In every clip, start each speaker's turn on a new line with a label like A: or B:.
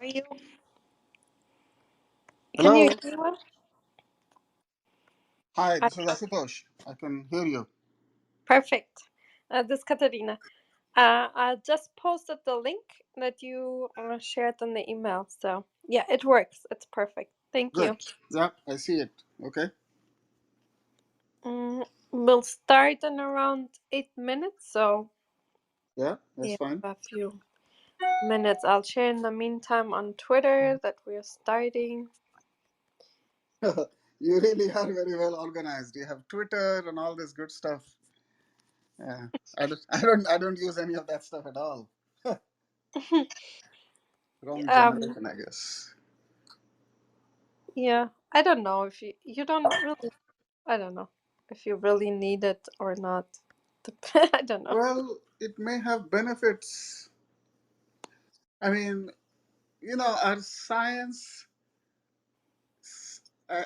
A: are you?
B: Hello.
A: Can you hear me well?
B: Hi, this is Ashutosh. I can hear you.
A: Perfect. This is Katarina. I just posted the link that you shared in the email. So, yeah, it works. It's perfect. Thank
B: Good.
A: you.
B: Yeah, I see it. Okay.
A: We'll start in around 8 minutes. So,
B: Yeah, that's
A: yeah,
B: fine.
A: a few minutes. I'll share in the meantime on Twitter that we're starting.
B: You really are very well organized. You have Twitter and all this good stuff. Yeah. I don't use any of that stuff at all. Wrong
A: um,
B: generation, I guess.
A: yeah, I don't know if you don't really. I don't know if you really need it or not. I don't know.
B: Well, it may have benefits. I mean, our science,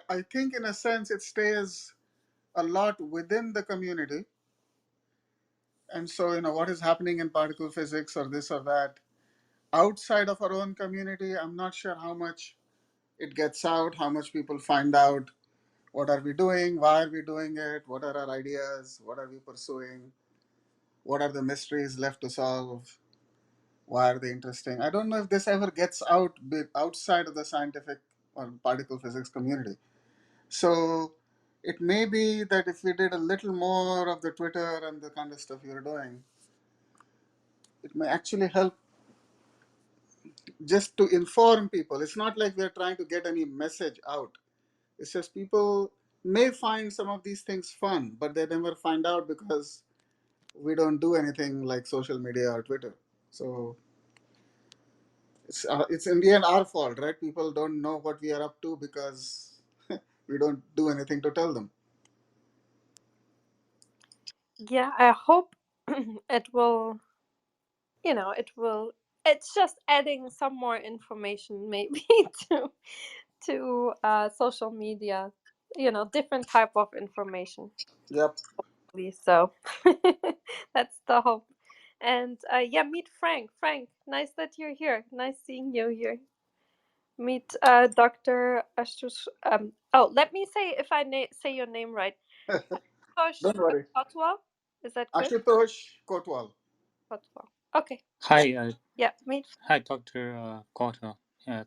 B: I think in a sense it stays a lot within the community. And so, what is happening in particle physics or this or that outside of our own community, I'm not sure how much it gets out, how much people find out. What are we doing? Why are we doing it? What are our ideas? What are we pursuing? What are the mysteries left to solve? Why are they interesting? I don't know if this ever gets out outside of the scientific or particle physics community. So it may be that if we did a little more of the Twitter and the kind of stuff you're doing, it may actually help just to inform people. It's not like we're trying to get any message out. It's just people may find some of these things fun, but they never find out because we don't do anything like social media or Twitter. So it's in the end our fault, right? People don't know what we are up to because we don't do anything to tell them.
A: Yeah, I hope it will, it will. It's just adding some more information, maybe to social media. Different type of information.
B: Yep.
A: Please. So that's the hope. And yeah, meet Frank. Frank, nice that you're here. Nice seeing you here. Meet Dr. Ashutosh. Oh, let me say if I say your name right. Ashutosh
B: Don't worry.
A: Kotwal. Is that good?
B: Ashutosh Kotwal.
A: Kotwal. Okay.
C: Hi,
A: Yeah, meet.
C: hi, Dr. Kotwal.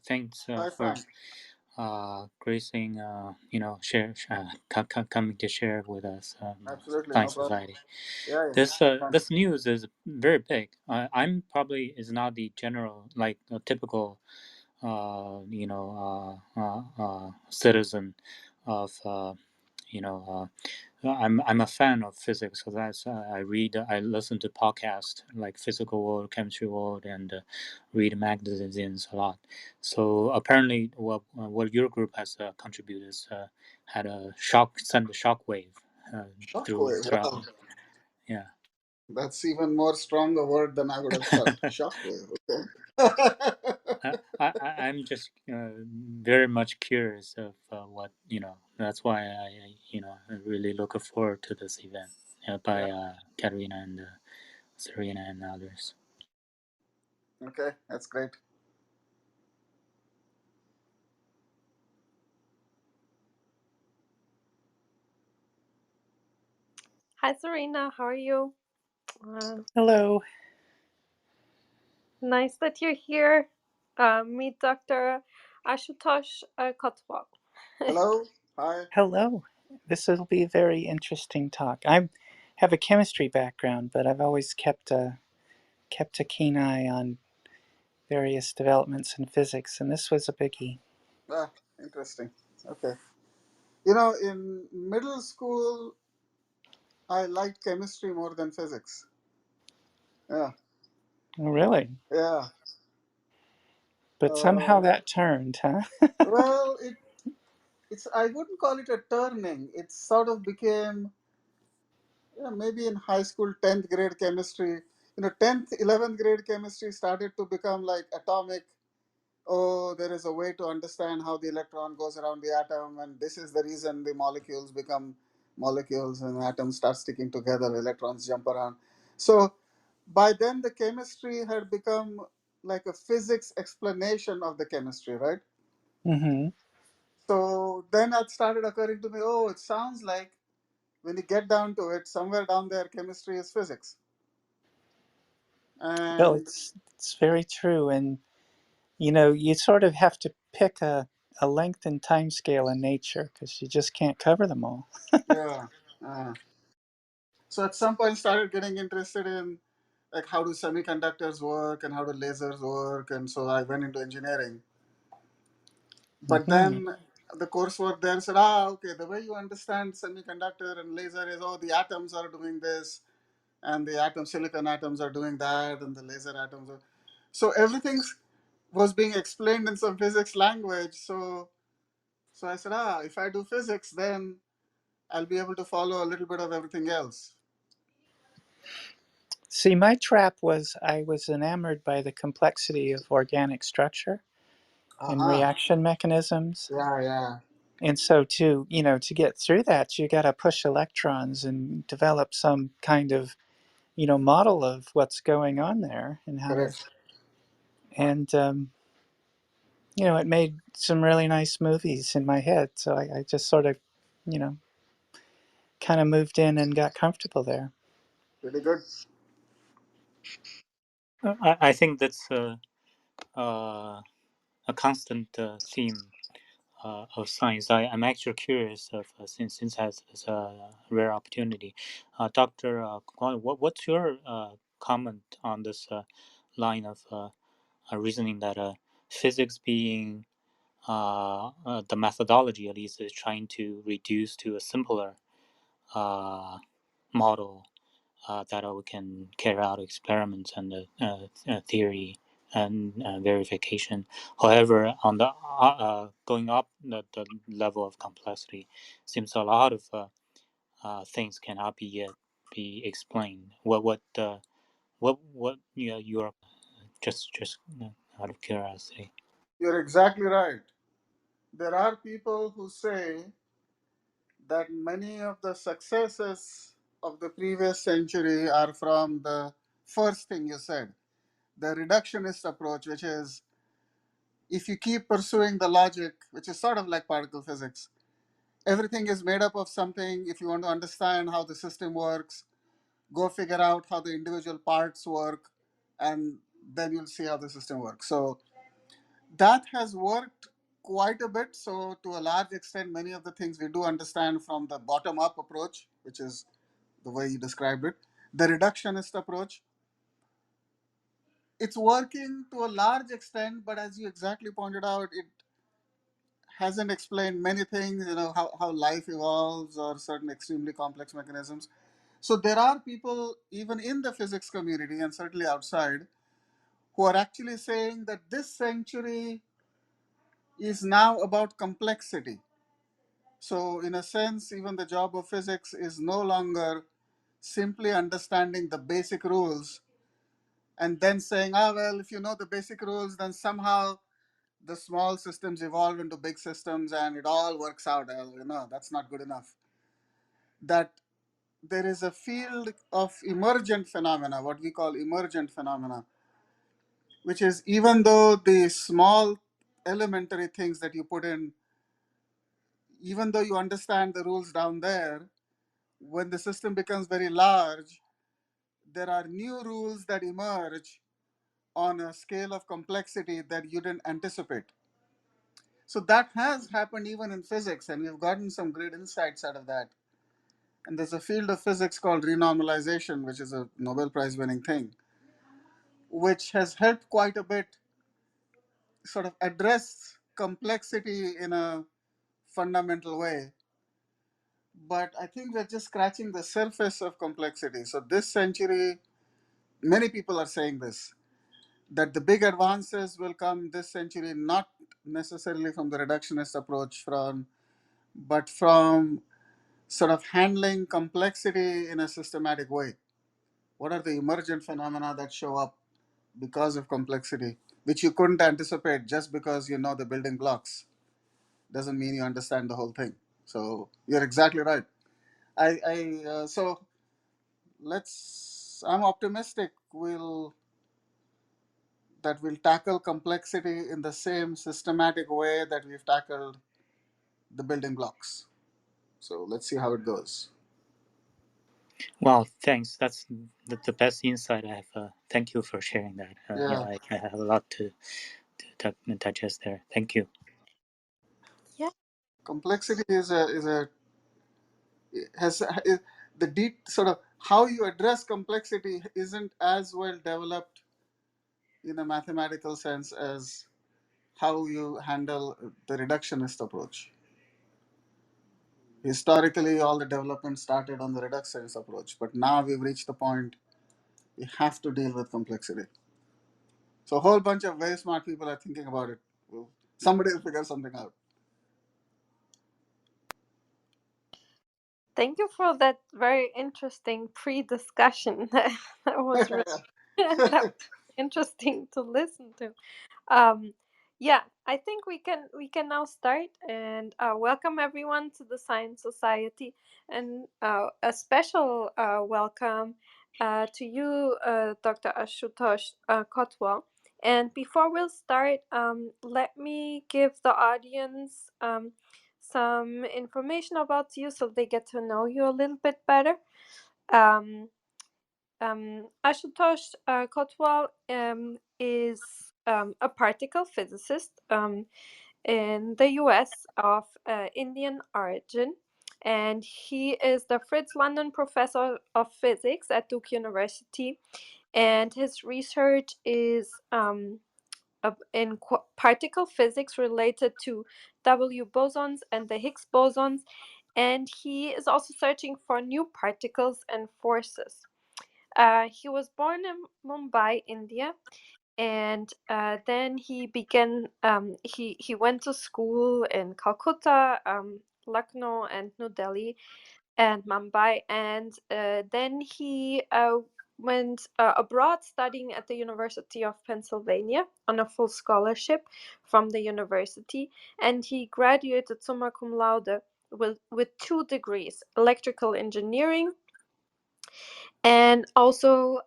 C: Thanks
B: Hi,
C: for
B: Frank.
C: gracing, coming to share with us
B: Absolutely, no
C: Science
B: problem.
C: Society.
B: Yeah, yeah.
C: This news is very big. I'm probably is not the general like a typical citizen of I'm a fan of physics, so that's I listen to podcasts like Physical World, Chemistry World, and read magazines a lot. So apparently, what your group has contributed is had sent a shock wave
B: Shockwave.
C: throughout.
B: Wow.
C: Yeah.
B: That's even more strong a word than I would have thought. Shockwave. Okay.
C: I'm just very much curious of what That's why I really look forward to this event
B: Yeah.
C: by Katerina and Serena and others.
B: Okay, that's great.
A: Hi, Serena. How are you?
D: Hello.
A: Nice that you're here. Meet Dr. Ashutosh Kotwal.
B: Hello. Hi.
D: Hello. This will be a very interesting talk. I have a chemistry background, but I've always kept a keen eye on various developments in physics, and this was a biggie.
B: Ah, interesting. Okay. In middle school, I liked chemistry more than physics. Yeah.
D: Oh, really?
B: Yeah.
D: But somehow
B: Uh,
D: that turned, huh?
B: well, it's I wouldn't call it a turning. It sort of became, maybe in high school, 10th grade chemistry. 10th, 11th grade chemistry started to become like atomic. Oh, there is a way to understand how the electron goes around the atom, and this is the reason the molecules become molecules and atoms start sticking together, electrons jump around. So by then, the chemistry had become like a physics explanation of the chemistry, right?
D: Mm-hmm.
B: So then it started occurring to me, oh, it sounds like when you get down to it, somewhere down there, chemistry is physics.
D: Well,
B: And
D: it's very true, and you sort of have to pick a length and time scale in nature because you just can't cover them all.
B: yeah, so at some point started getting interested in like how do semiconductors work and how do lasers work, and so I went into engineering. But
D: Mm-hmm.
B: then the coursework there said, okay, the way you understand semiconductor and laser is, oh, the atoms are doing this, and the silicon atoms are doing that, and the laser atoms are. So everything was being explained in some physics language. So I said, if I do physics, then I'll be able to follow a little bit of everything else.
D: See, my trap was I was enamored by the complexity of organic structure and
B: Uh-huh.
D: reaction mechanisms.
B: Yeah, yeah.
D: And so to get through that, you got to push electrons and develop some kind of, model of what's going on there and how to,
B: Correct.
D: and, it made some really nice movies in my head. So I just sort of, you know, kind of moved in and got comfortable there.
B: Pretty good.
C: I think that's a constant theme of science. I'm actually curious of since it's a rare opportunity. Dr. Kwan, what's your comment on this line of reasoning that physics being the methodology at least is trying to reduce to a simpler model that we can carry out experiments and theory and verification. However, on the going up the level of complexity, seems a lot of things cannot be yet be explained. What you're just out of curiosity.
B: You're exactly right. There are people who say that many of the successes of the previous century are from the first thing you said, the reductionist approach, which is if you keep pursuing the logic, which is sort of like particle physics, everything is made up of something. If you want to understand how the system works, go figure out how the individual parts work, and then you'll see how the system works. So that has worked quite a bit. So, to a large extent, many of the things we do understand from the bottom up approach, which is the way you described it, the reductionist approach. It's working to a large extent, but as you exactly pointed out, it hasn't explained many things, how life evolves or certain extremely complex mechanisms. So there are people, even in the physics community and certainly outside, who are actually saying that this century is now about complexity. So, in a sense, even the job of physics is no longer simply understanding the basic rules and then saying, well, if you know the basic rules, then somehow the small systems evolve into big systems and it all works out. That's not good enough. That there is a field of emergent phenomena, what we call emergent phenomena, which is even though the small elementary things that you put in, even though you understand the rules down there, when the system becomes very large, there are new rules that emerge on a scale of complexity that you didn't anticipate. So that has happened even in physics, and we've gotten some great insights out of that. And there's a field of physics called renormalization, which is a Nobel Prize winning thing, which has helped quite a bit sort of address complexity in a fundamental way. But I think we're just scratching the surface of complexity. So this century, many people are saying this, that the big advances will come this century, not necessarily from the reductionist approach, but from sort of handling complexity in a systematic way. What are the emergent phenomena that show up because of complexity, which you couldn't anticipate just because you know the building blocks? Doesn't mean you understand the whole thing. So you're exactly right. So I'm optimistic. that will tackle complexity in the same systematic way that we've tackled the building blocks. So let's see how it goes.
C: Wow, thanks. That's the best insight I have. Thank you for sharing that. Yeah,
B: Yeah,
C: I have a lot to digest there. Thank you.
A: Yeah.
B: complexity is a has the deep sort of how you address complexity isn't as well developed in a mathematical sense as how you handle the reductionist approach. Historically, all the development started on the reductionist approach, but now we've reached the point we have to deal with complexity. So a whole bunch of very smart people are thinking about it. Well, somebody will figure something out.
A: Thank you for that very interesting pre-discussion. That was really that was interesting to listen to. Um, yeah, I think we can now start and welcome everyone to the Science Society, and a special welcome to you, Dr. Ashutosh Kotwal. And before we'll start, let me give the audience some information about you so they get to know you a little bit better. Um, Ashutosh Kotwal is a particle physicist in the US of Indian origin, and he is the Fritz London Professor of Physics at Duke University, and his research is in particle physics related to W bosons and the Higgs bosons, and he is also searching for new particles and forces. He was born in Mumbai, India, and then he began. He went to school in Calcutta, Lucknow, and New Delhi, and Mumbai, and then he went abroad studying at the University of Pennsylvania on a full scholarship from the university, and he graduated summa cum laude with 2 degrees: electrical engineering and also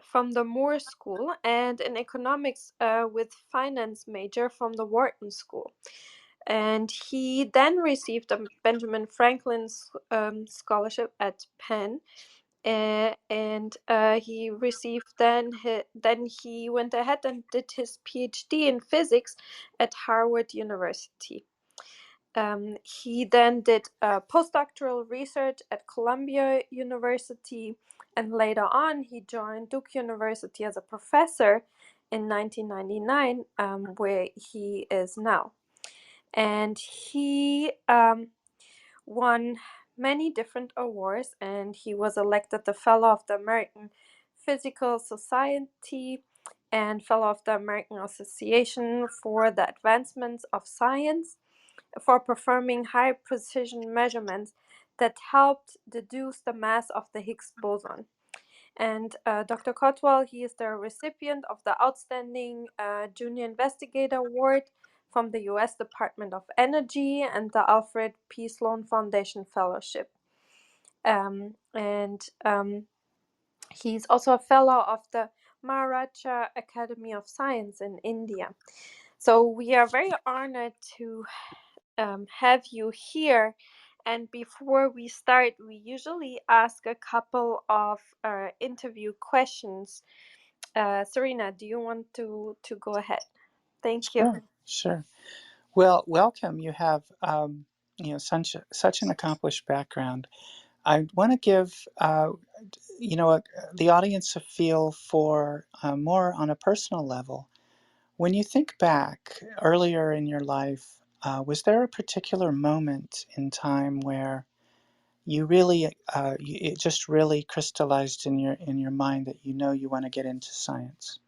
A: from the Moore School, and in economics with finance major from the Wharton School. And he then received a Benjamin Franklin scholarship at Penn, and he received then he went ahead and did his PhD in physics at Harvard University. He then did postdoctoral research at Columbia University, and later on he joined Duke University as a professor in 1999, where he is now. And he won many different awards, and he was elected the Fellow of the American Physical Society and Fellow of the American Association for the Advancement of Science for performing high precision measurements that helped deduce the mass of the Higgs boson. And Dr. Kotwal, he is the recipient of the Outstanding Junior Investigator Award from the U.S. Department of Energy and the Alfred P. Sloan Foundation Fellowship. And he's also a fellow of the Maharaja Academy of Science in India. So we are very honored to have you here. And before we start, we usually ask a couple of interview questions. Serena, do you want to go ahead? Thank you.
D: Sure, sure. Well, welcome. You have such an accomplished background. I want to give the audience a feel for more on a personal level. When you think back earlier in your life, was there a particular moment in time where you really it just really crystallized in your mind that you want to get into science?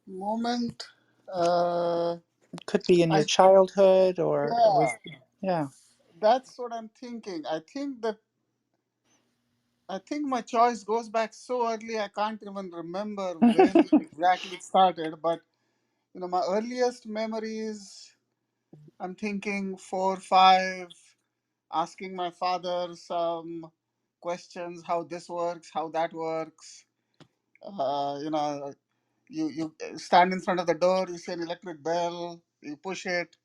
B: Moment. Uh,
D: It could be in your
B: I
D: childhood or
B: Yeah,
D: was yeah.
B: that's what I'm thinking. I think my choice goes back so early I can't even remember when exactly it started. But my earliest memories, I'm thinking 4, 5, asking my father some questions, how this works, how that works. Uh, you know, You stand in front of the door, you see an electric bell, you push it.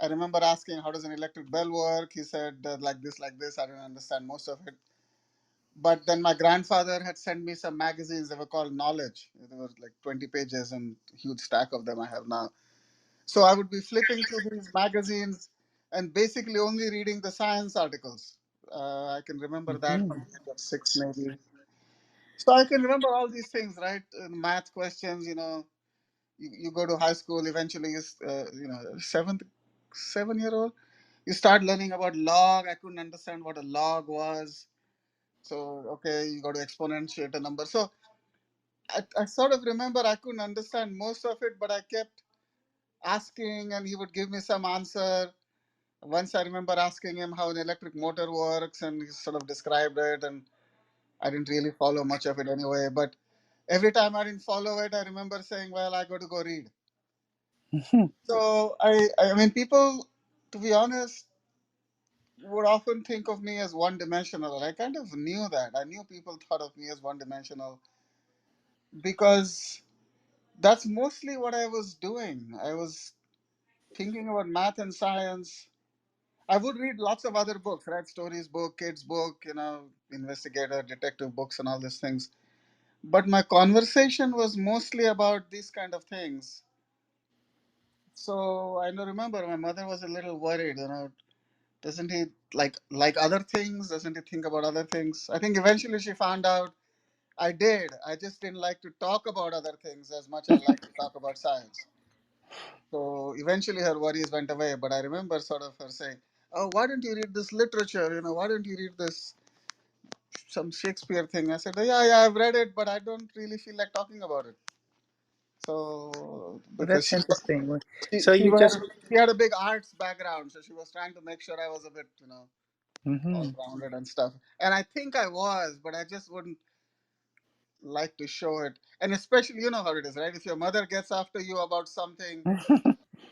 B: I remember asking, how does an electric bell work? He said, like this, like this. I didn't understand most of it. But then my grandfather had sent me some magazines. They were called Knowledge. There were like 20 pages and huge stack of them I have now. So I would be flipping through these magazines and basically only reading the science articles. I can remember that from
D: Hmm.
B: the age of 6, maybe. So I can remember all these things, right? Math questions, you go to high school, eventually, 7-year old, you start learning about log. I couldn't understand what a log was. So, okay, you got to exponentiate a number. So I sort of remember I couldn't understand most of it, but I kept asking and he would give me some answer. Once I remember asking him how an electric motor works and he sort of described it, and I didn't really follow much of it anyway. But every time I didn't follow it, I remember saying, well, I got to go read.
D: Hmm.
B: So I mean, people, to be honest, would often think of me as one dimensional. I kind of knew that. I knew people thought of me as one dimensional because that's mostly what I was doing. I was thinking about math and science. I would read lots of other books, right? Stories book, kids book, investigator, detective books, and all these things. But my conversation was mostly about these kind of things. So I remember my mother was a little worried. Doesn't he like other things? Doesn't he think about other things? I think eventually she found out I did. I just didn't like to talk about other things as much as I like to talk about science. So eventually her worries went away. But I remember sort of her saying, "Oh, why don't you read this literature? Why don't you read this some Shakespeare thing?" I said, "Yeah, I've read it, but I don't really feel like talking about it." So
D: Well,
B: because
D: that's interesting.
B: she,
D: So
B: she,
D: you
B: was,
D: just.
B: she had a big arts background, so she was trying to make sure I was a bit, all
D: Hmm.
B: rounded and stuff. And I think I was, but I just wouldn't like to show it. And especially, you know how it is, right? If your mother gets after you about something,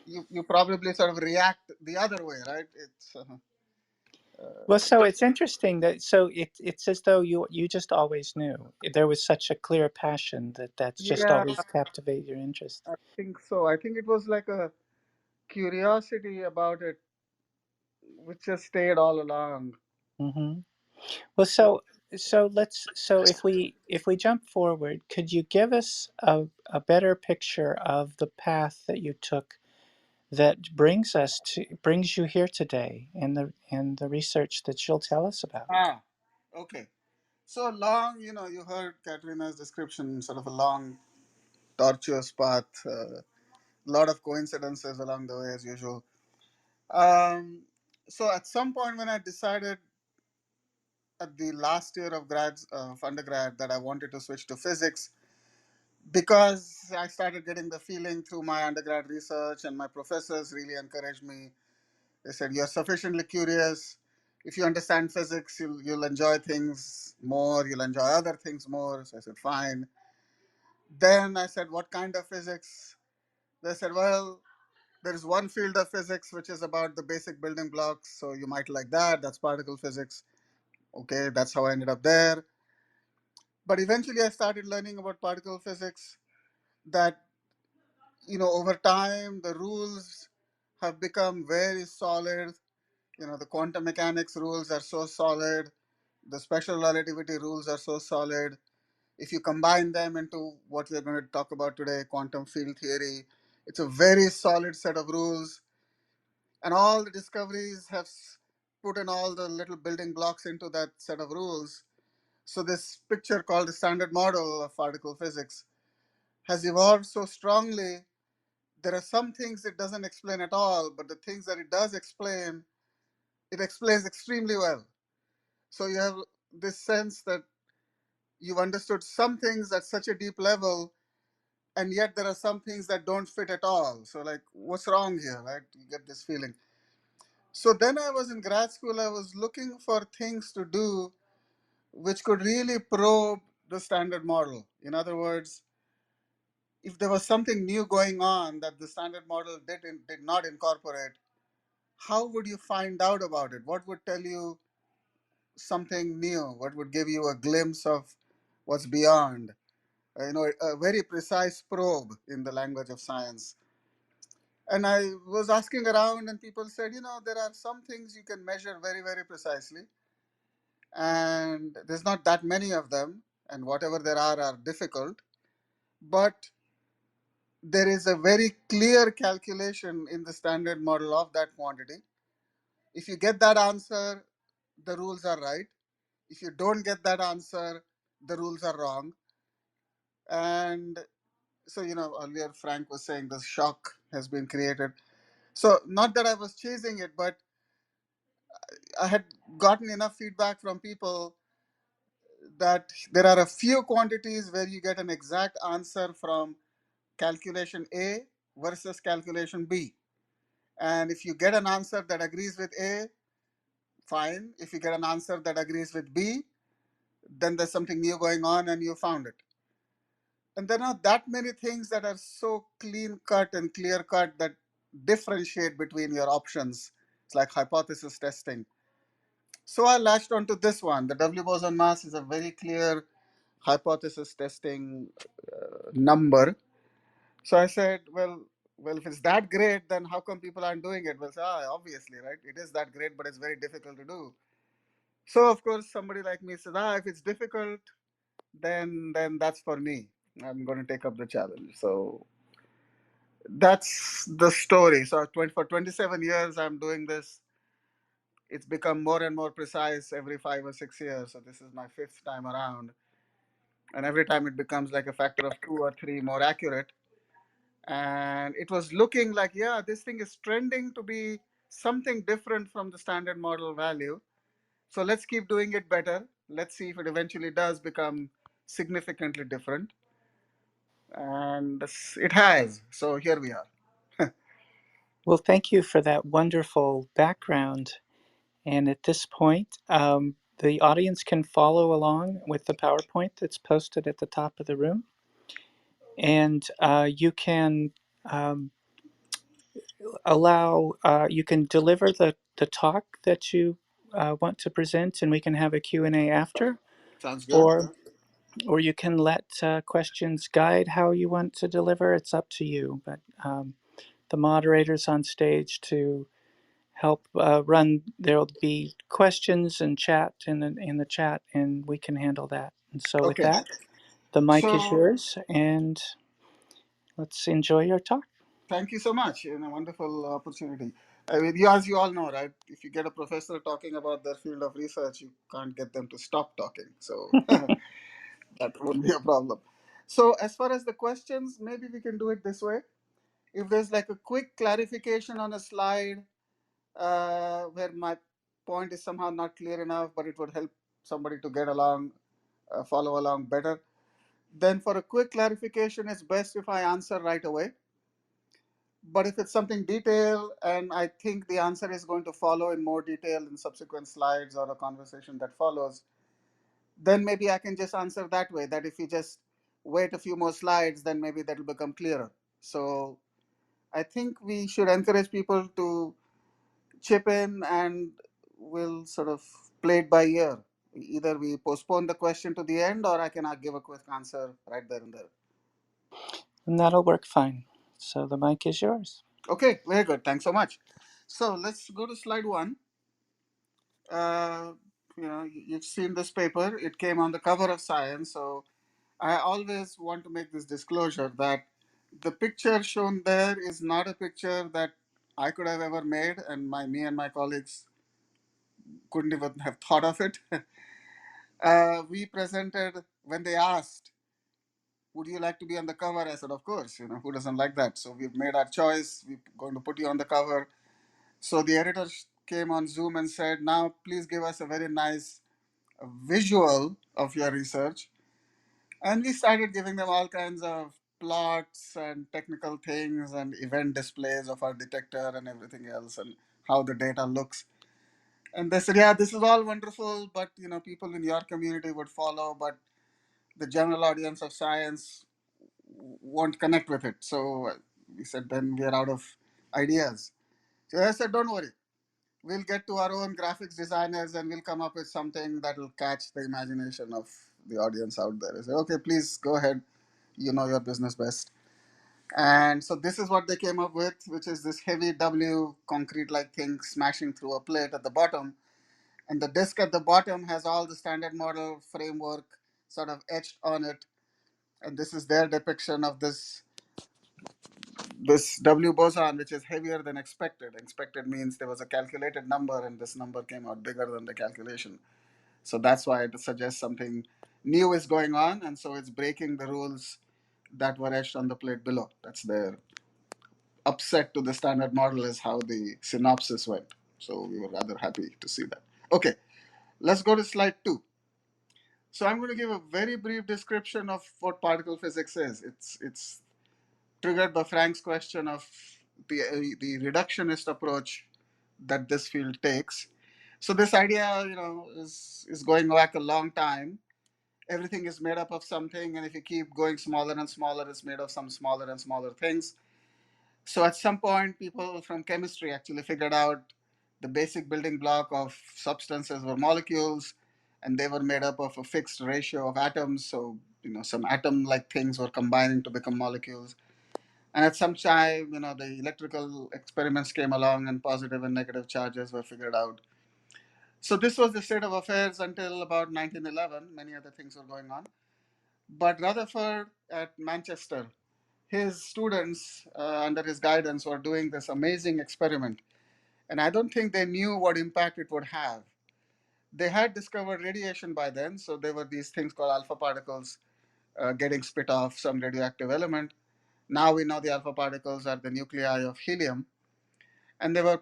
B: you probably sort of react the other way, right?
D: Well, so it's interesting that it's as though you just always knew there was such a clear passion that's just
B: Yeah,
D: always captivated your interest.
B: I think so. I think it was like a curiosity about it, which just stayed all along.
D: Hmm. Well, so if we jump forward, could you give us a better picture of the path that you took that brings you here today, and the research that you'll tell us about?
B: Ah, okay. So long, you heard Katrina's description, sort of a long, tortuous path, a lot of coincidences along the way, as usual. Um, so at some point when I decided at the last year of undergrad that I wanted to switch to physics because I started getting the feeling through my undergrad research and my professors really encouraged me. They said, "You're sufficiently curious. If you understand physics, you'll enjoy things more. You'll enjoy other things more." So I said, "Fine." Then I said, "What kind of physics?" They said, "Well, there's one field of physics which is about the basic building blocks. So you might like that. That's particle physics." Okay, that's how I ended up there. But eventually I started learning about particle physics that, over time, the rules have become very solid. The quantum mechanics rules are so solid. The special relativity rules are so solid. If you combine them into what we're going to talk about today, quantum field theory, it's a very solid set of rules. And all the discoveries have put in all the little building blocks into that set of rules. So this picture called the standard model of particle physics has evolved so strongly. There are some things it doesn't explain at all, but the things that it does explain, it explains extremely well. So you have this sense that you've understood some things at such a deep level, and yet there are some things that don't fit at all. So, like, what's wrong here, right? You get this feeling. So then I was in grad school, I was looking for things to do which could really probe the standard model. In other words, if there was something new going on that the standard model did not incorporate, how would you find out about it? What would tell you something new? What would give you a glimpse of what's beyond? a very precise probe in the language of science. And I was asking around, and people said, there are some things you can measure very, very precisely, and there's not that many of them, and whatever there are difficult. But there is a very clear calculation in the standard model of that quantity. If you get that answer, the rules are right. If you don't get that answer, the rules are wrong. And so, earlier Frank was saying the shock has been created. So, not that I was chasing it, but I had gotten enough feedback from people that there are a few quantities where you get an exact answer from calculation A versus calculation B. And if you get an answer that agrees with A, fine. If you get an answer that agrees with B, then there's something new going on and you found it. And there are not that many things that are so clean cut and clear cut that differentiate between your options. It's like hypothesis testing. So I latched onto this one. The W boson mass is a very clear hypothesis testing number. So I said, well, if it's that great, then how come people aren't doing it? Well, say, obviously, right? It is that great, but it's very difficult to do. So of course, somebody like me says, if it's difficult, then that's for me. I'm going to take up the challenge. So that's the story. So for 27 years, I'm doing this. It's become more and more precise every 5 or 6 years. So this is my fifth time around. And every time it becomes like a factor of 2 or 3 more accurate. And it was looking like, yeah, this thing is trending to be something different from the standard model value. So let's keep doing it better. Let's see if it eventually does become significantly different. And it has. So here we are.
D: Well, thank you for that wonderful background. And at this point, the audience can follow along with the PowerPoint that's posted at the top of the room. And you can you can deliver the talk that you want to present, and we can have a Q&A after.
B: Sounds good.
D: Or you can let questions guide how you want to deliver. It's up to you. But the moderator's on stage to help run. There'll be questions and chat in the chat, and we can handle that. And so with
B: Okay.
D: that, the mic is
B: So
D: yours, and let's enjoy your talk.
B: thank you so much. A wonderful opportunity. I mean, as you all know, right? If you get a professor talking about their field of research, you can't get them to stop talking. So that won't be a problem. So as far as the questions, maybe we can do it this way. If there's like a quick clarification on a slide where my point is somehow not clear enough, but it would help somebody to get along, follow along better, then for a quick clarification, it's best if I answer right away. But if it's something detailed and I think the answer is going to follow in more detail in subsequent slides or a conversation that follows, then maybe I can just answer that way, that if you just wait a few more slides, then maybe that'll become clearer. So I think we should encourage people to chip in and we'll sort of play it by ear. Either we postpone the question to the end or I can give a quick answer right there and there.
D: And that'll work fine. So the mic is yours.
B: Okay, very good. Thanks so much. So let's go to slide 1. You've seen this paper. It came on the cover of Science. So I always want to make this disclosure that the picture shown there is not a picture that I could have ever made, and me and my colleagues couldn't even have thought of it. We presented when they asked, "Would you like to be on the cover?" I said, "Of course. Who doesn't like that?" So we've made our choice. We're going to put you on the cover. So the editor came on Zoom and said, "Now please give us a very nice visual of your research." And we started giving them all kinds of plots and technical things and event displays of our detector and everything else and how the data looks. And they said, "Yeah, this is all wonderful, but people in your community would follow, but the general audience of science won't connect with it." So we said, then we are out of ideas. So I said, "Don't worry. We'll get to our own graphics designers and we'll come up with something that will catch the imagination of the audience out there." I said, "Okay, please go ahead. you know your business best. And so this is what they came up with, which is this heavy W concrete-like thing smashing through a plate at the bottom. And the disk at the bottom has all the standard model framework sort of etched on it. And this is their depiction of this W boson, which is heavier than expected. Expected means there was a calculated number, and this number came out bigger than the calculation. So that's why it suggests something new is going on, and so it's breaking the rules that were etched on the plate below. That's their upset to the standard model, is how the synopsis went. So we were rather happy to see that. Okay, let's go to slide 2. So I'm going to give a very brief description of what particle physics is. It's triggered by Frank's question of the reductionist approach that this field takes. So this idea, is going back a long time. Everything is made up of something, and if you keep going smaller and smaller, it's made of some smaller and smaller things. So at some point, people from chemistry actually figured out the basic building block of substances were molecules, and they were made up of a fixed ratio of atoms. So some atom-like things were combining to become molecules. And at some time, the electrical experiments came along, and positive and negative charges were figured out. So this was the state of affairs until about 1911. Many other things were going on. But Rutherford at Manchester, his students, under his guidance, were doing this amazing experiment. And I don't think they knew what impact it would have. They had discovered radiation by then, so there were these things called alpha particles getting spit off some radioactive element. Now we know the alpha particles are the nuclei of helium. And they were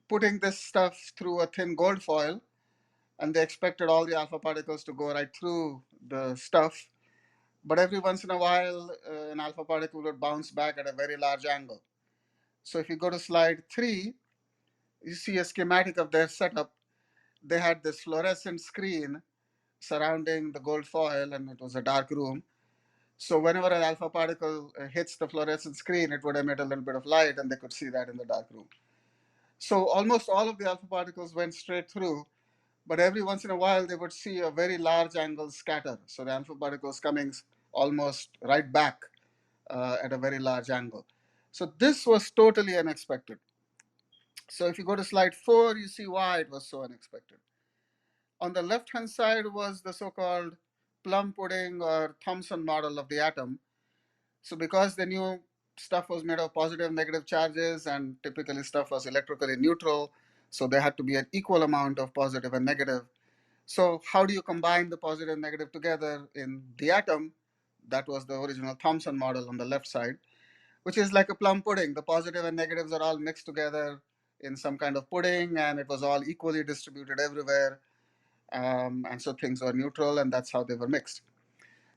B: putting this stuff through a thin gold foil, and they expected all the alpha particles to go right through the stuff. But every once in a while, an alpha particle would bounce back at a very large angle. So if you go to slide 3, you see a schematic of their setup. They had this fluorescent screen surrounding the gold foil, and it was a dark room. So whenever an alpha particle hits the fluorescent screen, it would emit a little bit of light, and they could see that in the dark room. So almost all of the alpha particles went straight through, but every once in a while they would see a very large angle scatter. So the alpha particles coming almost right back at a very large angle. So this was totally unexpected. So if you go to slide 4, you see why it was so unexpected. On the left-hand side was the so-called plum pudding or Thomson model of the atom. So because they knew stuff was made of positive and negative charges, and typically stuff was electrically neutral, so there had to be an equal amount of positive and negative. So how do you combine the positive and negative together in the atom? That was the original Thomson model on the left side, which is like a plum pudding. The positive and negatives are all mixed together in some kind of pudding, and it was all equally distributed everywhere. And so things were neutral, and that's how they were mixed.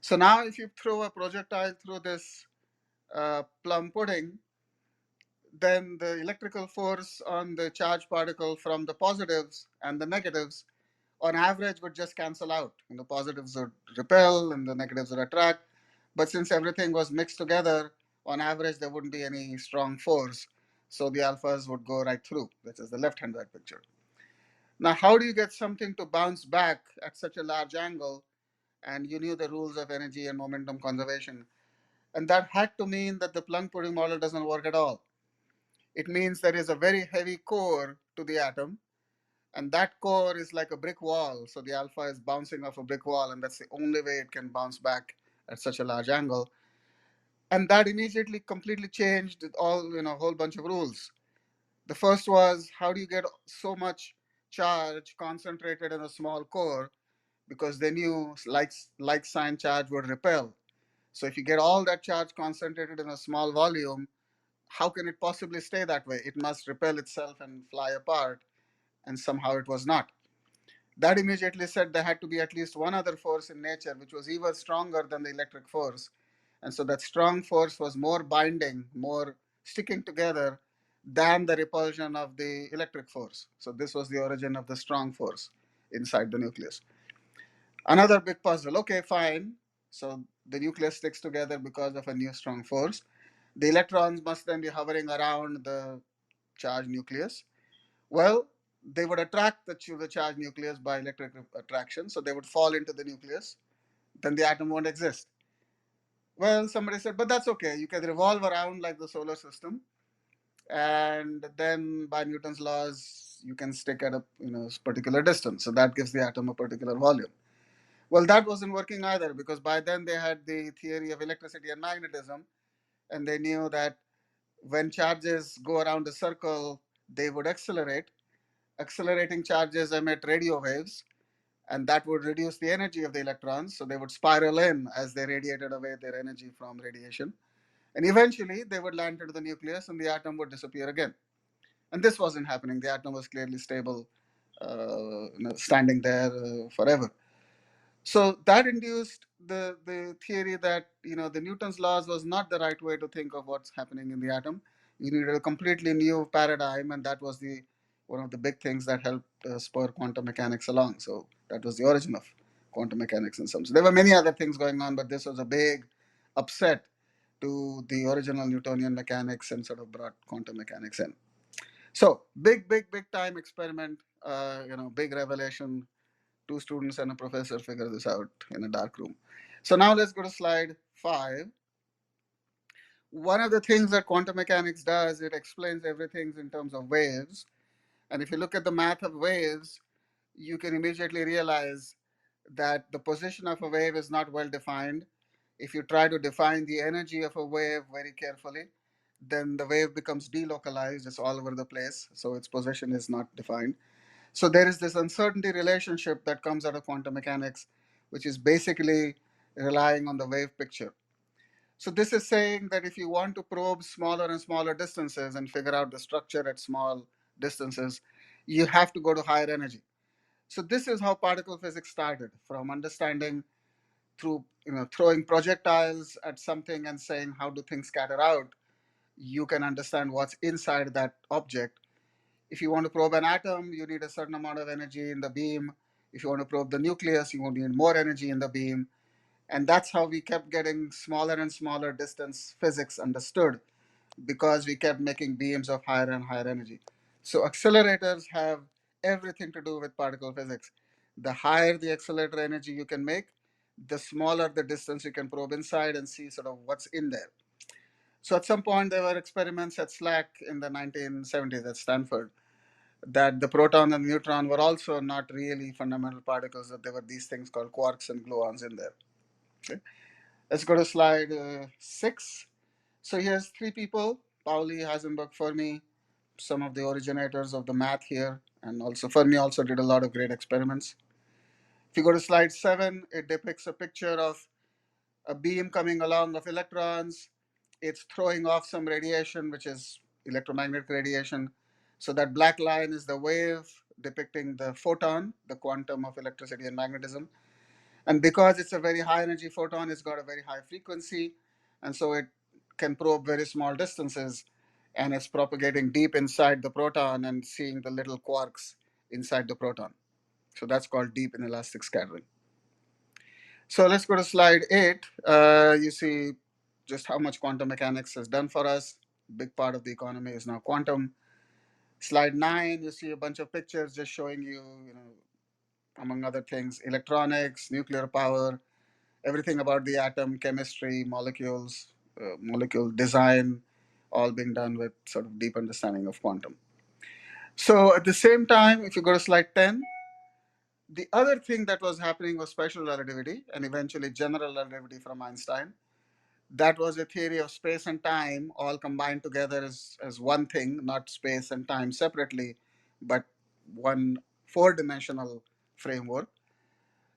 B: So now if you throw a projectile through this plum pudding, then the electrical force on the charged particle from the positives and the negatives on average would just cancel out. And the positives would repel and the negatives would attract. But since everything was mixed together, on average, there wouldn't be any strong force. So the alphas would go right through. This is the left-hand side picture. Now, how do you get something to bounce back at such a large angle? And you knew the rules of energy and momentum conservation. And that had to mean that the plum pudding model doesn't work at all. It means there is a very heavy core to the atom, and that core is like a brick wall. So the alpha is bouncing off a brick wall, and that's the only way it can bounce back at such a large angle. And that immediately completely changed all, a whole bunch of rules. The first was, how do you get so much charge concentrated in a small core? Because they knew like sign charge would repel. So if you get all that charge concentrated in a small volume, how can it possibly stay that way? It must repel itself and fly apart, and somehow it was not. That immediately said there had to be at least one other force in nature which was even stronger than the electric force. And so that strong force was more binding, more sticking together than the repulsion of the electric force. So this was the origin of the strong force inside the nucleus. Another big puzzle. Okay, fine. So the nucleus sticks together because of a new strong force. The electrons must then be hovering around the charged nucleus. Well, they would attract the charged nucleus by electric attraction, so they would fall into the nucleus. Then the atom won't exist. Well, somebody said, but that's okay. You can revolve around like the solar system, and then by Newton's laws, you can stick at a particular distance. So that gives the atom a particular volume. Well, that wasn't working either because by then they had the theory of electricity and magnetism, and they knew that when charges go around a circle, they would accelerate. Accelerating charges emit radio waves, and that would reduce the energy of the electrons. So they would spiral in as they radiated away their energy from radiation. And eventually they would land into the nucleus and the atom would disappear again. And this wasn't happening. The atom was clearly stable, standing there forever. So that induced the theory that the Newton's laws was not the right way to think of what's happening in the atom. You needed a completely new paradigm, and that was the one of the big things that helped spur quantum mechanics along. So that was the origin of quantum mechanics in some. So there were many other things going on, but this was a big upset to the original Newtonian mechanics and sort of brought quantum mechanics in. So big time experiment. Big revelation. Two students and a professor figure this out in a dark room. So now let's go to slide 5. One of the things that quantum mechanics does, it explains everything in terms of waves. And if you look at the math of waves, you can immediately realize that the position of a wave is not well defined. If you try to define the energy of a wave very carefully, then the wave becomes delocalized. It's all over the place. So its position is not defined. So there is this uncertainty relationship that comes out of quantum mechanics, which is basically relying on the wave picture. So this is saying that if you want to probe smaller and smaller distances and figure out the structure at small distances, you have to go to higher energy. So this is how particle physics started, from understanding through throwing projectiles at something and saying how do things scatter out. You can understand what's inside that object. If you want to probe an atom, you need a certain amount of energy in the beam. If you want to probe the nucleus, you will need more energy in the beam. And that's how we kept getting smaller and smaller distance physics understood, because we kept making beams of higher and higher energy. So accelerators have everything to do with particle physics. The higher the accelerator energy you can make, the smaller the distance you can probe inside and see sort of what's in there. So at some point, there were experiments at SLAC in the 1970s at Stanford that the proton and neutron were also not really fundamental particles, that there were these things called quarks and gluons in there. Okay. Let's go to slide 6. So here's 3 people, Pauli, Heisenberg, Fermi, some of the originators of the math here, and also Fermi also did a lot of great experiments. If you go to slide 7, it depicts a picture of a beam coming along of electrons. It's throwing off some radiation, which is electromagnetic radiation. So that black line is the wave depicting the photon, the quantum of electricity and magnetism. And because it's a very high energy photon, it's got a very high frequency. And so it can probe very small distances. And it's propagating deep inside the proton and seeing the little quarks inside the proton. So that's called deep inelastic scattering. So let's go to slide 8. You see just how much quantum mechanics has done for us. Big part of the economy is now quantum. Slide 9, you see a bunch of pictures just showing you, among other things, electronics, nuclear power, everything about the atom, chemistry, molecules, molecule design, all being done with sort of deep understanding of quantum. So at the same time, if you go to slide 10, the other thing that was happening was special relativity and eventually general relativity from Einstein. That was a theory of space and time all combined together as one thing, not space and time separately, but one 4-dimensional framework.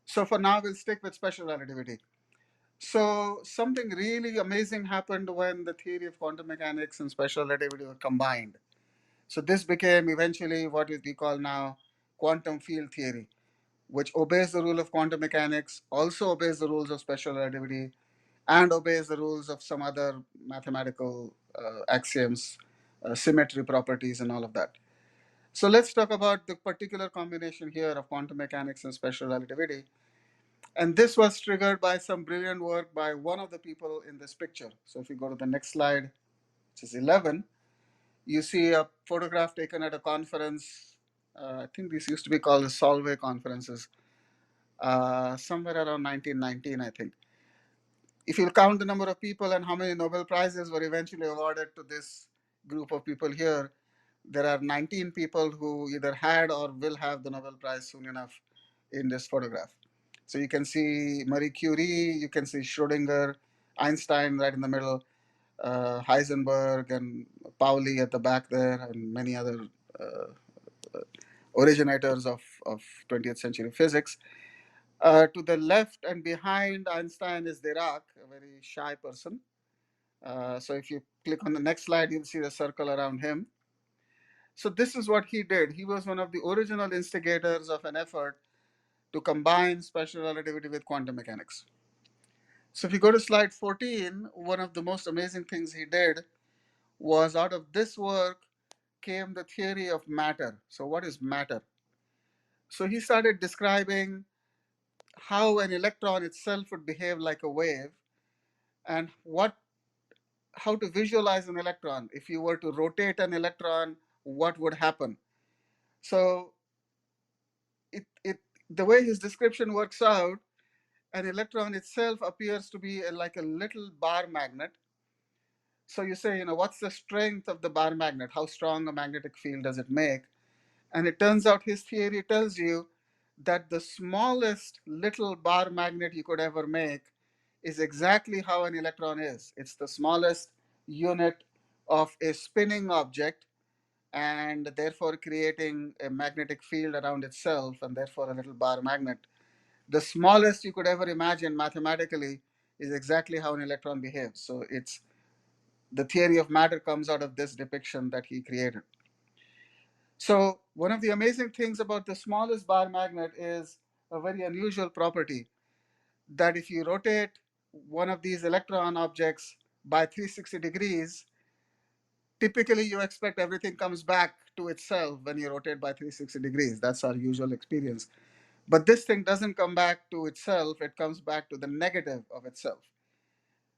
B: So for now, we'll stick with special relativity. So something really amazing happened when the theory of quantum mechanics and special relativity were combined. So this became eventually what we call now quantum field theory, which obeys the rule of quantum mechanics, also obeys the rules of special relativity, and obeys the rules of some other mathematical axioms, symmetry properties, and all of that. So let's talk about the particular combination here of quantum mechanics and special relativity. And this was triggered by some brilliant work by one of the people in this picture. So if you go to the next slide, which is 11, you see a photograph taken at a conference. I think these used to be called the Solvay conferences, somewhere around 1919, I think. If you count the number of people and how many Nobel Prizes were eventually awarded to this group of people here, there are 19 people who either had or will have the Nobel Prize soon enough in this photograph. So you can see Marie Curie, you can see Schrodinger, Einstein right in the middle, Heisenberg and Pauli at the back there, and many other uh, originators of 20th century physics. To the left and behind Einstein is Dirac, a very shy person. So if you click on the next slide, you'll see the circle around him. So this is what he did. He was one of the original instigators of an effort to combine special relativity with quantum mechanics. So if you go to slide 14, one of the most amazing things he did was out of this work came the theory of matter. So what is matter? So he started describing how an electron itself would behave like a wave and how to visualize an electron. If you were to rotate an electron, what would happen? So it the way his description works out, an electron itself appears to be like a little bar magnet. So you say, what's the strength of the bar magnet? How strong a magnetic field does it make? And it turns out his theory tells you that the smallest little bar magnet you could ever make is exactly how an electron is. It's the smallest unit of a spinning object and therefore creating a magnetic field around itself and therefore a little bar magnet. The smallest you could ever imagine mathematically is exactly how an electron behaves. So it's the theory of matter comes out of this depiction that he created. So one of the amazing things about the smallest bar magnet is a very unusual property that if you rotate one of these electron objects by 360 degrees, typically you expect everything comes back to itself when you rotate by 360 degrees. That's our usual experience. But this thing doesn't come back to itself, it comes back to the negative of itself.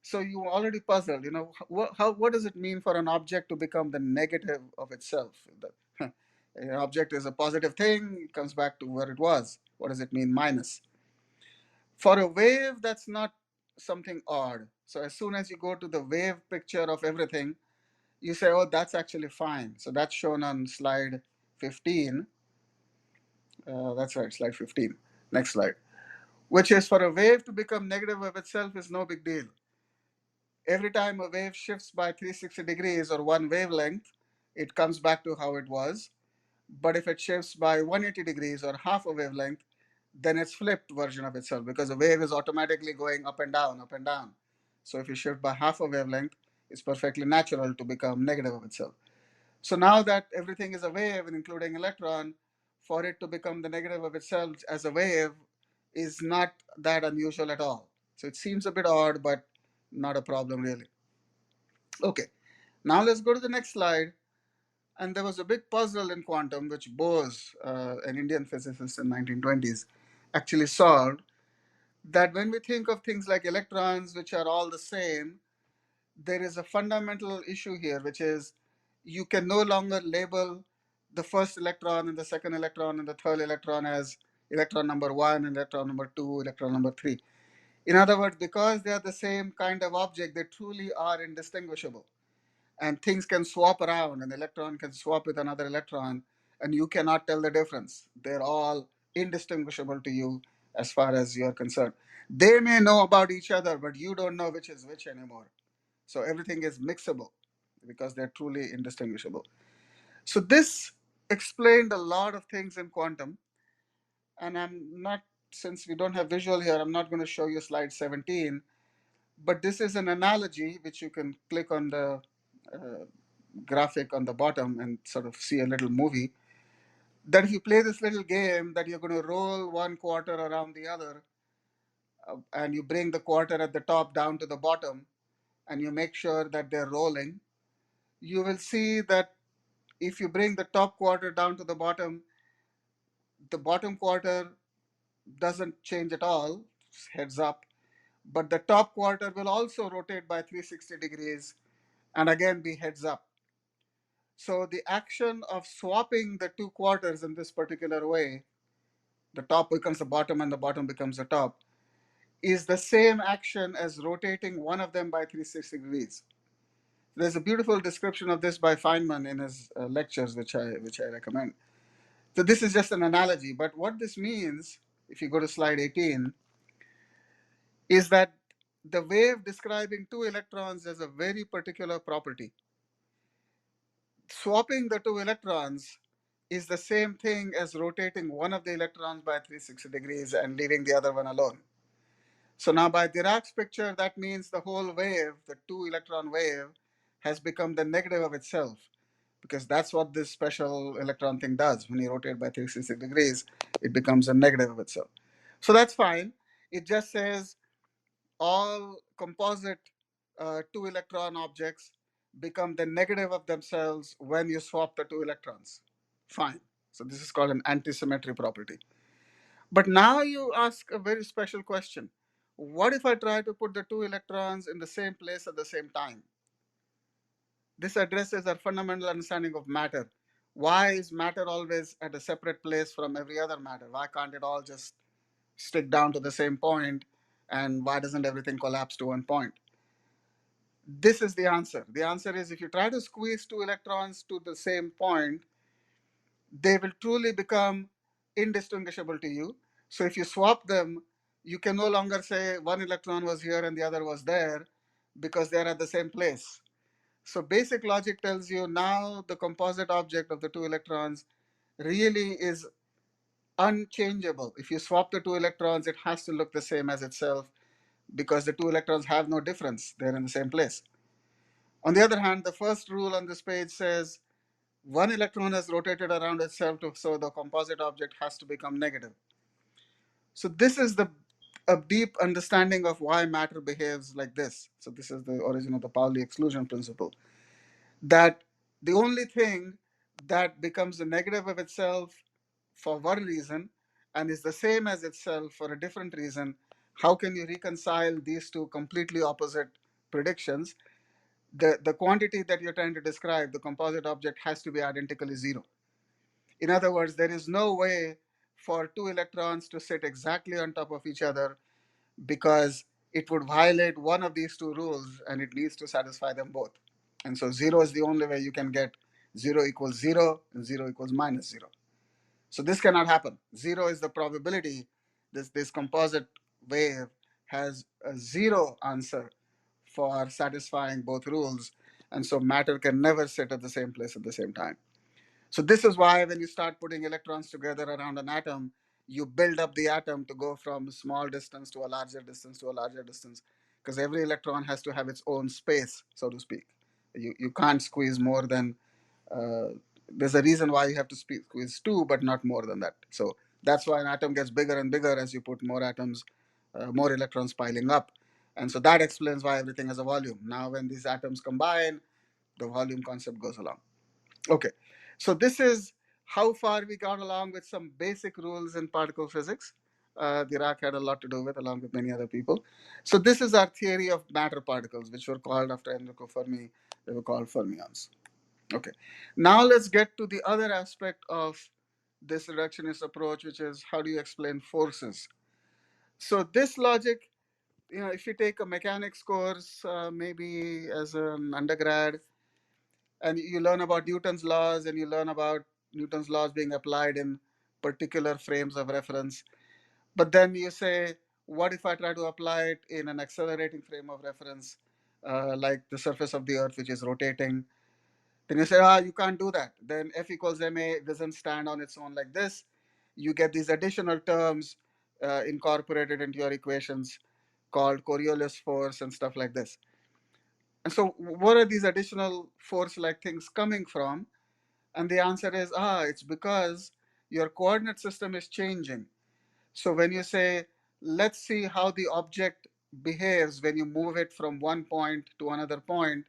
B: So you already puzzled, what does it mean for an object to become the negative of itself? An object is a positive thing, it comes back to where it was. What does it mean minus? For a wave, that's not something odd. So as soon as you go to the wave picture of everything, you say, oh, that's actually fine. So that's shown on slide 15. That's right, slide 15. Next slide. Which is for a wave to become negative of itself is no big deal. Every time a wave shifts by 360 degrees or one wavelength, it comes back to how it was. But if it shifts by 180 degrees or half a wavelength, then it's flipped version of itself because the wave is automatically going up and down, up and down. So if you shift by half a wavelength, it's perfectly natural to become negative of itself. So now that everything is a wave, including electron, for it to become the negative of itself as a wave is not that unusual at all. So it seems a bit odd, but not a problem really. Okay, now let's go to the next slide. And there was a big puzzle in quantum, which Bose, an Indian physicist in 1920s, actually solved. That when we think of things like electrons, which are all the same, there is a fundamental issue here, which is you can no longer label the first electron and the second electron and the third electron as electron number one, electron number two, electron number three. In other words, because they are the same kind of object, they truly are indistinguishable. And things can swap around, an electron can swap with another electron, and you cannot tell the difference. They're all indistinguishable to you as far as you're concerned. They may know about each other, but you don't know which is which anymore. So everything is mixable because they're truly indistinguishable. So this explained a lot of things in quantum. And since we don't have visual here, I'm not going to show you slide 17, but this is an analogy which you can click on the uh, graphic on the bottom and sort of see a little movie. That if you play this little game that you're going to roll one quarter around the other, and you bring the quarter at the top down to the bottom, and you make sure that they're rolling, you will see that if you bring the top quarter down to the bottom quarter doesn't change at all, heads up, but the top quarter will also rotate by 360 degrees and again be heads up. So the action of swapping the two quarters in this particular way, the top becomes the bottom and the bottom becomes the top, is the same action as rotating one of them by 360 degrees. There's a beautiful description of this by Feynman in his lectures, which I recommend. So this is just an analogy, but what this means, if you go to slide 18, is that the wave describing two electrons has a very particular property. Swapping the two electrons is the same thing as rotating one of the electrons by 360 degrees and leaving the other one alone. So now by Dirac's picture, that means the whole wave, the two electron wave, has become the negative of itself, because that's what this special electron thing does. When you rotate by 360 degrees, it becomes a negative of itself. So that's fine. It just says all composite two electron objects become the negative of themselves when you swap the two electrons. Fine. So this is called an antisymmetry property. But now you ask a very special question. What if I try to put the two electrons in the same place at the same time? This addresses our fundamental understanding of matter. Why is matter always at a separate place from every other matter? Why can't it all just stick down to the same point? And why doesn't everything collapse to one point? This is the answer. The answer is, if you try to squeeze two electrons to the same point, they will truly become indistinguishable to you. So if you swap them, you can no longer say one electron was here and the other was there, because they're at the same place. So basic logic tells you now the composite object of the two electrons really is unchangeable. If you swap the two electrons, it has to look the same as itself, because the two electrons have no difference. They're in the same place. On the other hand, the first rule on this page says one electron has rotated around itself, so the composite object has to become negative. So this is a deep understanding of why matter behaves like this. So this is the origin of the Pauli exclusion principle. That the only thing that becomes a negative of itself for one reason and is the same as itself for a different reason, how can you reconcile these two completely opposite predictions? The quantity that you're trying to describe, the composite object, has to be identically zero. In other words, there is no way for two electrons to sit exactly on top of each other, because it would violate one of these two rules and it needs to satisfy them both. And so zero is the only way you can get zero equals zero and zero equals minus zero. So this cannot happen. Zero is the probability this composite wave has a zero answer for satisfying both rules. And so matter can never sit at the same place at the same time. So this is why when you start putting electrons together around an atom, you build up the atom to go from a small distance to a larger distance to a larger distance, because every electron has to have its own space, so to speak. You can't squeeze more than, there's a reason why you have to squeeze two, but not more than that. So that's why an atom gets bigger and bigger as you put more atoms, more electrons piling up. And so that explains why everything has a volume. Now, when these atoms combine, the volume concept goes along. Okay, so this is how far we got along with some basic rules in particle physics. Dirac had a lot to do with, along with many other people. So this is our theory of matter particles, which were called after Enrico Fermi. They were called fermions. Okay, now let's get to the other aspect of this reductionist approach, which is how do you explain forces? So this logic, if you take a mechanics course, maybe as an undergrad, and you learn about Newton's laws and you learn about Newton's laws being applied in particular frames of reference. But then you say, what if I try to apply it in an accelerating frame of reference, like the surface of the Earth, which is rotating? Then you say, you can't do that. Then F equals ma doesn't stand on its own like this. You get these additional terms incorporated into your equations called Coriolis force and stuff like this. And so, what are these additional force-like things coming from? And the answer is, it's because your coordinate system is changing. So when you say, let's see how the object behaves when you move it from one point to another point,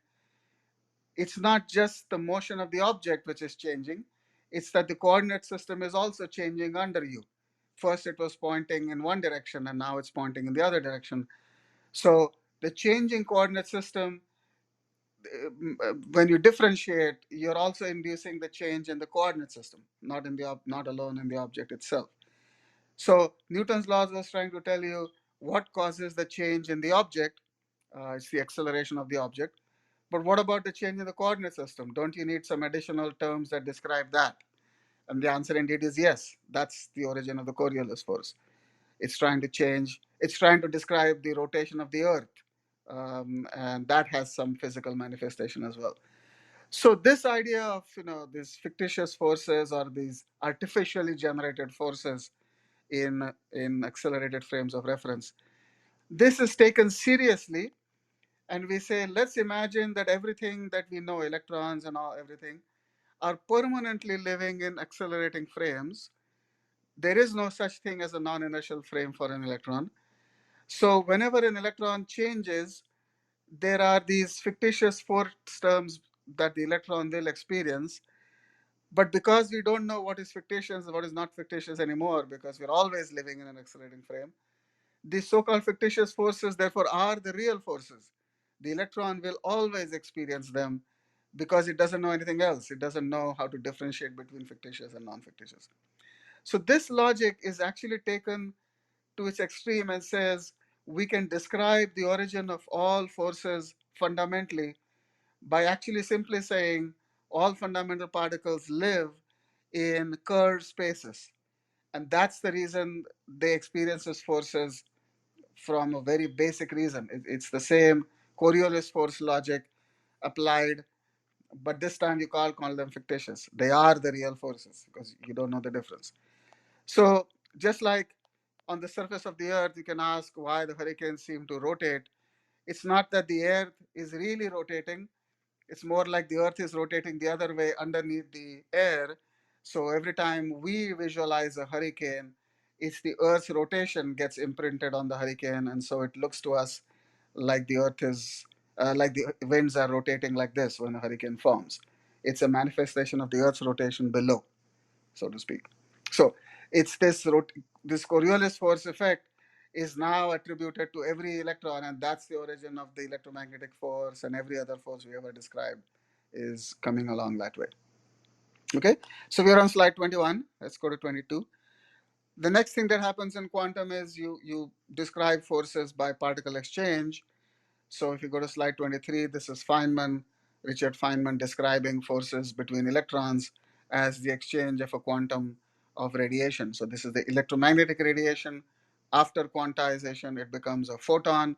B: it's not just the motion of the object which is changing, it's that the coordinate system is also changing under you. First it was pointing in one direction and now it's pointing in the other direction. So the changing coordinate system, when you differentiate, you're also inducing the change in the coordinate system, not alone in the object itself. So Newton's laws was trying to tell you, what causes the change in the object? It's the acceleration of the object. But what about the change in the coordinate system? Don't you need some additional terms that describe that? And the answer indeed is yes. That's the origin of the Coriolis force. It's trying to describe the rotation of the Earth. And that has some physical manifestation as well. So this idea of these fictitious forces or these artificially generated forces in accelerated frames of reference, this is taken seriously, and we say, let's imagine that everything that we know, electrons and all everything, are permanently living in accelerating frames. There is no such thing as a non-inertial frame for an electron. So whenever an electron changes, there are these fictitious force terms that the electron will experience. But because we don't know what is fictitious and what is not fictitious anymore, because we're always living in an accelerating frame, these so-called fictitious forces, therefore, are the real forces. The electron will always experience them because it doesn't know anything else. It doesn't know how to differentiate between fictitious and non-fictitious. So this logic is actually taken to its extreme and says we can describe the origin of all forces fundamentally by actually simply saying all fundamental particles live in curved spaces. And that's the reason they experience these forces from a very basic reason. It's the same Coriolis force logic applied, but this time you can't call them fictitious. They are the real forces because you don't know the difference. So just like on the surface of the earth, you can ask why the hurricanes seem to rotate. It's not that the earth is really rotating. It's more like the earth is rotating the other way underneath the air. So every time we visualize a hurricane, it's the earth's rotation gets imprinted on the hurricane. And so it looks to us like the earth is, like the winds are rotating like this when a hurricane forms. It's a manifestation of the earth's rotation below, so to speak. So it's this Coriolis force effect is now attributed to every electron, and that's the origin of the electromagnetic force, and every other force we ever described is coming along that way. Okay, so we're on slide 21. Let's go to 22. The next thing that happens in quantum is you describe forces by particle exchange. So if you go to slide 23, this is Richard Feynman describing forces between electrons as the exchange of a quantum of radiation. So this is the electromagnetic radiation. After quantization, it becomes a photon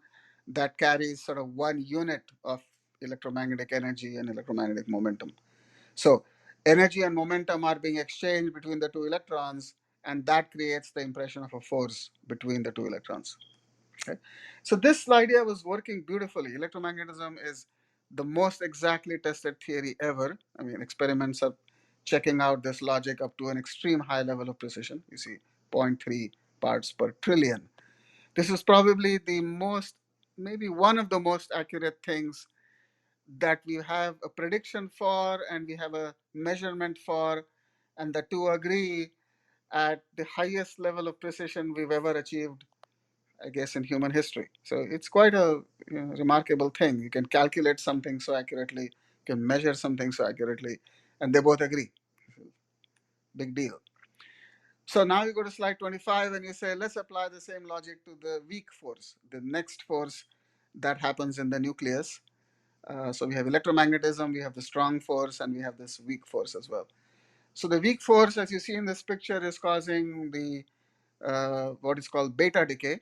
B: that carries sort of 1 unit of electromagnetic energy and electromagnetic momentum. So energy and momentum are being exchanged between the two electrons, and that creates the impression of a force between the two electrons. Okay. So this idea was working beautifully. Electromagnetism is the most exactly tested theory ever. I mean, experiments are checking out this logic up to an extreme high level of precision. You see, zero point 0.3 parts per trillion. This is probably maybe one of the most accurate things that we have a prediction for and we have a measurement for, and the two agree at the highest level of precision we've ever achieved, I guess, in human history. So it's quite a remarkable thing. You can calculate something so accurately, you can measure something so accurately, and they both agree. Big deal. So now you go to slide 25 and you say, let's apply the same logic to the weak force, the next force that happens in the nucleus. So we have electromagnetism, we have the strong force, and we have this weak force as well. So the weak force, as you see in this picture, is causing the what is called beta decay.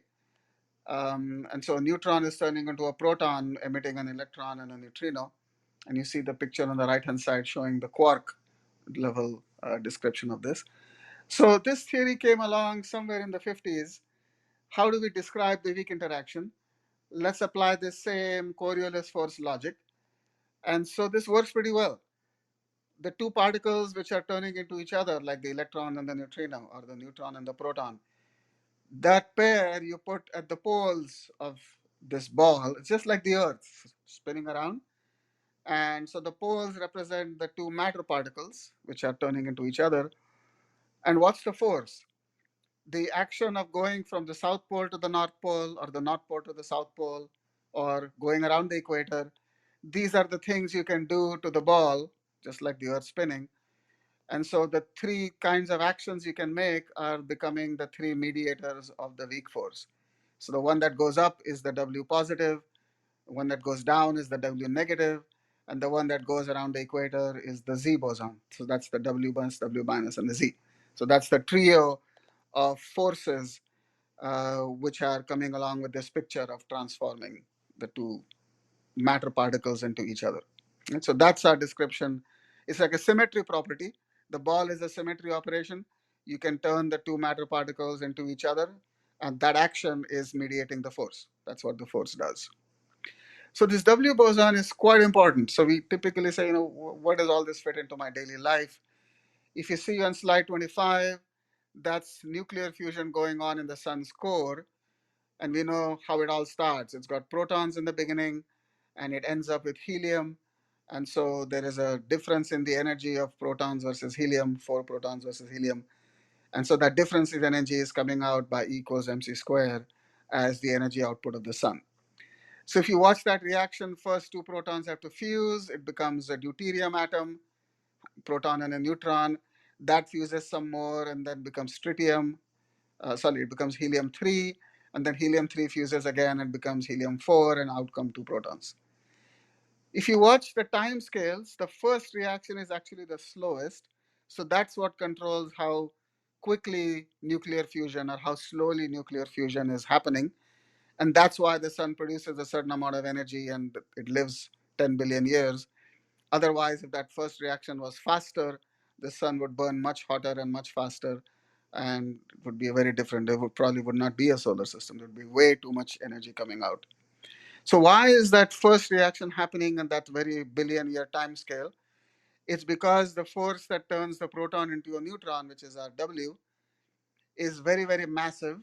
B: And so a neutron is turning into a proton, emitting an electron and a neutrino. And you see the picture on the right-hand side showing the quark level description of this. So this theory came along somewhere in the 50s. How do we describe the weak interaction? Let's apply the same Coriolis force logic. And so this works pretty well. The two particles which are turning into each other, like the electron and the neutrino, or the neutron and the proton, that pair you put at the poles of this ball. It's just like the earth spinning around. And so the poles represent the two matter particles which are turning into each other. And what's the force? The action of going from the south pole to the north pole, or the north pole to the south pole, or going around the equator. These are the things you can do to the ball, just like the earth spinning. And so the three kinds of actions you can make are becoming the three mediators of the weak force. So the one that goes up is the W positive, the one that goes down is the W negative, and the one that goes around the equator is the Z boson. So that's the W plus, W minus, and the Z. So that's the trio of forces which are coming along with this picture of transforming the two matter particles into each other. And so that's our description. It's like a symmetry property. The ball is a symmetry operation. You can turn the two matter particles into each other, and that action is mediating the force. That's what the force does. So this W boson is quite important. So we typically say, what does all this fit into my daily life? If you see on slide 25, that's nuclear fusion going on in the sun's core. And we know how it all starts. It's got protons in the beginning, and it ends up with helium. And so there is a difference in the energy of protons versus helium, 4 protons versus helium. And so that difference in energy is coming out by E equals mc squared as the energy output of the sun. So if you watch that reaction, first two protons have to fuse. It becomes a deuterium atom, proton and a neutron. That fuses some more and then becomes tritium. It becomes helium-3. And then helium-3 fuses again and becomes helium-4, and out come two protons. If you watch the time scales, the first reaction is actually the slowest. So that's what controls how quickly nuclear fusion or how slowly nuclear fusion is happening. And that's why the sun produces a certain amount of energy and it lives 10 billion years. Otherwise, if that first reaction was faster, the sun would burn much hotter and much faster, and it would be a very different. There would probably would not be a solar system. There would be way too much energy coming out. So why is that first reaction happening in that very billion-year time scale? It's because the force that turns the proton into a neutron, which is our W, is very, very massive.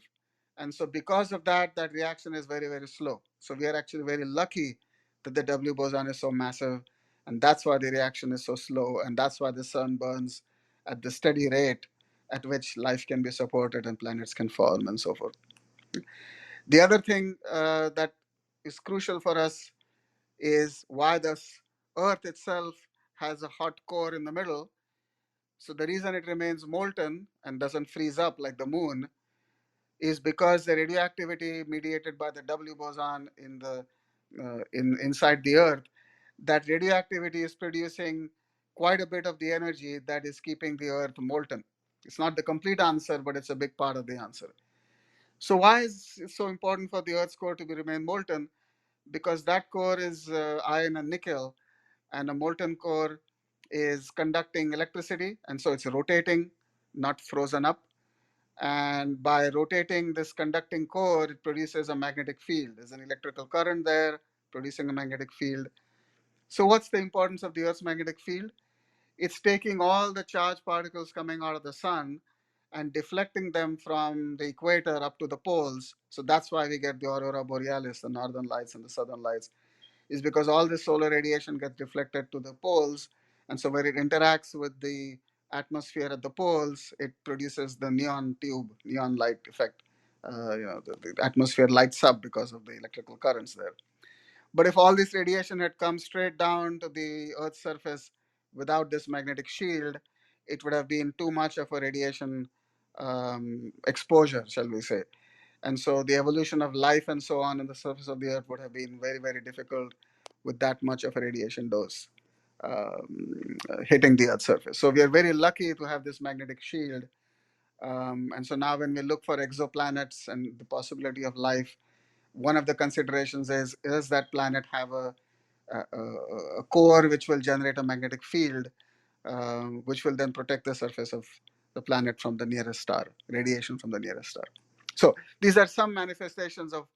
B: And so because of that, that reaction is very, very slow. So we are actually very lucky that the W boson is so massive. And that's why the reaction is so slow. And that's why the sun burns at the steady rate at which life can be supported and planets can form and so forth. The other thing that is crucial for us is why the Earth itself has a hot core in the middle. So the reason it remains molten and doesn't freeze up like the moon is because the radioactivity mediated by the W boson inside the Earth, that radioactivity is producing quite a bit of the energy that is keeping the Earth molten. It's not the complete answer, but it's a big part of the answer. So why is it so important for the Earth's core to be remain molten? Because that core is iron and nickel, and a molten core is conducting electricity, and so it's rotating, not frozen up. And by rotating this conducting core, it produces a magnetic field. There's an electrical current there producing a magnetic field. So what's the importance of the Earth's magnetic field? It's taking all the charged particles coming out of the sun and deflecting them from the equator up to the poles. So that's why we get the aurora borealis, the northern lights and the southern lights, is because all the solar radiation gets deflected to the poles. And so where it interacts with the atmosphere at the poles, it produces the neon tube, neon light effect. The atmosphere lights up because of the electrical currents there. But if all this radiation had come straight down to the Earth's surface without this magnetic shield, it would have been too much of a radiation exposure, shall we say. And so the evolution of life and so on the surface of the Earth would have been very, very difficult with that much of a radiation dose hitting the Earth's surface. So we are very lucky to have this magnetic shield. And so now when we look for exoplanets and the possibility of life, one of the considerations is does that planet have a core which will generate a magnetic field, which will then protect the surface of the planet from the nearest star, radiation from the nearest star. So these are some manifestations of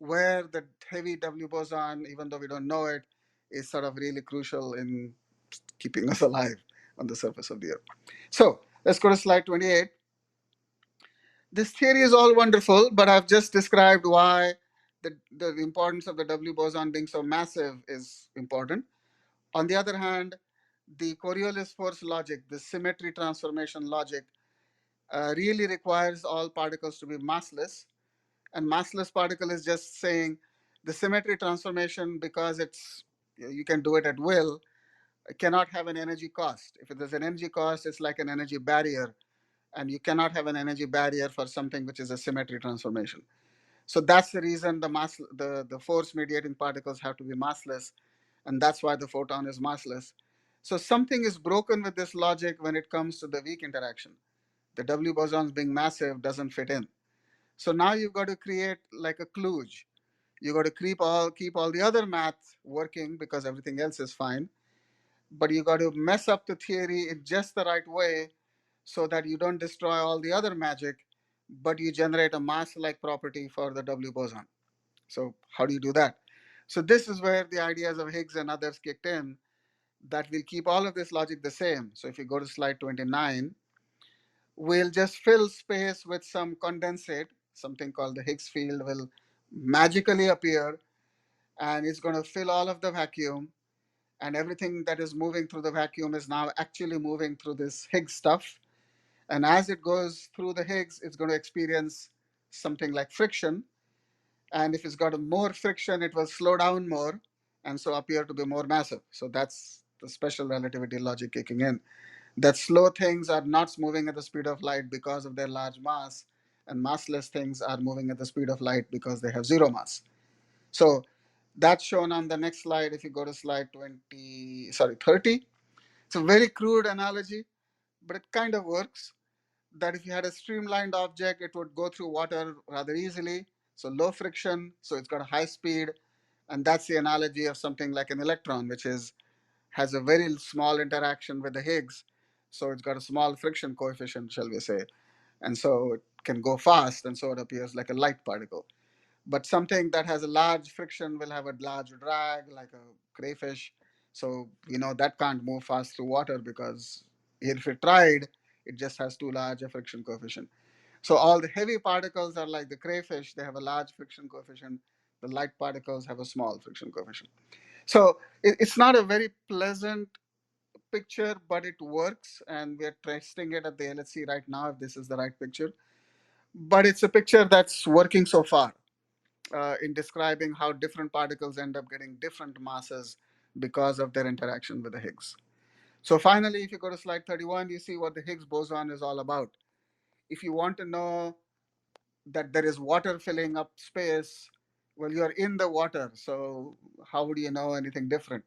B: where the heavy W boson, even though we don't know it, is sort of really crucial in keeping us alive on the surface of the Earth. So let's go to slide 28. This theory is all wonderful, but I've just described why the importance of the W boson being so massive is important. On the other hand, the Coriolis force logic, the symmetry transformation logic, really requires all particles to be massless. And massless particle is just saying the symmetry transformation, because you can do it at will, cannot have an energy cost. If there's an energy cost, it's like an energy barrier, and you cannot have an energy barrier for something which is a symmetry transformation. So that's the reason the force mediating particles have to be massless, and that's why the photon is massless. So something is broken with this logic when it comes to the weak interaction. The W bosons being massive doesn't fit in. So now you've got to create like a kludge. You got to keep all the other math working because everything else is fine, but you got to mess up the theory in just the right way so that you don't destroy all the other magic, but you generate a mass-like property for the W boson. So how do you do that? So this is where the ideas of Higgs and others kicked in, that will keep all of this logic the same. So if you go to slide 29, we'll just fill space with some condensate, something called the Higgs field will magically appear, and it's going to fill all of the vacuum, and everything that is moving through the vacuum is now actually moving through this Higgs stuff. And as it goes through the Higgs, it's going to experience something like friction. And if it's got more friction, it will slow down more and so appear to be more massive. So that's the special relativity logic kicking in. That slow things are not moving at the speed of light because of their large mass, and massless things are moving at the speed of light because they have zero mass. So that's shown on the next slide. If you go to slide 30, it's a very crude analogy, but it kind of works. That if you had a streamlined object, it would go through water rather easily. So low friction, so it's got a high speed. And that's the analogy of something like an electron, which has a very small interaction with the Higgs. So it's got a small friction coefficient, shall we say. And so it can go fast, and so it appears like a light particle. But something that has a large friction will have a large drag, like a crayfish. So, that can't move fast through water because if it tried, it just has too large a friction coefficient. So all the heavy particles are like the crayfish, they have a large friction coefficient. The light particles have a small friction coefficient. So it's not a very pleasant picture, but it works, and we're testing it at the LHC right now if this is the right picture. But it's a picture that's working so far in describing how different particles end up getting different masses because of their interaction with the Higgs. So finally, if you go to slide 31, you see what the Higgs boson is all about. If you want to know that there is water filling up space, well, you're in the water, so how would you know anything different?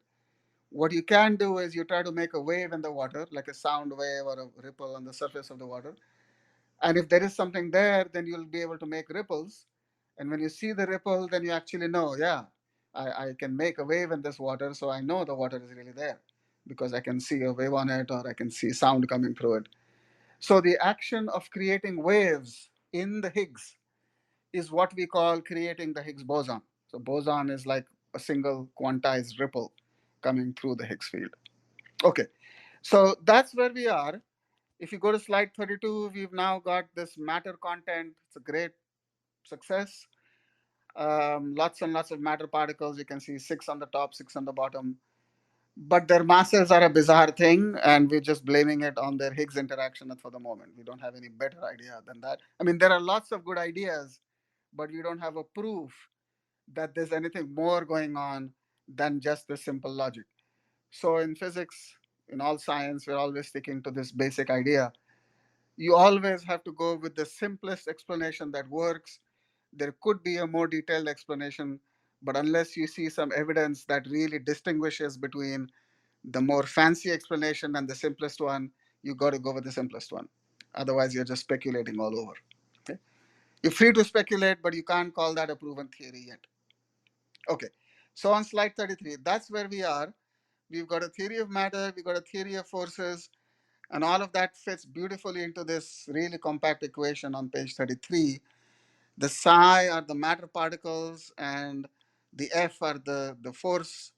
B: What you can do is you try to make a wave in the water, like a sound wave or a ripple on the surface of the water. And if there is something there, then you'll be able to make ripples. And when you see the ripple, then you actually know, yeah, I can make a wave in this water, so I know the water is really there because I can see a wave on it or I can see sound coming through it. So the action of creating waves in the Higgs is what we call creating the Higgs boson. So boson is like a single quantized ripple coming through the Higgs field. Okay, so that's where we are. If you go to slide 32, we've now got this matter content. It's a great success. Lots and lots of matter particles. You can see 6 on the top, 6 on the bottom. But their masses are a bizarre thing, and we're just blaming it on their Higgs interaction for the moment. We don't have any better idea than that. I mean, there are lots of good ideas, but we don't have a proof that there's anything more going on than just the simple logic. So in physics, in all science, we're always sticking to this basic idea. You always have to go with the simplest explanation that works. There could be a more detailed explanation, but unless you see some evidence that really distinguishes between the more fancy explanation and the simplest one, you got to go with the simplest one. Otherwise, you're just speculating all over. Okay? You're free to speculate, but you can't call that a proven theory yet. Okay, so on slide 33, that's where we are. We've got a theory of matter, we've got a theory of forces, and all of that fits beautifully into this really compact equation on page 33. The psi are the matter particles, and the F are the force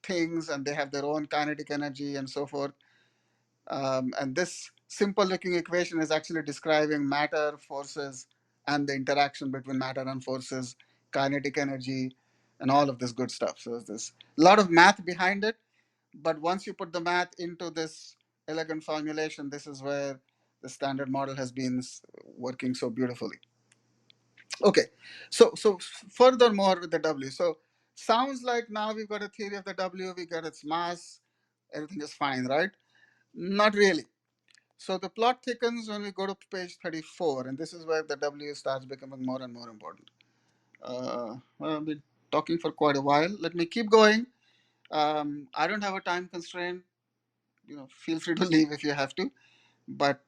B: things, and they have their own kinetic energy and so forth. And this simple looking equation is actually describing matter, forces, and the interaction between matter and forces, kinetic energy, and all of this good stuff. So there's a lot of math behind it, but once you put the math into this elegant formulation, this is where the standard model has been working so beautifully. Okay, so furthermore with the W, so sounds like now we've got a theory of the W, we got its mass, everything is fine, right? Not really. So the plot thickens when we go to page 34, and this is where the W starts becoming more and more important. Well, I've been talking for quite a while. Let me keep going. I don't have a time constraint. Feel free to leave if you have to, but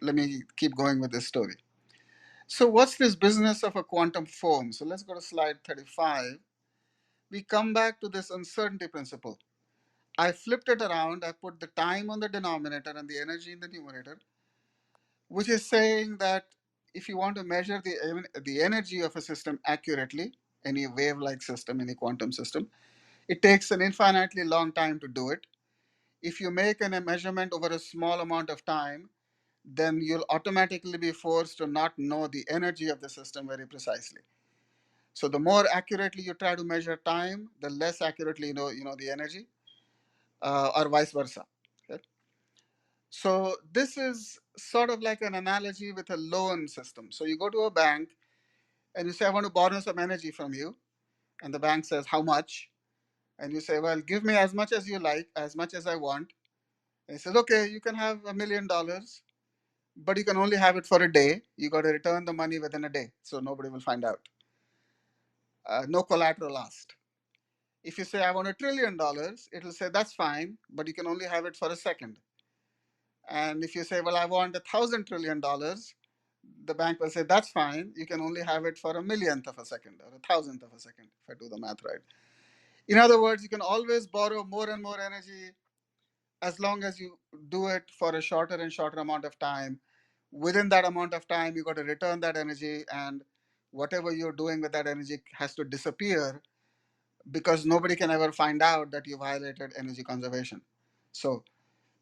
B: let me keep going with this story. So, what's this business of a quantum foam? So, let's go to slide 35. We come back to this uncertainty principle. I flipped it around. I put the time on the denominator and the energy in the numerator, which is saying that if you want to measure the energy of a system accurately, any wave like system, any quantum system, it takes an infinitely long time to do it. If you make a measurement over a small amount of time, then you'll automatically be forced to not know the energy of the system very precisely. So the more accurately you try to measure time, the less accurately you know the energy, or vice versa. Okay? So this is sort of like an analogy with a loan system. So you go to a bank and you say, I want to borrow some energy from you. And the bank says, how much? And you say, well, give me as much as you like, as much as I want. And he says, okay, you can have $1 million, but you can only have it for a day. You got to return the money within a day, so nobody will find out. No collateral asked. If you say, I want $1 trillion, it'll say, that's fine, but you can only have it for a second. And if you say, well, I want $1,000 trillion, the bank will say, that's fine, you can only have it for a millionth of a second or a thousandth of a second, if I do the math right. In other words, you can always borrow more and more energy as long as you do it for a shorter and shorter amount of time. Within that amount of time, you got to return that energy, and whatever you're doing with that energy has to disappear, because nobody can ever find out that you violated energy conservation. So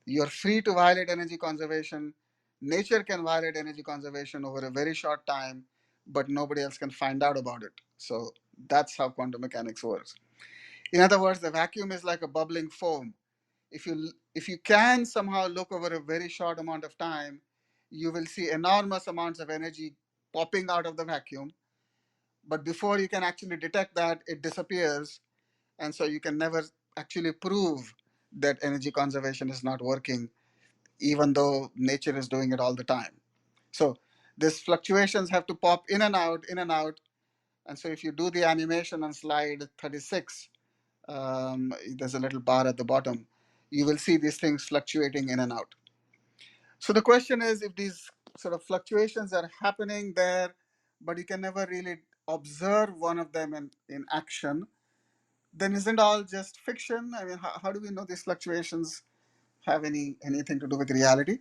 B: you're free to violate energy conservation. Nature can violate energy conservation over a very short time, but nobody else can find out about it. So that's how quantum mechanics works. In other words, the vacuum is like a bubbling foam. If you can somehow look over a very short amount of time, you will see enormous amounts of energy popping out of the vacuum. But before you can actually detect that, it disappears, and so you can never actually prove that energy conservation is not working, even though nature is doing it all the time. So these fluctuations have to pop in and out, in and out. And so if you do the animation on slide 36, there's a little bar at the bottom. You will see these things fluctuating in and out. So the question is, if these sort of fluctuations are happening there, but you can never really observe one of them in action, then isn't all just fiction? I mean, how do we know these fluctuations have anything to do with reality?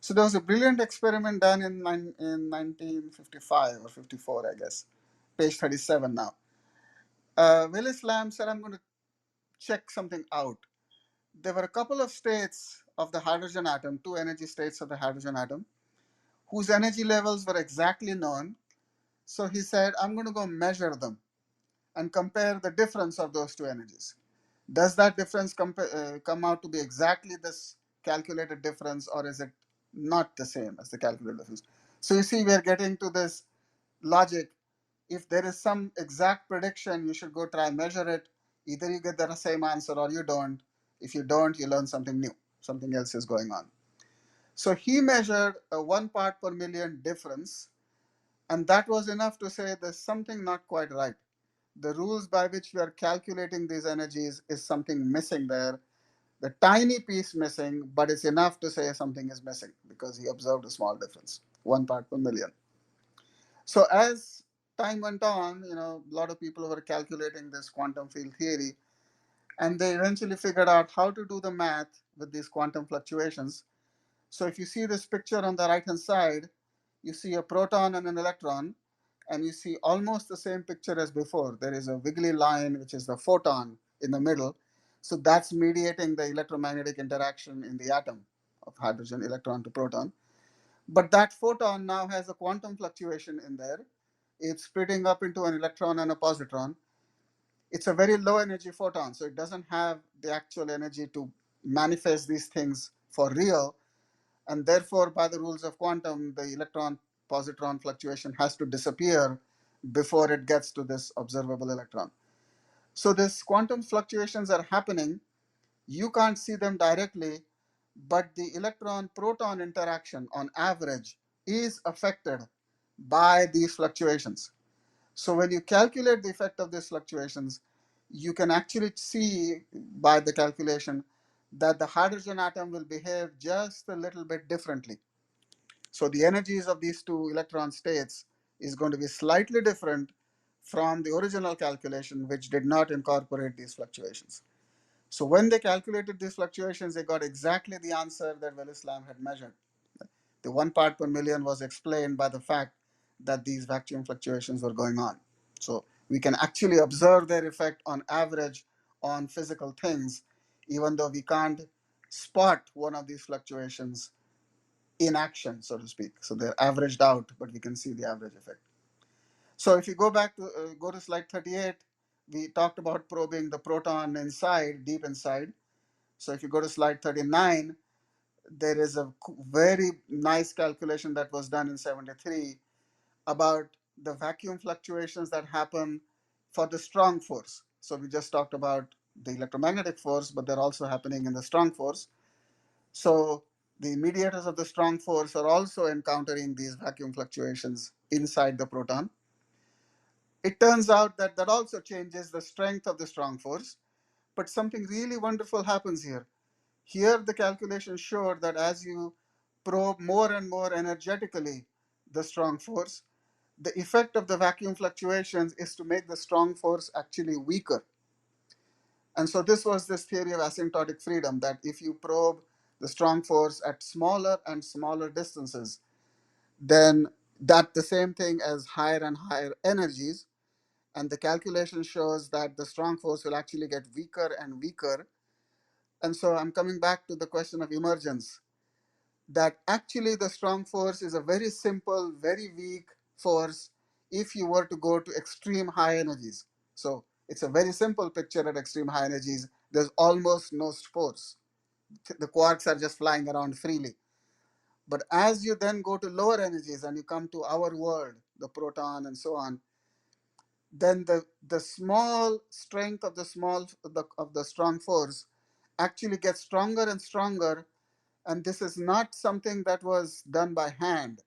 B: So there was a brilliant experiment done in 1955 or 54, I guess, page 37 now. Willis Lamb said, I'm going to check something out. There were a couple of states of the hydrogen atom, two energy states of the hydrogen atom, whose energy levels were exactly known. So he said, I'm going to go measure them and compare the difference of those two energies. Does that difference come out to be exactly this calculated difference, or is it not the same as the calculated difference? So you see, we're getting to this logic. If there is some exact prediction, you should go try and measure it. Either you get the same answer or you don't. If you don't, you learn something new. Something else is going on. So he measured a 1 part per million difference, and that was enough to say there's something not quite right. The rules by which we are calculating these energies is something missing there. The tiny piece missing, but it's enough to say something is missing because he observed a small difference, 1 part per million. So as time went on, a lot of people were calculating this quantum field theory, and they eventually figured out how to do the math with these quantum fluctuations. So if you see this picture on the right-hand side, you see a proton and an electron, and you see almost the same picture as before. There is a wiggly line, which is the photon in the middle. So that's mediating the electromagnetic interaction in the atom of hydrogen, electron to proton. But that photon now has a quantum fluctuation in there. It's splitting up into an electron and a positron. It's a very low energy photon, so it doesn't have the actual energy to manifest these things for real. And therefore, by the rules of quantum, the electron positron fluctuation has to disappear before it gets to this observable electron. So these quantum fluctuations are happening. You can't see them directly, but the electron-proton interaction on average is affected by these fluctuations. So when you calculate the effect of these fluctuations, you can actually see by the calculation that the hydrogen atom will behave just a little bit differently. So the energies of these two electron states is going to be slightly different from the original calculation, which did not incorporate these fluctuations. So when they calculated these fluctuations, they got exactly the answer that Willis Lamb had measured. The 1 part per million was explained by the fact that these vacuum fluctuations were going on. So we can actually observe their effect on average on physical things, even though we can't spot one of these fluctuations in action, so to speak. So they're averaged out, but we can see the average effect. So if you go back to go to slide 38, we talked about probing the proton inside, deep inside. So if you go to slide 39, there is a very nice calculation that was done in 73 about the vacuum fluctuations that happen for the strong force. So we just talked about the electromagnetic force, but they're also happening in the strong force. So the mediators of the strong force are also encountering these vacuum fluctuations inside the proton. It turns out that that also changes the strength of the strong force, but something really wonderful happens here. Here, the calculation showed that as you probe more and more energetically the strong force, the effect of the vacuum fluctuations is to make the strong force actually weaker. And so this was this theory of asymptotic freedom, that if you probe the strong force at smaller and smaller distances, then that the same thing as higher and higher energies. And the calculation shows that the strong force will actually get weaker and weaker. And so I'm coming back to the question of emergence, that actually the strong force is a very simple, very weak force if you were to go to extreme high energies. So it's a very simple picture at extreme high energies. There's almost no force. The quarks are just flying around freely. But as you then go to lower energies and you come to our world, the proton and so on, then the small strength of the strong force actually gets stronger and stronger. And this is not something that was done by hand.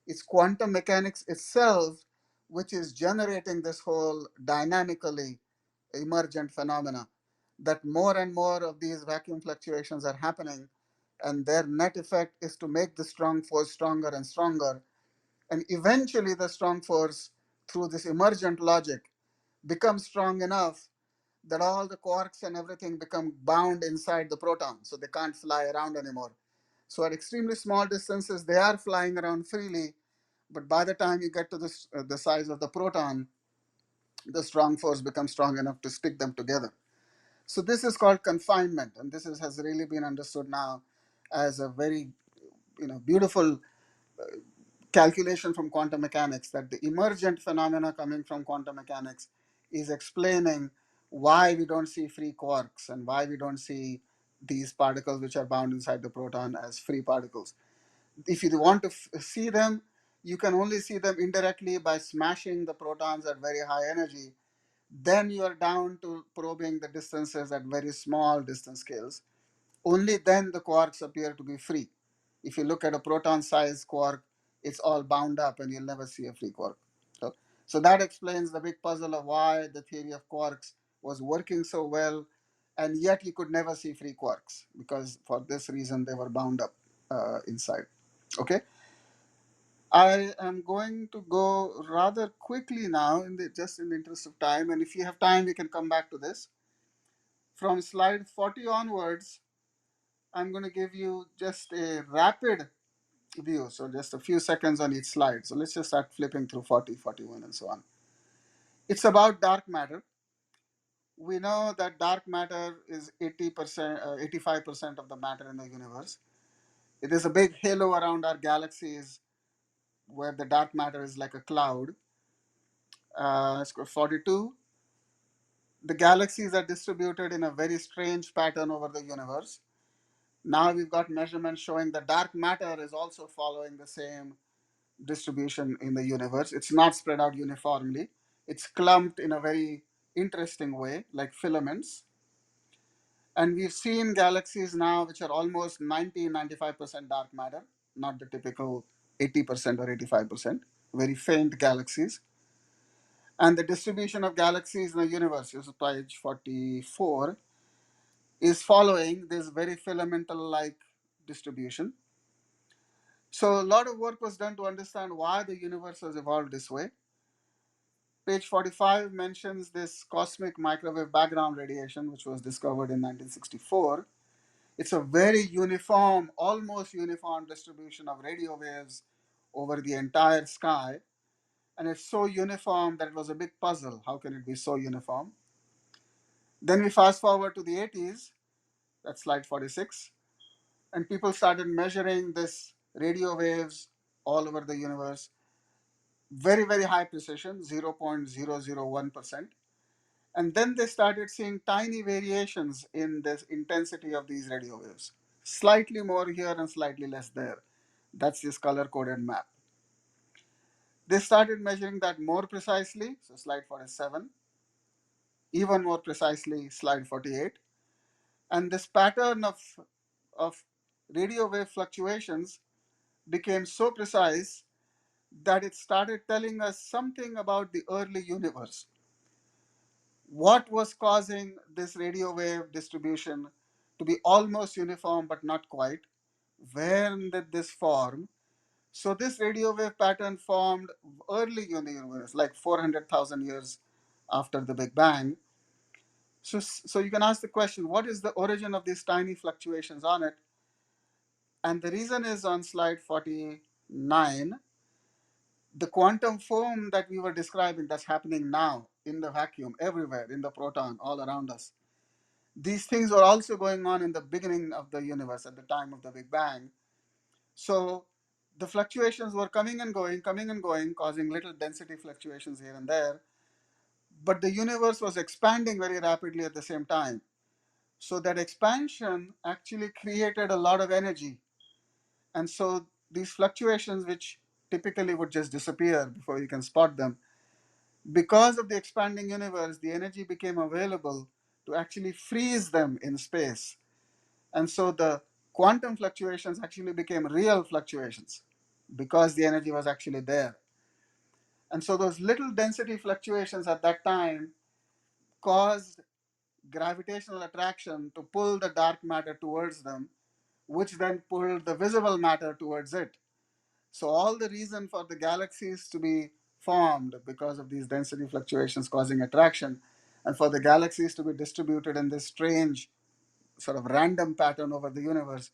B: It's quantum mechanics itself which is generating this whole dynamically emergent phenomena, that more and more of these vacuum fluctuations are happening, and their net effect is to make the strong force stronger and stronger. And eventually the strong force, through this emergent logic, becomes strong enough that all the quarks and everything become bound inside the proton, so they can't fly around anymore. So at extremely small distances, they are flying around freely, but by the time you get to the size of the proton, the strong force becomes strong enough to stick them together. So this is called confinement, and has really been understood now as a very beautiful calculation from quantum mechanics, that the emergent phenomena coming from quantum mechanics is explaining why we don't see free quarks and why we don't see these particles which are bound inside the proton as free particles. If you want to see them, you can only see them indirectly by smashing the protons at very high energy. Then you are down to probing the distances at very small distance scales. Only then the quarks appear to be free. If you look at a proton sized quark, it's all bound up and you'll never see a free quark. So that explains the big puzzle of why the theory of quarks was working so well, and yet you could never see free quarks, because for this reason they were bound up inside. Okay, I am going to go rather quickly now, just in the interest of time, and if you have time, we can come back to this. From slide 40 onwards, I'm going to give you just a rapid view, so just a few seconds on each slide. So let's just start flipping through 40, 41, and so on. It's about dark matter. We know that dark matter is 80%, 85% of the matter in the universe. It is a big halo around our galaxies where the dark matter is like a cloud. Let's go 42. The galaxies are distributed in a very strange pattern over the universe. Now we've got measurements showing that dark matter is also following the same distribution in the universe. It's not spread out uniformly. It's clumped in a very interesting way, like filaments. And we've seen galaxies now which are almost 95% dark matter, not the typical 80% or 85%, very faint galaxies. And the distribution of galaxies in the universe, this is page 44, is following this very filamental-like distribution. So a lot of work was done to understand why the universe has evolved this way. Page 45 mentions this cosmic microwave background radiation, which was discovered in 1964. It's a very uniform, almost uniform distribution of radio waves over the entire sky. And it's so uniform that it was a big puzzle. How can it be so uniform? Then we fast forward to the 80s, that's slide 46, and people started measuring this radio waves all over the universe, very, very high precision, 0.001%. And then they started seeing tiny variations in the intensity of these radio waves, slightly more here and slightly less there. That's this color coded map. They started measuring that more precisely, so slide 47, even more precisely, slide 48. And this pattern of radio wave fluctuations became so precise that it started telling us something about the early universe. What was causing this radio wave distribution to be almost uniform but not quite? When did this form? So this radio wave pattern formed early in the universe, like 400,000 years after the Big Bang. So you can ask the question, what is the origin of these tiny fluctuations on it? And the reason is on slide 49. The quantum foam that we were describing that's happening now in the vacuum, everywhere, in the proton, all around us. These things were also going on in the beginning of the universe at the time of the Big Bang. So the fluctuations were coming and going, causing little density fluctuations here and there. But the universe was expanding very rapidly at the same time. So that expansion actually created a lot of energy. And so these fluctuations, which typically would just disappear before you can spot them, because of the expanding universe, the energy became available to actually freeze them in space. And so the quantum fluctuations actually became real fluctuations because the energy was actually there. And so those little density fluctuations at that time caused gravitational attraction to pull the dark matter towards them, which then pulled the visible matter towards it. So all the reason for the galaxies to be formed because of these density fluctuations causing attraction, and for the galaxies to be distributed in this strange sort of random pattern over the universe,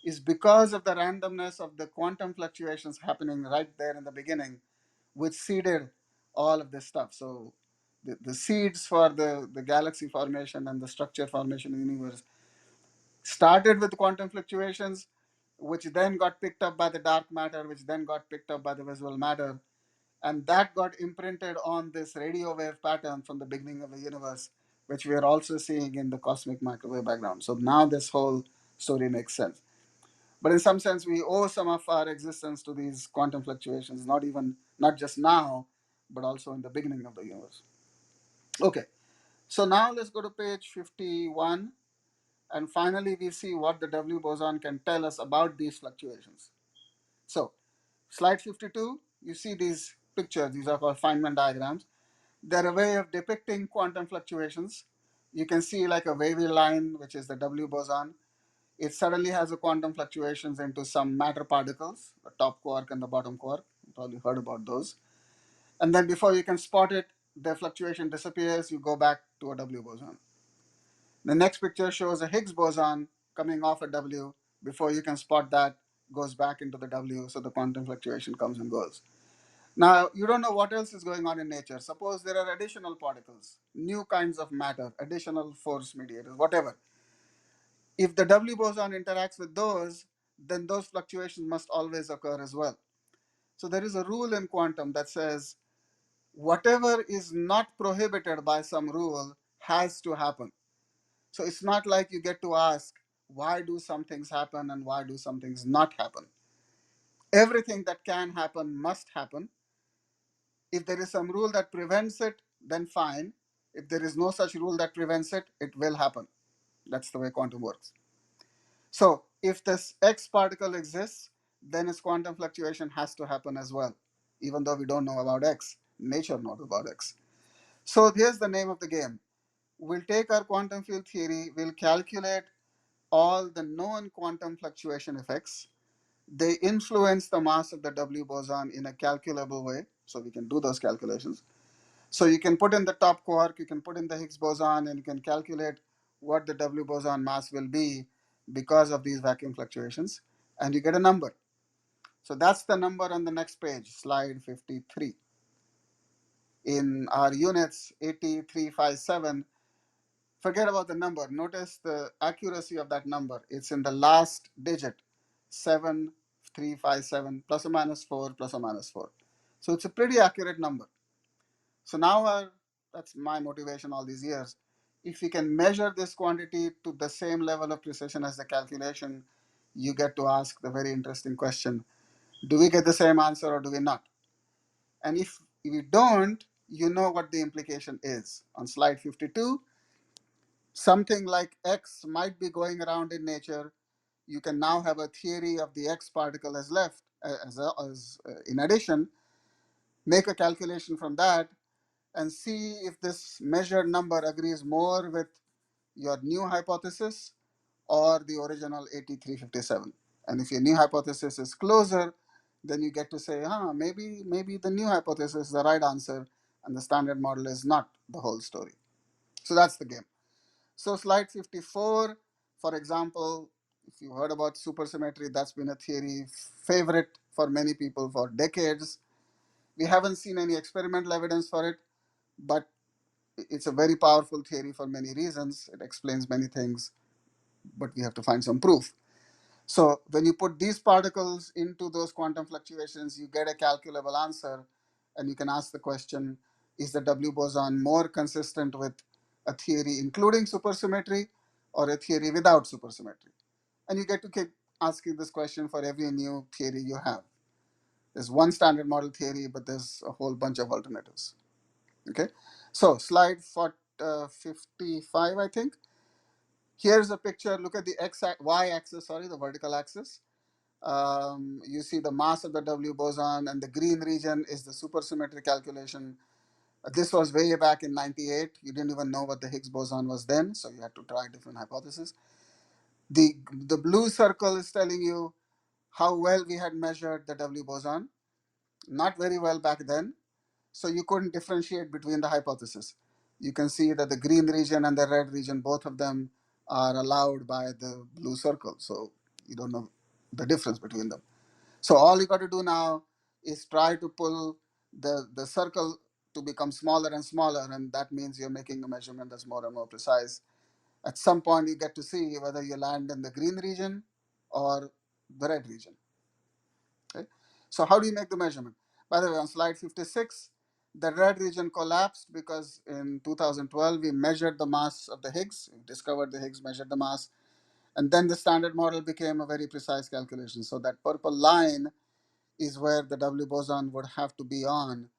B: is because of the randomness of the quantum fluctuations happening right there in the beginning, which seeded all of this stuff. So the seeds for the galaxy formation and the structure formation in the universe started with quantum fluctuations, which then got picked up by the dark matter, which then got picked up by the visible matter. And that got imprinted on this radio wave pattern from the beginning of the universe, which we are also seeing in the cosmic microwave background. So now this whole story makes sense. But in some sense, we owe some of our existence to these quantum fluctuations, not just now, but also in the beginning of the universe. Okay, so now let's go to page 51. And finally, we see what the W boson can tell us about these fluctuations. So, slide 52, you see these pictures. These are called Feynman diagrams. They're a way of depicting quantum fluctuations. You can see like a wavy line, which is the W boson. It suddenly has a quantum fluctuations into some matter particles, the top quark and the bottom quark. You probably heard about those. And then before you can spot it, the fluctuation disappears. You go back to a W boson. The next picture shows a Higgs boson coming off a W. Before you can spot that, goes back into the W, so the quantum fluctuation comes and goes. Now, you don't know what else is going on in nature. Suppose there are additional particles, new kinds of matter, additional force mediators, whatever. If the W boson interacts with those, then those fluctuations must always occur as well. So there is a rule in quantum that says whatever is not prohibited by some rule has to happen. So it's not like you get to ask, why do some things happen and why do some things not happen? Everything that can happen must happen. If there is some rule that prevents it, then fine. If there is no such rule that prevents it, it will happen. That's the way quantum works. So if this X particle exists, then its quantum fluctuation has to happen as well, even though we don't know about X. Nature knows about X. So here's the name of the game. We'll take our quantum field theory, we'll calculate all the known quantum fluctuation effects. They influence the mass of the W boson in a calculable way, so we can do those calculations. So you can put in the top quark, you can put in the Higgs boson, and you can calculate what the W boson mass will be because of these vacuum fluctuations, and you get a number. So that's the number on the next page, slide 53. In our units 8357, forget about the number. Notice the accuracy of that number. It's in the last digit, 7357, plus or minus 4, plus or minus 4. So it's a pretty accurate number. So now that's my motivation all these years. If you can measure this quantity to the same level of precision as the calculation, you get to ask the very interesting question, do we get the same answer or do we not? And if we don't, you know what the implication is. On slide 52, something like X might be going around in nature. You can now have a theory of the X particle as left, in addition, make a calculation from that and see if this measured number agrees more with your new hypothesis or the original 8357. And if your new hypothesis is closer, then you get to say, maybe the new hypothesis is the right answer and the standard model is not the whole story. So that's the game. So slide 54, for example, if you heard about supersymmetry, that's been a theory favorite for many people for decades. We haven't seen any experimental evidence for it, but it's a very powerful theory for many reasons. It explains many things, but we have to find some proof. So when you put these particles into those quantum fluctuations, you get a calculable answer, and you can ask the question, is the W boson more consistent with a theory including supersymmetry or a theory without supersymmetry? And you get to keep asking this question for every new theory you have. There's one standard model theory, but there's a whole bunch of alternatives. Okay, so slide 55, I think. Here's a picture. Look at the y-axis, the vertical axis. You see the mass of the W boson, and the green region is the supersymmetry calculation. This was way back in 98. You didn't even know what the Higgs boson was then, so you had to try different hypotheses. The blue circle is telling you how well we had measured the W boson. Not very well back then, so you couldn't differentiate between the hypotheses. You can see that the green region and the red region, both of them are allowed by the blue circle, so you don't know the difference between them. So all you got to do now is try to pull the circle to become smaller and smaller, and that means you're making a measurement that's more and more precise. At some point, you get to see whether you land in the green region or the red region. Okay? So how do you make the measurement? By the way, on slide 56, the red region collapsed because in 2012 we measured the mass of the Higgs, we discovered the Higgs, measured the mass, and then the standard model became a very precise calculation. So that purple line is where the W boson would have to be on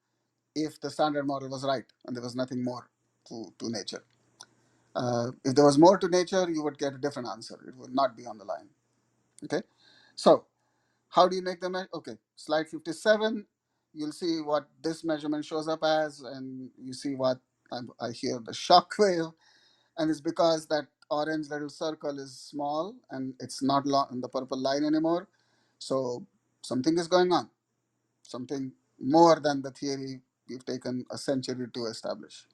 B: if the standard model was right and there was nothing more to nature. If there was more to nature, you would get a different answer. It would not be on the line. Okay, so how do you make the measure? Okay, slide 57, you'll see what this measurement shows up as, and you see what I hear the shock wave, and it's because that orange little circle is small and it's not on the purple line anymore. So something is going on, something more than the theory we've taken a century to establish.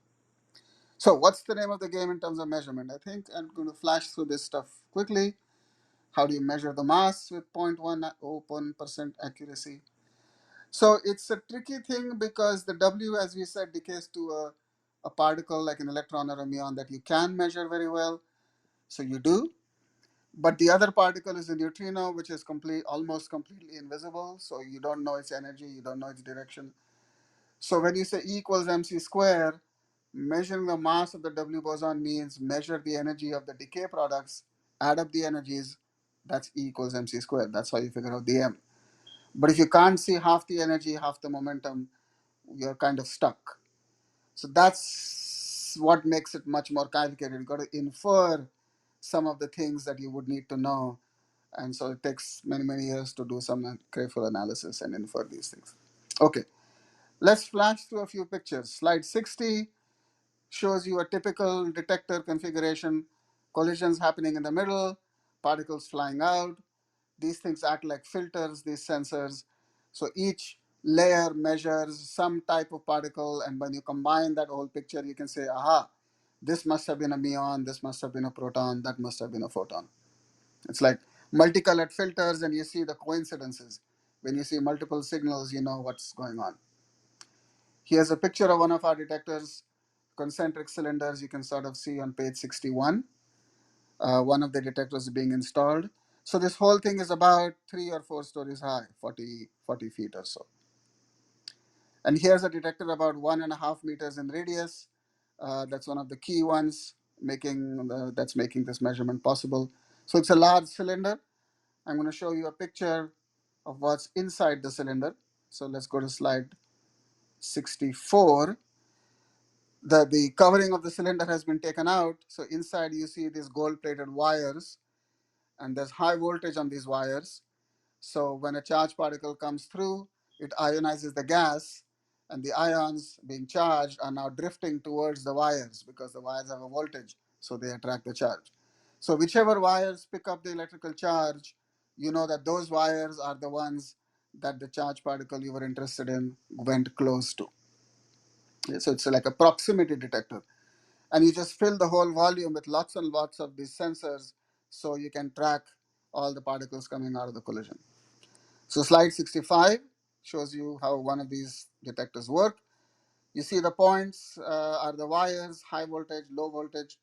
B: So what's the name of the game in terms of measurement? I think I'm going to flash through this stuff quickly. How do you measure the mass with 0.1% accuracy? So it's a tricky thing because the W, as we said, decays to a particle like an electron or a muon that you can measure very well. So you do. But the other particle is a neutrino, which is almost completely invisible. So you don't know its energy, you don't know its direction. So when you say E equals mc square, measuring the mass of the W boson means measure the energy of the decay products, add up the energies, that's E equals mc squared. That's how you figure out the M. But if you can't see half the energy, half the momentum, you're kind of stuck. So that's what makes it much more complicated. You've got to infer some of the things that you would need to know. And so it takes many, many years to do some careful analysis and infer these things. Okay, let's flash through a few pictures. Slide 60. shows you a typical detector configuration, collisions happening in the middle, particles flying out. These things act like filters, these sensors. So each layer measures some type of particle, and when you combine that whole picture, you can say, aha, this must have been a muon, this must have been a proton, that must have been a photon. It's like multicolored filters, and you see the coincidences. When you see multiple signals, you know what's going on. Here's a picture of one of our detectors, concentric cylinders. You can sort of see on page 61, one of the detectors being installed. So this whole thing is about 3 or 4 stories high, 40 feet or so. And here's a detector about 1.5 meters in radius. That's one of the key ones that's making this measurement possible. So it's a large cylinder. I'm going to show you a picture of what's inside the cylinder. So let's go to slide 64. The covering of the cylinder has been taken out. So inside you see these gold-plated wires, and there's high voltage on these wires. So when a charged particle comes through, it ionizes the gas, and the ions being charged are now drifting towards the wires because the wires have a voltage, so they attract the charge. So whichever wires pick up the electrical charge, you know that those wires are the ones that the charged particle you were interested in went close to. So it's like a proximity detector. And you just fill the whole volume with lots and lots of these sensors so you can track all the particles coming out of the collision. So slide 65 shows you how one of these detectors work. You see the points are the wires, high voltage, low voltage.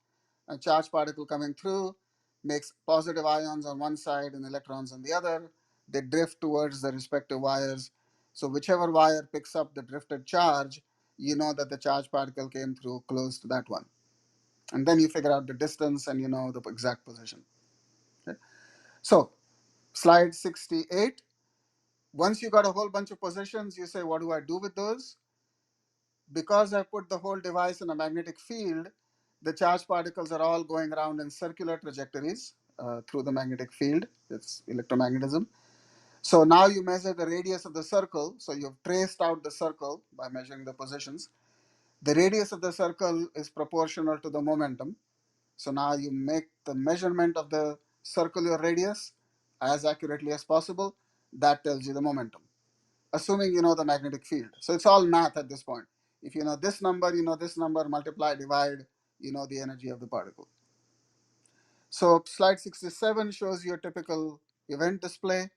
B: A charged particle coming through makes positive ions on one side and electrons on the other. They drift towards the respective wires. So whichever wire picks up the drifted charge, you know that the charged particle came through close to that one. And then you figure out the distance and you know the exact position. Okay? So slide 68. Once you got a whole bunch of positions, you say, what do I do with those? Because I put the whole device in a magnetic field, the charged particles are all going around in circular trajectories through the magnetic field. It's electromagnetism. So now you measure the radius of the circle. So you've traced out the circle by measuring the positions. The radius of the circle is proportional to the momentum. So now you make the measurement of the circular radius as accurately as possible. That tells you the momentum, assuming you know the magnetic field. So it's all math at this point. If you know this number, you know this number, multiply, divide, you know the energy of the particle. So slide 67 shows you a typical event display,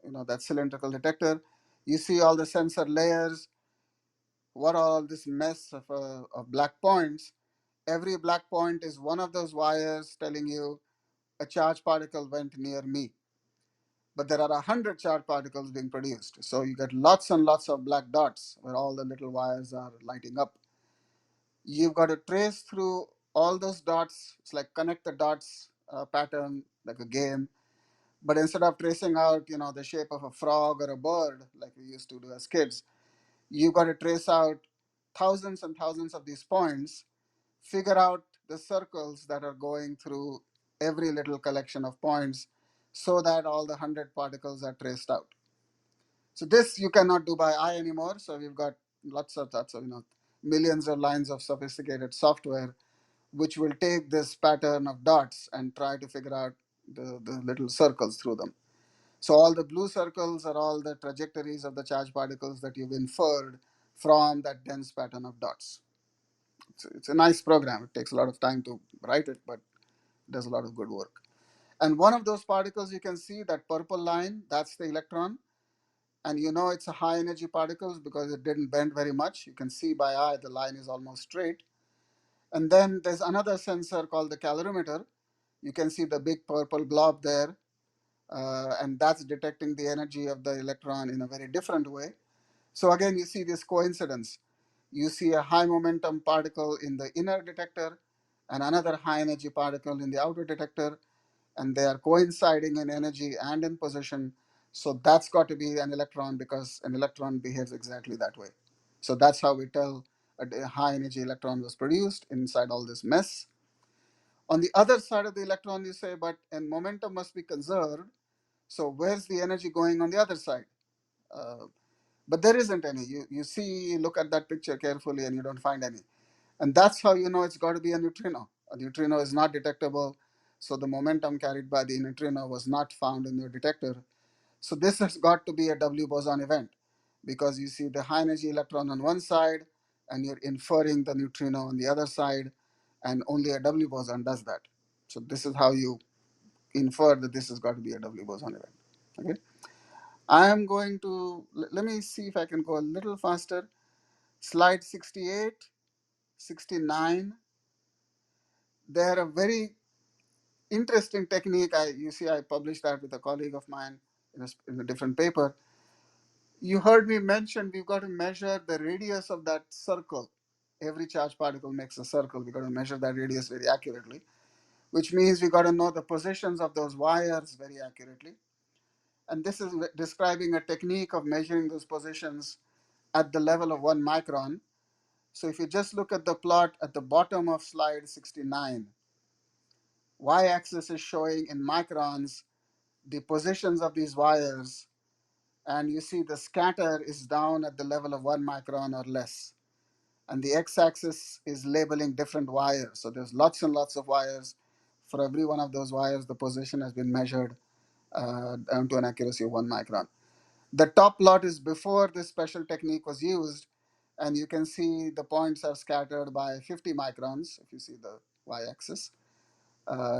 B: you know, that cylindrical detector. You see all the sensor layers. What are all this mess of black points? Every black point is one of those wires telling you a charged particle went near me. But there are 100 charged particles being produced. So you get lots and lots of black dots where all the little wires are lighting up. You've got to trace through all those dots. It's like connect the dots pattern, like a game. But instead of tracing out, you know, the shape of a frog or a bird, like we used to do as kids, you've got to trace out thousands and thousands of these points, figure out the circles that are going through every little collection of points so that all the 100 particles are traced out. So this you cannot do by eye anymore. So we've got lots of you know, millions of lines of sophisticated software which will take this pattern of dots and try to figure out the little circles through them. So all the blue circles are all the trajectories of the charged particles that you've inferred from that dense pattern of dots. It's a nice program. It takes a lot of time to write it, but it does a lot of good work. And one of those particles, you can see that purple line, that's the electron. And you know it's a high energy particles because it didn't bend very much. You can see by eye the line is almost straight. And then there's another sensor called the calorimeter. You can see the big purple blob there, and that's detecting the energy of the electron in a very different way. So again, you see this coincidence. You see a high momentum particle in the inner detector and another high energy particle in the outer detector, and they are coinciding in energy and in position. So that's got to be an electron because an electron behaves exactly that way. So that's how we tell a high energy electron was produced inside all this mess. On the other side of the electron, you say, but and momentum must be conserved. So where's the energy going on the other side? Uh, but there isn't any. You look at that picture carefully and you don't find any. And that's how you know it's got to be a neutrino. A neutrino is not detectable, so the momentum carried by the neutrino was not found in your detector. So this has got to be a W boson event, because you see the high energy electron on one side and you're inferring the neutrino on the other side, and only a W boson does that. So this is how you infer that this has got to be a W boson event. Okay. I am going to, let me see if I can go a little faster. Slide 68, 69. They're a very interesting technique. You see, I published that with a colleague of mine in a different paper. You heard me mention we've got to measure the radius of that circle. Every charged particle makes a circle. We've got to measure that radius very accurately, which means we've got to know the positions of those wires very accurately. And this is describing a technique of measuring those positions at the level of 1 micron. So if you just look at the plot at the bottom of slide 69, y-axis is showing in microns the positions of these wires, and you see the scatter is down at the level of 1 micron or less. And the x-axis is labeling different wires. So there's lots and lots of wires. For every one of those wires, the position has been measured down to an accuracy of 1 micron. The top plot is before this special technique was used, and you can see the points are scattered by 50 microns, if you see the y-axis.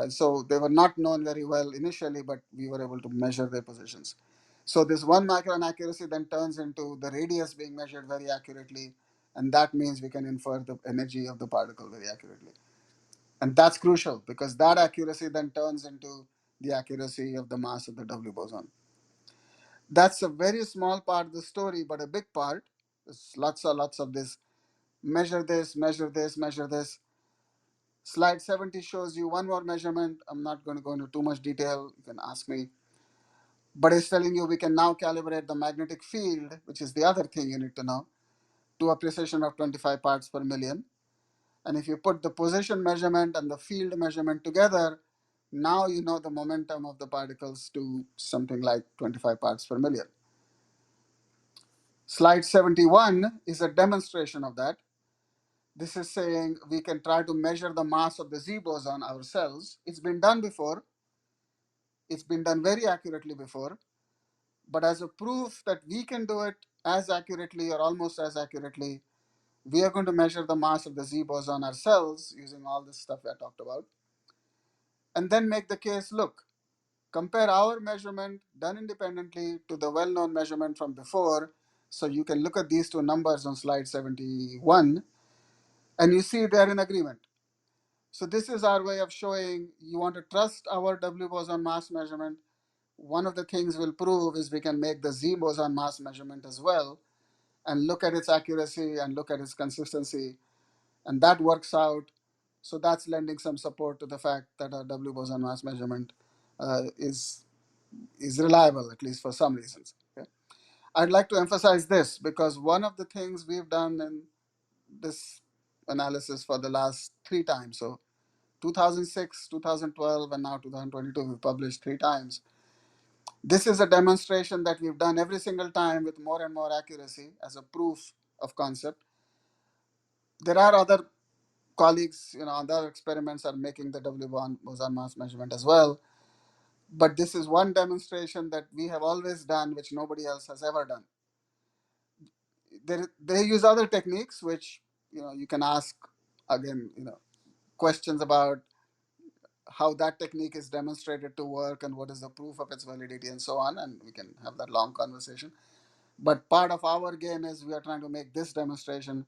B: So they were not known very well initially, but we were able to measure their positions. So this 1 micron accuracy then turns into the radius being measured very accurately, and that means we can infer the energy of the particle very accurately. And that's crucial, because that accuracy then turns into the accuracy of the mass of the W boson. That's a very small part of the story, but a big part. There's lots of this. Measure this, measure this, measure this. Slide 70 shows you one more measurement. I'm not going to go into too much detail. You can ask me. But it's telling you we can now calibrate the magnetic field, which is the other thing you need to know, to a precision of 25 parts per million. And if you put the position measurement and the field measurement together, now you know the momentum of the particles to something like 25 parts per million. Slide 71 is a demonstration of that. This is saying we can try to measure the mass of the Z boson ourselves. It's been done before. It's been done very accurately before. But as a proof that we can do it as accurately or almost as accurately, we are going to measure the mass of the Z boson ourselves using all this stuff I talked about. And then make the case, look, compare our measurement done independently to the well-known measurement from before. So you can look at these two numbers on slide 71, and you see they're in agreement. So this is our way of showing you want to trust our W boson mass measurement. One of the things we'll prove is we can make the Z boson mass measurement as well, and look at its accuracy and look at its consistency, and that works out. So that's lending some support to the fact that our W boson mass measurement is reliable, at least for some reasons. Okay? I'd like to emphasize this because one of the things we've done in this analysis for the last 3 times, so 2006, 2012, and now 2022, we've published 3 times. This is a demonstration that we've done every single time with more and more accuracy as a proof of concept. There are other colleagues, other experiments are making the W boson mass measurement as well. But this is one demonstration that we have always done, which nobody else has ever done. They use other techniques, which you can ask again, questions about how that technique is demonstrated to work and what is the proof of its validity and so on, and we can have that long conversation. But part of our game is we are trying to make this demonstration,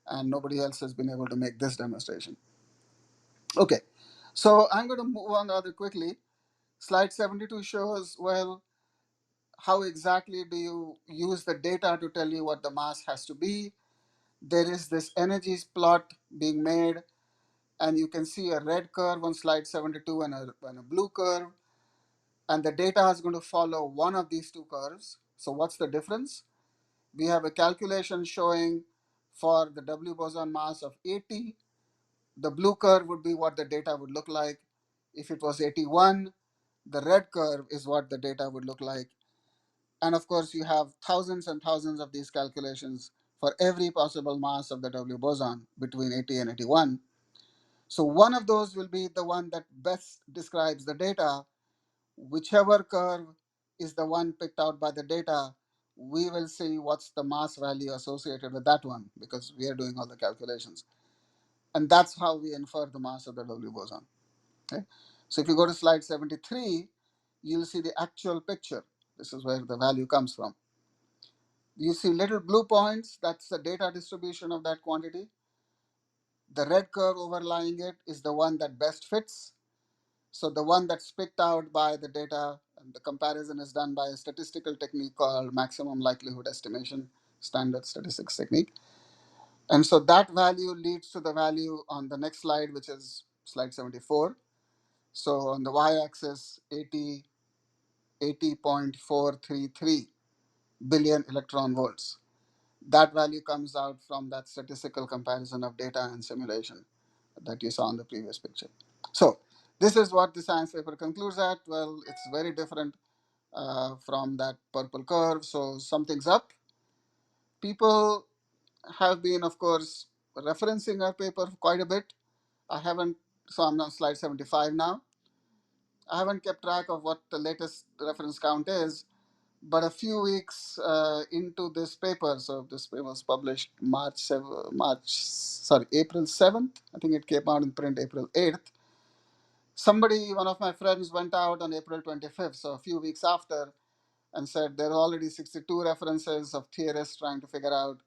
B: and nobody else has been able to make this demonstration. Okay, so I'm going to move on rather quickly. Slide 72 shows, well, how exactly do you use the data to tell you what the mass has to be. There is this energies plot being made, and you can see a red curve on slide 72 and a blue curve. And the data is going to follow one of these two curves. So what's the difference? We have a calculation showing for the W boson mass of 80. The blue curve would be what the data would look like. If it was 81, the red curve is what the data would look like. And of course, you have thousands and thousands of these calculations for every possible mass of the W boson between 80 and 81. So one of those will be the one that best describes the data. Whichever curve is the one picked out by the data, we will see what's the mass value associated with that one because we are doing all the calculations. And that's how we infer the mass of the W boson. Okay? So if you go to slide 73, you'll see the actual picture. This is where the value comes from. You see little blue points, that's the data distribution of that quantity. The red curve overlying it is the one that best fits. So the one that's picked out by the data, and the comparison is done by a statistical technique called maximum likelihood estimation, standard statistics technique. And so that value leads to the value on the next slide, which is slide 74. So on the y-axis, 80.433 billion electron volts. That value comes out from that statistical comparison of data and simulation that you saw in the previous picture. So this is what the science paper concludes at. Well, it's very different from that purple curve. So something's up. People have been, of course, referencing our paper quite a bit. I haven't, so I'm on slide 75 now. I haven't kept track of what the latest reference count is, but a few weeks into this paper, so this paper was published April 7th. I think it came out in print April 8th. Somebody, one of my friends, went out on April 25th, so a few weeks after, and said there are already 62 references of theorists trying to figure out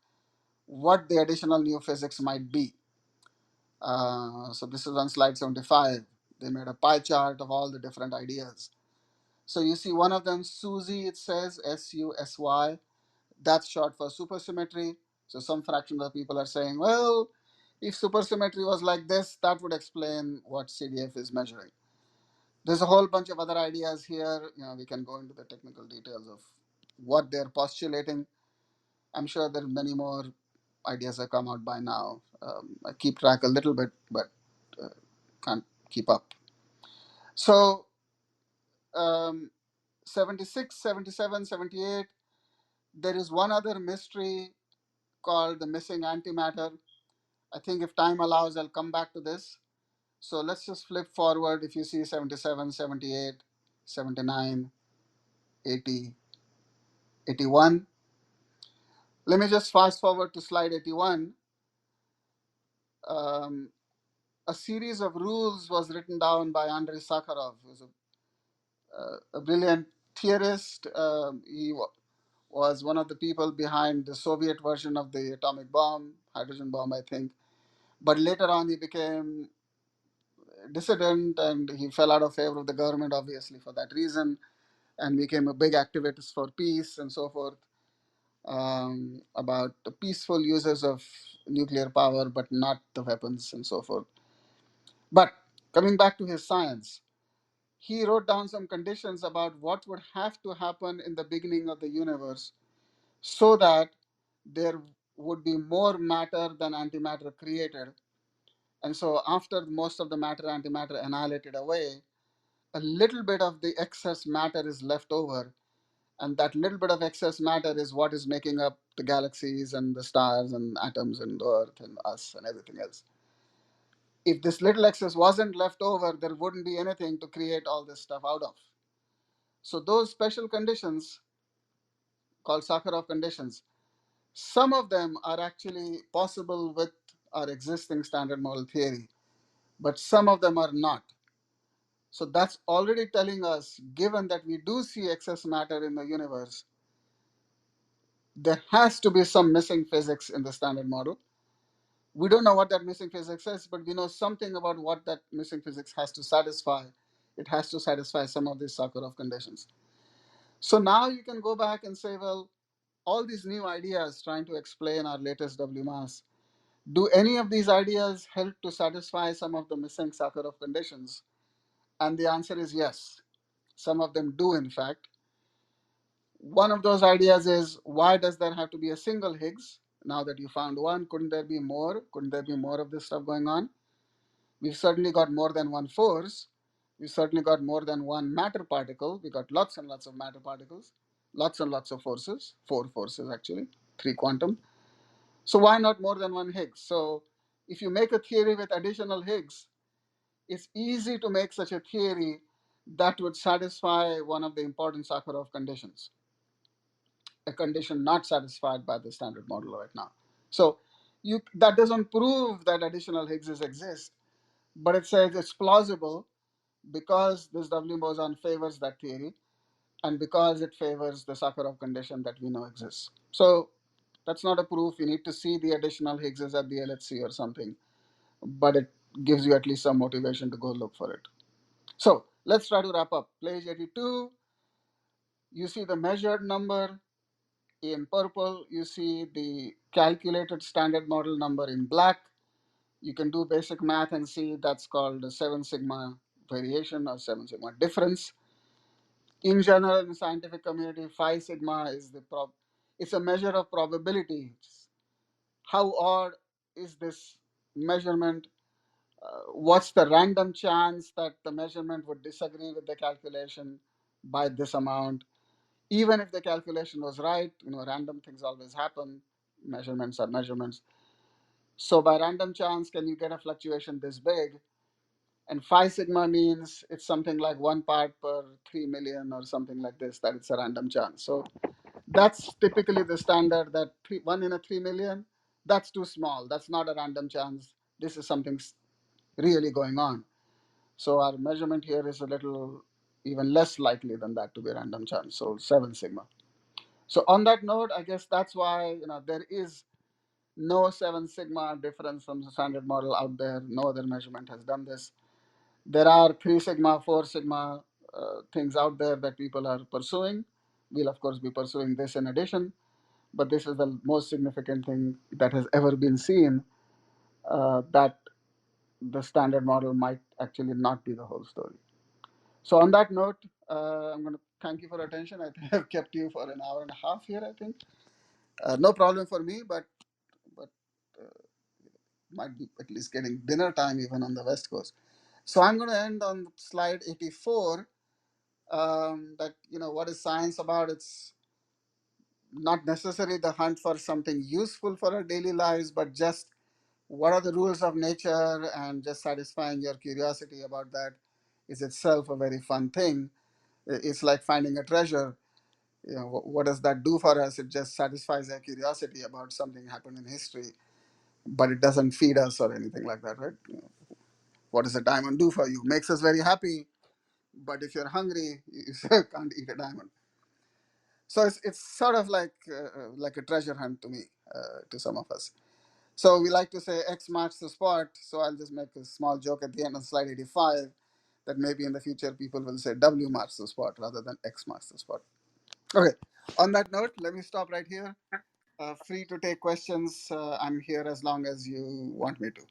B: what the additional new physics might be. So this is on slide 75. They made a pie chart of all the different ideas. So you see one of them, SUSY, it says, SUSY. That's short for supersymmetry. So some fraction of the people are saying, well, if supersymmetry was like this, that would explain what CDF is measuring. There's a whole bunch of other ideas here. We can go into the technical details of what they're postulating. I'm sure there are many more ideas that come out by now. I keep track a little bit, but uh, can't keep up. So 76, 77, 78, there is one other mystery called the missing antimatter. I think if time allows, I'll come back to this. So let's just flip forward. If you see 77, 78, 79, 80, 81. Let me just fast forward to slide 81. Um, a series of rules was written down by Andrei Sakharov, who was a brilliant theorist. He was one of the people behind the Soviet version of the atomic bomb, hydrogen bomb, I think. But later on, he became dissident and he fell out of favor of the government, obviously, for that reason, and became a big activist for peace and so forth, about the peaceful uses of nuclear power, but not the weapons and so forth. But coming back to his science, he wrote down some conditions about what would have to happen in the beginning of the universe so that there would be more matter than antimatter created. And so after most of the matter antimatter annihilated away, a little bit of the excess matter is left over. And that little bit of excess matter is what is making up the galaxies and the stars and atoms and the earth and us and everything else. If this little excess wasn't left over, there wouldn't be anything to create all this stuff out of. So those special conditions, called Sakharov conditions, some of them are actually possible with our existing standard model theory, but some of them are not. So that's already telling us, given that we do see excess matter in the universe, there has to be some missing physics in the standard model. We don't know what that missing physics is, but we know something about what that missing physics has to satisfy. It has to satisfy some of these Sakharov conditions. So now you can go back and say, well, all these new ideas trying to explain our latest W mass, do any of these ideas help to satisfy some of the missing Sakharov conditions? And the answer is yes. Some of them do, in fact. One of those ideas is, why does there have to be a single Higgs? Now that you found one, couldn't there be more? Couldn't there be more of this stuff going on? We've certainly got more than one force. We've certainly got more than one matter particle. We got lots and lots of matter particles, lots and lots of forces, 4 forces actually, 3 quantum. So why not more than one Higgs? So if you make a theory with additional Higgs, it's easy to make such a theory that would satisfy one of the important Sakharov conditions, a condition not satisfied by the standard model right now. So that doesn't prove that additional Higgses exist, but it says it's plausible because this W boson favors that theory and because it favors the Sakharov condition that we know exists. So that's not a proof. You need to see the additional Higgses at the LHC or something, but it gives you at least some motivation to go look for it. So let's try to wrap up. Page 82, you see the measured number in purple, you see the calculated standard model number in black. You can do basic math and see that's called the 7 sigma variation or 7 sigma difference. In general, in the scientific community, 5 sigma is it's a measure of probability. How odd is this measurement? What's the random chance that the measurement would disagree with the calculation by this amount? Even if the calculation was right, random things always happen. Measurements are measurements. So by random chance, can you get a fluctuation this big? And 5 sigma means it's something like 1 part per 3 million or something like this, that it's a random chance. So that's typically the standard, that 1 in a 3 million, that's too small. That's not a random chance. This is something really going on. So our measurement here is a little even less likely than that to be a random chance. So 7 sigma. So on that note, I guess that's why there is no 7 sigma difference from the standard model out there. No other measurement has done this. There are 3 sigma, 4 sigma things out there that people are pursuing. We'll of course be pursuing this in addition, but this is the most significant thing that has ever been seen, that the standard model might actually not be the whole story. So on that note, I'm going to thank you for attention. I think I've kept you for an hour and a half here, I think. No problem for me, but uh, might be at least getting dinner time even on the West Coast. So I'm going to end on slide 84. That what is science about? It's not necessarily the hunt for something useful for our daily lives, but just what are the rules of nature, and just satisfying your curiosity about that is itself a very fun thing. It's like finding a treasure. What does that do for us? It just satisfies our curiosity about something happened in history, but it doesn't feed us or anything like that, right? What does a diamond do for you? Makes us very happy, but if you're hungry, you can't eat a diamond. So it's sort of like a treasure hunt to me, to some of us. So we like to say X marks the spot. So I'll just make a small joke at the end of slide 85 that maybe in the future people will say W marks the spot rather than X marks the spot. Okay. On that note, let me stop right here. Free to take questions. I'm here as long as you want me to.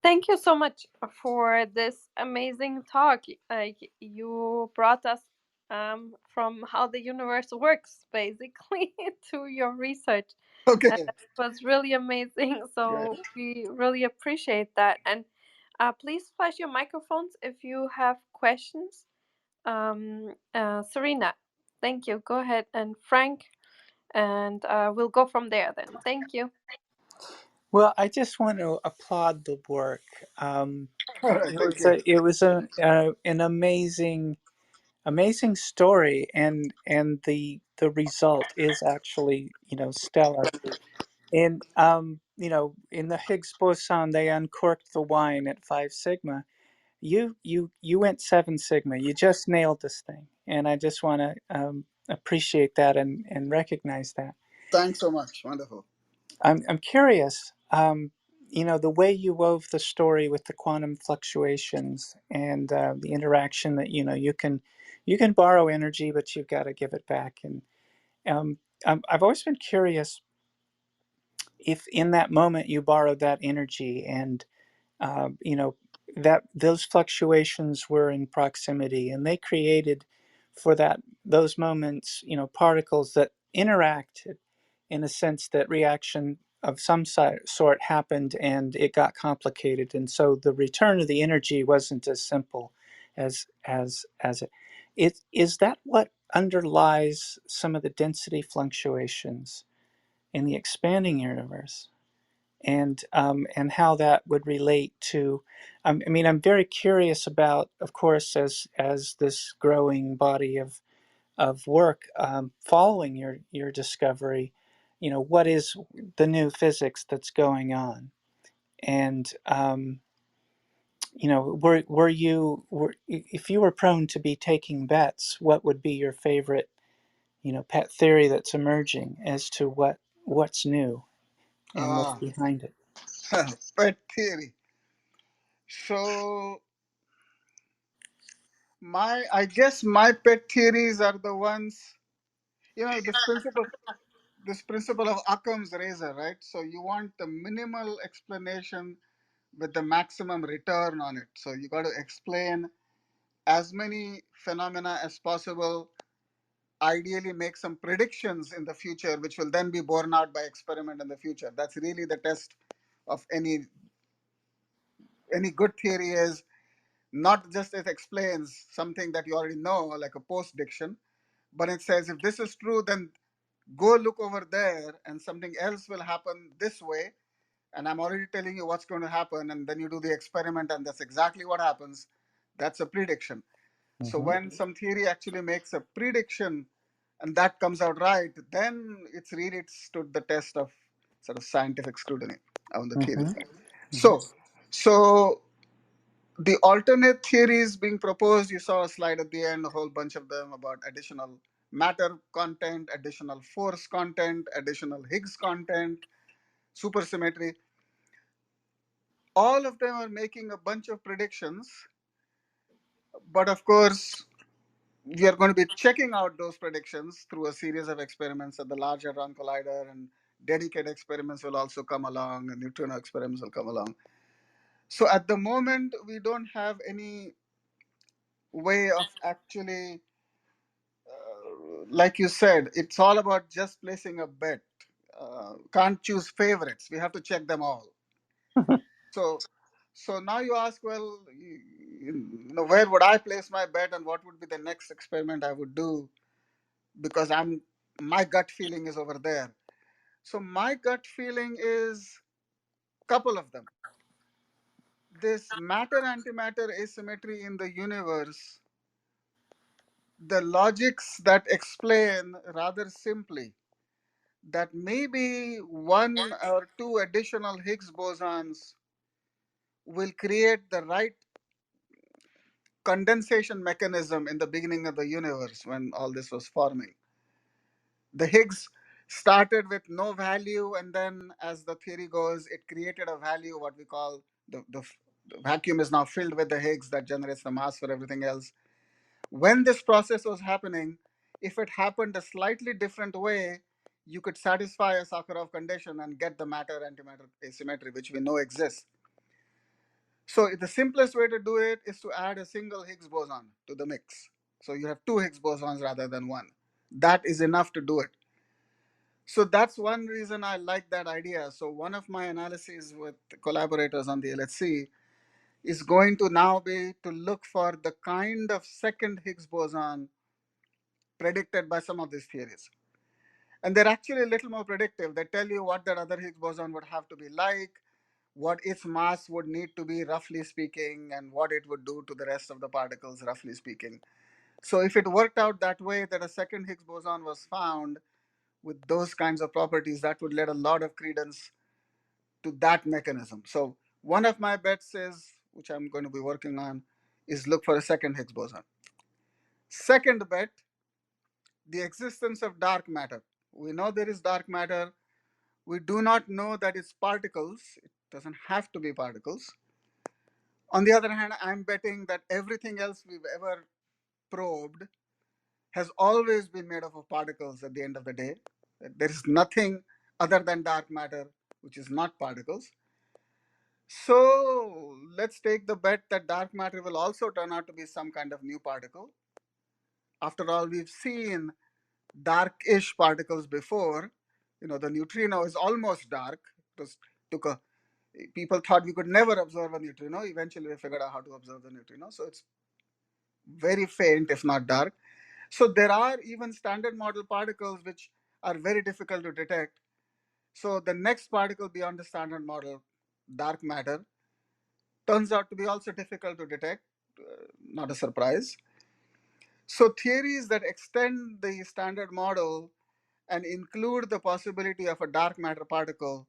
A: Thank you so much for this amazing talk. You brought us from how the universe works, basically, to your research.
B: Okay.
A: It was really amazing.
B: Great.
A: So we really appreciate that. And please flash your microphones if you have questions. Serena, thank you. Go ahead, and Frank, and we'll go from there then. Thank you.
D: Well, I just want to applaud the work.
B: All right. Thank you.
D: It was an amazing story, and the result is actually stellar. And in the Higgs boson, they uncorked the wine at 5 sigma. You went 7 sigma. You just nailed this thing, and I just want to appreciate that and recognize that.
B: Thanks so much. Wonderful.
D: I'm curious. The way you wove the story with the quantum fluctuations and the interaction that you can borrow energy, but you've got to give it back. And I've always been curious if in that moment you borrowed that energy and you know that those fluctuations were in proximity and they created for those moments particles that interacted in a sense that reaction of some sort happened and it got complicated, and so the return of the energy wasn't as simple as it is. That what underlies some of the density fluctuations in the expanding universe, and how that would relate to. I mean, I'm very curious about, of course, as this growing body of work following your discovery, what is the new physics that's going on, and if you were prone to be taking bets, what would be your favorite, pet theory that's emerging as to what's new and what's
B: Ah,
D: behind it?
B: pet theory. So I guess my pet theories are the ones, this principle of Occam's razor, right? So you want the minimal explanation with the maximum return on it. So you got to explain as many phenomena as possible, ideally make some predictions in the future, which will then be borne out by experiment in the future. That's really the test of any good theory, is not just it explains something that you already know, like a post-diction, but it says if this is true, then go look over there and something else will happen this way. And I'm already telling you what's going to happen. And then you do the experiment and that's exactly what happens. That's a prediction. So
D: Mm-hmm.
B: when some theory actually makes a prediction and that comes out right, then it's really stood the test of sort of scientific scrutiny on the theory
D: Mm-hmm.
B: side. So the alternate theories being proposed, you saw a slide at the end, a whole bunch of them about additional matter content, additional force content, additional Higgs content, supersymmetry. All of them are making a bunch of predictions, but of course, we are going to be checking out those predictions through a series of experiments at the Large Hadron Collider, and dedicated experiments will also come along, and neutrino experiments will come along. So at the moment, we don't have any way of actually, like you said, it's all about just placing a bet. Can't choose favorites. We have to check them all. So, so now you ask, well, where would I place my bet, and what would be the next experiment I would do? Because my gut feeling is over there. So my gut feeling is a couple of them. This matter-antimatter asymmetry in the universe, the logics that explain rather simply that maybe one or two additional Higgs bosons will create the right condensation mechanism in the beginning of the universe when all this was forming. The Higgs started with no value, and then, as the theory goes, it created a value, what we call the vacuum is now filled with the Higgs that generates the mass for everything else. When this process was happening, if it happened a slightly different way, you could satisfy a Sakharov condition and get the matter-antimatter asymmetry, which we know exists. So the simplest way to do it is to add a single Higgs boson to the mix. So you have two Higgs bosons rather than one. That is enough to do it. So that's one reason I like that idea. So one of my analyses with collaborators on the LHC is going to now be to look for the kind of second Higgs boson predicted by some of these theories. And they're actually a little more predictive. They tell you what that other Higgs boson would have to be like, what its mass would need to be, roughly speaking, and what it would do to the rest of the particles, roughly speaking. So if it worked out that way, that a second Higgs boson was found with those kinds of properties, that would lend a lot of credence to that mechanism. So one of my bets is, which I'm going to be working on, is look for a second Higgs boson. Second bet, the existence of dark matter. We know there is dark matter. We do not know that it's particles. It doesn't have to be particles. On the other hand, I'm betting that everything else we've ever probed has always been made up of particles at the end of the day. There is nothing other than dark matter which is not particles. So let's take the bet that dark matter will also turn out to be some kind of new particle. After all, we've seen dark-ish particles before. The neutrino is almost dark. Took a People thought we could never observe a neutrino. Eventually, we figured out how to observe the neutrino. So it's very faint, if not dark. So there are even standard model particles which are very difficult to detect. So the next particle beyond the standard model, dark matter, turns out to be also difficult to detect. Not a surprise. So theories that extend the standard model and include the possibility of a dark matter particle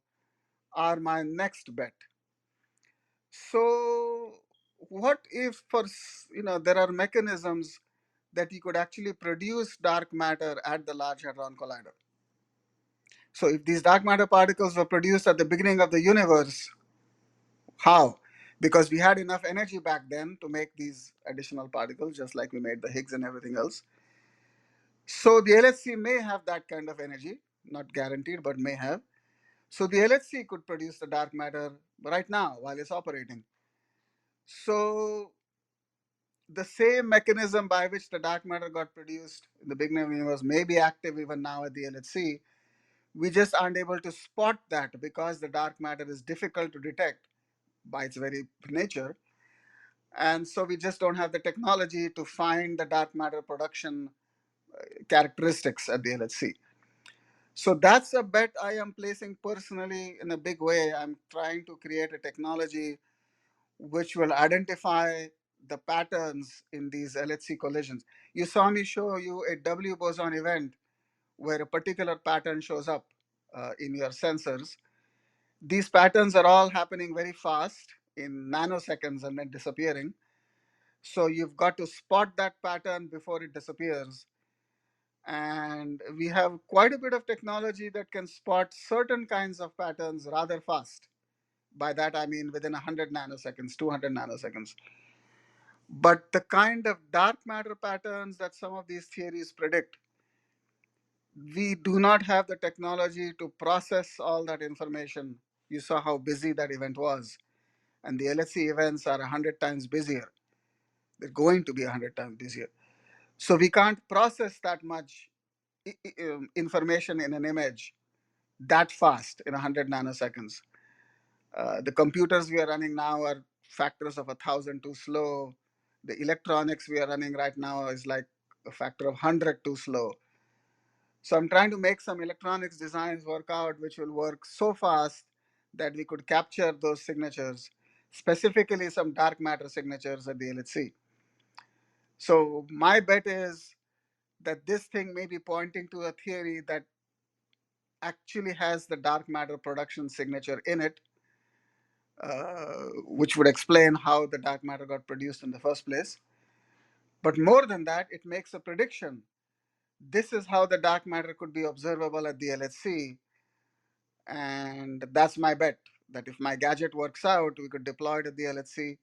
B: are my next bet. So what if there are mechanisms that you could actually produce dark matter at the Large Hadron Collider? So if these dark matter particles were produced at the beginning of the universe, how? Because we had enough energy back then to make these additional particles, just like we made the Higgs and everything else. So the LHC may have that kind of energy, not guaranteed, but may have. So the LHC could produce the dark matter right now while it's operating. So the same mechanism by which the dark matter got produced in the beginning of the universe may be active even now at the LHC. We just aren't able to spot that because the dark matter is difficult to detect by its very nature. And so we just don't have the technology to find the dark matter production characteristics at the LHC. So that's a bet I am placing personally in a big way. I'm trying to create a technology which will identify the patterns in these LHC collisions. You saw me show you a W boson event where a particular pattern shows up in your sensors. These patterns are all happening very fast in nanoseconds and then disappearing. So you've got to spot that pattern before it disappears. And we have quite a bit of technology that can spot certain kinds of patterns rather fast. By that, I mean within 100 nanoseconds, 200 nanoseconds. But the kind of dark matter patterns that some of these theories predict, we do not have the technology to process all that information. You saw how busy that event was. And the LHC events are 100 times busier. They're going to be 100 times busier. So we can't process that much information in an image that fast in 100 nanoseconds. The computers we are running now are factors of 1,000 too slow. The electronics we are running right now is like a factor of 100 too slow. So I'm trying to make some electronics designs work out, which will work so fast that we could capture those signatures, specifically some dark matter signatures at the LHC. So my bet is that this thing may be pointing to a theory that actually has the dark matter production signature in it, which would explain how the dark matter got produced in the first place. But more than that, it makes a prediction. This is how the dark matter could be observable at the LHC. And that's my bet, that if my gadget works out, we could deploy it at the LHC,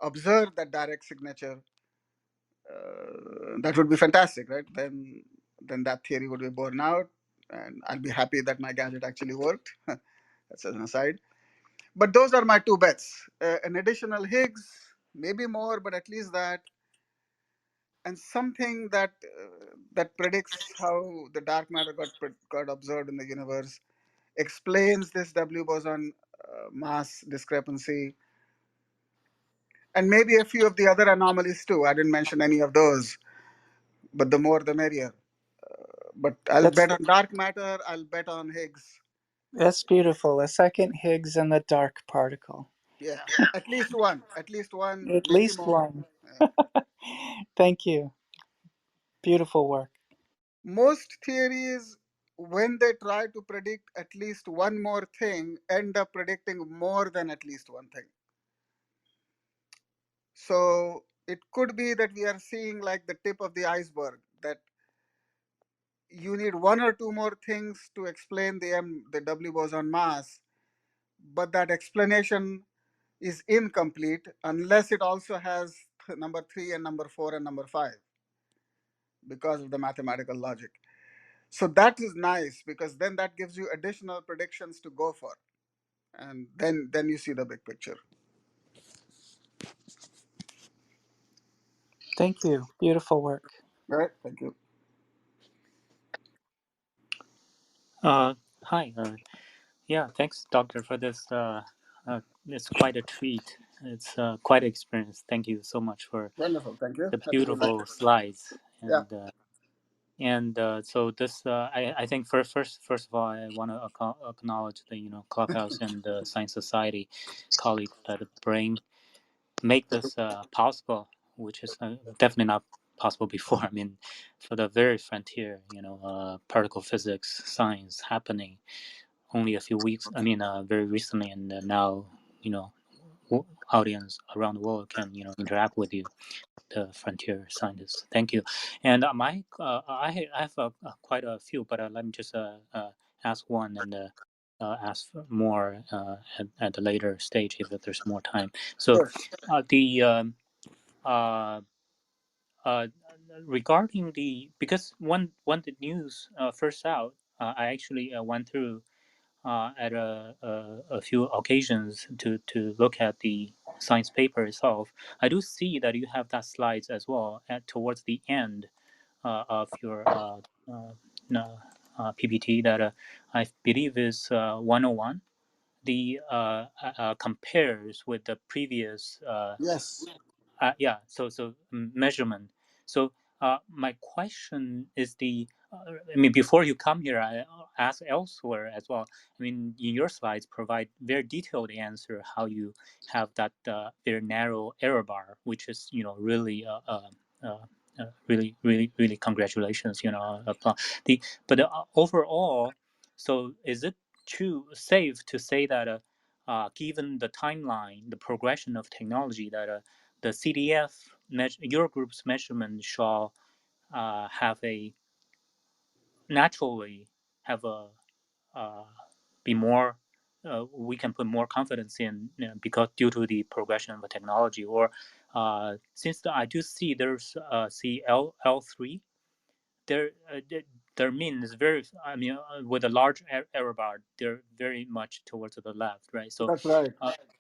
B: observe that direct signature. That would be fantastic, right? Then that theory would be borne out, and I'll be happy that my gadget actually worked. That's an aside. But those are my two bets. An additional Higgs, maybe more, but at least that, and something that predicts how the dark matter got observed in the universe, explains this W boson mass discrepancy, and maybe a few of the other anomalies too. I didn't mention any of those, but the more the merrier. But I'll
D: That's
B: bet on dark matter. I'll bet on Higgs.
D: that's beautiful. A second Higgs and the dark particle.
B: Yeah, at least one. At least one,
D: At
B: maybe
D: least
B: more.
D: one.
B: Yeah.
D: Thank you. Beautiful work.
B: Most theories, when they try to predict at least one more thing, end up predicting more than at least one thing. So it could be that we are seeing like the tip of the iceberg, that you need one or two more things to explain the W boson mass, but that explanation is incomplete unless it also has number 3 and number 4 and number 5 because of the mathematical logic. So that is nice because then that gives you additional predictions to go for, and then you see the big picture.
D: Thank you. Beautiful work.
B: All right, thank you.
C: Hi. Yeah, thanks, Doctor, for this. It's quite a treat. It's quite an experience. Thank you so much for
B: Wonderful, thank you.
C: the
B: Happy you liked
C: beautiful
B: it.
C: slides.
B: Yeah.
C: And And so this, I think first of all, I want to acknowledge the Clubhouse and the Science Society colleagues that make this possible, which is definitely not possible before. I mean, for the very frontier, particle physics science happening only a few weeks. I mean, very recently, and now you know, audience around the world can interact with you, the frontier scientists. Thank you. And I have quite a few, but let me just ask one and ask for more at the later stage if there's more time. So
B: Sure.
C: the uh, uh, regarding the, because when the news first out, I actually went through at a few occasions to look at the science paper itself. I do see that you have that slides as well towards the end of your PPT that I believe is 101. The compares with the previous
B: Yes.
C: yeah, so measurement. So my question is I mean, before you come here, I asked elsewhere as well. I mean, in your slides, provide very detailed answer how you have that very narrow error bar, which is really really congratulations. But overall, so is it safe to say that given the timeline, the progression of technology, that the CDF your group's measurement shall have a naturally have a uh, be more we can put more confidence in, because due to the progression of the technology, or since I do see there's CL3, their their mean is very, I mean, with a large error bar, they're very much towards the left, right? So
B: That's right.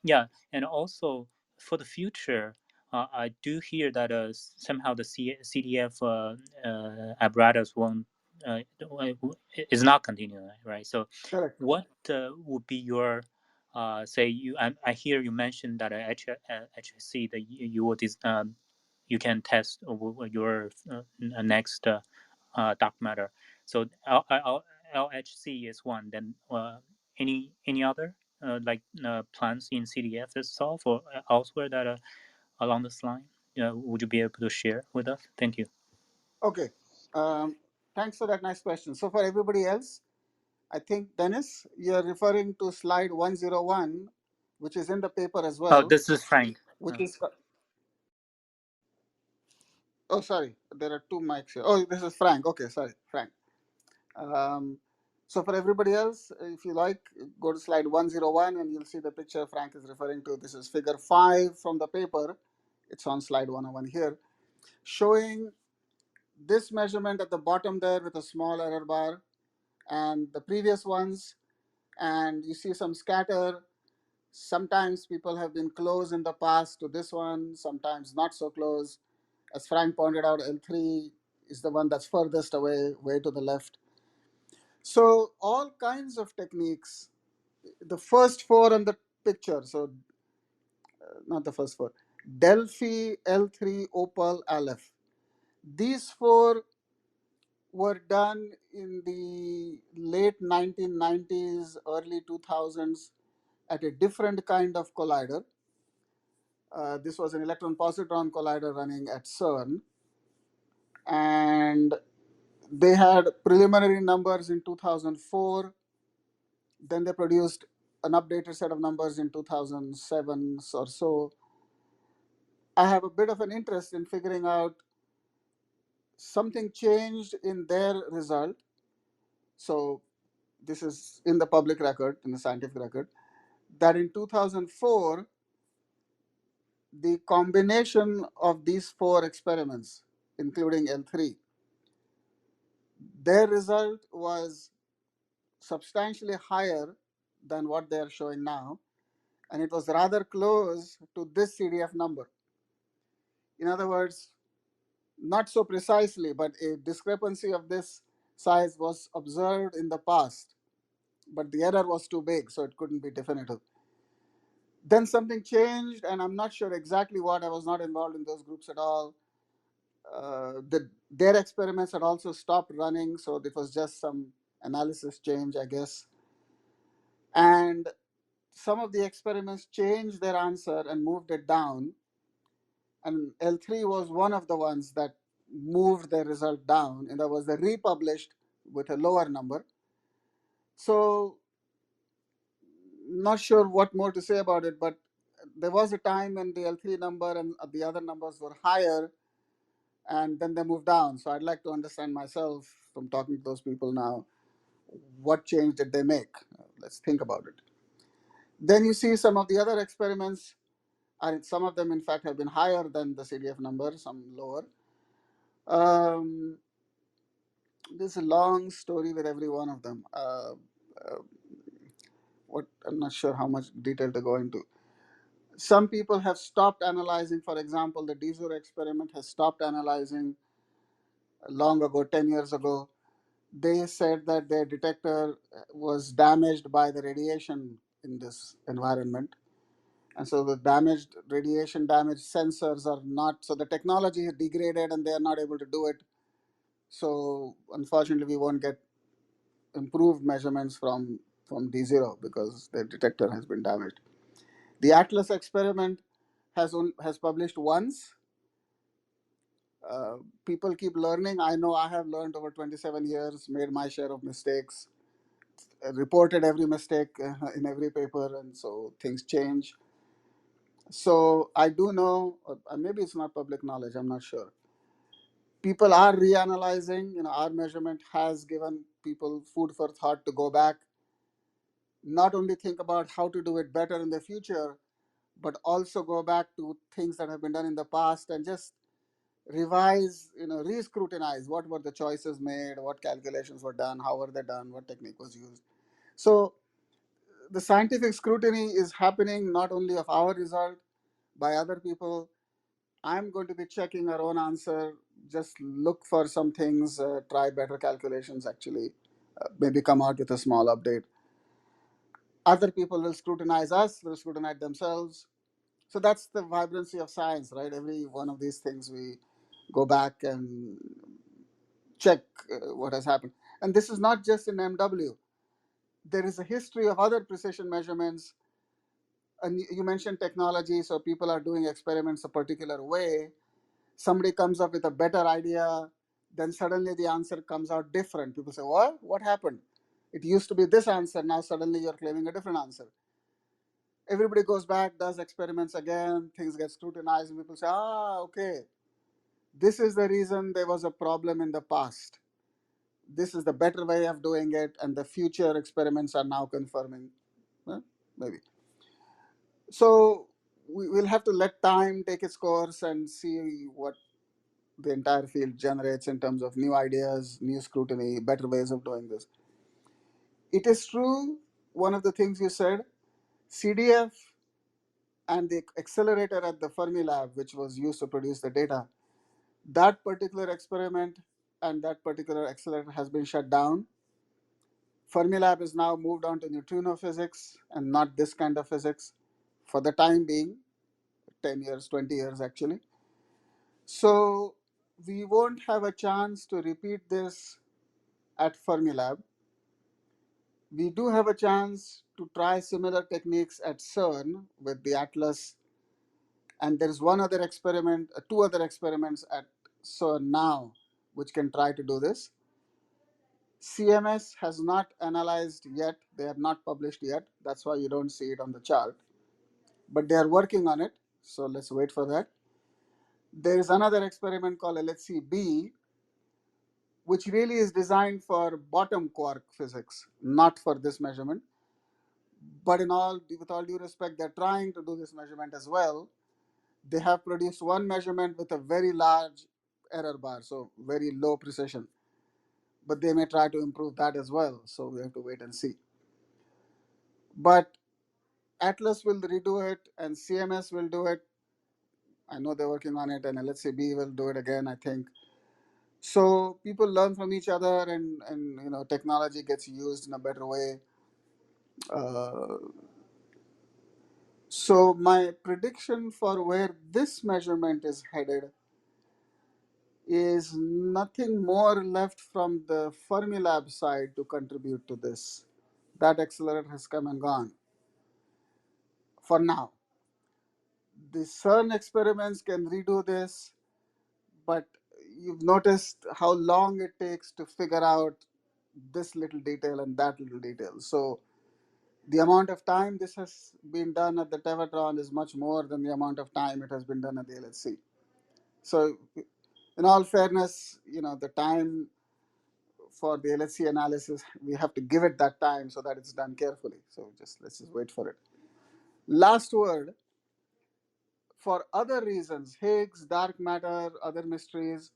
C: yeah, and also for the future, I do hear that somehow the CDF apparatus won't is not continuing, right? So
B: Correct.
C: what would be your say I hear you mentioned that HSC that you will you can test your next dark matter. So LHC is one. Then any other plans in CDF itself or elsewhere that along this line? Would you be able to share with us? Thank you.
B: Okay. Thanks for that nice question. So for everybody else, I think, Dennis, you're referring to slide 101, which is in the paper as
C: Oh,
B: well,
C: this is Frank.
B: which is, oh, sorry, there are two mics here. Oh, this is Frank. Okay, sorry, Frank. Um, so for everybody else, if you like, go to slide 101 and you'll see the picture Frank is referring to. This is figure 5 from the paper. It's on slide 101 here, showing this measurement at the bottom there with a small error bar and the previous ones. And you see some scatter. Sometimes people have been close in the past to this one, sometimes not so close. As Frank pointed out, L3 is the one that's furthest away, way to the left. So all kinds of techniques, the first four on the picture, so not the first four, Delphi, L3, Opal, Aleph. These four were done in the late 1990s, early 2000s at a different kind of collider. This was an electron-positron collider running at CERN. And they had preliminary numbers in 2004. Then they produced an updated set of numbers in 2007 or so. I have a bit of an interest in figuring out something changed in their result. So this is in the public record, in the scientific record, that in 2004, the combination of these four experiments, including L3, their result was substantially higher than what they are showing now, and it was rather close to this CDF number. In other words, not so precisely, but a discrepancy of this size was observed in the past, but the error was too big, so it couldn't be definitive. Then something changed, and I'm not sure exactly what. I was not involved in those groups at all. their experiments had also stopped running, so it was just some analysis change, I guess. And some of the experiments changed their answer and moved it down. And L3 was one of the ones that moved their result down, and that was the republished with a lower number. So, not sure what more to say about it, but there was a time when the L3 number and the other numbers were higher, and then they moved down. So, I'd like to understand myself from talking to those people now, what change did they make? Let's think about it. Then you see some of the other experiments, and some of them, in fact, have been higher than the CDF number, some lower. Um, there's a long story with every one of them. Uh, what I'm not sure how much detail to go into. Some people have stopped analyzing. For example, the Dizur experiment has stopped analyzing long ago, 10 years ago. They said that their detector was damaged by the radiation in this environment. And so the damaged sensors are not, so the technology is degraded and they are not able to do it. So unfortunately, we won't get improved measurements from D0 because the detector has been damaged. The Atlas experiment has published once. People keep learning. I know I have learned over 27 years, made my share of mistakes, reported every mistake in every paper, and so things change. So I do know, maybe it's not public knowledge, I'm not sure. People are reanalyzing. Our measurement has given people food for thought to go back, not only think about how to do it better in the future, but also go back to things that have been done in the past and just revise, re-scrutinize what were the choices made, what calculations were done, how were they done, what technique was used. So the scientific scrutiny is happening not only of our result, by other people. I'm going to be checking our own answer, just look for some things, try better calculations actually, maybe come out with a small update. Other people will scrutinize us, will scrutinize themselves. So that's the vibrancy of science, right? Every one of these things we go back and check what has happened. And this is not just in MW. There is a history of other precision measurements. And you mentioned technology, so people are doing experiments a particular way. Somebody comes up with a better idea, then suddenly the answer comes out different. People say, what? What happened? It used to be this answer, now suddenly you're claiming a different answer. Everybody goes back, does experiments again, things get scrutinized, and people say, okay, this is the reason there was a problem in the past. This is the better way of doing it, and the future experiments are now confirming. Maybe. So we will have to let time take its course and see what the entire field generates in terms of new ideas, new scrutiny, better ways of doing this. It is true, one of the things you said, CDF and the accelerator at the Fermilab, which was used to produce the data, that particular experiment and that particular accelerator has been shut down. Fermilab is now moved on to neutrino physics and not this kind of physics for the time being, 10 years, 20 years actually. So we won't have a chance to repeat this at Fermilab. We do have a chance to try similar techniques at CERN with the Atlas, and there's two other experiments at CERN now which can try to do this. CMS has not analyzed yet, they have not published yet, that's why you don't see it on the chart, but they are working on it, so let's wait for that. There is another experiment called LHC-B, which really is designed for bottom quark physics, not for this measurement. But with all due respect, they're trying to do this measurement as well. They have produced one measurement with a very large error bar, so very low precision. But they may try to improve that as well, so we have to wait and see. But Atlas will redo it, and CMS will do it. I know they're working on it, and LHCb will do it again, I think. So people learn from each other, and technology gets used in a better way. Uh, so my prediction for where this measurement is headed is nothing more left from the Fermilab side to contribute to this. That accelerator has come and gone for now. The CERN experiments can redo this, but you've noticed how long it takes to figure out this little detail and that little detail. So the amount of time this has been done at the Tevatron is much more than the amount of time it has been done at the LHC. So in all fairness, the time for the LHC analysis, we have to give it that time so that it's done carefully. So let's just wait for it. Last word, for other reasons, Higgs, dark matter, other mysteries,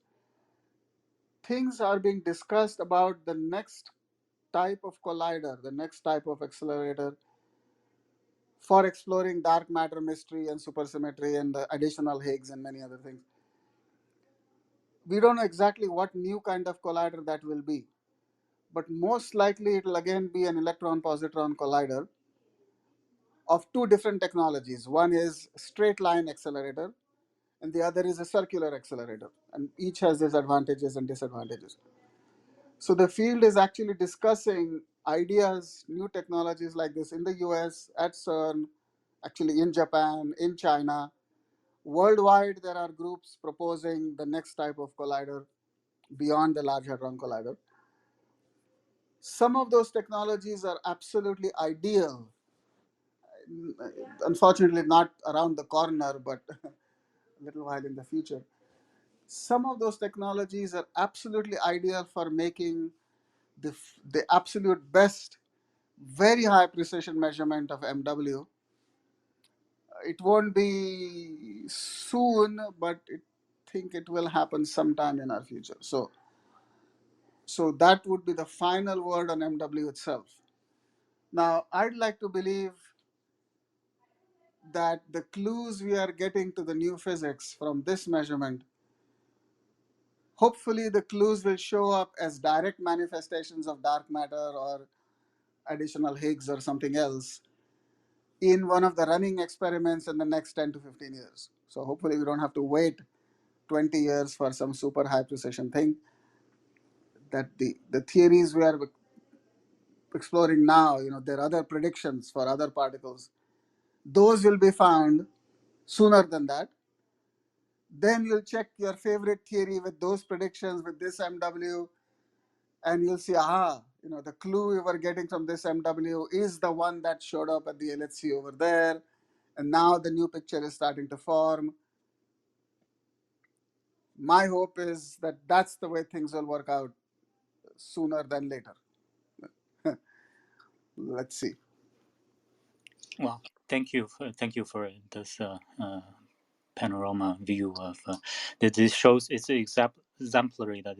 B: things are being discussed about the next type of collider, the next type of accelerator for exploring dark matter mystery and supersymmetry and the additional Higgs and many other things. We don't know exactly what new kind of collider that will be, but most likely it will again be an electron-positron collider of two different technologies. One is straight line accelerator, and the other is a circular accelerator, and each has its advantages and disadvantages. So the field is actually discussing ideas, new technologies like this in the US, at CERN, actually in Japan, in China. Worldwide, there are groups proposing the next type of collider beyond the Large Hadron Collider. Some of those technologies are absolutely ideal. Unfortunately, not around the corner, but a little while in the future. Some of those technologies are absolutely ideal for making the absolute best, very high precision measurement of MW. It won't be soon, but I think it will happen sometime in our future. So that would be the final word on MW itself. Now, I'd like to believe that the clues we are getting to the new physics from this measurement, hopefully the clues will show up as direct manifestations of dark matter or additional Higgs or something else in one of the running experiments in the next 10 to 15 years. So hopefully we don't have to wait 20 years for some super high precision thing. That the theories we are exploring now, there are other predictions for other particles. Those will be found sooner than that. Then you'll check your favorite theory with those predictions with this MW, and you'll see, the clue we were getting from this MW is the one that showed up at the LHC over there. And now the new picture is starting to form. My hope is that that's the way things will work out sooner than later. Let's see.
C: Well, thank you for this panorama view of that. This shows it's exemplary that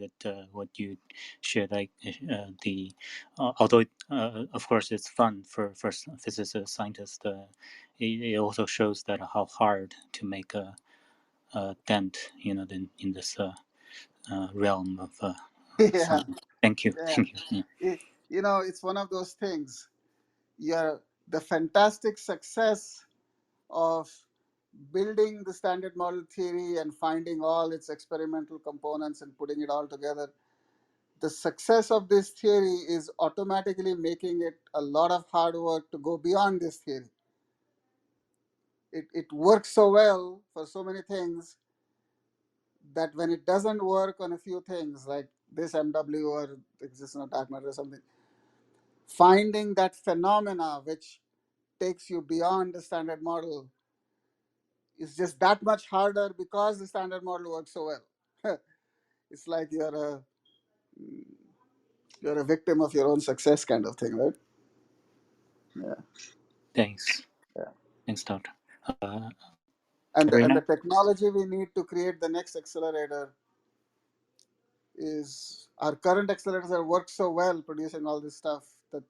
C: what you shared, like although of course it's fun for physicists, scientists, it also shows that how hard to make a dent, in this realm of
B: Yeah,
C: science. Thank you.
B: yeah.
C: Thank you.
B: It's one of those things. The fantastic success of building the standard model theory and finding all its experimental components and putting it all together. The success of this theory is automatically making it a lot of hard work to go beyond this theory. It works so well for so many things that when it doesn't work on a few things like this MW or existence of dark matter or something, finding that phenomena which takes you beyond the standard model is just that much harder because the standard model works so well. It's like you're a victim of your own success kind of thing, right? Yeah.
C: Thanks.
B: Yeah.
C: Thanks, Doctor.
B: And the
C: Karina?
B: technology we need to create the next accelerator is our current accelerators that work so well producing all this stuff that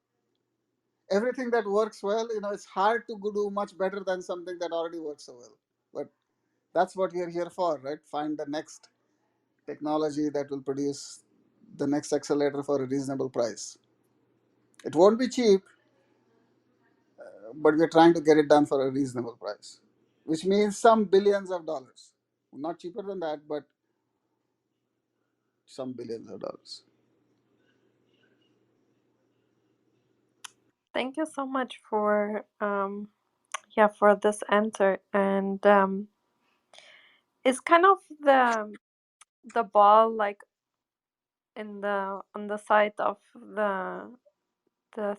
B: everything that works well, it's hard to do much better than something that already works so well. But that's what we're here for, right? Find the next technology that will produce the next accelerator for a reasonable price. It won't be cheap, but we're trying to get it done for a reasonable price, which means some billions of dollars. Not cheaper than that, but some billions of dollars.
A: Thank you so much for yeah, for this answer. And is kind of the ball like in the on the side of the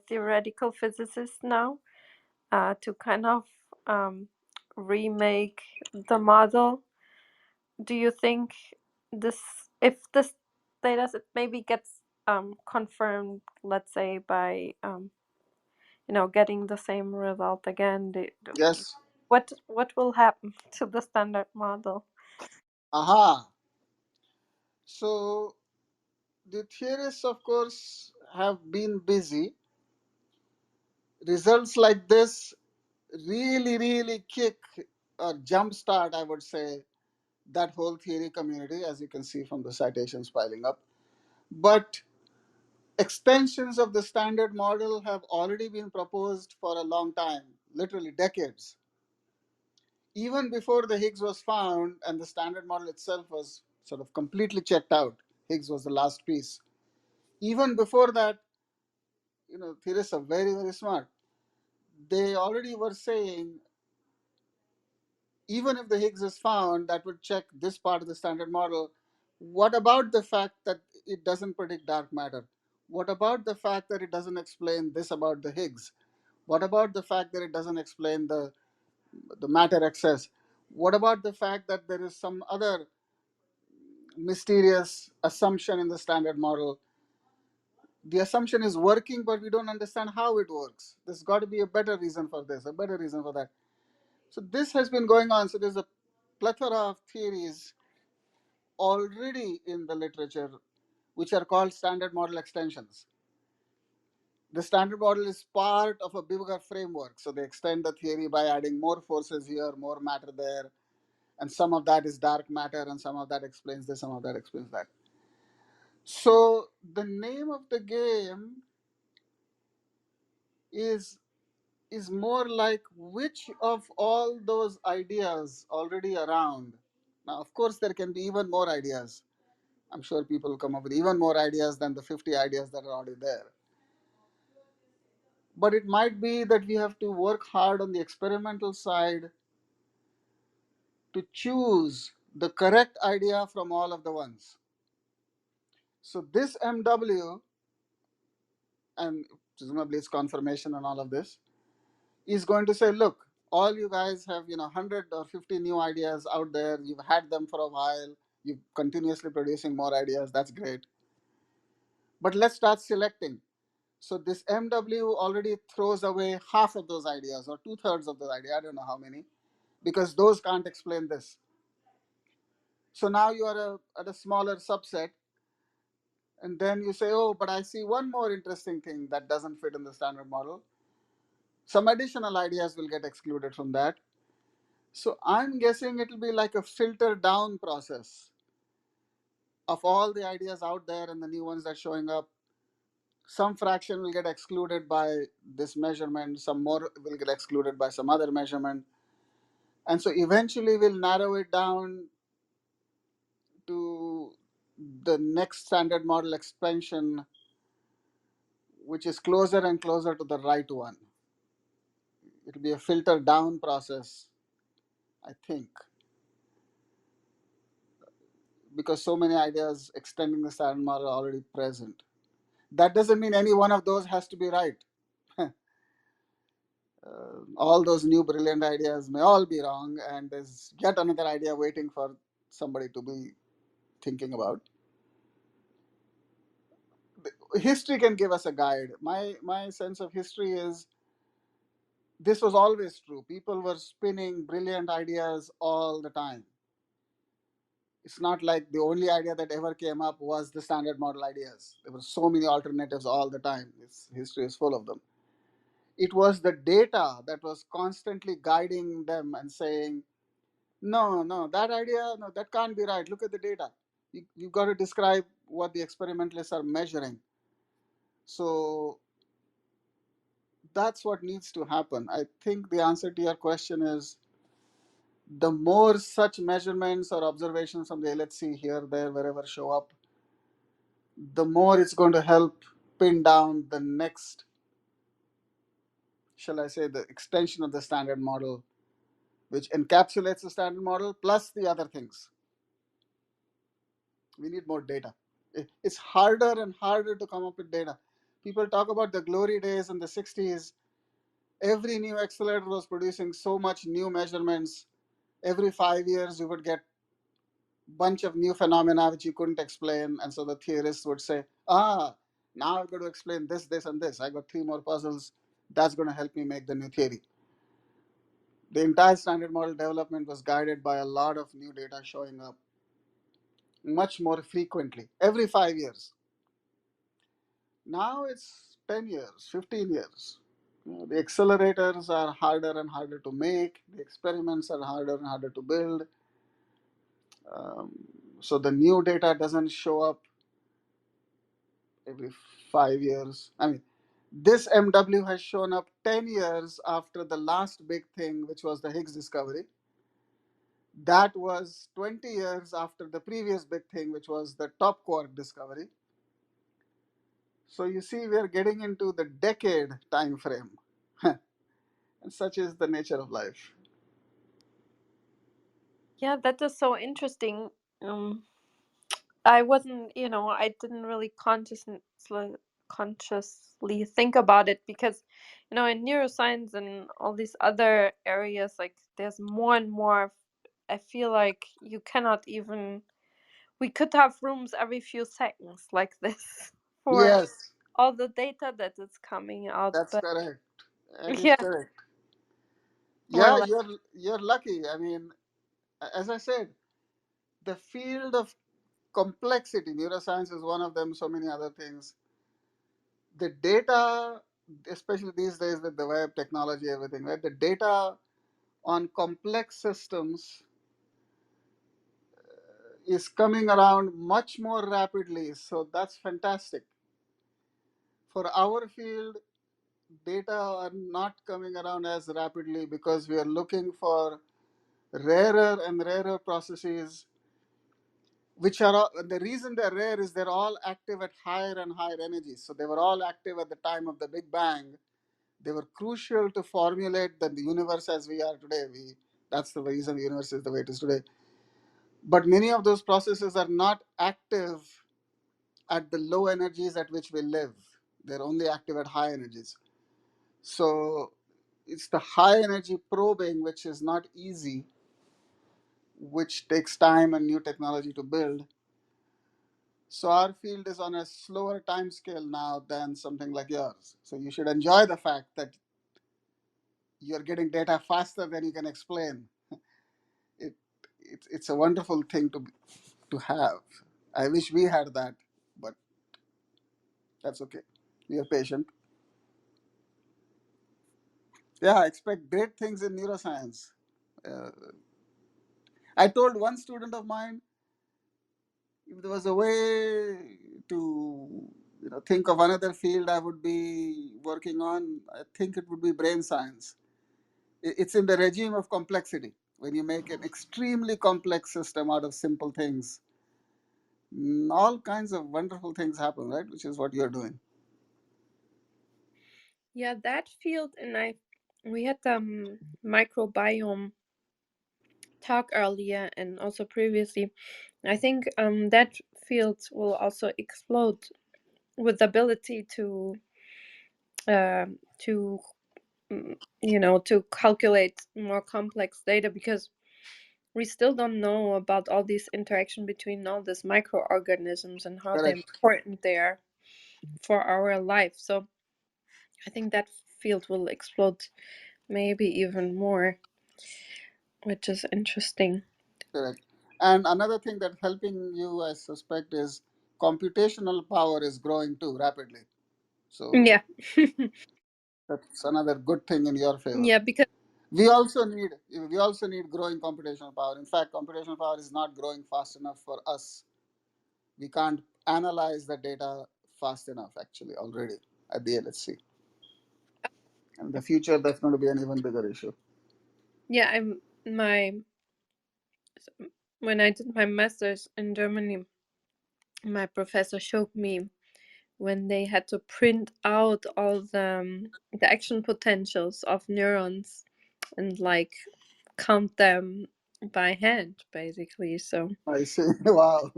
A: theoretical physicist now, to kind of remake the model? Do you think this, if this data set maybe gets confirmed, let's say by getting the same result again,
B: Yes.
A: what will happen to the standard model?
B: Aha. So the theorists, of course, have been busy. Results like this really, really kick or jumpstart, I would say, that whole theory community, as you can see from the citations piling up. But extensions of the standard model have already been proposed for a long time, literally decades. Even before the Higgs was found and the standard model itself was sort of completely checked out, Higgs was the last piece. Even before that, theorists are very, very smart. They already were saying, even if the Higgs is found, that would check this part of the standard model. What about the fact that it doesn't predict dark matter? What about the fact that it doesn't explain this about the Higgs? What about the fact that it doesn't explain the matter excess? What about the fact that there is some other mysterious assumption in the standard model? The assumption is working, but we don't understand how it works. There's got to be a better reason for this, a better reason for that. So this has been going on. So there's a plethora of theories already in the literature which are called standard model extensions. The standard model is part of a bigger framework. So they extend the theory by adding more forces here, more matter there, and some of that is dark matter, and some of that explains this, some of that explains that. So the name of the game is more like, which of all those ideas already around. Now, of course, there can be even more ideas. I'm sure people will come up with even more ideas than the 50 ideas that are already there. But it might be that we have to work hard on the experimental side to choose the correct idea from all of the ones. So this MW, and presumably it's confirmation and all of this, is going to say, look, all you guys have 100 or 50 new ideas out there. You've had them for a while. You're continuously producing more ideas. That's great. But let's start selecting. So this MW already throws away half of those ideas or 2/3 of those ideas. I don't know how many, because those can't explain this. So now you are at a smaller subset, and then you say, oh, but I see one more interesting thing that doesn't fit in the standard model. Some additional ideas will get excluded from that. So I'm guessing it'll be like a filter down process of all the ideas out there and the new ones that are showing up. Some fraction will get excluded by this measurement, some more will get excluded by some other measurement. And so eventually we'll narrow it down to the next standard model expansion, which is closer and closer to the right one. It'll be a filter down process, I think, because so many ideas extending the standard model are already present. That doesn't mean any one of those has to be right. All those new brilliant ideas may all be wrong, and there's yet another idea waiting for somebody to be thinking about. History can give us a guide. My sense of history is this was always true. People were spinning brilliant ideas all the time. It's not like the only idea that ever came up was the standard model ideas. There were so many alternatives all the time. History is full of them. It was the data that was constantly guiding them and saying, no, no, that idea, no, that can't be right. Look at the data. You've got to describe what the experimentalists are measuring. So that's what needs to happen. I think the answer to your question is, the more such measurements or observations from the LHC here, there, wherever show up, the more it's going to help pin down the next, shall I say, the extension of the standard model, which encapsulates the standard model plus the other things. We need more data. It's harder and harder to come up with data. People talk about the glory days in the 60s. Every new accelerator was producing so much new measurements. Every 5 years, you would get a bunch of new phenomena which you couldn't explain. And so the theorists would say, now I've got to explain this, this, and this. I got 3 more puzzles. That's going to help me make the new theory. The entire standard model development was guided by a lot of new data showing up much more frequently, every 5 years. Now it's 10 years, 15 years. The accelerators are harder and harder to make, the experiments are harder and harder to build. Um, so the new data doesn't show up every 5 years. I mean, this MW has shown up 10 years after the last big thing, which was the Higgs discovery. That was 20 years after the previous big thing, which was the top quark discovery. So you see, we are getting into the decade time frame. And such is the nature of life.
A: Yeah, that is so interesting. Um, I wasn't, I didn't really consciously think about it because, in neuroscience and all these other areas, like there's more and more. I feel like you cannot even. We could have rooms every few seconds like this for
B: Yes,
A: all the data that is coming out.
B: that's
A: But
B: correct. That is
A: yeah,
B: correct.
A: we're
B: Yeah,
A: like,
B: you're lucky. I mean, as I said, the field of complexity, neuroscience is one of them, so many other things. The data, especially these days with the web technology, everything, right? The data on complex systems is coming around much more rapidly. So that's fantastic. For our field, data are not coming around as rapidly because we are looking for rarer and rarer processes, which are the reason they're rare is they're all active at higher and higher energies. So they were all active at the time of the Big Bang. They were crucial to formulate the universe as we are today. That's the reason the universe is the way it is today. But many of those processes are not active at the low energies at which we live. They're only active at high energies. So it's the high energy probing which is not easy, which takes time and new technology to build. So our field is on a slower time scale now than something like yours. So you should enjoy the fact that you're getting data faster than you can explain. It, it's a wonderful thing to have. I wish we had that, but that's okay. We are patient. Yeah, I expect great things in neuroscience. Uh, I told one student of mine, if there was a way to think of another field I would be working on, I think it would be brain science. It's in the regime of complexity. When you make an extremely complex system out of simple things, all kinds of wonderful things happen, right? Which is what you're doing.
A: yeah, that field, and we had the microbiome talk earlier and also previously. I think that field will also explode with the ability to to calculate more complex data, because we still don't know about all these interaction between all these microorganisms and how they're
B: Correct.
A: important they are for our life. So I think that field will explode maybe even more, which is interesting.
B: Correct. And another thing that's helping you, I suspect, is computational power is growing too rapidly. So
A: Yeah.
B: that's another good thing in your favor.
A: Yeah, because
B: We also need growing computational power. In fact, computational power is not growing fast enough for us. We can't analyze the data fast enough actually already at the LHC. And in the future, that's going to be an even bigger issue.
A: yeah, my when I did my master's in Germany, my professor showed me when they had to print out all the action potentials of neurons and like count them by hand, basically. So
B: I see. Wow.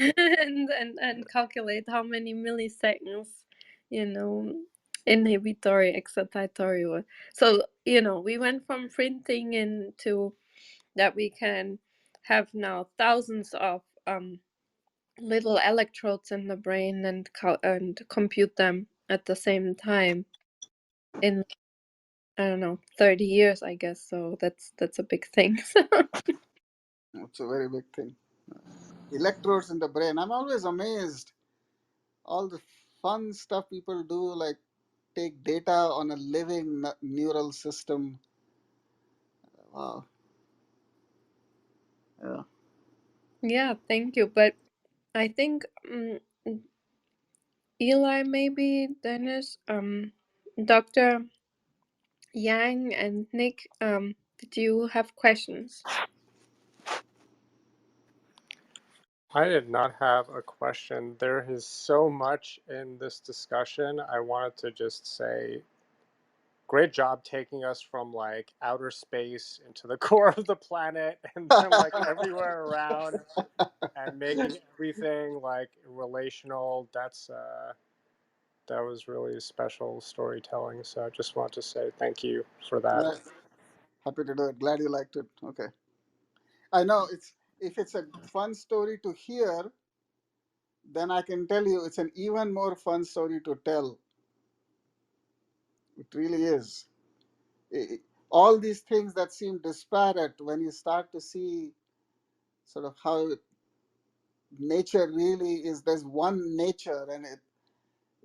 A: and calculate how many milliseconds, you know, inhibitory, excitatory were. So, you know, we went from printing into that we can have now thousands of little electrodes in the brain and compute them at the same time in, I don't know, 30 years, I guess. So that's a big thing.
B: It's a very big thing. Electrodes in the brain. I'm always amazed. All the fun stuff people do, like take data on a living neural system. Wow. Yeah.
A: Yeah, thank you. But I think Eli, maybe Dennis, Dr. Yang and Nick, did you have questions?
E: I did not have a question. There is so much in this discussion. I wanted to just say, great job taking us from like outer space into the core of the planet and then like everywhere around and making everything like relational. That was really special storytelling. So I just want to say thank you for that.
B: Glad, happy to do it. Glad you liked it. Okay. I know it's if it's a fun story to hear, then I can tell you it's an even more fun story to tell. It really is. I- all these things that seem disparate, when you start to see sort of how nature really is, there's one nature, and it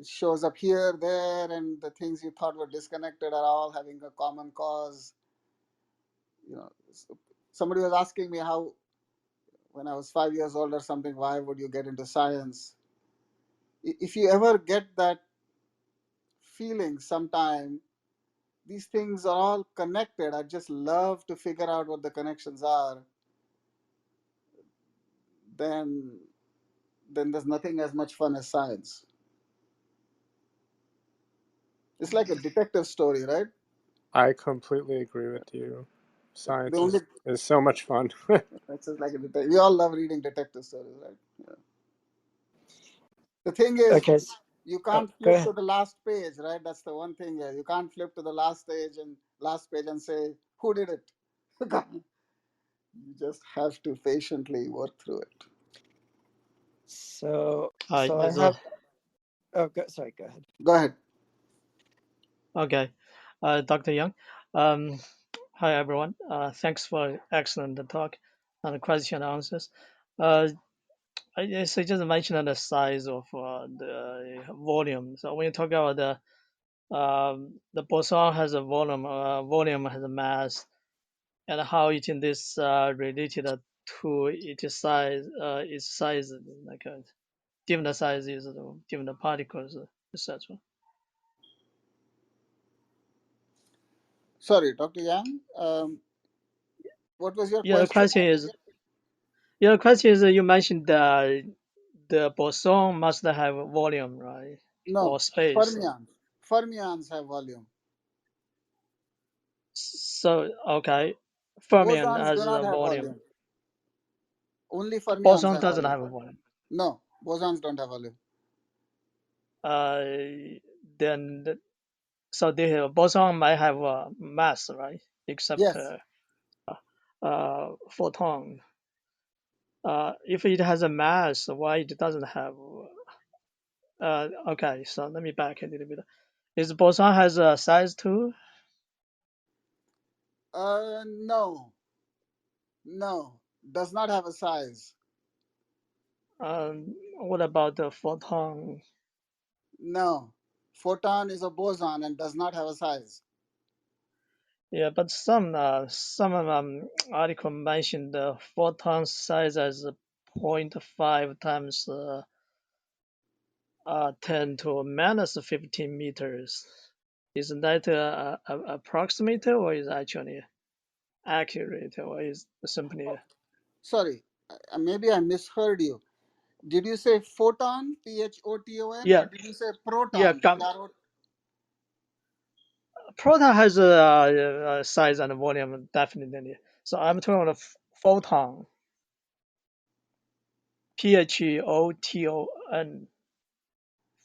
B: shows up here, there, and the things you thought were disconnected are all having a common cause. You know, somebody was asking me how, when I was 5 years old or something, why would you get into science? If you ever get that feeling sometime, these things are all connected. I just love to figure out what the connections are. Then, then there's nothing as much fun as science. It's like a detective story, right?
E: I completely agree with you.
B: The
E: Science
B: only
E: is so much fun.
B: It's just like a detective. We all love reading detective stories, right? Yeah. The thing is,
F: Okay.
B: you
F: Oh,
B: can't
F: go
B: flip
F: ahead.
B: to the last page, right? That's the one thing here. You can't flip to the last page and say who did it. You just have to patiently work through it.
F: So I
G: Yes,
F: have. Oh, sorry. Go ahead.
B: Go ahead.
G: okay. Dr. Young, hi everyone. Thanks for excellent talk and question and answers. Uh, so you just mentioned the size of the volume. So when you talk about the boson has a volume, volume has a mass, and how each in this related to its size, like different sizes, different particles, etc.
B: Sorry, Dr. Yang. What was your
G: Yeah, the
B: question?
G: question is, yeah, the question is you mentioned the boson must have volume, right? Or
B: No,
G: space.
B: fermions. Fermions have volume.
G: So, okay, fermion
B: Bosons do
G: has
B: not
G: a
B: have
G: volume.
B: volume. Only fermions
G: Boson
B: have
G: doesn't
B: volume.
G: have a volume.
B: No, bosons don't have volume.
G: Uh, then, so the boson might have a mass, right? Except
B: Yes.
G: photon. If it has a mass, why it doesn't have? Okay, so let me back a little bit. Is boson has a size too?
B: No. No. Does not have a size.
G: What about the photon?
B: No. Photon is a boson and does not have a size.
G: Yeah, but some article mentioned the photon size as 0.5 times 10 to minus 15 meters. Isn't that approximate or is actually accurate or is simply?
B: Sorry, maybe I misheard you. Did you say photon, P-H-O-T-O-N,
G: Yeah,
B: or did you say
G: yeah.
B: proton,
G: Proton has a size and a volume definitely. So I'm talking about photon. P-H-O-T-O-N.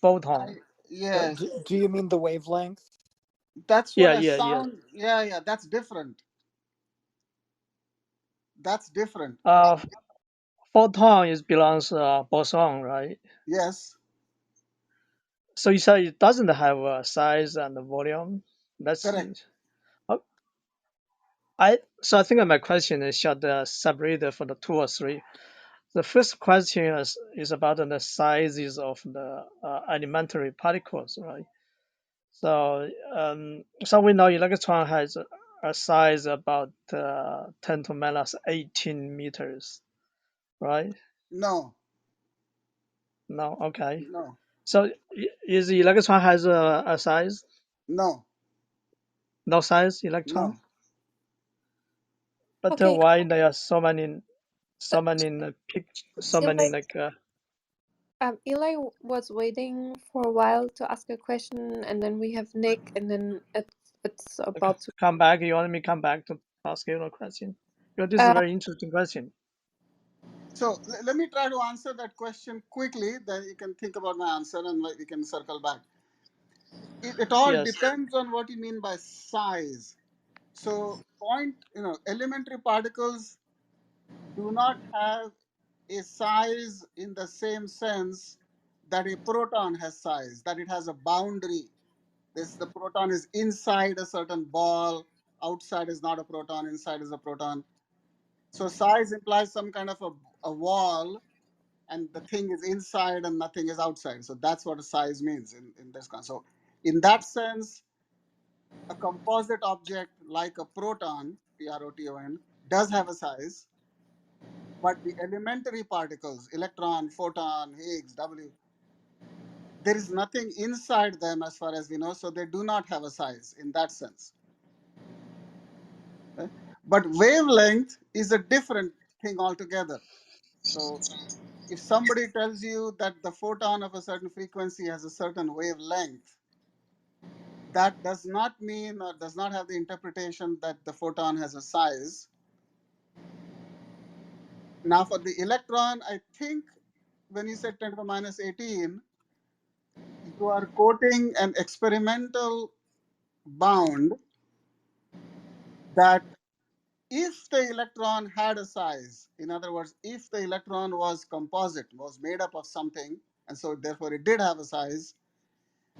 G: Photon.
B: Yes,
F: Do you mean the wavelength?
B: that's what I
G: Yeah.
B: sound. Yeah, that's different. That's different.
G: Photon belongs boson, right?
B: Yes,
G: So you said it doesn't have a size and a volume. That's
B: correct.
G: uh, I think my question is should separate for the 2 or 3. The first question is about the sizes of the elementary particles, right? So so we know electron has a size about 10 to minus 18 meters, right?
B: No,
G: No, okay.
B: no,
G: So is the electron has a size?
B: no,
G: No size electron?
B: no.
G: But
A: Okay,
G: why there are so many,
A: uh,
G: so many
A: Eli,
G: like
A: Eli was waiting for a while to ask a question, and then we have Nick, and then it's about to.
G: come back? You want me to come back to ask you a question? Because this is a
A: Uh,
G: very interesting question.
B: So let me try to answer that question quickly. Then you can think about my answer, and we can circle back. It all
G: Yes.
B: depends on what you mean by size. So elementary particles do not have a size in the same sense that a proton has size, that it has a boundary. The proton is inside a certain ball, outside is not a proton, inside is a proton. So size implies some kind of a wall, and the thing is inside and nothing is outside. So that's what a size means in this concept. So in that sense, a composite object like a proton, Proton, does have a size, but the elementary particles, electron, photon, Higgs, W, there is nothing inside them as far as we know, so they do not have a size in that sense. Okay? But wavelength is a different thing altogether. So if somebody tells you that the photon of a certain frequency has a certain wavelength, that does not mean or does not have the interpretation that the photon has a size. Now, for the electron, I think when you said 10 to the minus 18, you are quoting an experimental bound that if the electron had a size, in other words, if the electron was composite, was made up of something, and so therefore it did have a size,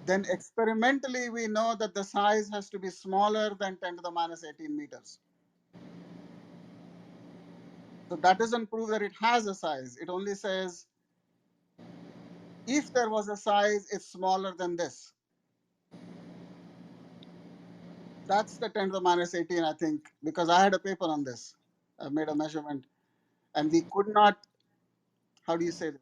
B: then experimentally we know that the size has to be smaller than 10 to the minus 18 meters. So that doesn't prove that it has a size. It only says if there was a size, it's smaller than this. That's the 10 to the minus 18, I think, because I had a paper on this. I made a measurement, and we could not, how do you say this?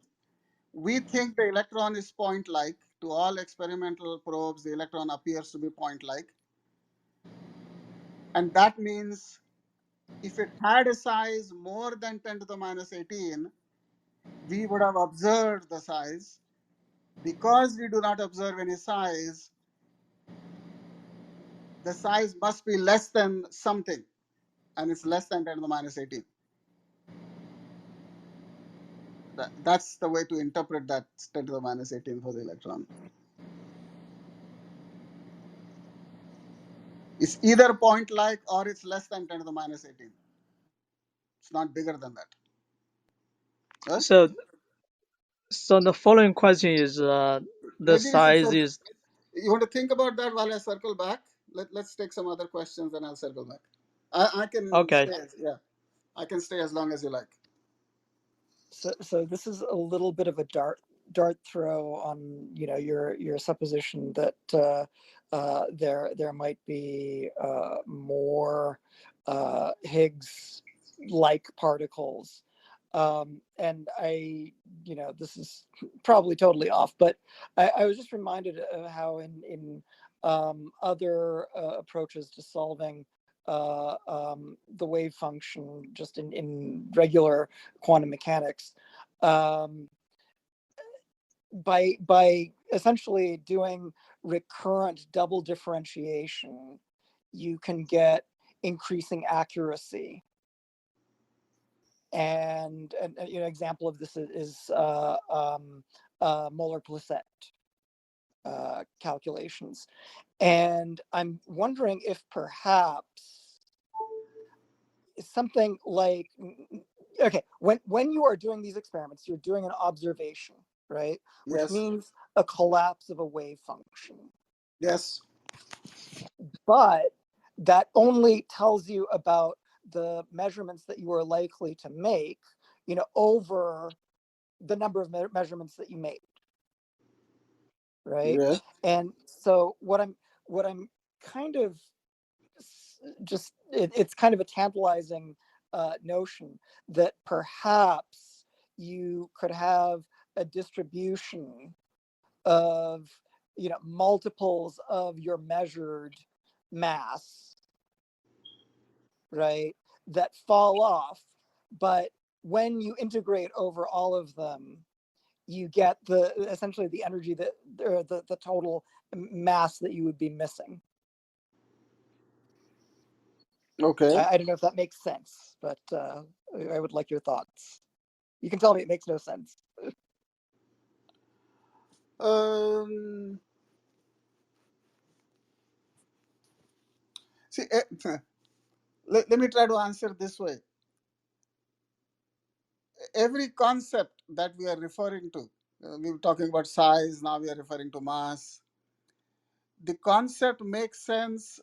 B: We think the electron is point-like. To all experimental probes, the electron appears to be point-like. And that means if it had a size more than 10 to the minus 18, we would have observed the size. Because we do not observe any size, the size must be less than something, and it's less than 10 to the minus 18. That's the way to interpret that 10 to the minus 18 for the electron. It's either point-like or it's less than 10 to the minus 18. It's not bigger than that. Huh?
G: So the following question is the
B: Maybe we should
G: size
B: circle.
G: is
B: You want to think about that while I circle back? Let's take some other questions and I'll circle back. I can
G: okay.
B: stay. Yeah, I can stay as long as you like.
F: So this is a little bit of a dart throw on your supposition that there might be more Higgs like particles, and this is probably totally off, but I was just reminded of how in other approaches to solving the wave function just in regular quantum mechanics, by essentially doing recurrent double differentiation, you can get increasing accuracy. And an example of this is Moeller-Plissette calculations. And I'm wondering if perhaps something like, okay, when you are doing these experiments, you're doing an observation, right? Which
B: Yes.
F: means a collapse of a wave function.
B: Yes.
F: But that only tells you about the measurements that you are likely to make, over the number of measurements that you made, right?
B: Yeah.
F: And so what I'm kind of just it's kind of a tantalizing notion that perhaps you could have a distribution of multiples of your measured mass, right, that fall off, but when you integrate over all of them, you get essentially the energy that the total mass that you would be missing.
B: Okay.
F: I don't know if that makes sense, but I would like your thoughts. You can tell me it makes no sense.
B: See, let me try to answer this way. Every concept that we are referring to, we were talking about size, now we are referring to mass. The concept makes sense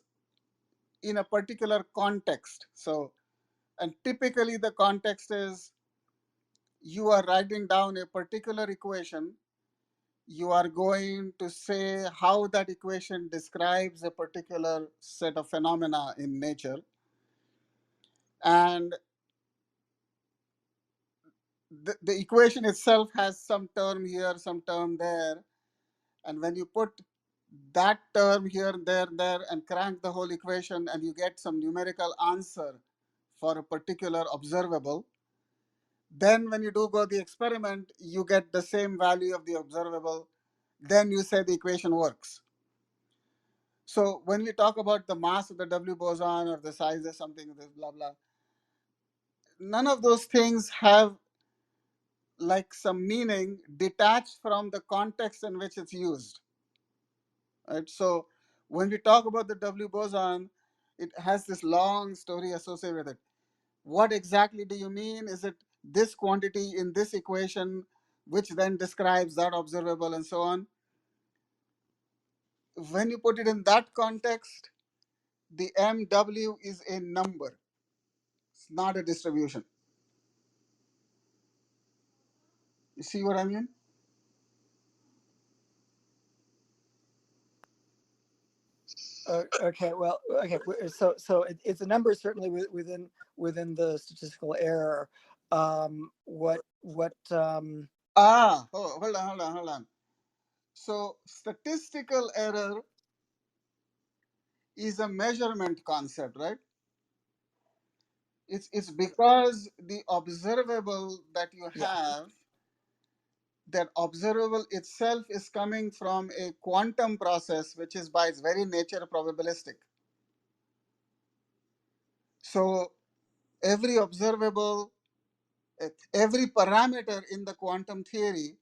B: in a particular context. So, and typically the context is you are writing down a particular equation. You are going to say how that equation describes a particular set of phenomena in nature. And the equation itself has some term here, some term there. And when you put that term here, there, and crank the whole equation, and you get some numerical answer for a particular observable, then when you do go the experiment, you get the same value of the observable, then you say the equation works. So when we talk about the mass of the W boson or the size of something, this blah, blah, none of those things have like some meaning detached from the context in which it's used. Right? So when we talk about the W boson, it has this long story associated with it. What exactly do you mean? Is it this quantity in this equation, which then describes that observable and so on? When you put it in that context, the MW is a number. It's not a distribution. You see what I mean?
F: Okay, well, okay, so it's a number certainly within the statistical error. What
B: Hold on. So statistical error is a measurement concept, right? It's because the observable that you
F: yeah.
B: have, that observable itself is coming from a quantum process, which is by its very nature probabilistic. So every observable, every parameter in the quantum theory,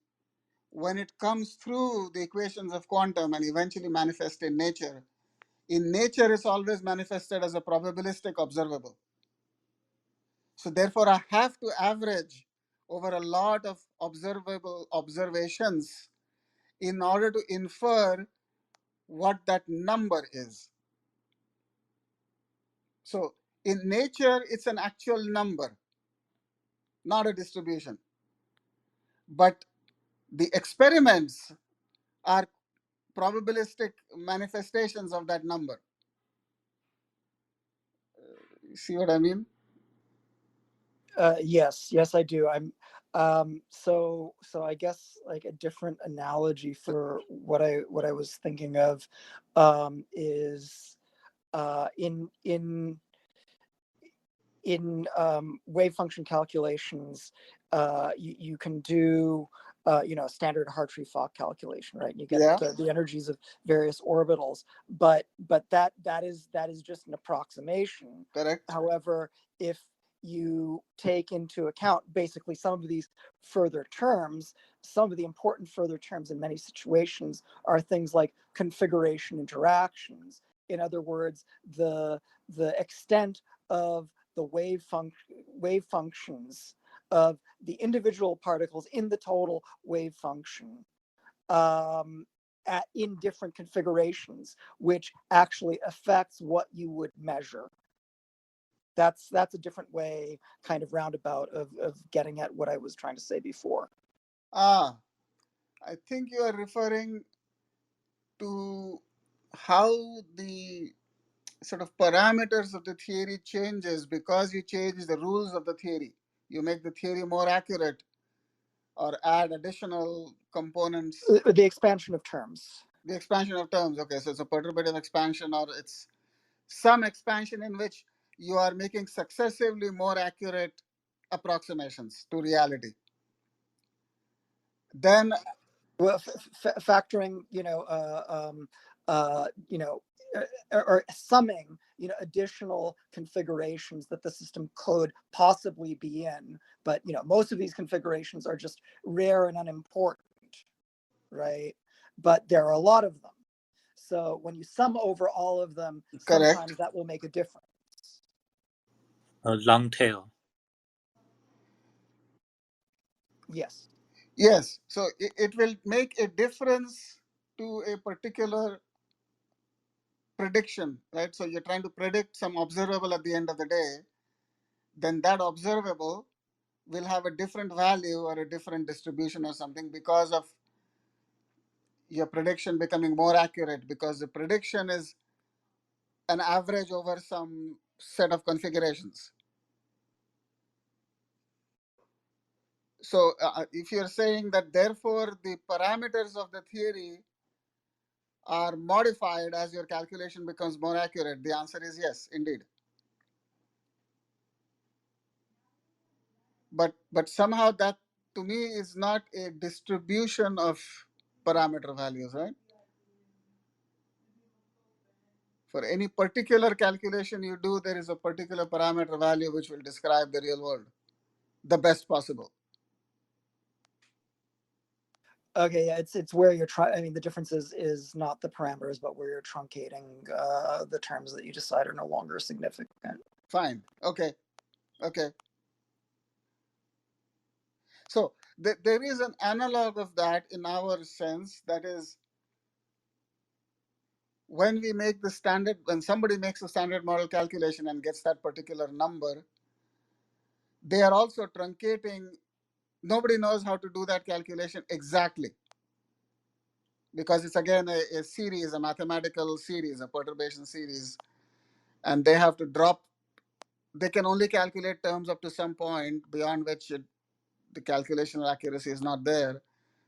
B: when it comes through the equations of quantum and eventually manifest in nature it's always manifested as a probabilistic observable. So therefore, I have to average over a lot of observable observations in order to infer what that number is. So in nature, it's an actual number, not a distribution. But the experiments are probabilistic manifestations of that number. See what I mean?
F: Yes, I do. So I guess like a different analogy for what I was thinking of is in wave function calculations, you can do standard Hartree-Fock calculation, right? And you get
B: Yeah,
F: the energies of various orbitals, but that is just an approximation.
B: correct.
F: However, if you take into account basically some of these further terms, some of the important further terms in many situations are things like configuration interactions. In other words, the extent of the wave functions of the individual particles in the total wave function in different configurations, which actually affects what you would measure. That's a different way, kind of roundabout, of getting at what I was trying to say before.
B: I think you are referring to how the sort of parameters of the theory changes because you change the rules of the theory. You make the theory more accurate or add additional components.
F: The expansion of terms.
B: The expansion of terms. Okay, so it's a perturbative expansion, or it's some expansion in which you are making successively more accurate approximations to reality. Then,
F: Well, factoring, or summing, additional configurations that the system could possibly be in. But, most of these configurations are just rare and unimportant, right? But there are a lot of them. So when you sum over all of them,
B: correct.
F: sometimes that will make a difference.
C: A long tail.
F: Yes.
B: Yes, so it will make a difference to a particular prediction, right? So you're trying to predict some observable at the end of the day, then that observable will have a different value or a different distribution or something because of your prediction becoming more accurate, because the prediction is an average over some set of configurations. So if you're saying that therefore the parameters of the theory are modified as your calculation becomes more accurate, the answer is yes, indeed. But somehow that to me is not a distribution of parameter values, right? For any particular calculation you do, there is a particular parameter value which will describe the real world the best possible.
F: Okay, yeah, it's where you're trying. I mean, the difference is not the parameters, but where you're truncating the terms that you decide are no longer significant.
B: Fine. Okay. So there is an analog of that in our sense. That is, when somebody makes a standard model calculation and gets that particular number, they are also truncating. Nobody knows how to do that calculation exactly, because it's again a series, a mathematical series, a perturbation series, and they have to drop. They can only calculate terms up to some point, beyond which the calculation accuracy is not there.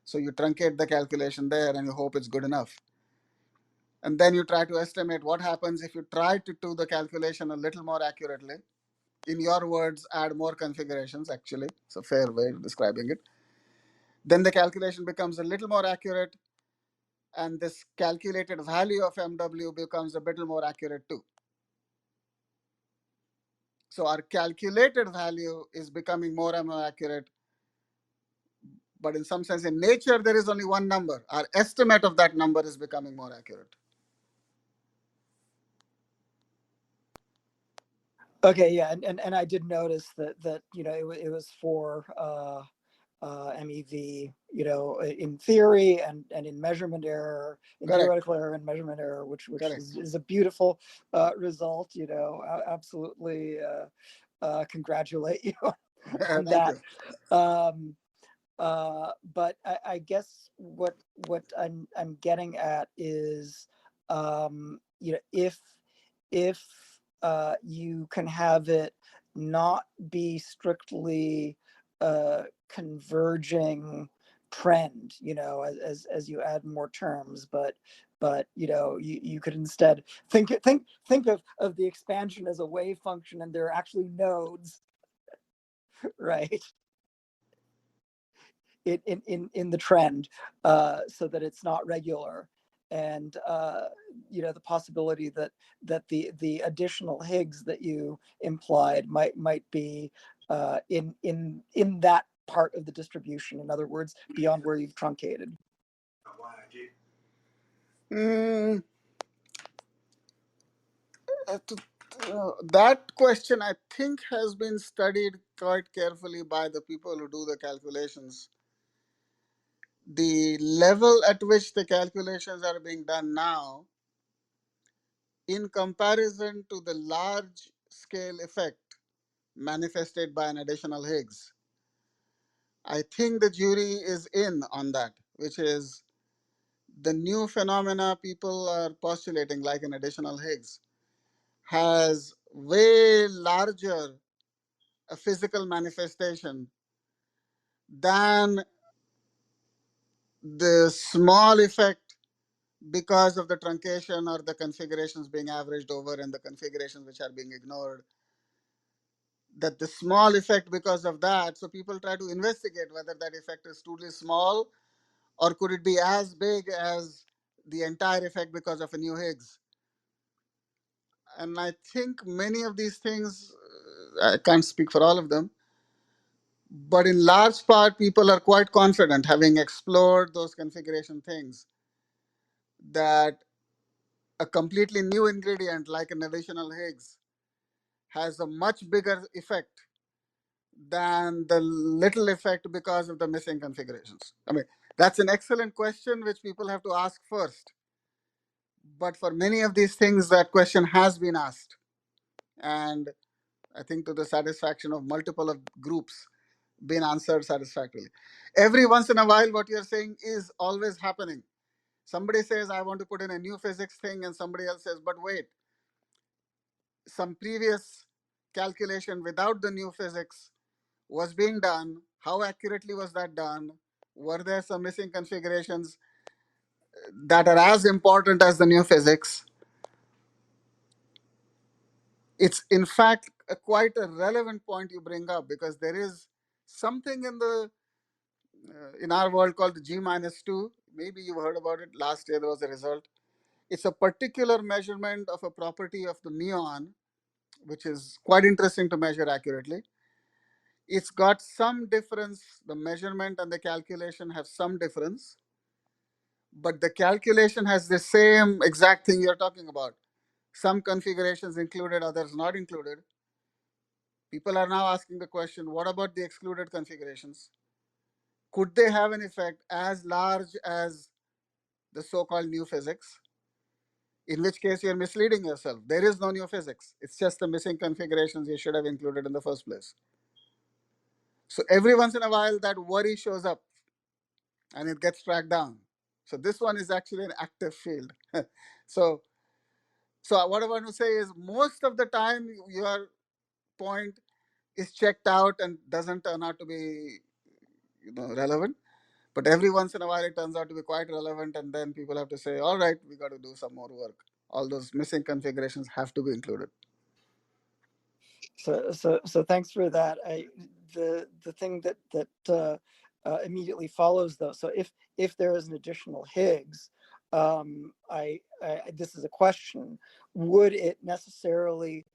B: So you truncate the calculation there and you hope it's good enough. And then you try to estimate what happens if you try to do the calculation a little more accurately. In your words, add more configurations, actually. It's a fair way of describing it. Then the calculation becomes a little more accurate, and this calculated value of MW becomes a bit more accurate too. So our calculated value is becoming more and more accurate, but in some sense, in nature, there is only one number. Our estimate of that number is becoming more accurate.
F: Okay, yeah, and I did notice that it was for MEV, in theory and in measurement error, in
B: Correct.
F: theoretical error and measurement error, which
B: Correct.
F: is a beautiful result. Absolutely congratulate you on
B: Thank
F: that.
B: you.
F: But I guess what I'm getting at is, if you can have it not be strictly converging trend, as you add more terms, but you could instead think of the expansion as a wave function, and there are actually nodes, right? in the trend, so that it's not regular, and the possibility that the additional Higgs that you implied might be in that part of the distribution. In other words, beyond where you've truncated.
B: Mm, that question, I think, has been studied quite carefully by the people who do the calculations. The level at which the calculations are being done now, in comparison to the large scale effect manifested by an additional Higgs, I think the jury is in on that, which is the new phenomena people are postulating, like an additional Higgs, has way larger a physical manifestation than the small effect because of the truncation or the configurations being averaged over and the configurations which are being ignored. That the small effect because of that, so people try to investigate whether that effect is truly small or could it be as big as the entire effect because of a new Higgs. And I think many of these things, I can't speak for all of them, but in large part, people are quite confident, having explored those configuration things, that a completely new ingredient like an additional Higgs has a much bigger effect than the little effect because of the missing configurations. I mean, that's an excellent question which people have to ask first. But for many of these things, that question has been asked. And I think to the satisfaction of multiple of groups, been answered satisfactorily. Every once in a while, what you're saying is always happening. Somebody says, I want to put in a new physics thing, and somebody else says, but wait, some previous calculation without the new physics was being done. How accurately was that done? Were there some missing configurations that are as important as the new physics? It's in fact quite a relevant point you bring up, because there is something in our world called the G minus 2. Maybe you heard about it. Last year there was a result. It's a particular measurement of a property of the muon, which is quite interesting to measure accurately. It's got some difference. The measurement and the calculation have some difference, but the calculation has the same exact thing you're talking about. Some configurations included, others not included. People are now asking the question, what about the excluded configurations? Could they have an effect as large as the so-called new physics? In which case you're misleading yourself. There is no new physics. It's just the missing configurations you should have included in the first place. So every once in a while that worry shows up and it gets tracked down. So this one is actually an active field. so what I want to say is, most of the time your point is checked out and doesn't turn out to be relevant. But every once in a while it turns out to be quite relevant, and then people have to say, all right, we got to do some more work. All those missing configurations have to be included.
F: So thanks for that. The thing that immediately follows, though, so if there is an additional Higgs, this is a question: would it necessarily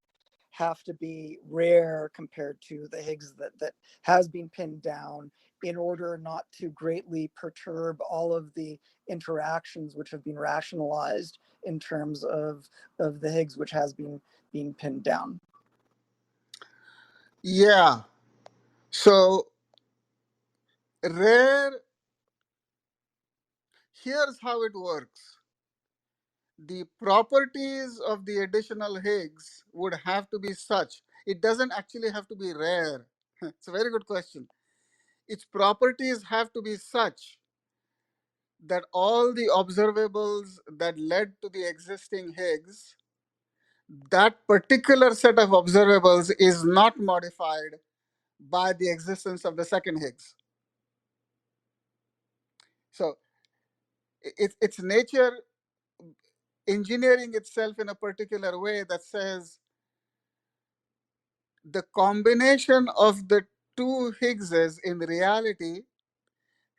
F: have to be rare compared to the Higgs that has been pinned down, in order not to greatly perturb all of the interactions which have been rationalized in terms of the Higgs which has been being pinned down?
B: Yeah. So rare, here's how it works. The properties of the additional Higgs would have to be such. It doesn't actually have to be rare. It's a very good question. Its properties have to be such that all the observables that led to the existing Higgs, that particular set of observables is not modified by the existence of the second Higgs. So it's nature engineering itself in a particular way that says the combination of the two Higgses in reality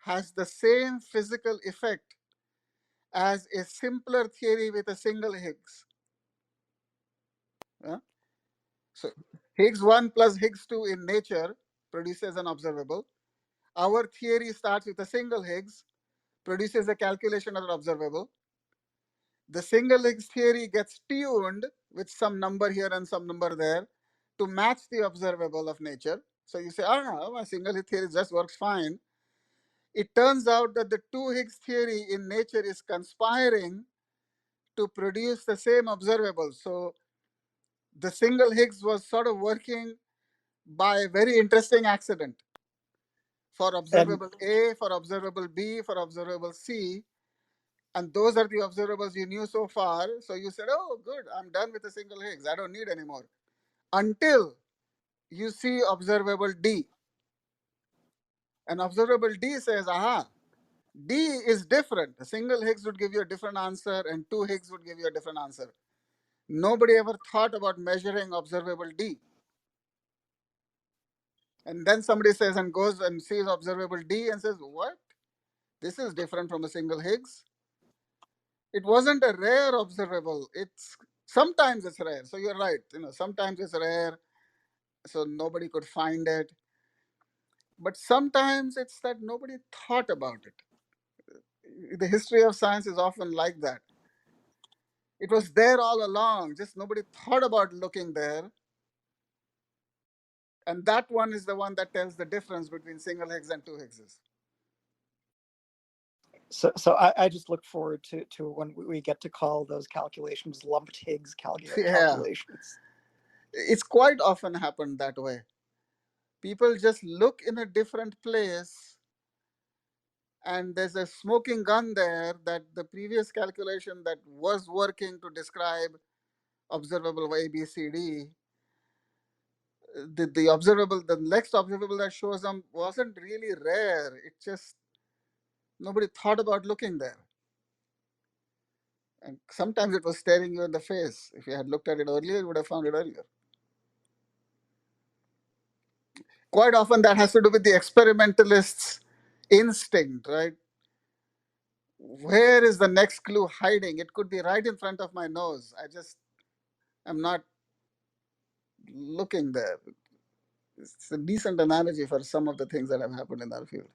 B: has the same physical effect as a simpler theory with a single Higgs. Yeah? So Higgs 1 plus Higgs 2 in nature produces an observable. Our theory starts with a single Higgs, produces a calculation of an observable. The single Higgs theory gets tuned with some number here and some number there to match the observable of nature. So you say, my single Higgs theory just works fine. It turns out that the two Higgs theory in nature is conspiring to produce the same observable. So the single Higgs was sort of working by a very interesting accident for
F: And
B: observable A, for observable B, for observable C. And those are the observables you knew so far. So you said, oh, good, I'm done with the single Higgs. I don't need any more. Until you see observable D. And observable D says, aha, D is different. A single Higgs would give you a different answer, and two Higgs would give you a different answer. Nobody ever thought about measuring observable D. And then somebody says and goes and sees observable D and says, what? This is different from a single Higgs. It wasn't a rare observable. It's sometimes it's rare. So you're right. Sometimes it's rare, so nobody could find it. But sometimes it's that nobody thought about it. The history of science is often like that. It was there all along, just nobody thought about looking there. And that one is the one that tells the difference between single Higgs and two Higgses.
F: so I just look forward to when we get to call those calculations lumped Higgs
B: Yeah,
F: calculations.
B: it's quite often happened that way. People just look in a different place, and there's a smoking gun there that the previous calculation that was working to describe observable A, B, C, D, the next observable that shows them wasn't really rare. It just nobody thought about looking there. And sometimes it was staring you in the face. If you had looked at it earlier, you would have found it earlier. Quite often that has to do with the experimentalist's instinct, right? Where is the next clue hiding? It could be right in front of my nose. I'm not looking there. It's a decent analogy for some of the things that have happened in our field.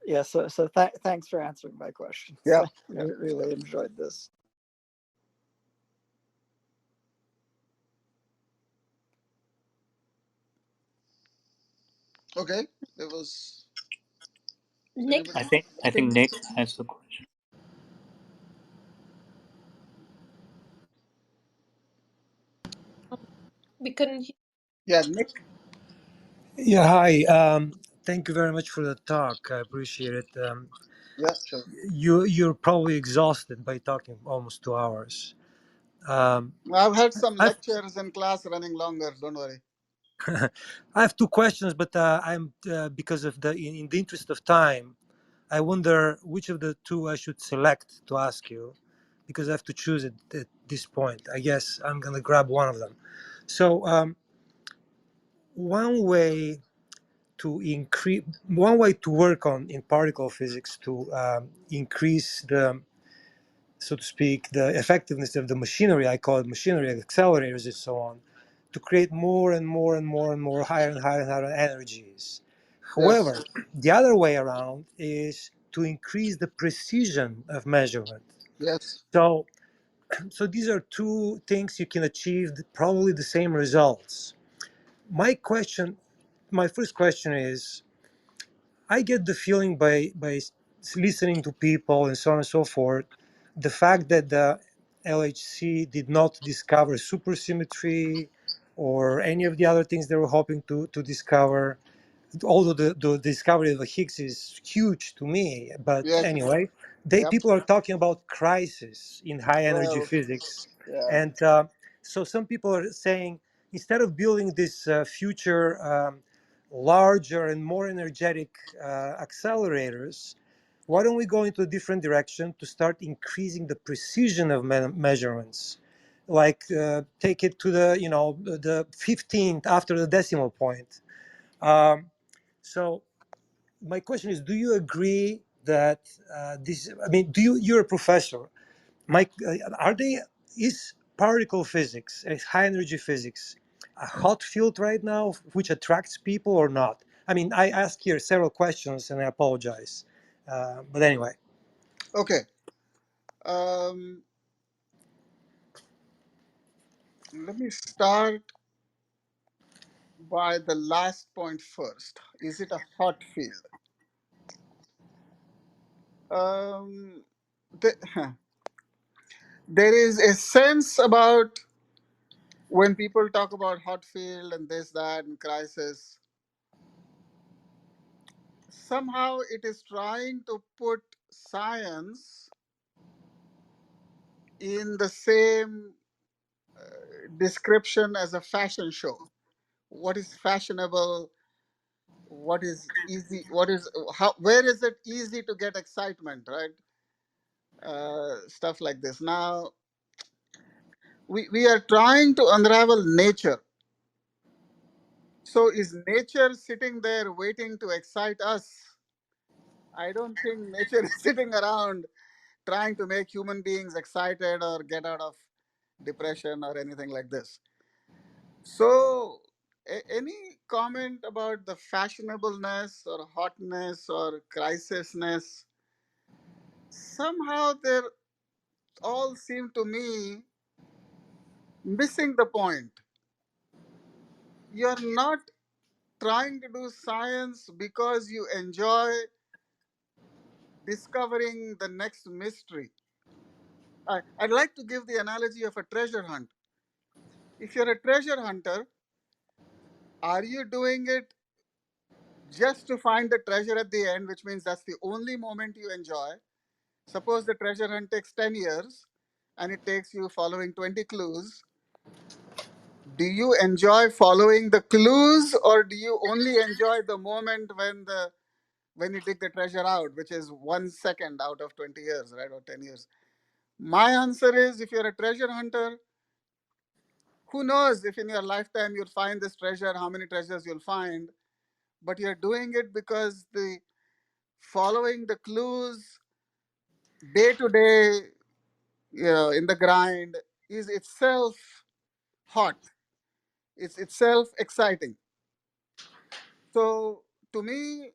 F: Yeah, so thanks for answering my questions.
B: Yeah.
F: I really enjoyed this.
B: Okay. There was
A: Nick,
B: anybody?
C: I think Nick has the question.
A: we couldn't hear.
B: Yeah, Nick.
H: Yeah, hi. Thank you very much for the talk. I appreciate it.
B: Yeah, sure.
H: You're probably exhausted by talking almost 2 hours.
B: I've had some
H: I've
B: lectures in class running longer. Don't worry.
H: I have two questions, but I'm because of in the interest of time, I wonder which of the two I should select to ask you, because I have to choose at this point. I guess I'm gonna grab one of them. So one way one way to work on in particle physics to increase the, so to speak, the effectiveness of the machinery, I call it machinery, accelerators and so on, to create more and more and more and more higher and higher and higher energies.
B: Yes.
H: However, the other way around is to increase the precision of measurement.
B: Yes.
H: So these are two things you can achieve probably the same results. My first question is, I get the feeling by listening to people and so on and so forth, the fact that the LHC did not discover supersymmetry or any of the other things they were hoping to discover, although the discovery of the Higgs is huge to me. But
B: Yes.
H: anyway,
B: Yep.
H: people are talking about crisis in high energy
B: Well,
H: physics.
B: yeah.
H: And so some people are saying, instead of building this future larger and more energetic accelerators, why don't we go into a different direction to start increasing the precision of measurements? Like take it to the 15th after the decimal point. Um, So my question is, do you agree that this? I mean, you're a professor. Mike, are they? Is particle physics, high energy physics, a hot field right now, which attracts people or not? I mean, I ask here several questions, and I apologize. But anyway,
B: Okay. Let me start by the last point first. Is it a hot field? Um, the, there is a sense about when people talk about hot field and this, that, and crisis, somehow it is trying to put science in the same description as a fashion show. What is fashionable? What is easy? What is how? Where is it easy to get excitement? Right? Stuff like this. Now we are trying to unravel nature. So is nature sitting there waiting to excite us? I don't think nature is sitting around trying to make human beings excited or get out of depression or anything like this. So, any comment about the fashionableness or hotness or crisisness? Somehow they all seem to me missing the point. You're not trying to do science because you enjoy discovering the next mystery. I'd like to give the analogy of a treasure hunt. If you're a treasure hunter, are you doing it just to find the treasure at the end, which means that's the only moment you enjoy? Suppose the treasure hunt takes 10 years and it takes you following 20 clues. Do you enjoy following the clues, or do you only enjoy the moment when you dig the treasure out, which is 1 second out of 20 years, right? Or 10 years? My answer is, if you're a treasure hunter, who knows if in your lifetime you'll find this treasure, how many treasures you'll find, but you're doing it because the following the clues day to day, in the grind is itself hot. It's itself exciting. So to me,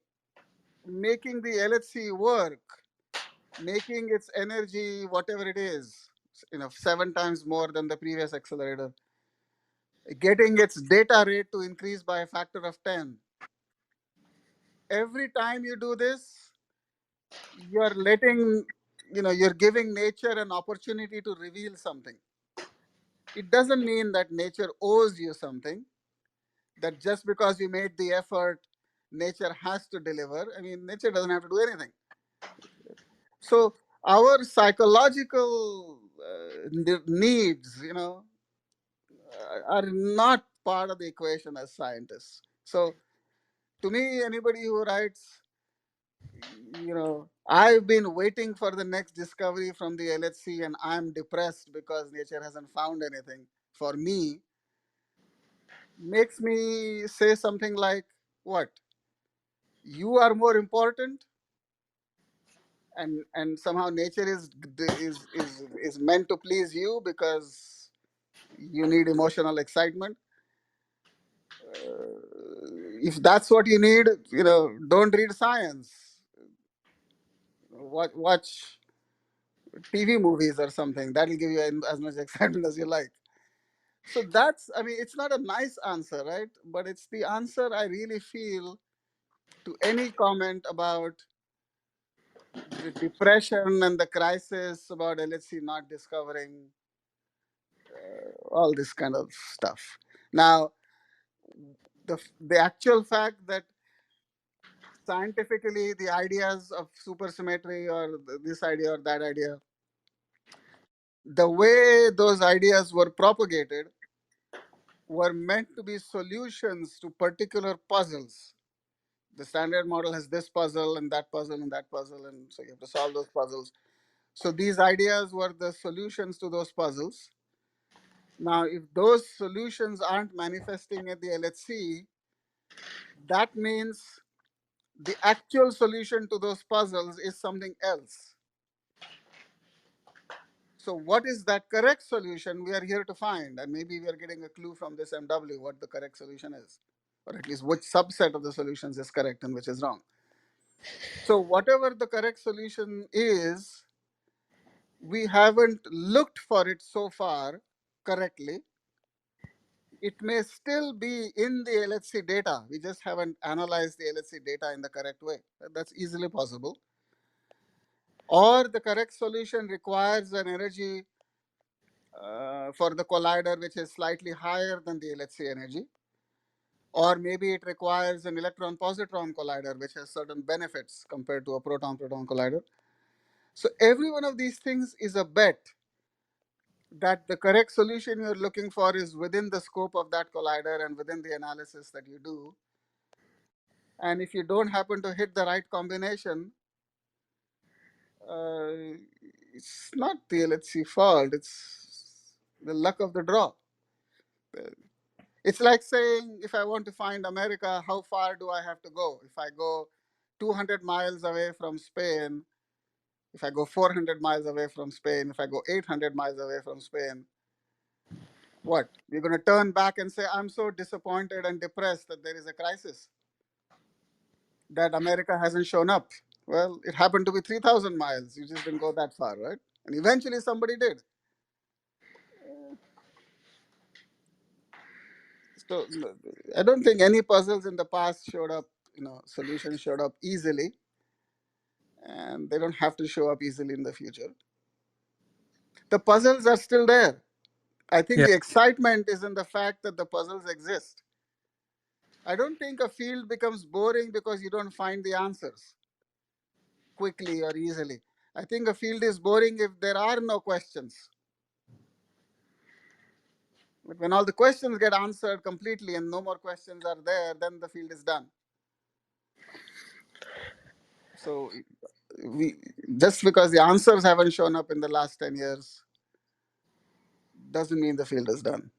B: making the LHC work, making its energy whatever it is, 7 times more than the previous accelerator, getting its data rate to increase by a factor of 10. Every time you do this, you're letting, you're giving nature an opportunity to reveal something. It doesn't mean that nature owes you something, that just because you made the effort, nature has to deliver. I mean, nature doesn't have to do anything. So our psychological needs, are not part of the equation as scientists. So to me, anybody who writes, I've been waiting for the next discovery from the LHC and I'm depressed because nature hasn't found anything for me, makes me say something like, what? You are more important, and somehow nature is meant to please you because you need emotional excitement. If that's what you need, don't read science. Watch TV movies or something. That'll give you as much excitement as you like. So that's, I mean, it's not a nice answer, right? But it's the answer I really feel to any comment about the depression and the crisis about LHC not discovering all this kind of stuff. Now, the actual fact that scientifically the ideas of supersymmetry or this idea or that idea, the way those ideas were propagated were meant to be solutions to particular puzzles. The standard model has this puzzle and that puzzle and that puzzle, and so you have to solve those puzzles. So these ideas were the solutions to those puzzles. Now, if those solutions aren't manifesting at the LHC, that means The actual solution to those puzzles is something else. So what is that correct solution we are here to find? And maybe we are getting a clue from this MW what the correct solution is, or at least which subset of the solutions is correct and which is wrong. So whatever the correct solution is, we haven't looked for it so far correctly. It may still be in the LHC data. We just haven't analyzed the LHC data in the correct way. That's easily possible. Or the correct solution requires an energy for the collider which is slightly higher than the LHC energy. Or maybe it requires an electron-positron collider which has certain benefits compared to a proton-proton collider. So every one of these things is a bet that the correct solution you're looking for is within the scope of that collider and within the analysis that you do. And if you don't happen to hit the right combination, it's not the LHC fault, it's the luck of the draw. It's like saying, if I want to find America, how far do I have to go? If I go 200 miles away from Spain, if I go 400 miles away from Spain, if I go 800 miles away from Spain, what? You're going to turn back and say, I'm so disappointed and depressed that there is a crisis, that America hasn't shown up. Well, it happened to be 3,000 miles. You just didn't go that far, right? And eventually somebody did. So I don't think any puzzles in the past showed up, solutions showed up easily. And they don't have to show up easily in the future. The puzzles are still there. I think
H: Yeah.
B: the excitement is in the fact that the puzzles exist. I don't think a field becomes boring because you don't find the answers quickly or easily. I think a field is boring if there are no questions. But when all the questions get answered completely and no more questions are there, then the field is done. So we just because the answers haven't shown up in the last 10 years doesn't mean the field is done.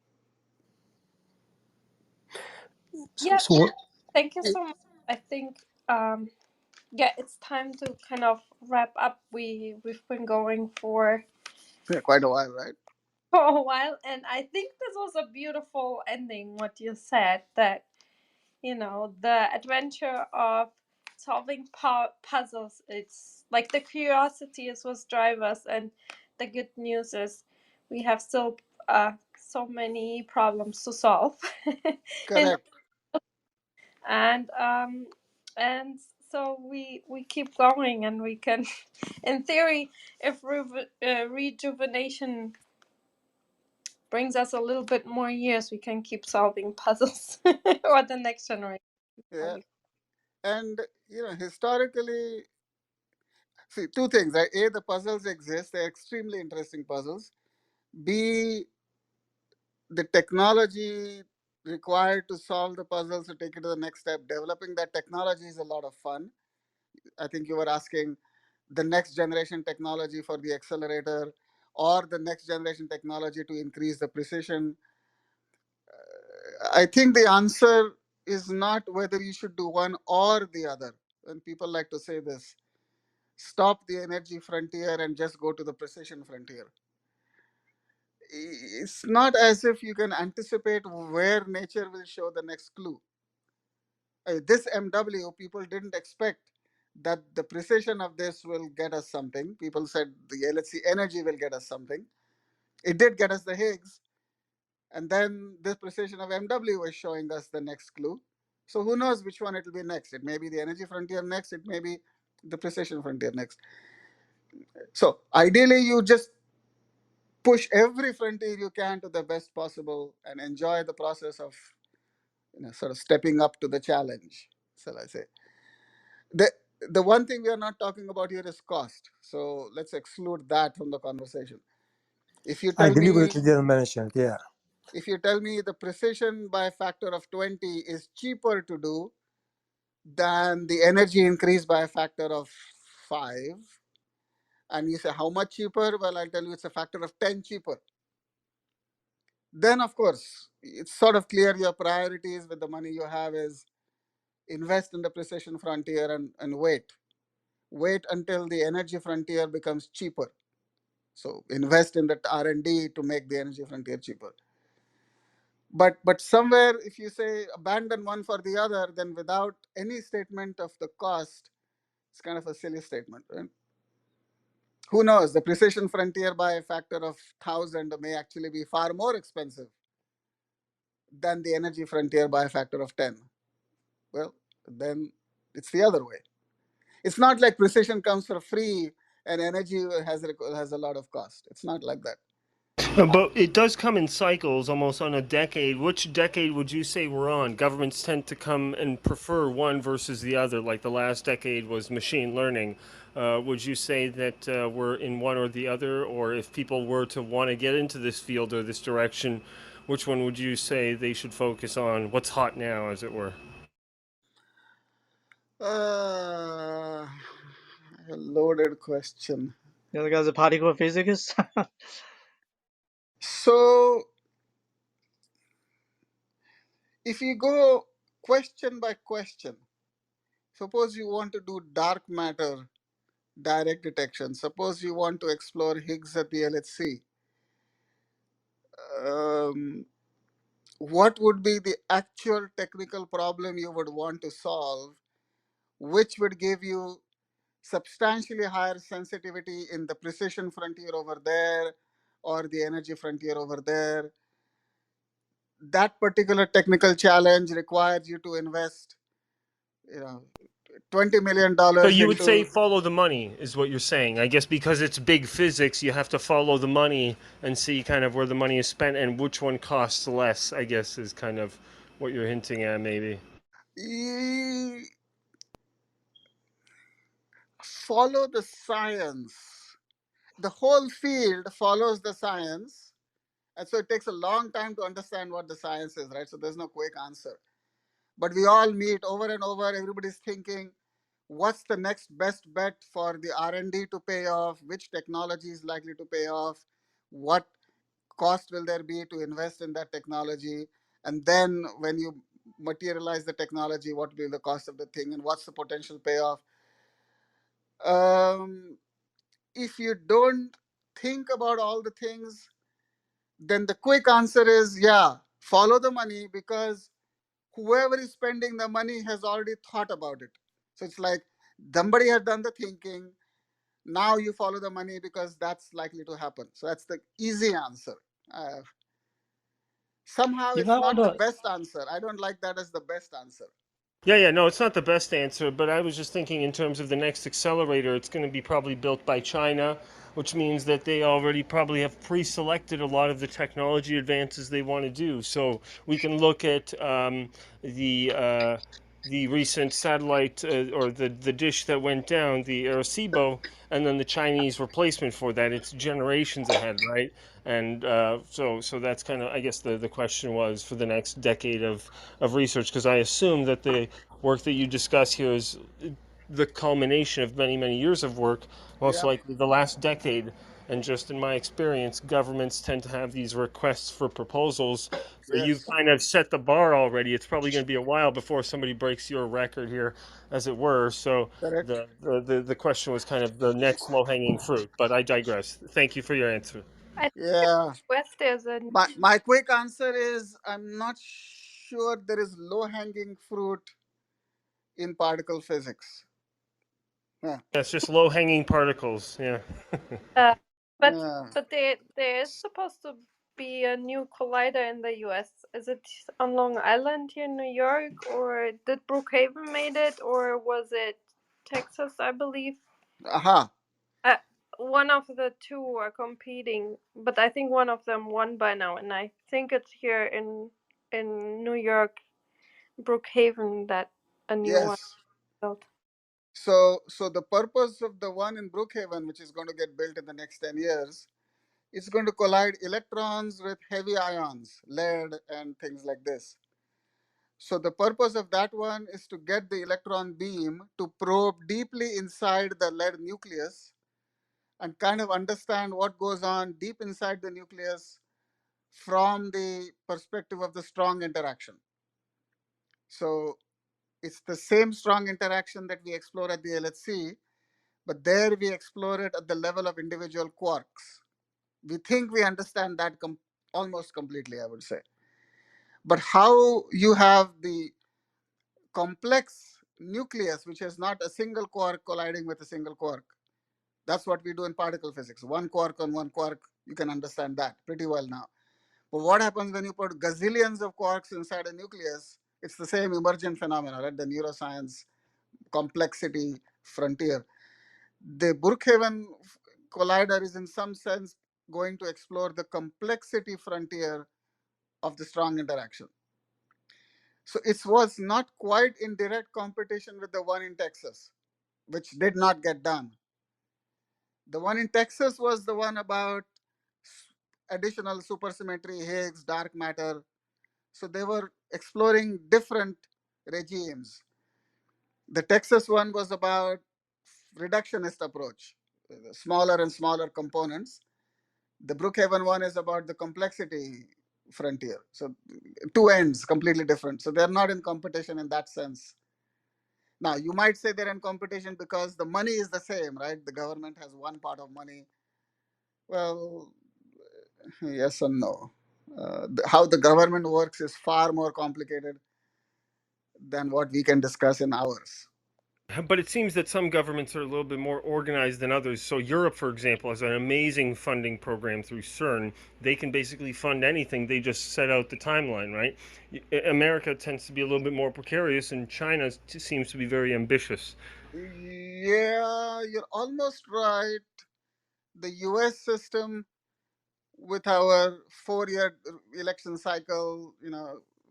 A: Yeah,
H: So
A: thank you so much. I think yeah, it's time to kind of wrap up. We've been going for
B: Quite a while, right?
A: for a while, and I think this was a beautiful ending. What you said, that the adventure of solving puzzles, it's like the curiosity is what drives us, and the good news is we have still so many problems to solve. and
B: Correct.
A: and um and so we keep going, and we can, in theory, if rejuvenation brings us a little bit more years, we can keep solving puzzles or the next generation
B: Yeah.
A: solving.
B: And historically, see, two things, right? A, the puzzles exist, they're extremely interesting puzzles. B, the technology required to solve the puzzles to take it to the next step, developing that technology is a lot of fun. I think you were asking the next generation technology for the accelerator or the next generation technology to increase the precision. I think the answer is not whether you should do one or the other. When people like to say this, stop the energy frontier and just go to the precision frontier. It's not as if you can anticipate where nature will show the next clue. This MW, people didn't expect that the precision of this will get us something. People said the LHC energy will get us something. It did get us the Higgs. And then this precision of MW was showing us the next clue. So who knows which one it will be next? It may be the energy frontier next. It may be the precision frontier next. So ideally, you just push every frontier you can to the best possible and enjoy the process of sort of stepping up to the challenge, shall I say. The, the one thing we are not talking about here is cost. So let's exclude that from the conversation. If you
H: I
B: tell me
H: deliberately didn't mention it. Yeah.
B: if you tell me the precision by a factor of 20 is cheaper to do than the energy increase by a factor of 5, and you say how much cheaper, well, I'll tell you it's a factor of 10 cheaper. Then of course it's sort of clear your priorities with the money you have is invest in the precision frontier and wait until the energy frontier becomes cheaper. So invest in that R&D to make the energy frontier cheaper. But somewhere, if you say abandon one for the other, then without any statement of the cost, it's kind of a silly statement, right? Who knows? The precision frontier by a factor of 1,000 may actually be far more expensive than the energy frontier by a factor of 10. Well, then it's the other way. It's not like precision comes for free and energy has a lot of cost. It's not like that.
I: But it does come in cycles, almost on a decade. Which decade would you say we're on? Governments tend to come and prefer one versus the other, like the last decade was machine learning. Would you say that we're in one or the other? Or if people were to want to get into this field or this direction, which one would you say they should focus on? What's hot now, as it were?
B: A loaded question.
G: The other guy's a particle physicist.
B: So if you go question by question, suppose you want to do dark matter direct detection, suppose you want to explore Higgs at the LHC, what would be the actual technical problem you would want to solve, which would give you substantially higher sensitivity in the precision frontier over there or the energy frontier over there? That particular technical challenge requires you to invest, $20 million
I: So you would say
B: into.
I: follow the money is what you're saying. I guess because it's big physics, you have to follow the money and see kind of where the money is spent and which one costs less, I guess is kind of what you're hinting at maybe.
B: Follow the science. The whole field follows the science. And so it takes a long time to understand what the science is, right? So there's no quick answer. But we all meet over and over. Everybody's thinking, what's the next best bet for the R&D to pay off? Which technology is likely to pay off? What cost will there be to invest in that technology? And then when you materialize the technology, what will be the cost of the thing and what's the potential payoff? If you don't think about all the things, then the quick answer is, yeah, follow the money, because whoever is spending the money has already thought about it. So it's like somebody has done the thinking. Now you follow the money because that's likely to happen. So that's the easy answer. Somehow
G: If
B: it's
G: I want
B: not the
G: to,
B: best answer. I don't like that as the best answer.
I: Yeah, no, it's not the best answer, but I was just thinking in terms of the next accelerator, it's going to be probably built by China, which means that they already probably have pre-selected a lot of the technology advances they want to do. So we can look at the recent satellite or the dish that went down, the Arecibo, and then the Chinese replacement for that. It's generations ahead, right? And so that's kind of, I guess the question was for the next decade of research, because I assume that the work that you discuss here is the culmination of many, many years of work, most
B: Yep.
I: likely the last decade. And just in my experience, governments tend to have these requests for proposals. So you've
B: Yes.
I: kind of set the bar already. It's probably going to be a while before somebody breaks your record here, as it were. So
B: Correct.
I: the question was kind of the next low hanging fruit. But I digress. Thank you for your answer.
A: I think
B: Yeah.
A: West there's a
B: My quick answer is I'm not sure there is low hanging fruit in particle physics. Yeah.
I: That's just low hanging particles. Yeah.
A: uh, but
B: Yeah.
A: there is supposed to be a new collider in the US. Is it on Long Island here in New York, or did Brookhaven made it, or was it Texas, I believe?
B: Aha.
A: Uh, one of the two are competing, but I think one of them won by now, and I think it's here in New York, Brookhaven, that a new one
B: Yes.
A: built.
B: So the purpose of the one in Brookhaven, which is going to get built in the next 10 years, is going to collide electrons with heavy ions, lead and things like this. So the purpose of that one is to get the electron beam to probe deeply inside the lead nucleus and kind of understand what goes on deep inside the nucleus from the perspective of the strong interaction. So It's the same strong interaction that we explore at the LHC, but there we explore it at the level of individual quarks. We think we understand that almost completely, I would say. But how you have the complex nucleus, which is not a single quark colliding with a single quark, that's what we do in particle physics. One quark on one quark, you can understand that pretty well now. But what happens when you put gazillions of quarks inside a nucleus? It's the same emergent phenomena, right? The neuroscience complexity frontier. The Brookhaven collider is in some sense going to explore the complexity frontier of the strong interaction. So it was not quite in direct competition with the one in Texas, which did not get done. The one in Texas was the one about additional supersymmetry, Higgs, dark matter. So they were exploring different regimes. The Texas one was about reductionist approach, smaller and smaller components. The Brookhaven one is about the complexity frontier. So two ends, completely different. So they're not in competition in that sense. Now, you might say they're in competition because the money is the same, right? The government has one part of money. Well, yes and no. How the government works is far more complicated than what we can discuss in hours.
I: But it seems that some governments are a little bit more organized than others. So Europe, for example, has an amazing funding program through CERN. They can basically fund anything. They just set out the timeline, right? America tends to be a little bit more precarious, and China seems to be very ambitious.
B: Yeah, you're almost right. The US system, with our 4-year election cycle,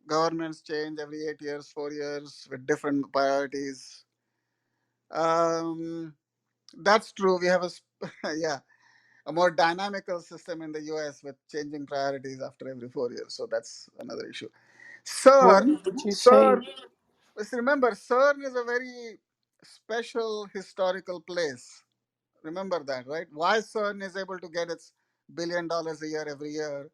B: governments change every 8 years, 4 years with different priorities. That's true. We have yeah, a more dynamical system in the US with changing priorities after every 4 years. So that's another issue.
D: Well,
B: CERN,
D: would you say,
B: CERN, let's remember, CERN is a very special historical place. Remember that, right? Why CERN is able to get its $1 billion a year every year?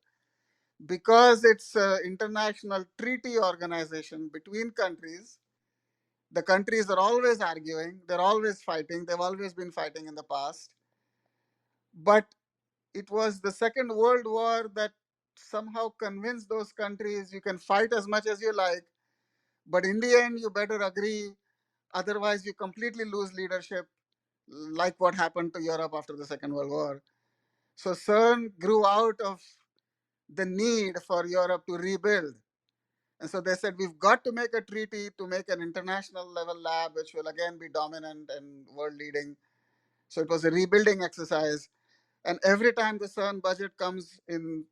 B: Because it's an international treaty organization between countries. The countries are always arguing, they're always fighting, they've always been fighting in the past. But it was the Second World War that somehow convinced those countries you can fight as much as you like, but in the end, you better agree. Otherwise, you completely lose leadership, like what happened to Europe after the Second World War. So CERN grew out of the need for Europe to rebuild. And so they said, we've got to make a treaty to make an international level lab, which will again be dominant and world leading. So it was a rebuilding exercise. And every time the CERN budget comes in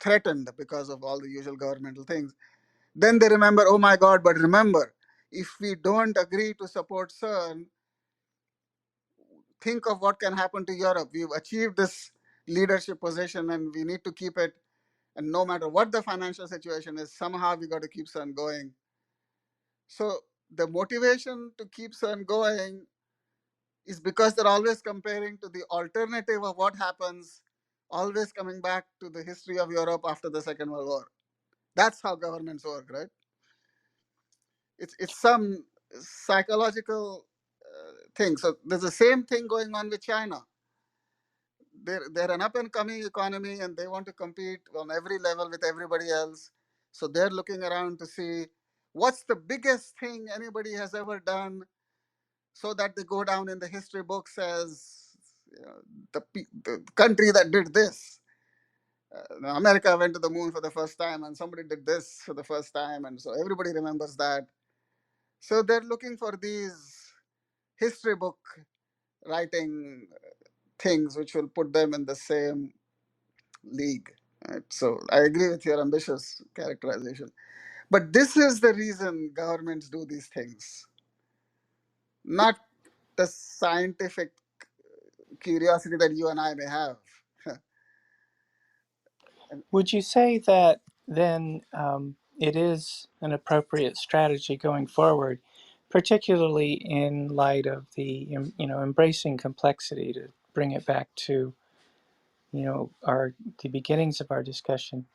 B: threatened because of all the usual governmental things, then they remember, oh my God, but remember, if we don't agree to support CERN, think of what can happen to Europe. We've achieved this leadership position and we need to keep it. And no matter what the financial situation is, somehow we got to keep CERN going. So the motivation to keep CERN going is because they're always comparing to the alternative of what happens, always coming back to the history of Europe after the Second World War. That's how governments work, right? It's some psychological thing. So there's the same thing going on with China. They're an up and coming economy and they want to compete on every level with everybody else. So they're looking around to see what's the biggest thing anybody has ever done, so that they go down in the history books as the country that did this. America went to the moon for the first time and somebody did this for the first time. And so everybody remembers that. So they're looking for these history book writing things which will put them in the same league. Right? So I agree with your ambitious characterization. But this is the reason governments do these things, not the scientific curiosity that you and I may have.
D: would you say that then it is an appropriate strategy going forward, particularly in light of the embracing complexity, to bring it back to the beginnings of our discussion,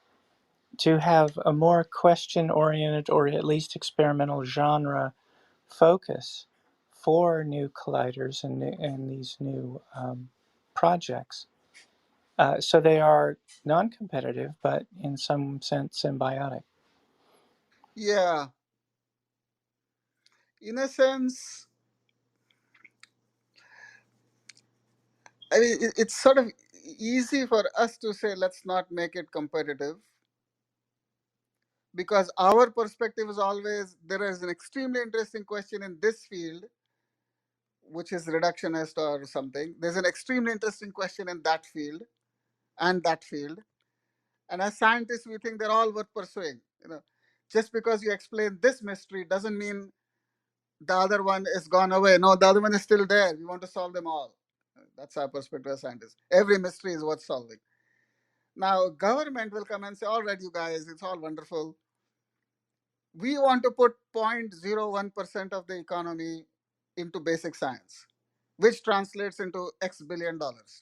D: to have a more question-oriented or at least experimental genre focus for new colliders and these new projects. So they are non-competitive, but in some sense symbiotic.
B: Yeah, in a sense, I mean, it's sort of easy for us to say, let's not make it competitive, because our perspective is always there is an extremely interesting question in this field, which is reductionist or something. There's an extremely interesting question in that field and that field. And as scientists, we think they're all worth pursuing. Just because you explain this mystery doesn't mean the other one is gone away. No, the other one is still there. We want to solve them all. That's our perspective as scientists. Every mystery is worth solving. Now, government will come and say, all right, you guys, it's all wonderful. We want to put 0.01% of the economy into basic science, which translates into X billion dollars.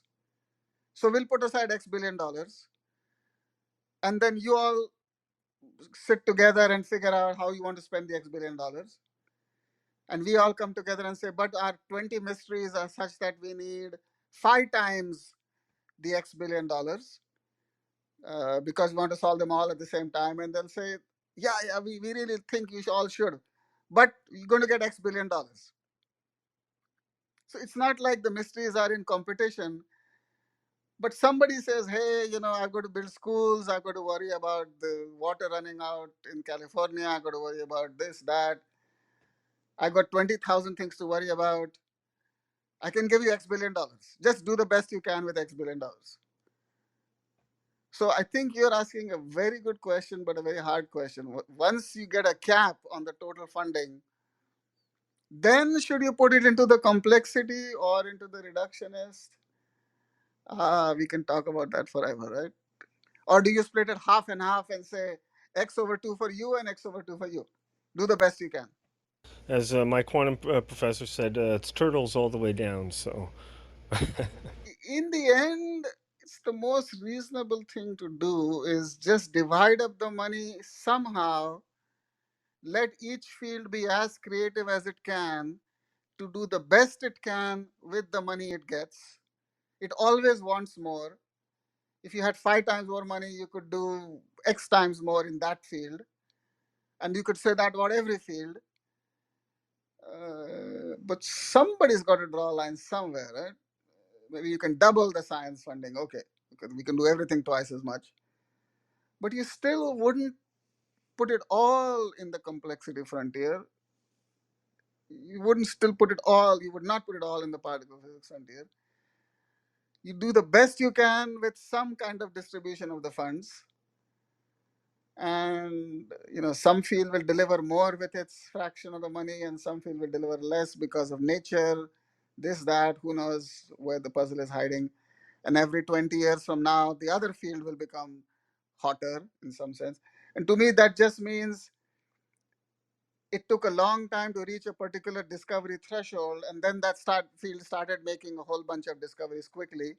B: So we'll put aside X billion dollars, and then you all sit together and figure out how you want to spend the X billion dollars. And we all come together and say, but our 20 mysteries are such that we need 5 times the X billion dollars, because we want to solve them all at the same time. And they'll say, yeah, we really think you all should, but you're going to get X billion dollars. So it's not like the mysteries are in competition, but somebody says, hey, I've got to build schools, I've got to worry about the water running out in California, I've got to worry about this, that. I've got 20,000 things to worry about. I can give you X billion dollars. Just do the best you can with X billion dollars. So I think you're asking a very good question, but a very hard question. Once you get a cap on the total funding, then should you put it into the complexity or into the reductionist? We can talk about that forever, right? Or do you split it half and half and say X over 2 for you and X over 2 for you? Do the best you can.
I: As my quantum professor said, it's turtles all the way down. So
B: In the end, it's the most reasonable thing to do is just divide up the money somehow, let each field be as creative as it can to do the best it can with the money it gets. It always wants more. If you had 5 times more money, you could do X times more in that field. And you could say that about every field. But somebody's got to draw a line somewhere, right? Maybe you can double the science funding. Okay, because we can do everything twice as much. But you still wouldn't put it all in the complexity frontier. You wouldn't still put it all, you would not put it all in the particle physics frontier. You do the best you can with some kind of distribution of the funds. And some field will deliver more with its fraction of the money, and some field will deliver less because of nature, this, that, who knows where the puzzle is hiding. And every 20 years from now, the other field will become hotter in some sense. And to me, that just means it took a long time to reach a particular discovery threshold, and then that field started making a whole bunch of discoveries quickly.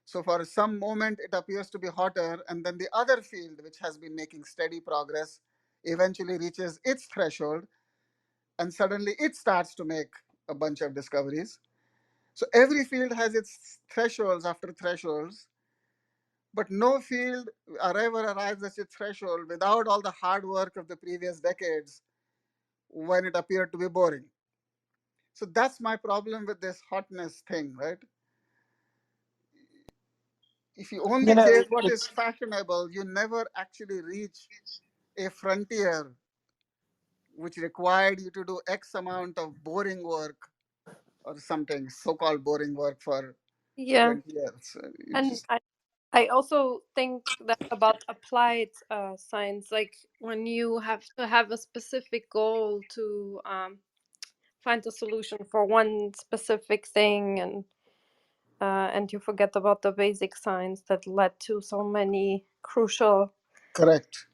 B: So for some moment, it appears to be hotter, and then the other field, which has been making steady progress, eventually reaches its threshold, and suddenly it starts to make a bunch of discoveries. So every field has its thresholds after thresholds, but no field ever arrives at its threshold without all the hard work of the previous decades when it appeared to be boring. So that's my problem with this hotness thing, right? If you only chase what is
D: It's
B: fashionable, you never actually reach a frontier which required you to do X amount of boring work or something, so-called boring work for
A: Yeah,
B: 20 years. You
A: and
B: just
A: I also think that about applied science, like when you have to have a specific goal to find a solution for one specific thing, and you forget about the basic science that led to so many crucial
B: correct.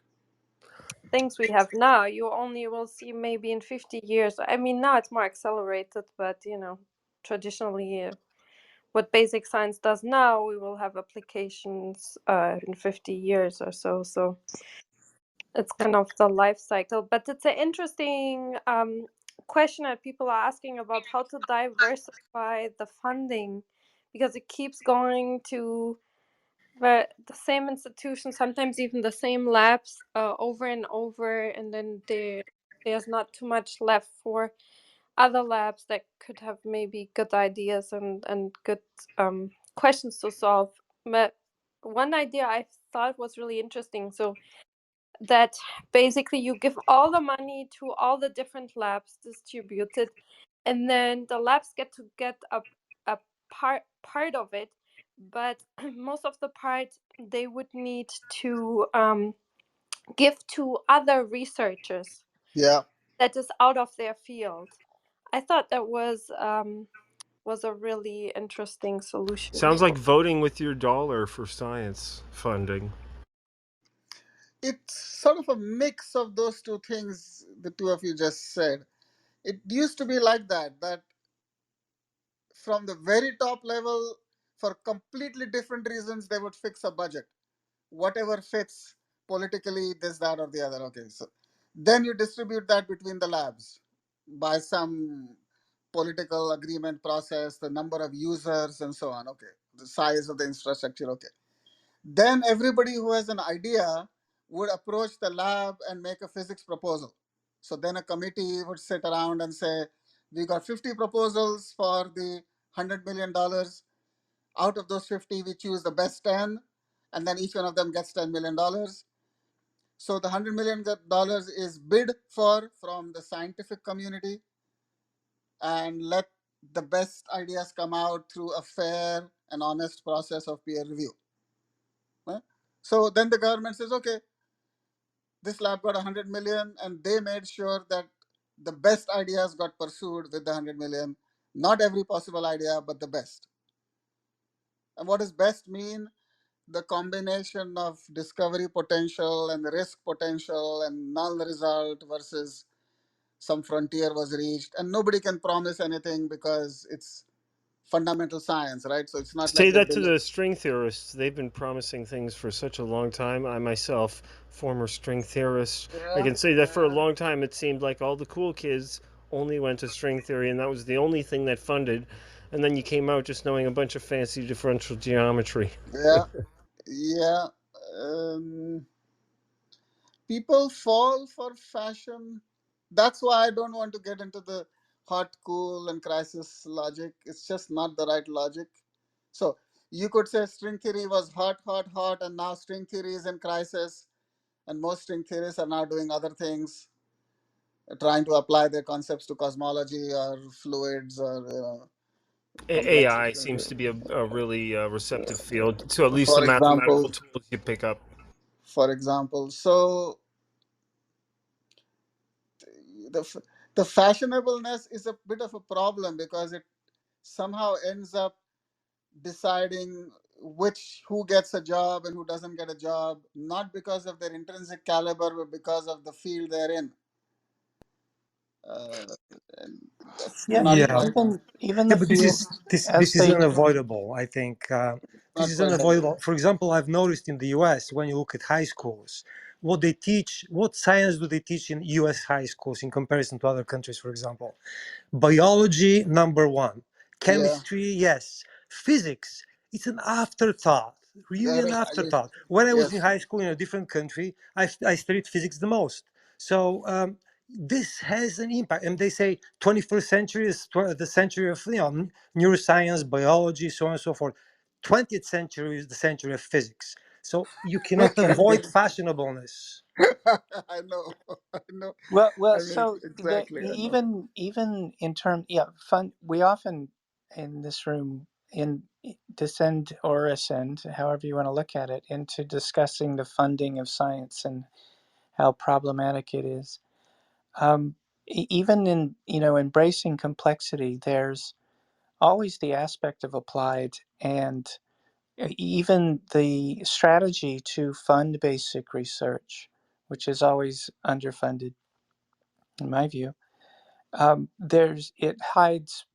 A: things we have now. You only will see maybe in 50 years. I mean, now it's more accelerated, but traditionally, what basic science does now, we will have applications in 50 years or so. So it's kind of the life cycle. But it's an interesting question that people are asking about how to diversify the funding, because it keeps going to the same institution, sometimes even the same labs over and over, and then there's not too much left for other labs that could have maybe good ideas and good questions to solve. But one idea I thought was really interesting, so that basically you give all the money to all the different labs distributed, and then the labs get to get a part of it, but most of the part they would need to give to other researchers
B: Yeah.
A: that is out of their field. I thought that was a really interesting solution.
I: Sounds like voting with your dollar for science funding.
B: It's sort of a mix of those two things the two of you just said. It used to be like that from the very top level, for completely different reasons, they would fix a budget. Whatever fits politically, this, that, or the other. Okay, so then you distribute that between the labs by some political agreement process, the number of users, and so on. Okay, the size of the infrastructure. Okay, then everybody who has an idea would approach the lab and make a physics proposal. So then a committee would sit around and say, we got 50 proposals for the $100 million. Out of those 50, we choose the best 10, and then each one of them gets $10 million. So the $100 million is bid for from the scientific community, and let the best ideas come out through a fair and honest process of peer review. Right? So then the government says, okay, this lab got 100 million, and they made sure that the best ideas got pursued with the 100 million. Not every possible idea, but the best. And what does best mean? The combination of discovery potential and risk potential and null result versus some frontier was reached. And nobody can promise anything because it's fundamental science, right? So it's not
I: Say
B: like they
I: that to
B: believe.
I: the string theorists. They've been promising things for such a long time. I myself, former string theorist, I
B: Yeah,
I: can say that for a
B: yeah,
I: long time it seemed like all the cool kids only went to string theory and that was the only thing that funded. And then you came out just knowing a bunch of fancy differential geometry.
B: yeah, yeah. Um, People fall for fashion. That's why I don't want to get into the hot, cool, and crisis logic. It's just not the right logic. So you could say string theory was hot, hot, hot, and now string theory is in crisis, and most string theorists are now doing other things, trying to apply their concepts to cosmology or fluids or
I: AI
B: complexity.
I: seems to be a really receptive field to at least the
B: For
I: mathematical
B: example,
I: tools you pick up.
B: so the the fashionableness is a bit of a problem because it somehow ends up deciding who gets a job and who doesn't get a job, not because of their intrinsic caliber, but because of the field they're in. Uh, and that's
D: Yeah,
B: not
H: Yeah,
B: quite
D: even
H: yeah,
D: the
H: but this
D: field
H: is this
D: as
H: this is
D: they
H: unavoidable. I think this
B: not
H: is
B: quite healthy.
H: unavoidable. For example, I've noticed in the U.S. when you look at high schools, what they teach, what science do they teach in U.S. high schools in comparison to other countries? For example, biology number one,
B: Yeah,
H: chemistry yes, physics it's an afterthought, really an
B: very
H: afterthought. When I was in
B: yes.
H: high school in a different country, I studied physics the most. So this has an impact, and they say 21st century is the century of neuroscience, biology, so on and so forth. 20th century is the century of physics. So you cannot avoid fashionableness.
B: I know, I know.
D: well
B: I mean,
D: so the
B: exactly. I know.
D: even in term yeah fun we often in this room in descend or ascend, however you want to look at it, into discussing the funding of science and how problematic it is. Even in embracing complexity, there's always the aspect of applied, and even the strategy to fund basic research, which is always underfunded in my view. It hides,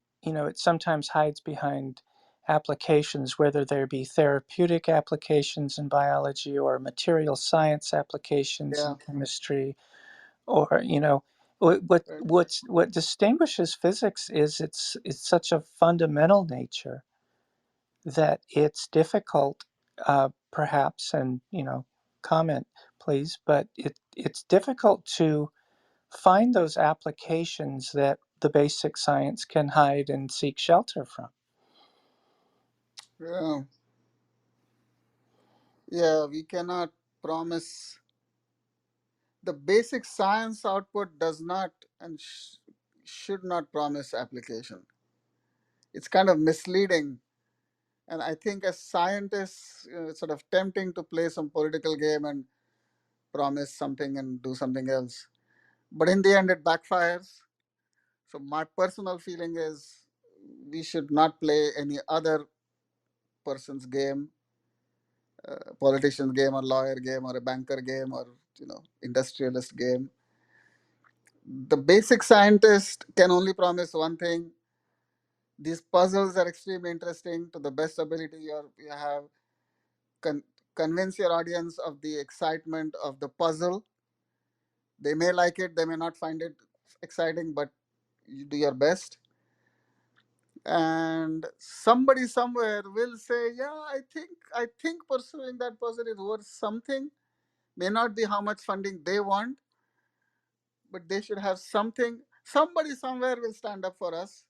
D: it sometimes hides behind applications, whether there be therapeutic applications in biology or material science applications
B: Yeah,
D: in chemistry, or
B: Right?
D: What distinguishes physics is it's such a fundamental nature that it's difficult, perhaps, and comment please, but it's difficult to find those applications that the basic science can hide and seek shelter from.
B: Yeah, yeah, we cannot promise. The basic science output does not and should not promise application. It's kind of misleading. And I think as scientists, it's sort of tempting to play some political game and promise something and do something else. But in the end, it backfires. So my personal feeling is we should not play any other person's game, politician's game or lawyer game or a banker game or industrialist game. The basic scientist can only promise one thing. These puzzles are extremely interesting. To the best ability you have, con- convince your audience of the excitement of the puzzle. They may like it, they may not find it exciting, but you do your best. And somebody somewhere will say, "Yeah, I think pursuing that puzzle is worth something. May not be how much funding they want, but they should have something." Somebody somewhere will stand up for us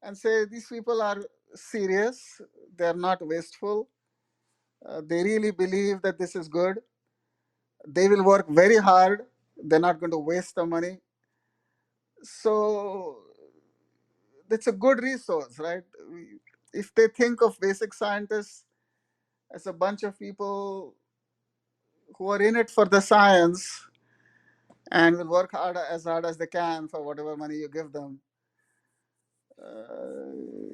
B: and say, "These people are serious. They're not wasteful. They really believe that this is good. They will work very hard. They're not going to waste the money." So it's a good resource, right? If they think of basic scientists as a bunch of people who are in it for the science and will work hard as they can for whatever money you give them,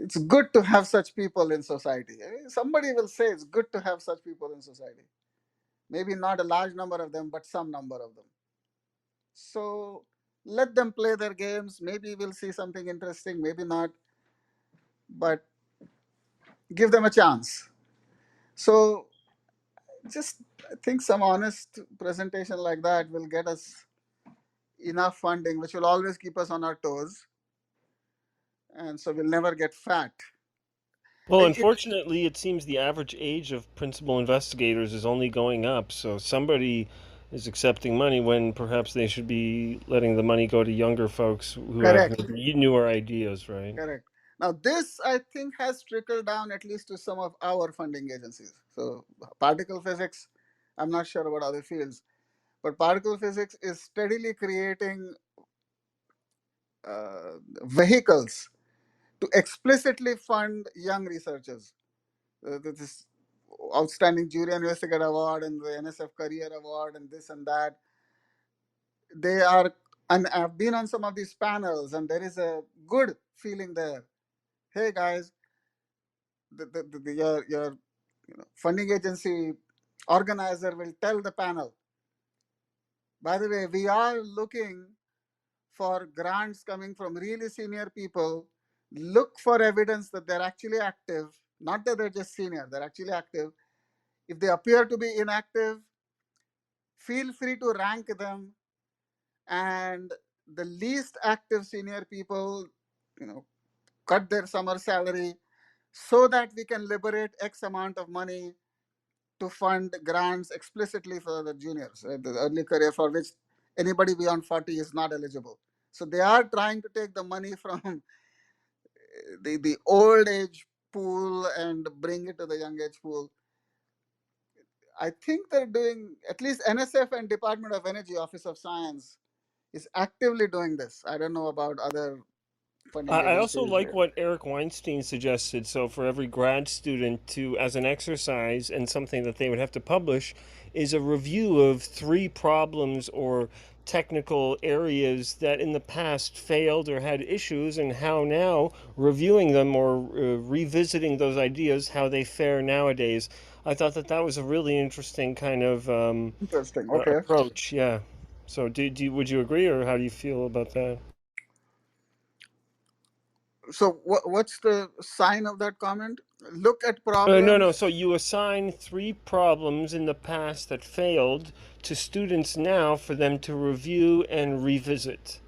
B: it's good to have such people in society. Somebody will say it's good to have such people in society. Maybe not a large number of them, but some number of them. So let them play their games. Maybe we'll see something interesting, maybe not, but give them a chance. So just I think some honest presentation like that will get us enough funding, which will always keep us on our toes, and so we'll never get fat.
I: Well,
B: It,
I: unfortunately, it seems the average age of principal investigators is only going up. So somebody is accepting money when perhaps they should be letting the money go to younger folks who have
B: correct,
I: newer ideas, right?
B: correct. Now this I think has trickled down at least to some of our funding agencies. So particle physics, I'm not sure about other fields, but particle physics is steadily creating vehicles to explicitly fund young researchers. This outstanding junior investigator award and the NSF career award and this and that. They are, and I've been on some of these panels, and there is a good feeling there. Hey guys, your funding agency organizer will tell the panel, by the way, we are looking for grants coming from really senior people. Look for evidence that they're actually active, not that they're just senior, they're actually active. If they appear to be inactive, feel free to rank them, and the least active senior people, you know, cut their summer salary so that we can liberate X amount of money to fund grants explicitly for the juniors, the early career for which anybody beyond 40 is not eligible. So they are trying to take the money from the old age pool and bring it to the young age pool. I think they're doing, at least NSF and Department of Energy Office of Science is actively doing this. I don't know about other funding
I: I also
B: agencies.
I: like what Eric Weinstein suggested. So, for every grad student to, as an exercise and something that they would have to publish, is a review of 3 problems or technical areas that in the past failed or had issues, and how now reviewing them or revisiting those ideas, how they fare nowadays. I thought that that was a really interesting kind of
B: Interesting. Okay.
I: approach. Yeah. So, would you agree, or how do you feel about that?
B: So what's the sign of that comment? Look at
I: No.
B: problems.
I: So you assign 3 problems in the past that failed to students now for them to review and revisit.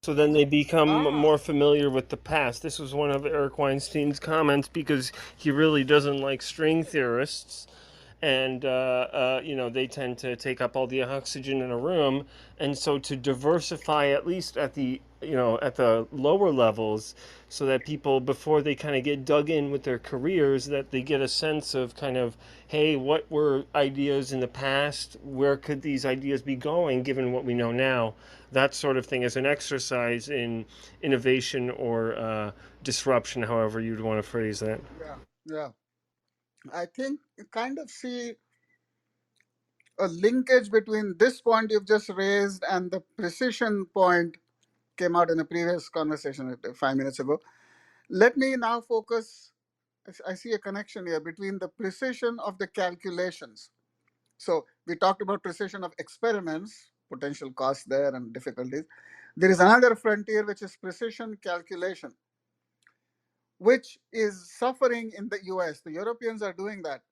I: So then they become
B: Ah,
I: more familiar with the past. This was one of Eric Weinstein's comments because he really doesn't like string theorists, and they tend to take up all the oxygen in a room, and so to diversify at least at the at the lower levels, so that people before they kind of get dug in with their careers, that they get a sense of kind of, hey, what were ideas in the past, where could these ideas be going given what we know now, that sort of thing, as an exercise in innovation or disruption, however you'd want to phrase that.
B: yeah, yeah. I think you kind of see a linkage between this point you've just raised and the precision point came out in a previous conversation 5 minutes ago. Let me now focus. I see a connection here between the precision of the calculations. So we talked about precision of experiments, potential costs there and difficulties. There is another frontier which is precision calculation, which is suffering in the US. The Europeans are doing that.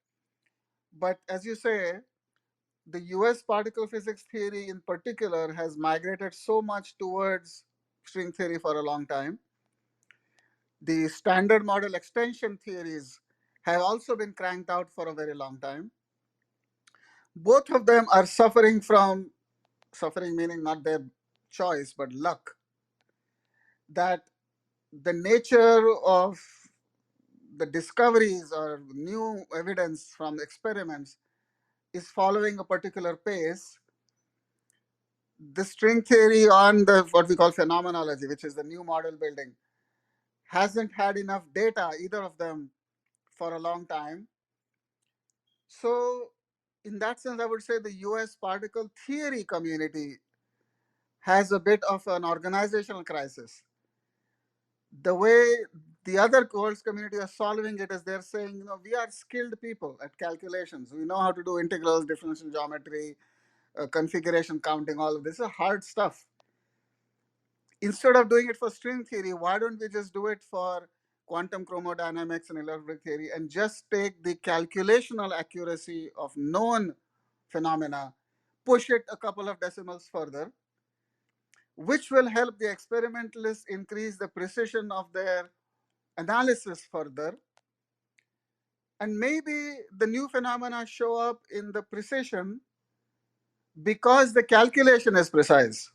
B: But as you say, the US particle physics theory in particular has migrated so much towards string theory for a long time. The standard model extension theories have also been cranked out for a very long time. Both of them are suffering from suffering, meaning not their choice, but luck, that the nature of the discoveries or new evidence from experiments is following a particular pace. The string theory on the what we call phenomenology, which is the new model building, hasn't had enough data, either of them, for a long time. So, in that sense, I would say the US particle theory community has a bit of an organizational crisis. The way the other world's community are solving it is they're saying, we are skilled people at calculations. We know how to do integrals, differential geometry, configuration counting, all of this is hard stuff. Instead of doing it for string theory, why don't we just do it for quantum chromodynamics and electric theory and just take the calculational accuracy of known phenomena, push it a couple of decimals further, which will help the experimentalists increase the precision of their analysis further. And maybe the new phenomena show up in the precision because the calculation is precise.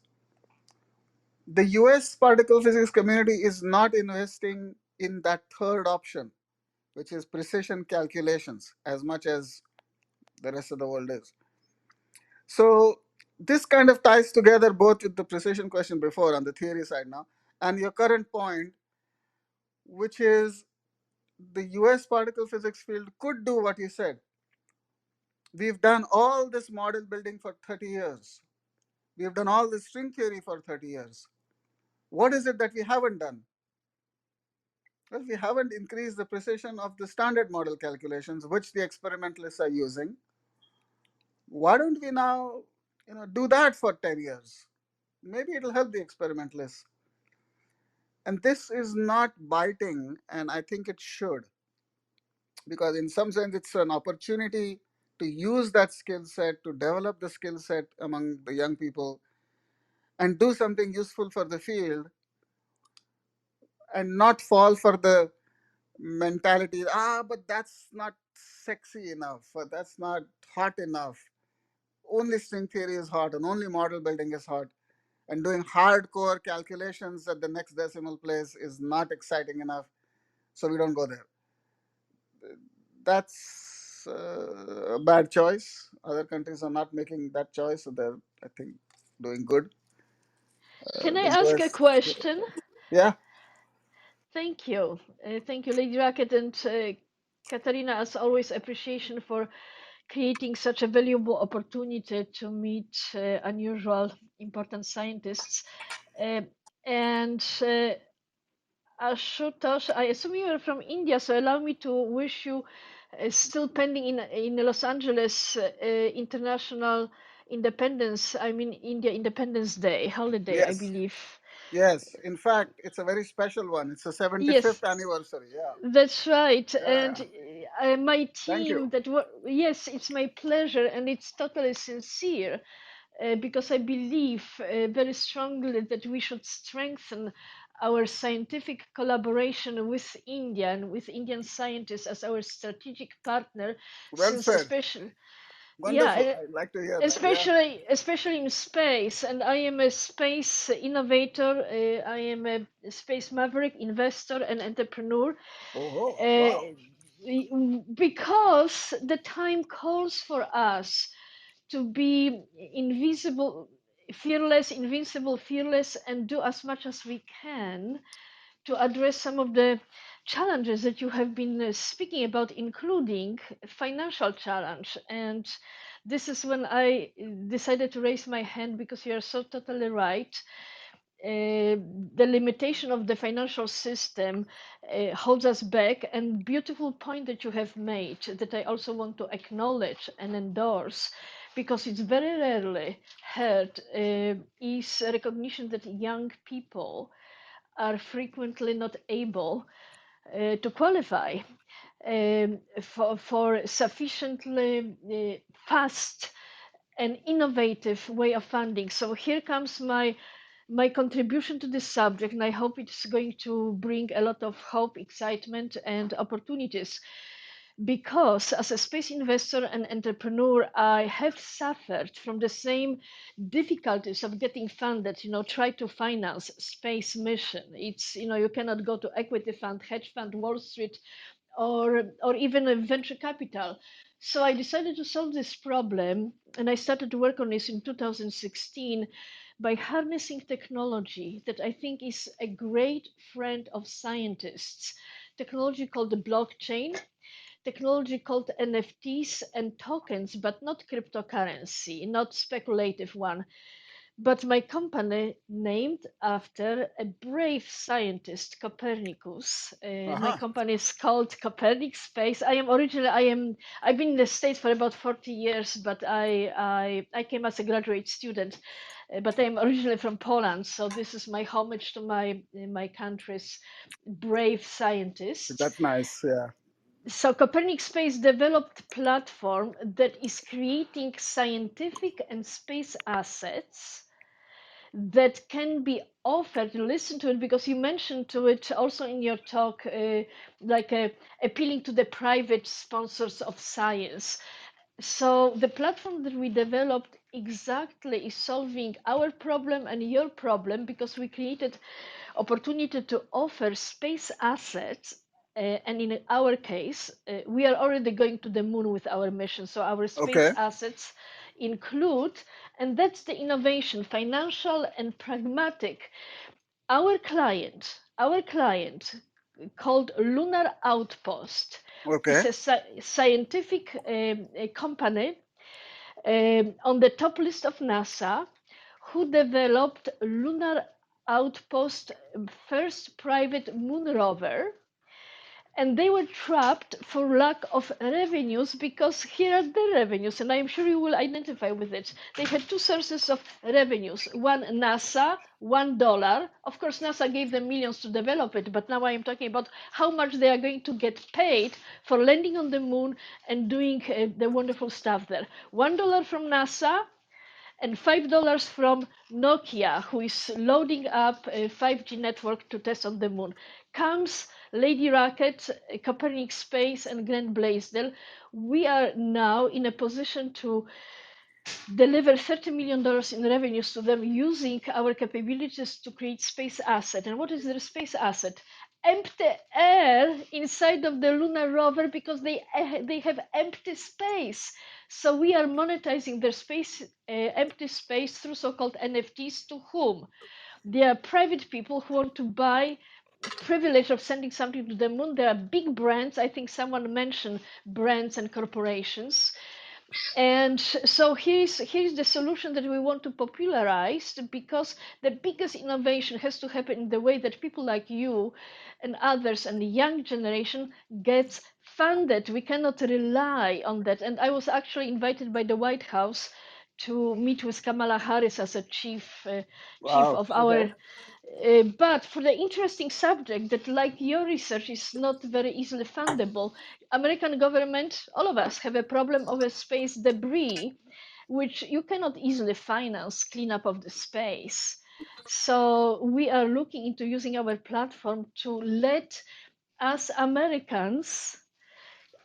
B: The US particle physics community is not investing in that third option, which is precision calculations, as much as the rest of the world is. So this kind of ties together both with the precision question before on the theory side now, and your current point, which is the US particle physics field could do what you said. We've done all this model building for 30 years. We've done all this string theory for 30 years. What is it that we haven't done? Well, we haven't increased the precision of the standard model calculations, which the experimentalists are using. Why don't we now do that for 10 years? Maybe it'll help the experimentalists. And this is not biting, and I think it should, because in some sense it's an opportunity to use that skill set, to develop the skill set among the young people, and do something useful for the field, and not fall for the mentality, but that's not sexy enough, or that's not hot enough. Only string theory is hot, and only model building is hot. And doing hardcore calculations at the next decimal place is not exciting enough, so we don't go there. That's a bad choice. Other countries are not making that choice, so they're, I think, doing good.
J: Can I
B: The
J: ask a
B: US,
J: question?
B: yeah,
J: Thank you. Thank you, Lady Racket and Katarina, as always, appreciation for creating such a valuable opportunity to meet unusual, important scientists. Uh, and Ashutosh, I assume you are from India, so allow me to wish you, still pending in Los Angeles, International Independence, I mean India Independence Day holiday, I
B: yes,
J: believe.
B: Yes, in fact, it's a very special one. It's a
J: Yes,
B: 75th anniversary. Yeah,
J: that's right. And
B: yeah.
J: my
B: Thank you.
J: team, yes, it's my pleasure, and it's totally sincere, because I believe very strongly that we should strengthen our scientific collaboration with India and with Indian scientists as our strategic partner,
B: Well
J: since
B: said.
J: especially,
B: Wonderful.
J: yeah,
B: I'd like to hear that. Yeah.
J: especially in space. And I am a space innovator. I am a space maverick, investor, and entrepreneur.
B: Oh,
J: Uh,
B: wow.
J: because the time calls for us to be invisible, fearless, invincible, fearless, and do as much as we can to address some of the challenges that you have been speaking about, including financial challenge. And this is when I decided to raise my hand, because you are so totally right. The limitation of the financial system holds us back. And beautiful point that you have made, that I also want to acknowledge and endorse, because it's very rarely heard, is recognition that young people are frequently not able to qualify for sufficiently fast and innovative way of funding. So here comes my contribution to this subject, and I hope it's going to bring a lot of hope, excitement, and opportunities. Because as a space investor and entrepreneur, I have suffered from the same difficulties of getting funded. Try to finance space mission. It's, you cannot go to equity fund, hedge fund, Wall Street, or even a venture capital. So I decided to solve this problem, and I started to work on this in 2016 by harnessing technology that I think is a great friend of scientists. Technology called the blockchain, technology called NFTs and tokens, but not cryptocurrency, not speculative one, but my company named after a brave scientist, Copernicus. My
B: Uh-huh.
J: company is called Copernic Space. I've been in the States for about 40 years, but I came as a graduate student. But I'm originally from Poland, so this is my homage to my country's brave scientists.
B: That's nice. Yeah.
J: So Copernic Space developed platform that is creating scientific and space assets that can be offered. Listen to it, because you mentioned to it also in your talk, like appealing to the private sponsors of science. So the platform that we developed exactly is solving our problem and your problem, because we created opportunity to offer space assets. And in our case, we are already going to the moon with our mission. So our space
B: Okay.
J: assets include, and that's the innovation, financial and pragmatic. Our client called Lunar Outpost
B: Okay.
J: is a scientific a company on the top list of NASA, who developed Lunar Outpost first private moon rover. And they were trapped for lack of revenues, because here are the revenues, and I'm sure you will identify with it. They had two sources of revenues: one, NASA, $1. Of course, NASA gave them millions to develop it, but now I am talking about how much they are going to get paid for landing on the moon and doing the wonderful stuff there. $1 from NASA, and $5 from Nokia, who is loading up a 5G network to test on the moon. Comes Lady Rocket, Copernic Space, and Glenn Blaisdell. We are now in a position to deliver $30 million in revenues to them, using our capabilities to create space asset. And what is their space asset? Empty air inside of the lunar rover, because they have empty space. So we are monetizing their space, empty space, through so-called NFTs. To whom? They are private people who want to buy privilege of sending something to the moon. There are big brands. I think someone mentioned brands and corporations. And so here's the solution that we want to popularize, because the biggest innovation has to happen in the way that people like you and others and the young generation gets funded. We cannot rely on that. And I was actually invited by the White House to meet with Kamala Harris as a chief
B: Wow.
J: of our
B: Okay.
J: But for the interesting subject that, like your research, is not very easily fundable, American government, all of us have a problem of a space debris, which you cannot easily finance cleanup of the space. So we are looking into using our platform to let us Americans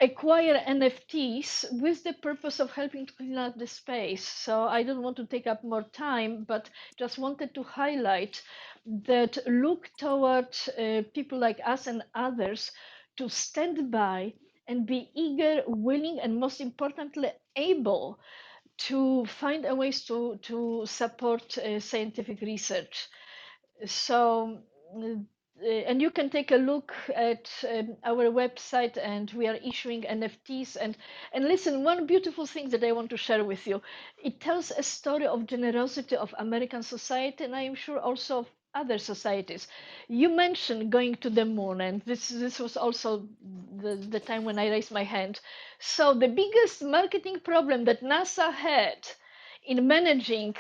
J: acquire NFTs with the purpose of helping to clean up the space. So I don't want to take up more time, but just wanted to highlight that look toward people like us and others to stand by and be eager, willing, and most importantly, able to find a ways to support scientific research. So and you can take a look at our website, and we are issuing NFTs. And listen, one beautiful thing that I want to share with you, it tells a story of generosity of American society, and I am sure also of other societies. You mentioned going to the moon, and this was also the time when I raised my hand. So the biggest marketing problem that NASA had in managing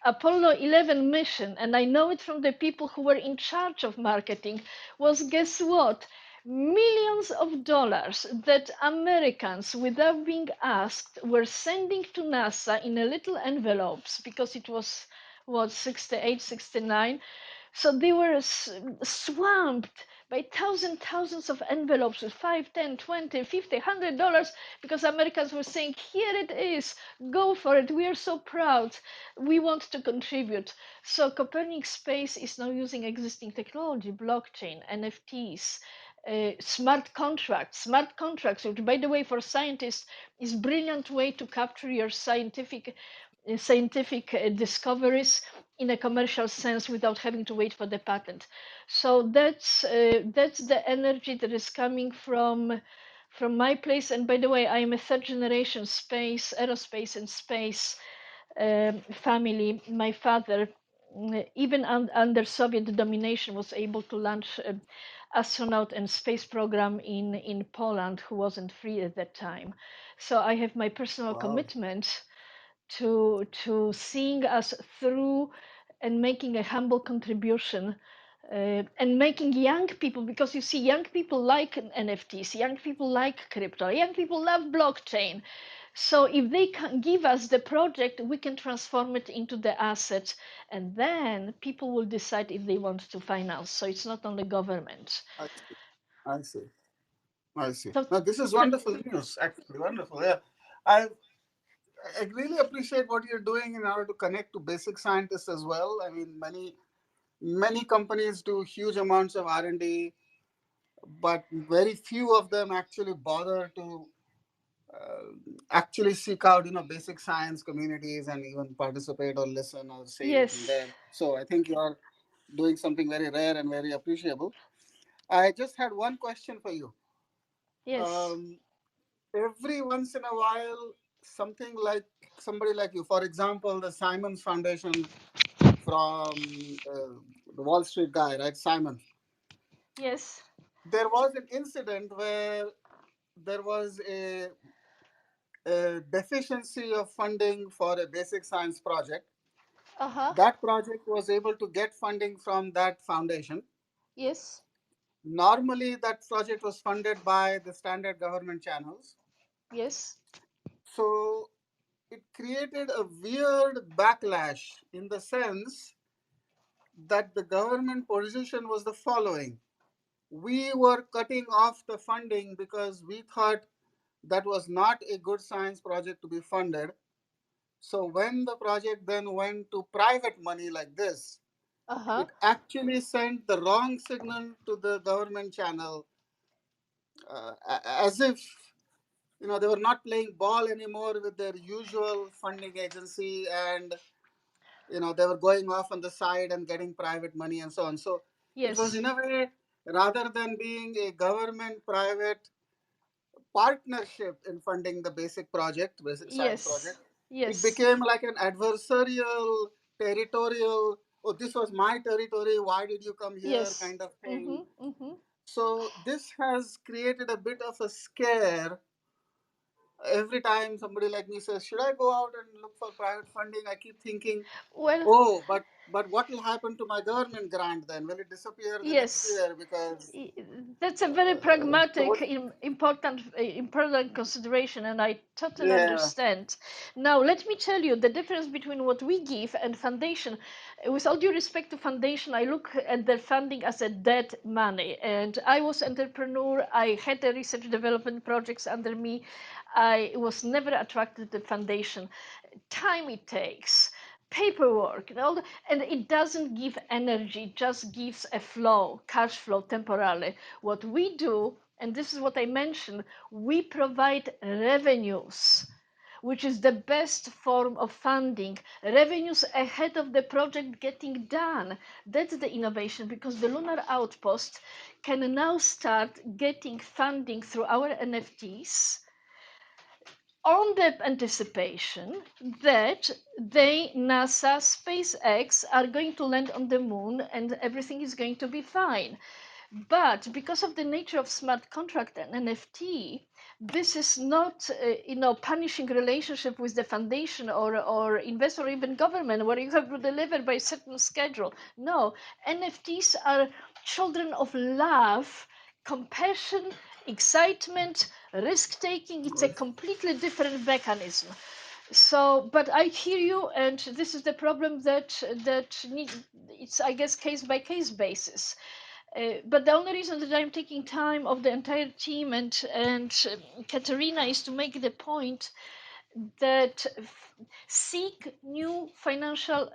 J: Apollo 11 mission, and I know it from the people who were in charge of marketing, was, guess what? Millions of dollars that Americans, without being asked, were sending to NASA in a little envelopes, because it was what, 68, 69. So they were swamped by thousands of envelopes with 5, 10, 20, 50, $100, because Americans were saying, here it is, go for it, we are so proud, we want to contribute. So Copernicus Space is now using existing technology, blockchain, NFTs, smart contracts, which, by the way, for scientists is brilliant way to capture your scientific discoveries in a commercial sense without having to wait for the patent. So that's the energy that is coming from my place. And by the way, I am a third generation aerospace and space family. My father, even under Soviet domination, was able to launch an astronaut and space program in Poland, who wasn't free at that time. So I have my personal
B: Wow.
J: commitment to seeing us through and making a humble contribution, and making young people, because you see, young people like NFTs, young people like crypto, young people love blockchain. So if they can give us the project, we can transform it into the asset, and then people will decide if they want to finance. So it's not only government.
B: I see. I see. I see.
J: So
B: Now, this is wonderful news, actually. Wonderful. Yeah. I, I really appreciate what you're doing in order to connect to basic scientists as well. I mean, many companies do huge amounts of R&D, but very few of them actually bother to actually seek out, basic science communities and even participate or listen or say anything
J: yes,
B: there. So I think you are doing something very rare and very appreciable. I just had one question for you.
J: yes,
B: Um, every once in a while, somebody like you, for example, the Simons Foundation from the Wall Street guy, right? Simon.
J: yes,
B: There was an incident where there was a deficiency of funding for a basic science project.
J: uh-huh,
B: That project was able to get funding from that foundation.
J: yes,
B: Normally, that project was funded by the standard government channels.
J: yes,
B: So it created a weird backlash in the sense that the government position was the following: we were cutting off the funding because we thought that was not a good science project to be funded. So when the project then went to private money like this,
J: uh-huh,
B: it actually sent the wrong signal to the government channel, as if they were not playing ball anymore with their usual funding agency, and they were going off on the side and getting private money and so on. So it was,
J: yes,
B: in a way, rather than being a government private partnership in funding the basic science
J: yes,
B: project, it
J: yes,
B: became like an adversarial, territorial, oh, this was my territory, why did you come here,
J: yes.
B: kind of thing.
J: Mm-hmm, mm-hmm.
B: So this has created a bit of a scare. Every time somebody like me says, should I go out and look for private funding, I keep thinking,
J: Well,
B: oh, but But what will happen to my government grant then? Will it disappear the next
J: Yes,
B: year? Because
J: that's a very
B: so
J: pragmatic,
B: what?
J: important consideration, and I totally
B: Yeah.
J: understand. Now, let me tell you the difference between what we give and foundation. With all due respect to foundation, I look at their funding as a dead money. And I was entrepreneur. I had the research development projects under me. I was never attracted to foundation. Time it takes, paperwork, and it doesn't give energy, it just gives a flow, cash flow temporarily. What we do, and this is what I mentioned, we provide revenues, which is the best form of funding, revenues ahead of the project getting done. That's the innovation, because the lunar outpost can now start getting funding through our NFTs on the anticipation that they, NASA, SpaceX, are going to land on the moon and everything is going to be fine. But because of the nature of smart contract and NFT, this is not, punishing relationship with the foundation or investor or even government, where you have to deliver by a certain schedule. No, NFTs are children of love, compassion, excitement, risk taking. It's a completely different mechanism. So, but I hear you, and this is the problem it's, I guess, case by case basis. But the only reason that I'm taking time of the entire team and Katerina is to make the point that seek new financial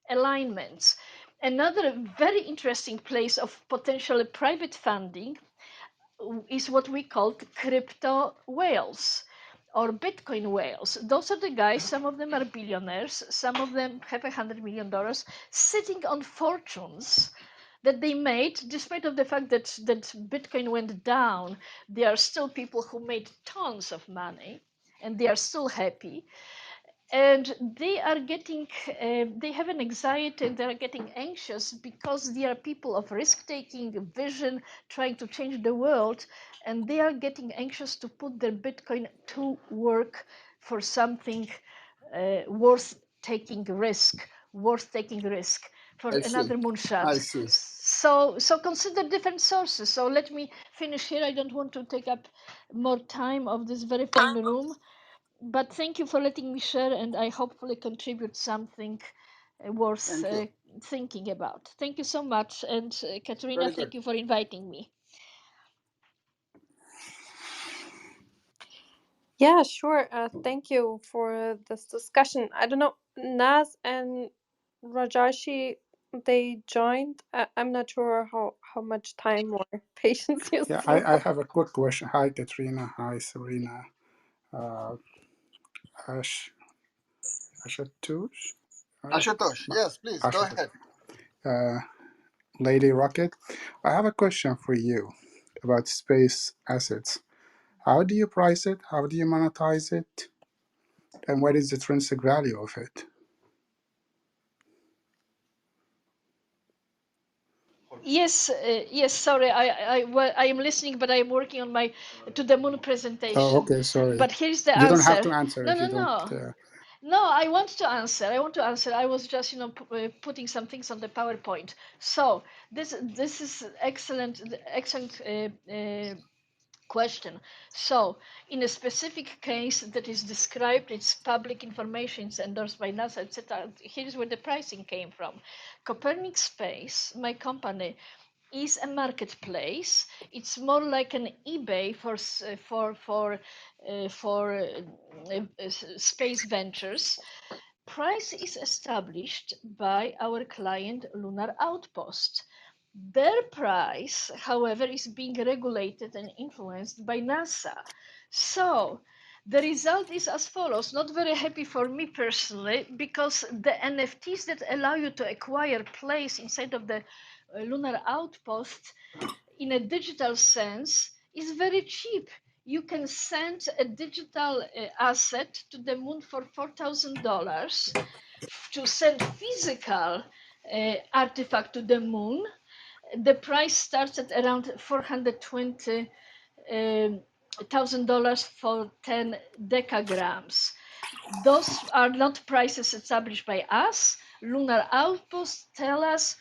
J: alignments. Another very interesting place of potential private funding is what we call crypto whales or Bitcoin whales. Those are the guys, some of them are billionaires, some of them have $100 million sitting on fortunes that they made, despite of the fact that Bitcoin went down. There are still people who made tons of money and they are still happy, and they are getting they have an anxiety and they are getting anxious because they are people of risk taking, vision, trying to change the world, and they are getting anxious to put their Bitcoin to work for something worth taking risk, for
B: I see.
J: another
B: I
J: moonshot.
B: see.
J: So consider different sources. So let me finish here. I don't want to take up more time of this very fine room, but thank you for letting me share, and I hopefully contribute something worth
B: Thank you.
J: thinking about. Thank you so much, and Katerina,
B: Very good.
J: thank you for inviting me.
A: Yeah, sure. Thank you for this discussion. I don't know, Naz and Rajashi, they joined. I'm not sure how much time or patience you
K: Yeah,
A: still
K: I
A: have.
K: have a quick question. Hi, Katrina. Hi, Serena. Uh, Ash, Ashatush?
B: Ashutosh,
K: No,
B: yes, please go
K: Ashatush.
B: ahead.
K: Lady Rocket. I have a question for you about space assets. How do you price it? How do you monetize it? And what is the intrinsic value of it?
J: Yes, yes. Sorry, I am listening, but I am working on my to the moon
K: Oh,
J: presentation.
K: okay, sorry.
J: But here is the
K: You don't have
J: answer.
K: to answer
J: No,
K: if
J: no,
K: you don't.
J: no. No, I want to answer. I was just, putting some things on the PowerPoint. So this is excellent question. So, in a specific case that is described, it's public information, it's endorsed by NASA, etc. Here's where the pricing came from. Copernic Space, my company, is a marketplace. It's more like an eBay for space ventures. Price is established by our client Lunar Outpost. Their price, however, is being regulated and influenced by NASA. So the result is as follows. Not very happy for me personally, because the NFTs that allow you to acquire place inside of the Lunar Outpost in a digital sense is very cheap. You can send a digital asset to the moon for $4,000. To send physical artifact to the moon, the price starts at around $420,000 for 10 decagrams. Those are not prices established by us. lunar outposts, tell us,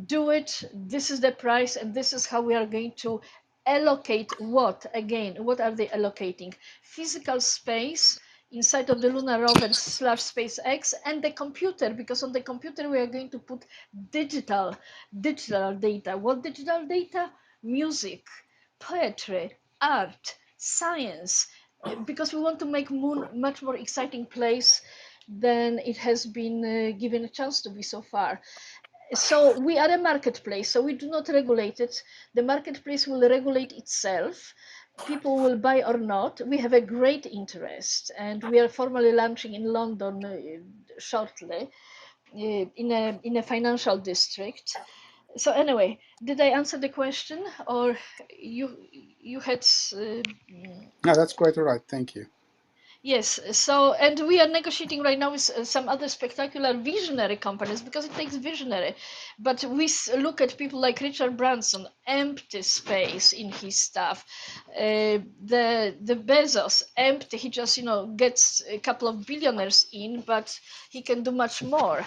J: do it, this is the price, and this is how we are going to allocate what? Again, what are they allocating? Physical space inside of the lunar rover / SpaceX, and the computer, because on the computer we are going to put digital data. What digital data? Music, poetry, art, science, because we want to make Moon much more exciting place than it has been given a chance to be so far. So we are a marketplace, so we do not regulate it. The marketplace will regulate itself. People will buy or not. We have a great interest, and we are formally launching in London shortly in a financial district. So anyway, did I answer the question, or you had?
K: No, that's quite all right. Thank you.
J: Yes, so, and we are negotiating right now with some other spectacular visionary companies, because it takes visionary. But we look at people like Richard Branson, empty space in his stuff. The Bezos, empty. He just gets a couple of billionaires in, but he can do much more.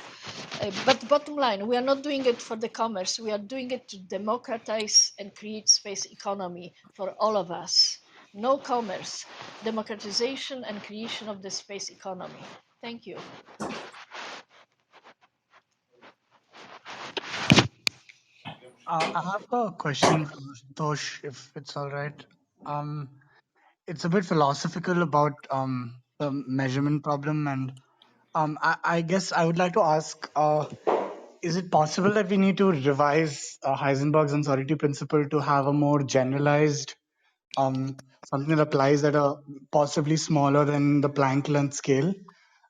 J: But bottom line, we are not doing it for the commerce. We are doing it to democratize and create space economy for all of us. No commerce, democratization and creation of the space economy. Thank you.
L: I have a question for Tosh, if it's all right. Um, it's a bit philosophical about the measurement problem, and I guess I would like to ask: is it possible that we need to revise Heisenberg's uncertainty principle to have a more generalized something that applies at a possibly smaller than the Planck length scale?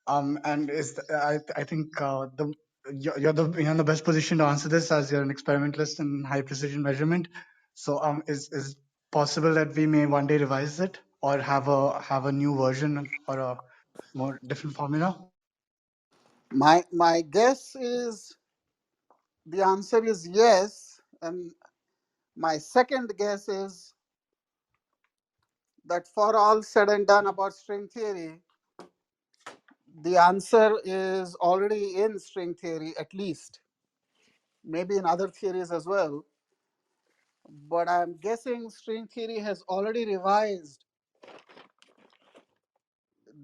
L: And I think you're in the best position to answer this, as you're an experimentalist in high precision measurement. So is possible that we may one day revise it or have a new version or a more different formula?
B: My guess is the answer is yes, and my second guess is that for all said and done about string theory, the answer is already in string theory, at least, maybe in other theories as well. But I'm guessing string theory has already revised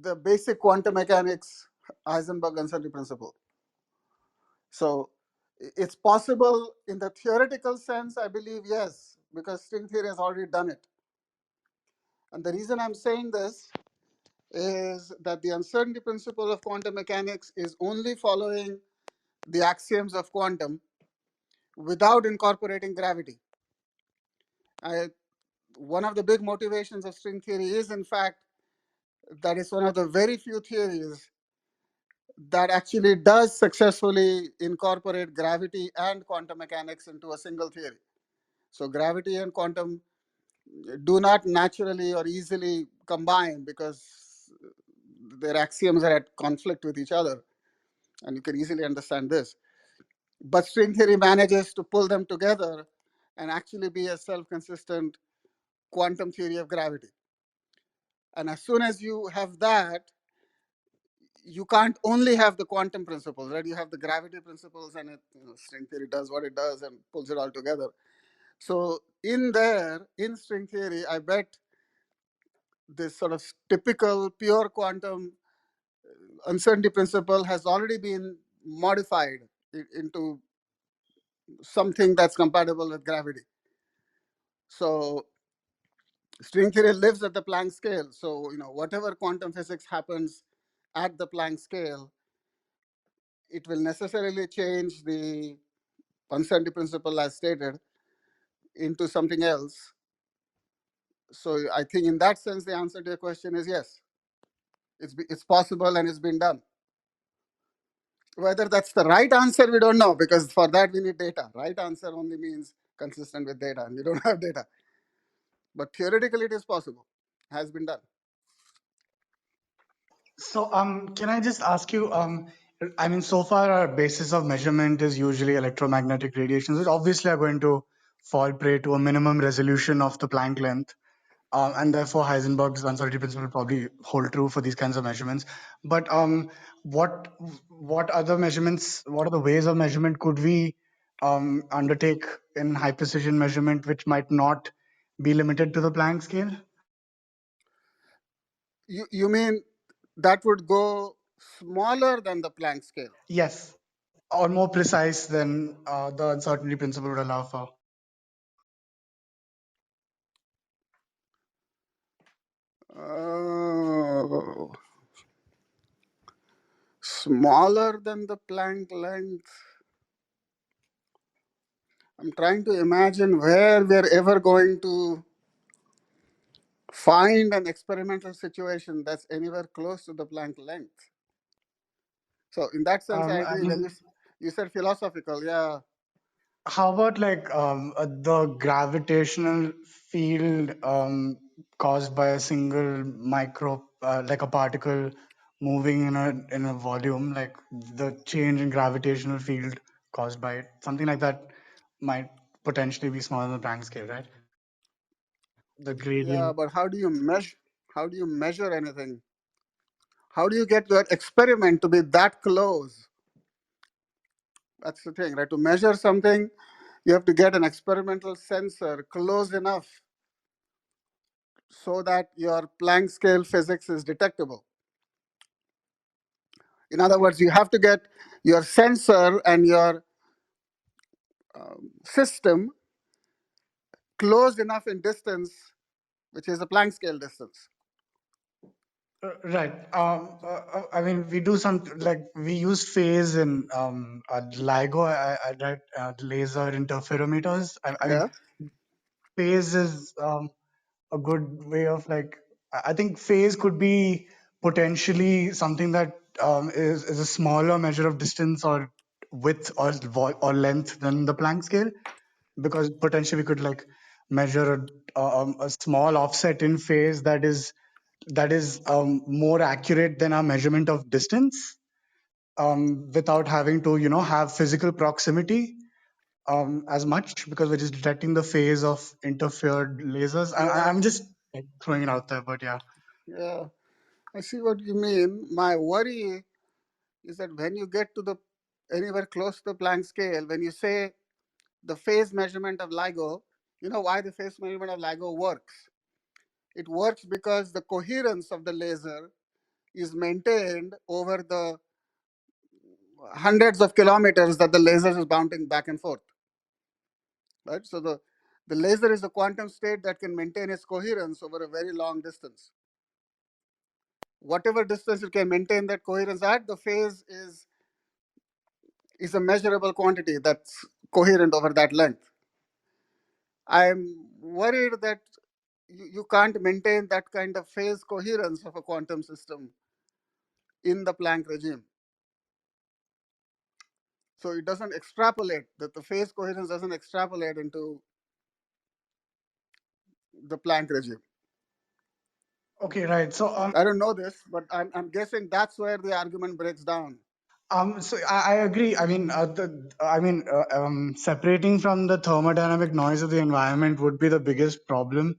B: the basic quantum mechanics Heisenberg uncertainty principle. So it's possible in the theoretical sense, I believe, yes, because string theory has already done it. And the reason I'm saying this is that the uncertainty principle of quantum mechanics is only following the axioms of quantum without incorporating gravity. One of the big motivations of string theory is, in fact, that it's one of the very few theories that actually does successfully incorporate gravity and quantum mechanics into a single theory. So gravity and quantum do not naturally or easily combine because their axioms are at conflict with each other. And you can easily understand this. But string theory manages to pull them together and actually be a self-consistent quantum theory of gravity. And as soon as you have that, you can't only have the quantum principles, right? You have the gravity principles, and string theory does what it does and pulls it all together. So in string theory, I bet this sort of typical pure quantum uncertainty principle has already been modified into something that's compatible with gravity. So string theory lives at the Planck scale. So whatever quantum physics happens at the Planck scale, it will necessarily change the uncertainty principle as stated into something else. So I think in that sense, the answer to your question is yes. It's possible and it's been done. Whether that's the right answer, we don't know, because for that we need data. Right answer only means consistent with data, and we don't have data. But theoretically, it is possible, has been done.
L: So can I just ask you? I mean, so far our basis of measurement is usually electromagnetic radiations, which obviously are going to fall prey to a minimum resolution of the Planck length. and therefore Heisenberg's uncertainty principle will probably hold true for these kinds of measurements. But what other measurements? What are the ways of measurement could we undertake in high precision measurement, which might not be limited to the Planck scale?
B: You mean that would go smaller than the Planck scale?
L: Yes, or more precise than the uncertainty principle would allow for.
B: Oh, smaller than the Planck length. I'm trying to imagine where we're ever going to find an experimental situation that's anywhere close to the Planck length. So in that sense, I
L: I
B: agree. When
L: mean,
B: you said philosophical, yeah,
L: how about like the gravitational field caused by a single micro, like a particle moving in a volume, like the change in gravitational field caused by it, something like that might potentially be smaller than the Planck scale, right? The
B: yeah.
L: gradient.
B: But how do you measure? How do you measure anything? How do you get your experiment to be that close? That's the thing, right? To measure something, you have to get an experimental sensor close enough so that your Planck scale physics is detectable. In other words, you have to get your sensor and your system close enough in distance, which is the Planck scale distance.
L: Right. I mean, we do some like we use phase in LIGO, right? Laser interferometers. I mean,
B: Yeah,
L: phase is a good way of like. I think phase could be potentially something that is a smaller measure of distance or width or length than the Planck scale, because potentially we could like measure a small offset in phase that is more accurate than our measurement of distance, without having to have physical proximity as much, because we're just detecting the phase of interfered lasers.
B: yeah,
L: I'm just like, throwing it out there, but yeah.
B: yeah. I see what you mean. My worry is that when you get to the anywhere close to the Planck scale, when you say the phase measurement of LIGO, you know why the phase measurement of LIGO works? It works because the coherence of the laser is maintained over the hundreds of kilometers that the laser is bouncing back and forth. Right? So the laser is a quantum state that can maintain its coherence over a very long distance. Whatever distance it can maintain that coherence at, the phase is a measurable quantity that's coherent over that length. I'm worried that you can't maintain that kind of phase coherence of a quantum system in the Planck regime. So it doesn't extrapolate, that the phase coherence doesn't extrapolate into the Planck regime.
L: Okay, right. So
B: I don't know this, but I'm guessing that's where the argument breaks down.
L: so I agree. I mean, separating from the thermodynamic noise of the environment would be the biggest problem.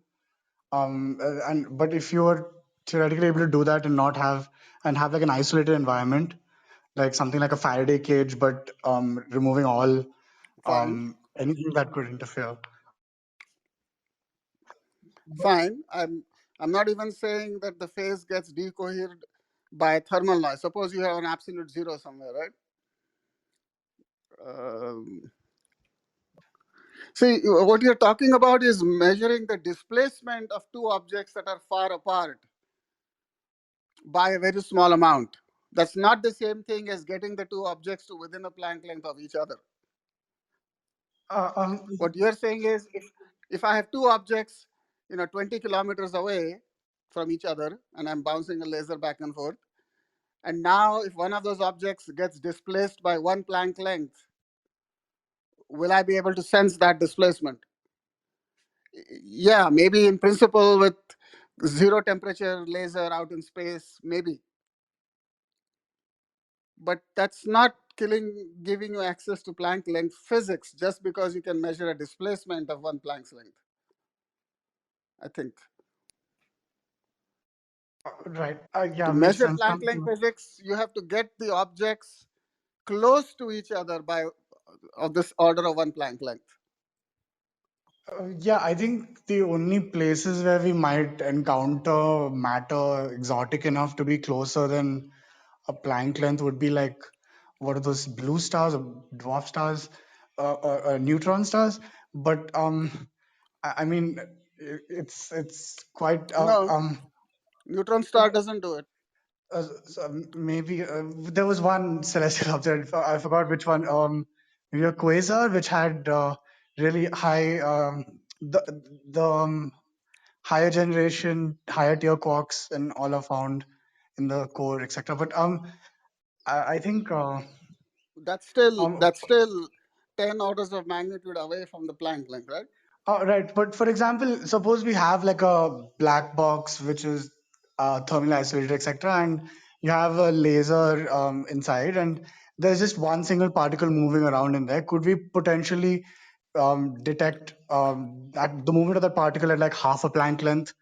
L: But if you were theoretically able to do that and not have like an isolated environment, like something like a Faraday cage, but removing all
B: Fine,
L: anything that could interfere.
B: fine. I'm not even saying that the phase gets decohered by thermal noise. Suppose you have an absolute zero somewhere, right? See, what you're talking about is measuring the displacement of two objects that are far apart by a very small amount. That's not the same thing as getting the two objects to within a Planck length of each other.
L: Uh, um,
B: What you're saying is if I have two objects, 20 kilometers away from each other, and I'm bouncing a laser back and forth, and now if one of those objects gets displaced by one Planck length, will I be able to sense that displacement? Yeah, maybe in principle with zero temperature laser out in space, maybe. But that's not giving you access to Planck length physics just because you can measure a displacement of one Planck's length, I think.
L: Right. Yeah,
B: To
L: makes
B: measure
L: sense.
B: Planck length physics, you have to get the objects close to each other by of this order of one Planck length.
L: Yeah, I think the only places where we might encounter matter exotic enough to be closer than a Planck length would be like, what are those blue stars or dwarf stars, neutron stars? But I mean, it's quite
B: No, neutron star doesn't do it.
L: so maybe there was one celestial object. I forgot which one. Maybe a quasar, which had really high the higher generation, higher tier quarks, and all are found in the core, etc. But I think um,
B: That's still 10 orders of magnitude away from the Planck length, right?
L: Right, but for example, suppose we have like a black box which is thermally isolated, etc., and you have a laser inside, and there's just one single particle moving around in there. Could we potentially detect that the movement of that particle at like half a Planck length?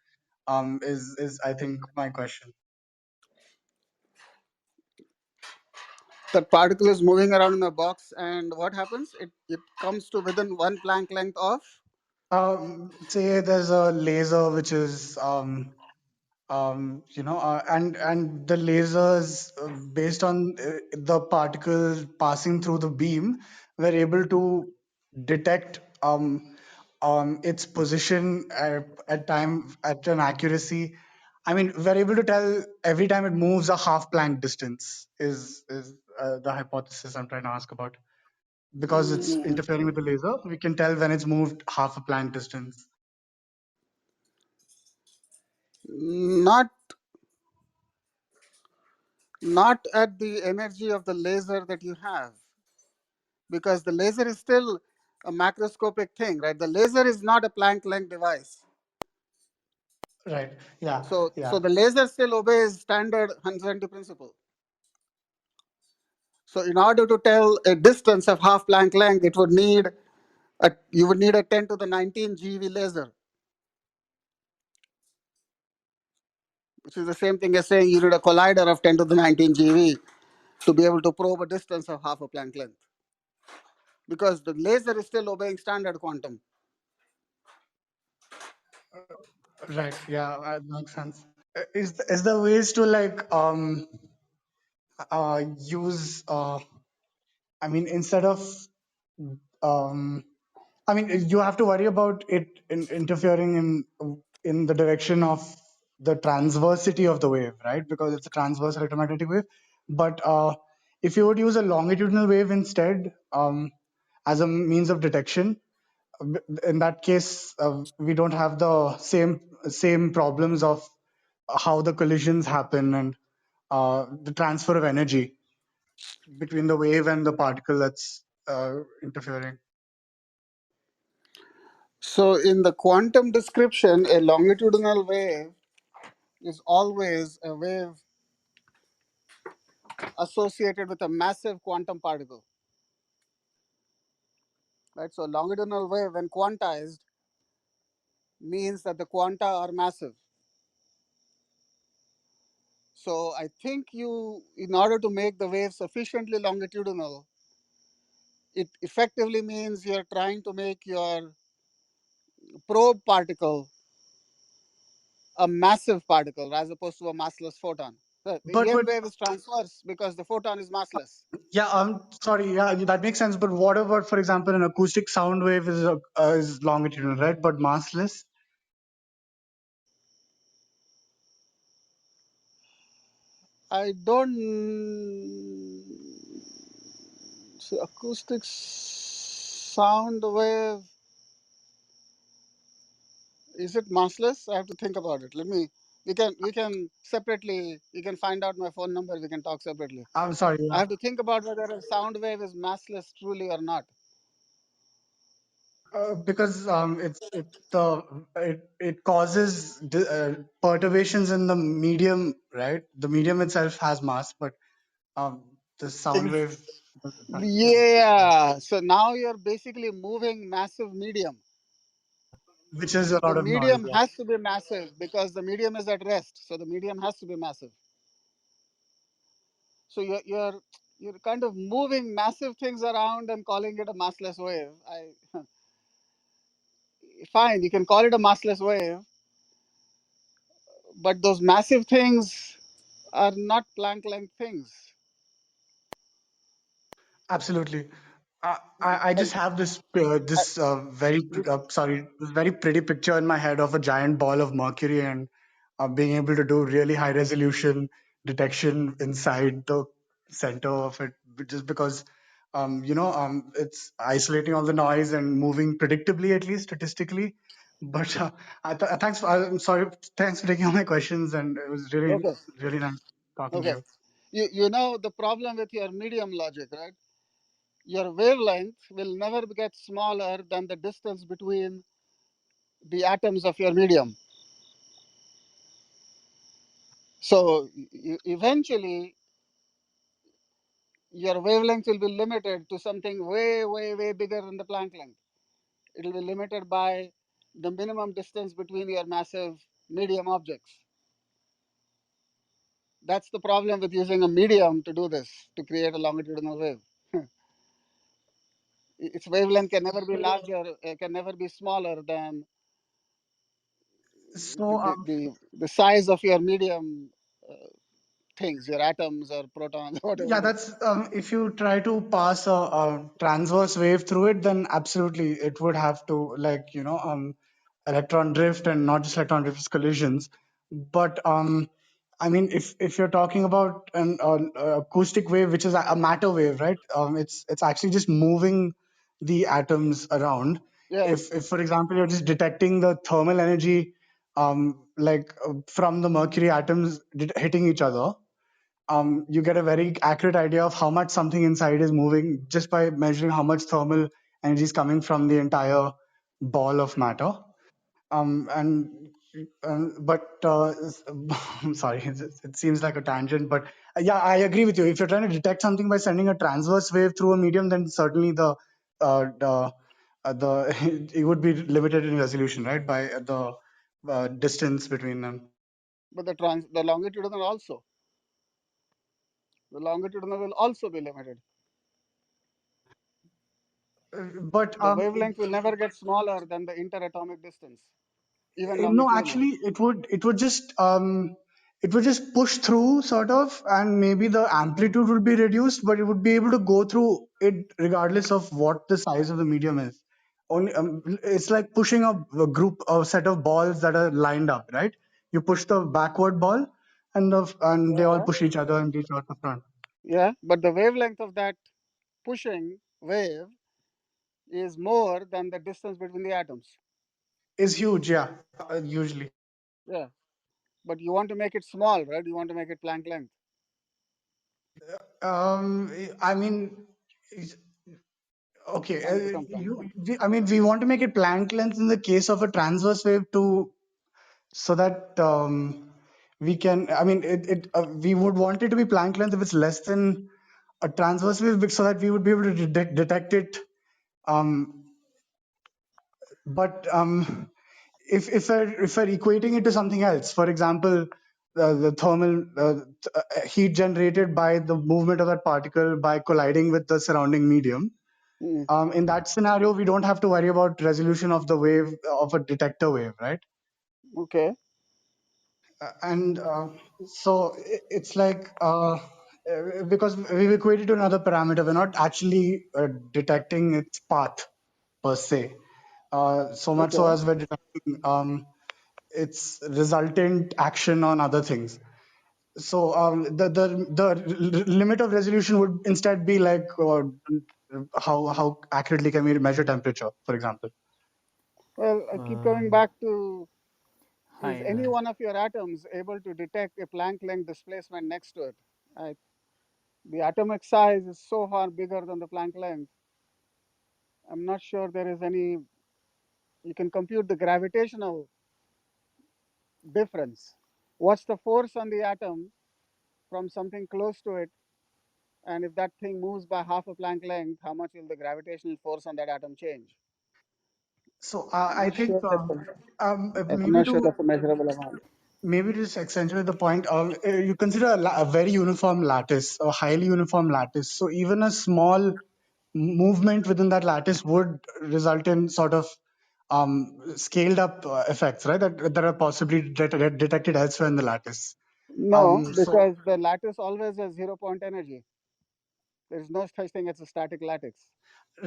L: Is I think my question.
B: That particle is moving around in a box, and what happens? It comes to within one Planck length of.
L: Say there's a laser which is and the lasers based on the particles passing through the beam were able to detect its position at an accuracy. I mean, we're able to tell every time it moves a half Planck distance is the hypothesis I'm trying to ask about. Because it's
B: Mm,
L: interfering with the laser, we can tell when it's moved half a Planck distance.
B: not not at the energy of the laser that you have, because the laser is still a macroscopic thing, right? The laser is not a Planck length device.
L: Right. Yeah.
B: So
L: Yeah.
B: the laser still obeys standard uncertainty principle. So in order to tell a distance of half Planck length, you would need a 10 to the 19 GeV laser, which is the same thing as saying you need a collider of 10 to the 19 GeV to be able to probe a distance of half a Planck length, because the laser is still obeying standard quantum.
L: Right. Yeah. That makes sense. Is there ways to like use I mean instead of um I mean you have to worry about it interfering in the direction of the transversity of the wave, right? Because it's a transverse electromagnetic wave. But if you would use a longitudinal wave instead as a means of detection, in that case we don't have the same problems of how the collisions happen and the transfer of energy between the wave and the particle that's interfering.
B: So in the quantum description, a longitudinal wave is always a wave associated with a massive quantum particle, right? So longitudinal wave, when quantized, means that the quanta are massive. So I think in order to make the wave sufficiently longitudinal, it effectively means you're trying to make your probe particle a massive particle as opposed to a massless photon. The
L: But
B: EM wave is transverse because the photon is massless.
L: yeah, sorry, yeah, that makes sense. But what about, for example, an acoustic sound wave is longitudinal, right? But massless.
B: I don't see acoustic sound wave. Is it massless? I have to think about it. We can separately. You can find out my phone number. We can talk separately.
L: I'm sorry,
B: I
L: yeah.
B: have to think about whether a sound wave is massless truly or not.
L: Because it causes perturbations in the medium, right? The medium itself has mass, but the sound
B: Ex-
L: wave.
B: Yeah. So now you're basically moving massive medium.
L: which is a
B: The
L: lot of noise.
B: medium
L: Yeah.
B: has to be massive because the medium is at rest. So the medium has to be massive. So you're kind of moving massive things around and calling it a massless wave. Fine, you can call it a massless wave, but those massive things are not Planck length things.
L: Absolutely. I
B: And
L: just have
B: I,
L: this very pretty picture in my head of a giant ball of mercury and being able to do really high resolution detection inside the center of it, just because it's isolating all the noise and moving predictably, at least statistically. But I'm sorry. Thanks for taking all my questions, and it was
B: okay,
L: really nice talking to
B: okay.
L: you.
B: You know the problem with your medium logic, right? Your wavelength will never get smaller than the distance between the atoms of your medium. So eventually, your wavelength will be limited to something way, way, way bigger than the Planck length. It will be limited by the minimum distance between your massive medium objects. That's the problem with using a medium to do this, to create a longitudinal wave. Its wavelength can never be larger, can never be smaller than
L: So
B: the size of your medium things, your atoms or protons, whatever
L: yeah,
B: it is.
L: that's if you try to pass a transverse wave through it, then absolutely it would have to, like, electron drift, and not just electron drift, collisions. But I mean, if you're talking about an acoustic wave, which is a matter wave, right? It's actually just moving the atoms around.
B: Yeah.
L: If for example you're just detecting the thermal energy, from the mercury atoms hitting each other, you get a very accurate idea of how much something inside is moving just by measuring how much thermal energy is coming from the entire ball of matter. And but I'm sorry, it seems like a tangent, but yeah, I agree with you. If you're trying to detect something by sending a transverse wave through a medium, then certainly the it would be limited in resolution, right, by the distance between them.
B: But the longitudinal also. The longitudinal will also be limited.
L: But
B: The wavelength will never get smaller than the interatomic distance, even
L: No,
B: longitudinal.
L: actually, it would just push through, sort of, and maybe the amplitude would be reduced, but it would be able to go through it regardless of what the size of the medium is. Only it's like pushing a set of balls that are lined up, right? You push the backward ball, and they all
B: Yeah.
L: push each other and reach out the front.
B: Yeah. But the wavelength of that pushing wave is more than the distance between the atoms.
L: Is huge, yeah, usually.
B: Yeah. But you want to make it small, right? You want to make it Planck length.
L: I mean, okay,
B: Can't become Planck length.
L: I mean, we want to make it Planck length in the case of a transverse wave so that we can. I mean, we would want it to be Planck length if it's less than a transverse wave, so that we would be able to detect it. Um, but if we're equating it to something else, for example, the thermal heat generated by the movement of that particle by colliding with the surrounding medium.
B: Mm.
L: In that scenario, we don't have to worry about resolution of the wave of a detector wave, right?
B: Okay.
L: And so it's like because we've equated to another parameter, we're not actually detecting its path per se, so much so
B: Okay.
L: as we're detecting its resultant action on other things. So the limit of resolution would instead be like how accurately can we measure temperature, for example.
B: Well, I keep coming
C: Um,
B: back to, is
C: Hi.
B: any one of your atoms able to detect a Planck length displacement next to it? I, the atomic size is so far bigger than the Planck length. I'm not sure there is any, you can compute the gravitational difference. What's the force on the atom from something close to it? And if that thing moves by half a Planck length, how much will the gravitational force on that atom change?
L: So
B: I'm
L: I
B: not
L: think
B: sure that's I'm
L: maybe
B: not sure
L: to
B: that's a measurable amount.
L: just accentuate the point, you consider a very uniform lattice, a highly uniform lattice. So even a small movement within that lattice would result in sort of scaled up effects, right? That are possibly detected elsewhere in the lattice.
B: No,
L: So
B: because the lattice always has 0 point energy. There is no such thing as a static lattice.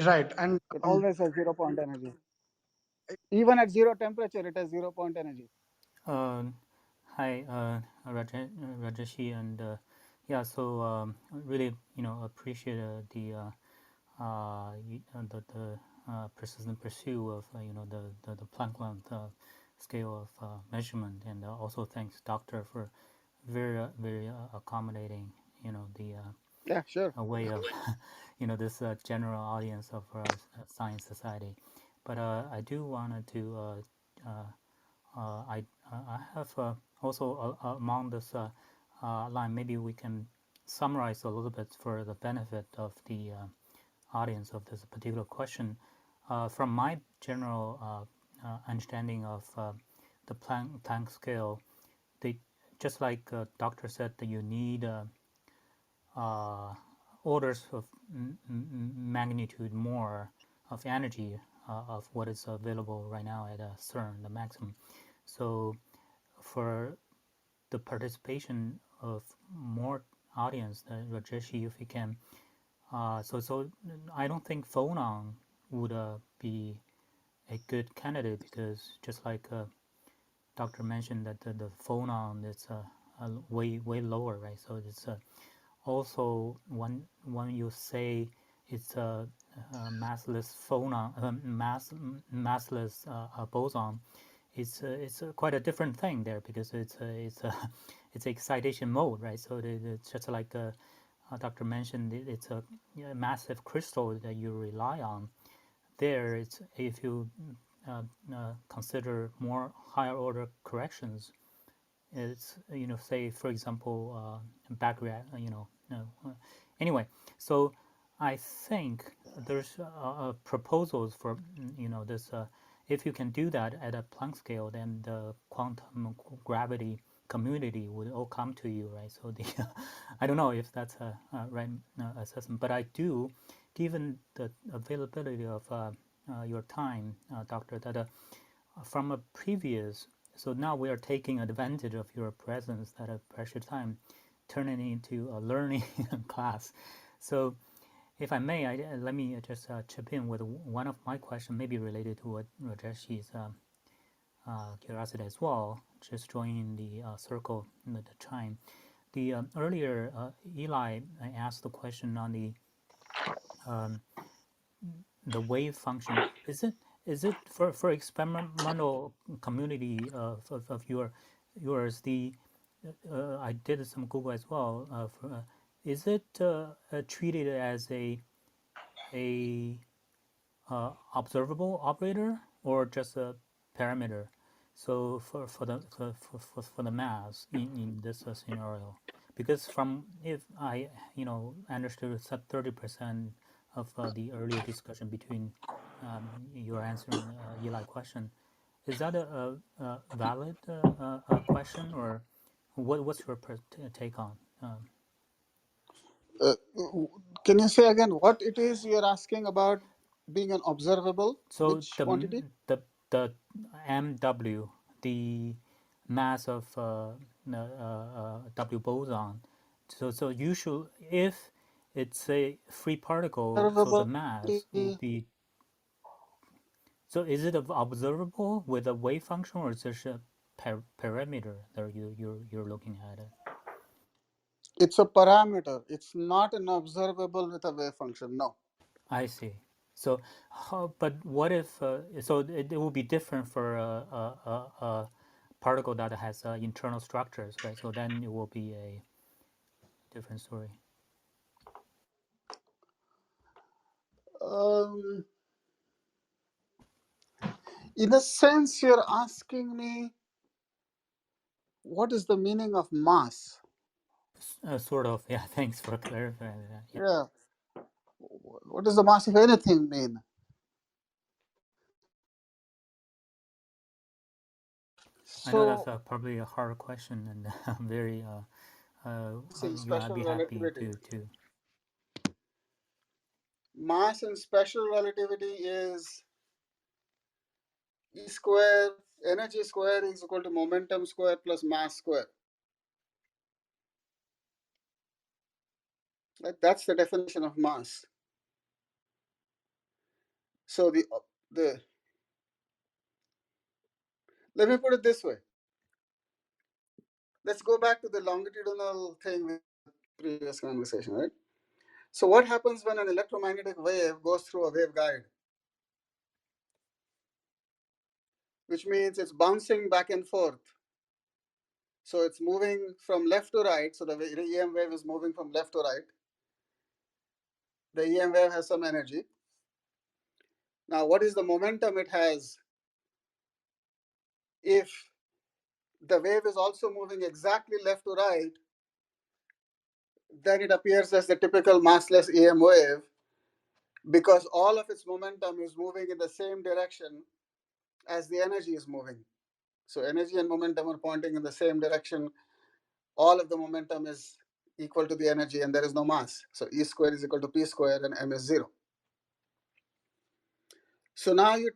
L: right, and
B: It always has 0 point energy. Even at zero temperature, it has 0 point energy.
C: Hi, Rajeshi, and yeah, so really, appreciate the persistent pursuit of the Planck length scale of measurement, and also thanks, Doctor, for very accommodating, the
B: Yeah, sure.
C: a way of this general audience of science society. But I do wanted to I have also among this line, maybe we can summarize a little bit for the benefit of the audience of this particular question. From my general understanding of the Planck scale, they, just like doctor said, that you need uh, orders of magnitude more of energy of what is available right now at CERN, the maximum. So for the participation of more audience, Rajeshi, if you can, so I don't think phonon would be a good candidate, because just like doctor mentioned, that the phonon is way lower, right? So it's also when you say it's a massless phonon, massless boson, it's quite a different thing there, because it's excitation mode, right? So it's just like doctor mentioned, it's a massive crystal that you rely on. There, it's if you consider more higher order corrections, it's say for example back anyway. So I think there's proposals for this if you can do that at a Planck scale, then the quantum gravity community would all come to you, right? So the I don't know if that's a right assessment, but I do, given the availability of your time, doctor, that from a previous, so now we are taking advantage of your presence at a precious time, turning it into a learning class. So if I may, let me just chip in with one of my questions, maybe related to what Rajeshi's curiosity as well, just joining the circle, the chime. The earlier Eli asked the question on um, the wave function. Is it for experimental community of yours, the I did some Google as well, is it treated as a observable operator, or just a parameter? So for the mass in this scenario, because from, if I understood, it's 30% of the earlier discussion between your answering Eli question. Is that a valid question, or what's your take on?
B: Uh, can you say again what it is you're asking about being an observable?
C: So
B: Which quantity?
C: the MW, the mass of W boson. So usually, if it's a free particle, so the
B: Observable.
C: mass will be. So is it observable with a wave function, or is it a parameter that you're looking at it?
B: It's a parameter. It's not an observable with a wave function. No.
C: I see. So, but what if? So it will be different for a particle that has internal structures, right? So then it will be a different story.
B: Um, in a sense, you're asking me what is the meaning of mass?
C: Sort of. Yeah. Thanks for clarifying that. Yeah.
B: Yeah. What does the mass of anything mean?
C: I know
B: So
C: that's probably a hard question, and I'm very
B: in
C: I'd
B: special
C: be happy
B: relativity,
C: to.
B: mass in special relativity is E square, energy square is equal to momentum square plus mass square. Right? That's the definition of mass. So the let me put it this way. Let's go back to the longitudinal thing with previous conversation, right? So what happens when an electromagnetic wave goes through a waveguide? Which means it's bouncing back and forth. So it's moving from left to right. So the EM wave is moving from left to right. The EM wave has some energy. Now, what is the momentum it has if the wave is also moving exactly left to right? Then it appears as the typical massless EM wave because all of its momentum is moving in the same direction as the energy is moving. So energy and momentum are pointing in the same direction. All of the momentum is equal to the energy and there is no mass. So E square is equal to P square and M is 0. So now you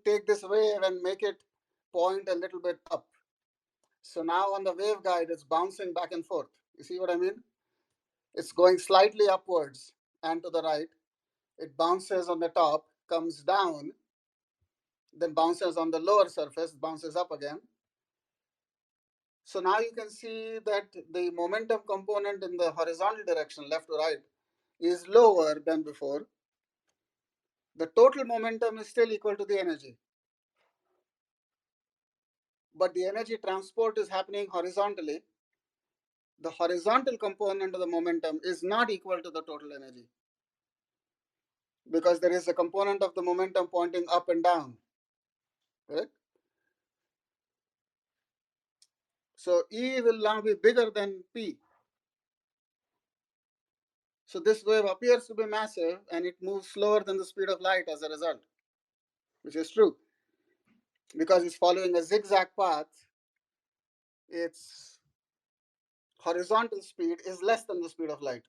B: take this wave and make it point a little bit up. So now on the waveguide, it's bouncing back and forth. You see what I mean? It's going slightly upwards and to the right. It bounces on the top, comes down, then bounces on the lower surface, bounces up again. So now you can see that the momentum component in the horizontal direction, left to right, is lower than before. The total momentum is still equal to the energy, but the energy transport is happening horizontally. The horizontal component of the momentum is not equal to the total energy because there is a component of the momentum pointing up and down, correct? So E will now be bigger than P. So this wave appears to be massive and it moves slower than the speed of light as a result, which is true because it's following a zigzag path. Its horizontal speed is less than the speed of light.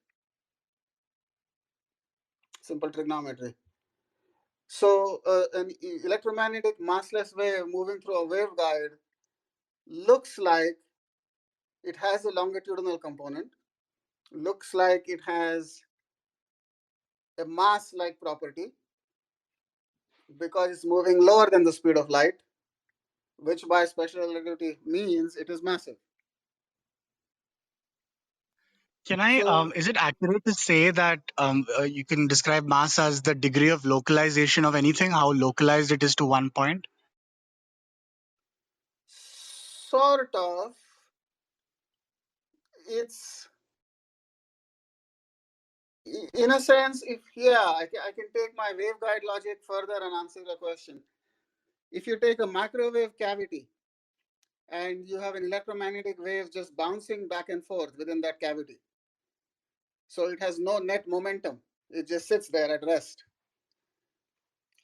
B: Simple trigonometry. So an electromagnetic massless wave moving through a waveguide looks like it has a longitudinal component, looks like it has a mass-like property because it's moving lower than the speed of light, which by special relativity means it is massive.
L: Can I,
B: So
L: is it accurate to say that you can describe mass as the degree of localization of anything, how localized it is to one point?
B: sort of, it's in a sense, if I can take my waveguide logic further and answer the question. If you take a microwave cavity and you have an electromagnetic wave just bouncing back and forth within that cavity, so it has no net momentum, it just sits there at rest.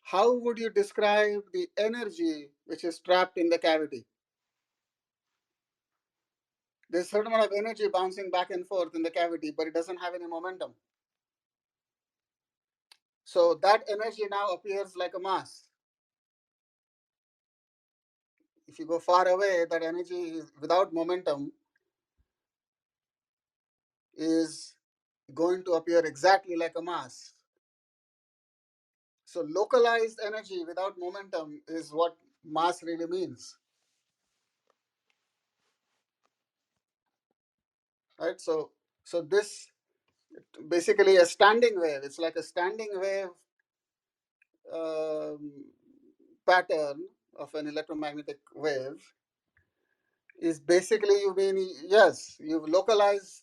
B: How would you describe the energy which is trapped in the cavity? There's a certain amount of energy bouncing back and forth in the cavity, but it doesn't have any momentum. So that energy now appears like a mass. If you go far away, that energy is, without momentum is going to appear exactly like a mass. So localized energy without momentum is what mass really means, right? So this basically a standing wave. It's like a standing wave um, pattern of an electromagnetic wave. Is basically you mean yes, you've localized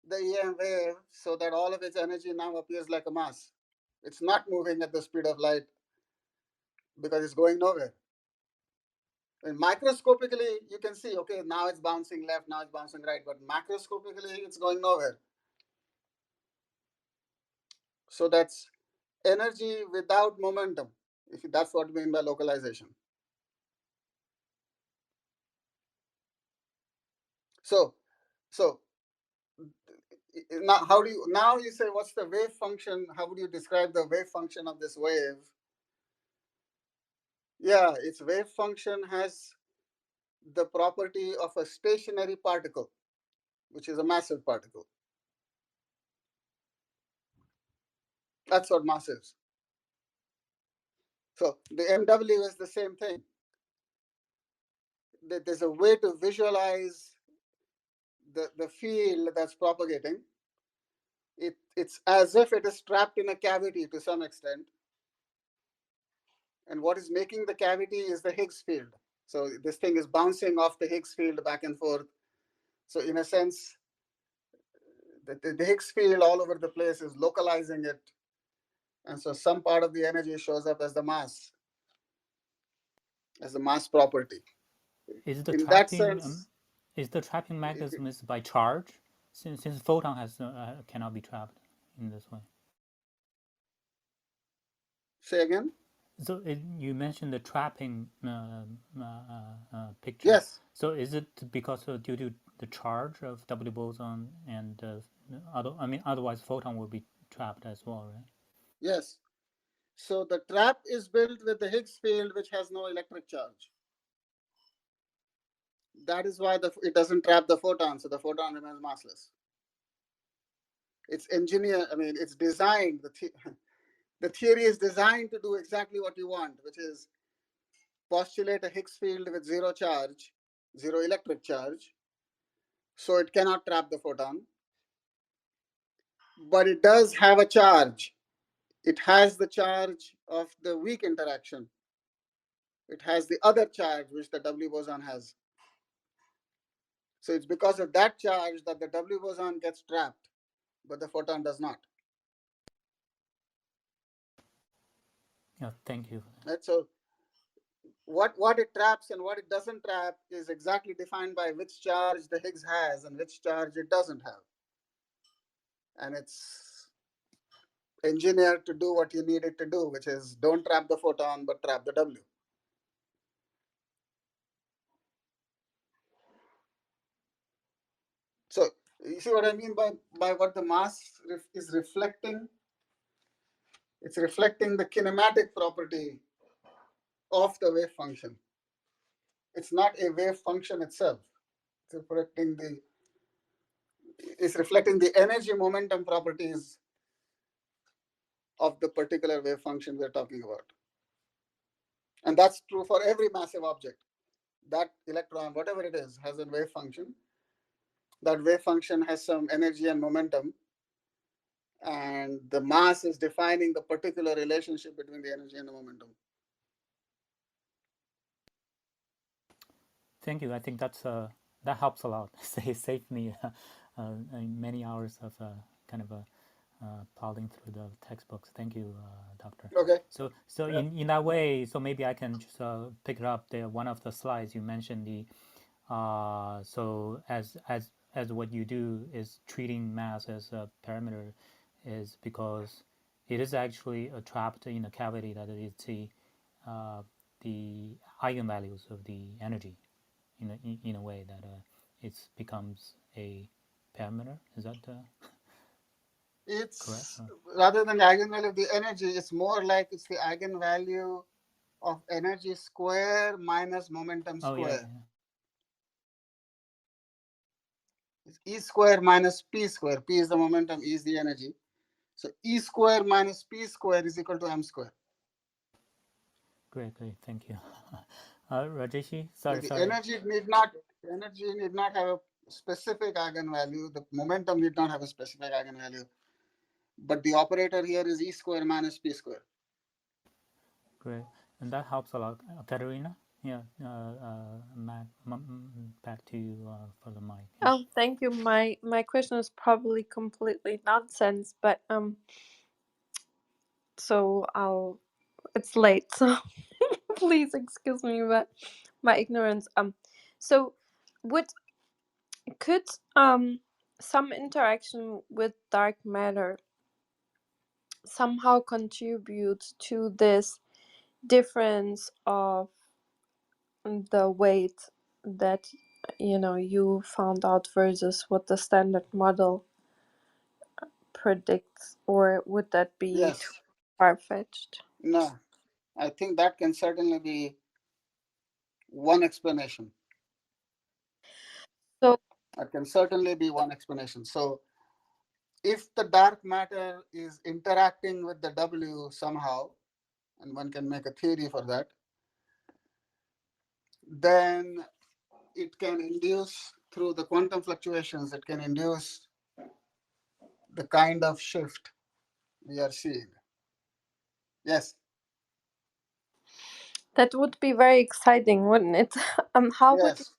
B: the EM wave so that all of its energy now appears like a mass. It's not moving at the speed of light because it's going nowhere. And microscopically, you can see, okay, now it's bouncing left, now it's bouncing right, but macroscopically, it's going nowhere. So that's energy without momentum, if that's what we mean by localization. So so now you say what's the wave function? How would you describe the wave function of this wave? Yeah, its wave function has the property of a stationary particle, which is a massive particle. That's what mass is. So the MW is the same thing. There's a way to visualize the field that's propagating. It's as if it is trapped in a cavity to some extent. And what is making the cavity is the Higgs field. So this thing is bouncing off the Higgs field back and forth. So in a sense, the Higgs field all over the place is localizing it. And so some part of the energy shows up as the mass property.
C: Is the
B: In that
C: trapping
B: sense,
C: mechanism is by charge, since photon has cannot be trapped in this way.
B: say again?
C: So you mentioned the trapping picture.
B: Yes,
C: So is it because due to the charge of W boson and otherwise photon will be trapped as well, right?
B: yes. So the trap is built with the Higgs field, which has no electric charge. That is why it doesn't trap the photon, so the photon remains massless. It's engineered, it's designed, the theory is designed to do exactly what you want, which is postulate a Higgs field with zero charge, zero electric charge, so it cannot trap the photon. But it does have a charge. It has the charge of the weak interaction. It has the other charge, which the W boson has. So it's because of that charge that the W boson gets trapped, but the photon does not.
C: Yeah, thank you.
B: Right? So what it traps and what it doesn't trap is exactly defined by which charge the Higgs has and which charge it doesn't have. And it's engineered to do what you need it to do, which is don't trap the photon, but trap the W. So you see what I mean by what the mass is reflecting? It's reflecting the kinematic property of the wave function. It's not a wave function itself. It's reflecting the energy momentum properties of the particular wave function we're talking about. And that's true for every massive object. That electron, whatever it is, has a wave function. That wave function has some energy and momentum. And the mass is defining the particular relationship between the energy and the momentum.
C: Thank you. I think that helps a lot. Saved me many hours of kind of plowing through the textbooks. Thank you, Doctor.
B: Okay.
C: So in that way, so maybe I can just pick it up. One of the slides you mentioned so as what you do is treating mass as a parameter, is because it is actually trapped in a cavity that it's the eigenvalues of the energy in a way that it becomes a parameter. Is that correct?
B: It's rather than the eigenvalue of the energy, it's more like it's the eigenvalue of energy square minus momentum square.
C: Yeah.
B: It's E square minus P square. P is the momentum, E is the energy. So E square minus P square is equal to M square.
C: Great, thank you. Rajeshi,
B: So the energy need not have a specific eigenvalue. The momentum need not have a specific eigenvalue. But the operator here is E square minus P square.
C: Great, and that helps a lot. Katerina, yeah, back to you for the mic. Yeah.
A: Oh, thank you. My question is probably completely nonsense, but so it's late, so please excuse me, but my ignorance. So could some interaction with dark matter somehow contribute to this difference of the weight that you found out versus what the standard model predicts, or would that be too
B: Yes.
A: far-fetched?
B: No, I think that can certainly be one explanation.
A: So
B: That can certainly be one explanation. So if the dark matter is interacting with the W somehow, and one can make a theory for that, then it can induce, through the quantum fluctuations, it can induce the kind of shift we are seeing. Yes.
A: that would be very exciting, wouldn't it? How would
B: Yes.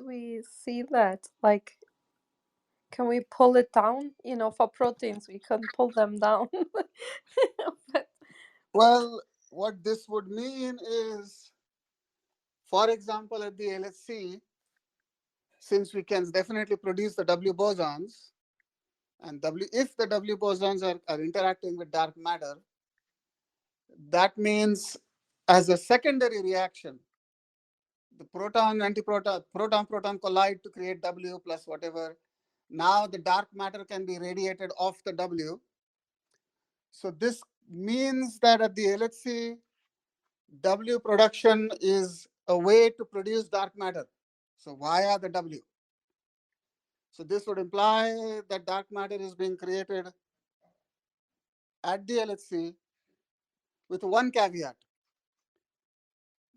A: we see that? Like, can we pull it down? For proteins, we can pull them down. But
B: Well, what this would mean is, for example, at the LHC, since we can definitely produce the W bosons, and if the W bosons are interacting with dark matter, that means as a secondary reaction, the proton-proton collide to create W plus whatever. Now the dark matter can be radiated off the W. So this means that at the LHC, W production is a way to produce dark matter. So via the W. So this would imply that dark matter is being created at the LHC with one caveat.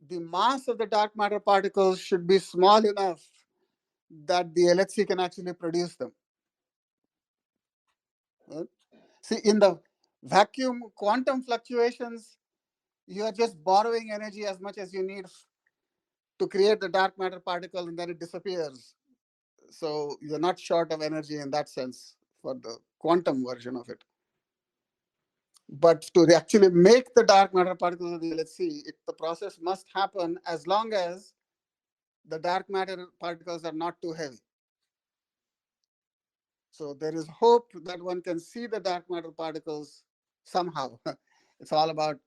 B: The mass of the dark matter particles should be small enough that the LHC can actually produce them. Right? See, in the vacuum quantum fluctuations, you are just borrowing energy as much as you need to create the dark matter particle, and then it disappears. So you're not short of energy in that sense for the quantum version of it. But to actually make the dark matter particles of the LHC, the process must happen as long as the dark matter particles are not too heavy. So there is hope that one can see the dark matter particles somehow. It's all about,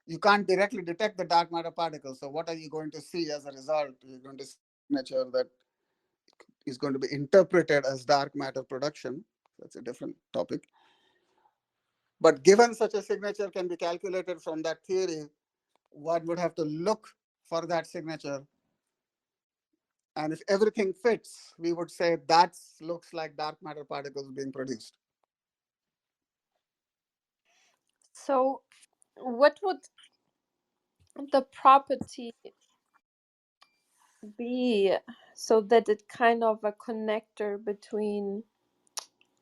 B: you can't directly detect the dark matter particles. So what are you going to see as a result? You're going to see a signature that is going to be interpreted as dark matter production. That's a different topic. But given such a signature can be calculated from that theory, one would have to look for that signature. And if everything fits, we would say that looks like dark matter particles being produced.
A: so, what would the property be so that it kind of a connector between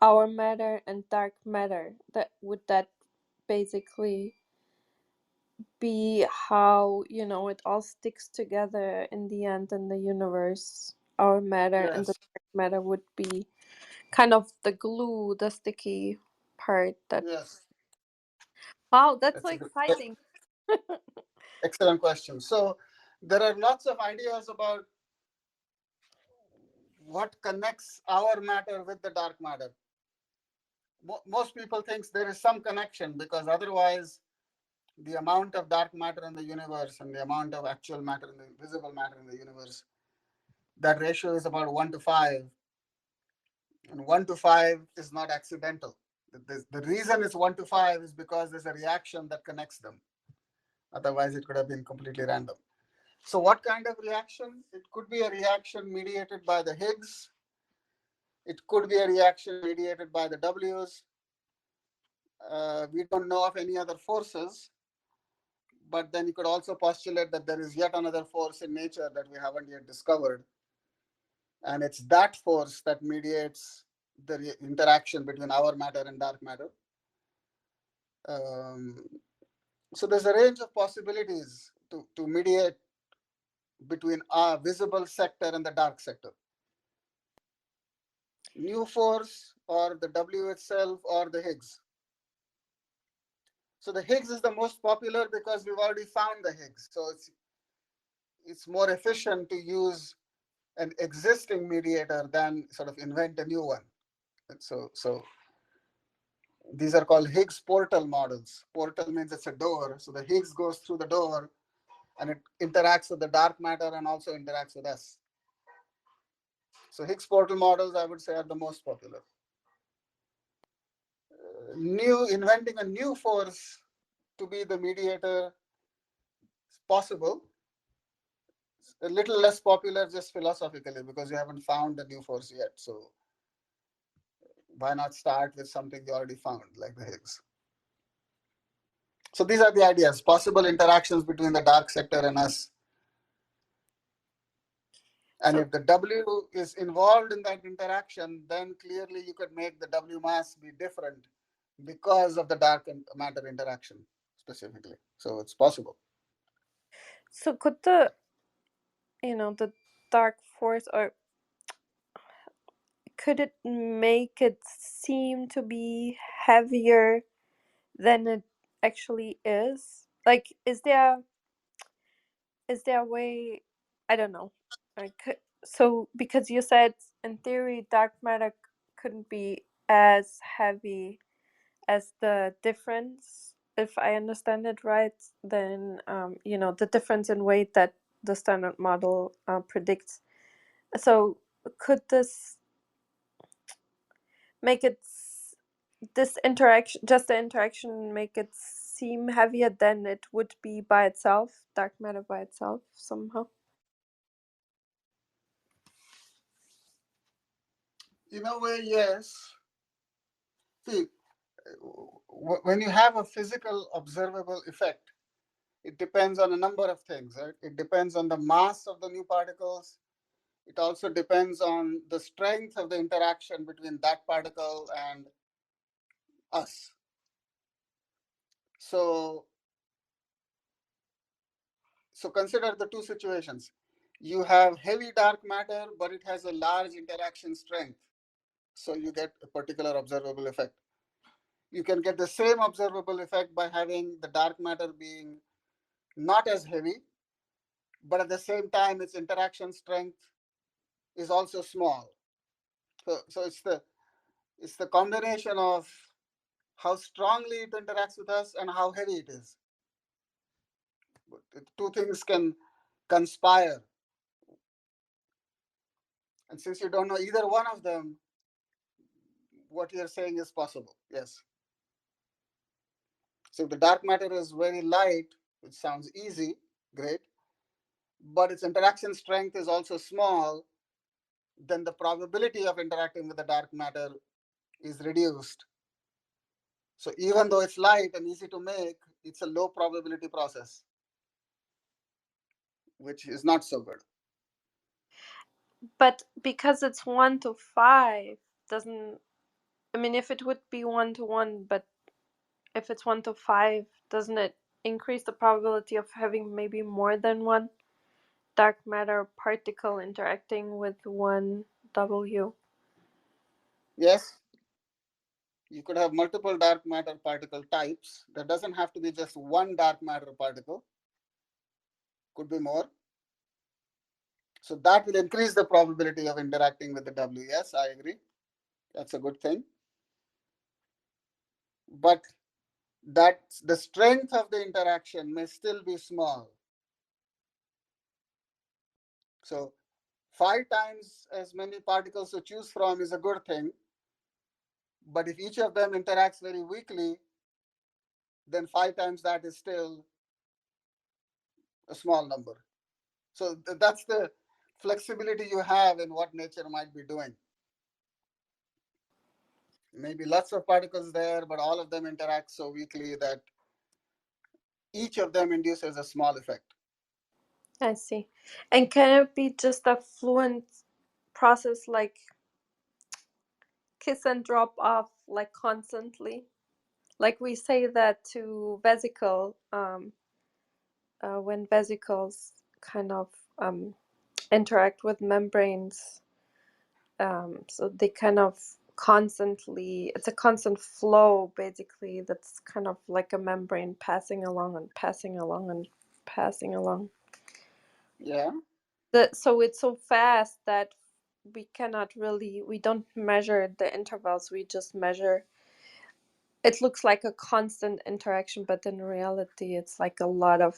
A: our matter and dark matter? That basically be how it all sticks together in the end in the universe? Our matter and the
B: Yes.
A: dark matter would be kind of the glue, the sticky part. That
B: Yes.
A: Wow, that's so
B: That's a
A: exciting.
B: excellent question. So there are lots of ideas about what connects our matter with the dark matter. Most people think there is some connection, because otherwise the amount of dark matter in the universe and the amount of actual matter in the visible matter in the universe, that ratio is about 1 to 5. And 1 to 5 is not accidental. The reason it's 1 to 5 is because there's a reaction that connects them. Otherwise, it could have been completely random. So what kind of reaction? It could be a reaction mediated by the Higgs. It could be a reaction mediated by the Ws. We don't know of any other forces, but then you could also postulate that there is yet another force in nature that we haven't yet discovered. And it's that force that mediates the interaction between our matter and dark matter. Um, so there's a range of possibilities to mediate between our visible sector and the dark sector. New force, or the W itself, or the Higgs. So the Higgs is the most popular because we've already found the Higgs. So it's more efficient to use an existing mediator than sort of invent a new one. And so these are called Higgs portal models. Portal means it's a door. So the Higgs goes through the door and it interacts with the dark matter and also interacts with us. So Higgs portal models, I would say, are the most popular. Inventing a new force to be the mediator is possible. It's a little less popular just philosophically because you haven't found a new force yet. So why not start with something you already found, like the Higgs? So these are the ideas, possible interactions between the dark sector and us. And
A: So
B: if the W is involved in that interaction, then clearly you could make the W mass be different because of the dark matter interaction specifically. So it's possible.
A: so could the the dark force, or could it make it seem to be heavier than it actually is? Like, is there a way? I don't know. So because you said in theory dark matter couldn't be as heavy as the difference, if I understand it right, then the difference in weight that the standard model predicts. So could this make it this interaction, just the interaction, make it seem heavier than it would be by itself, dark matter by itself somehow?
B: In a way, yes. See, when you have a physical observable effect, it depends on a number of things, right? It depends on the mass of the new particles. It also depends on the strength of the interaction between that particle and us. So, so consider the two situations. You have heavy dark matter, but it has a large interaction strength. So you get a particular observable effect. You can get the same observable effect by having the dark matter being not as heavy, but at the same time, its interaction strength is also small. So it's the combination of how strongly it interacts with us and how heavy it is. Two things can conspire. And since you don't know either one of them, what you're saying is possible. Yes. So if the dark matter is very light, which sounds easy, great, but its interaction strength is also small, then the probability of interacting with the dark matter is reduced. So even though it's light and easy to make, it's a low probability process, which is not so good.
A: But because it's 1 to 5, doesn't, I mean, if it would be 1 to 1, but if it's 1 to 5, doesn't it increase the probability of having maybe more than one dark matter particle interacting with one W?
B: Yes, you could have multiple dark matter particle types. There doesn't have to be just one dark matter particle, could be more. So that will increase the probability of interacting with the W. Yes, I agree. That's a good thing. But that the strength of the interaction may still be small. So 5 times as many particles to choose from is a good thing. But if each of them interacts very weakly, then 5 times that is still a small number. So that's the flexibility you have in what nature might be doing. Maybe lots of particles there, but all of them interact so weakly that each of them induces a small effect.
A: I see. And can it be just a fluent process, like kiss and drop off, like constantly? Like we say that to vesicle, when vesicles kind of interact with membranes, so they kind of constantly, it's a constant flow basically, that's kind of like a membrane passing along and passing along and passing along.
B: Yeah.
A: So it's so fast that we don't measure the intervals, we just measure, it looks like a constant interaction, but in reality it's like a lot of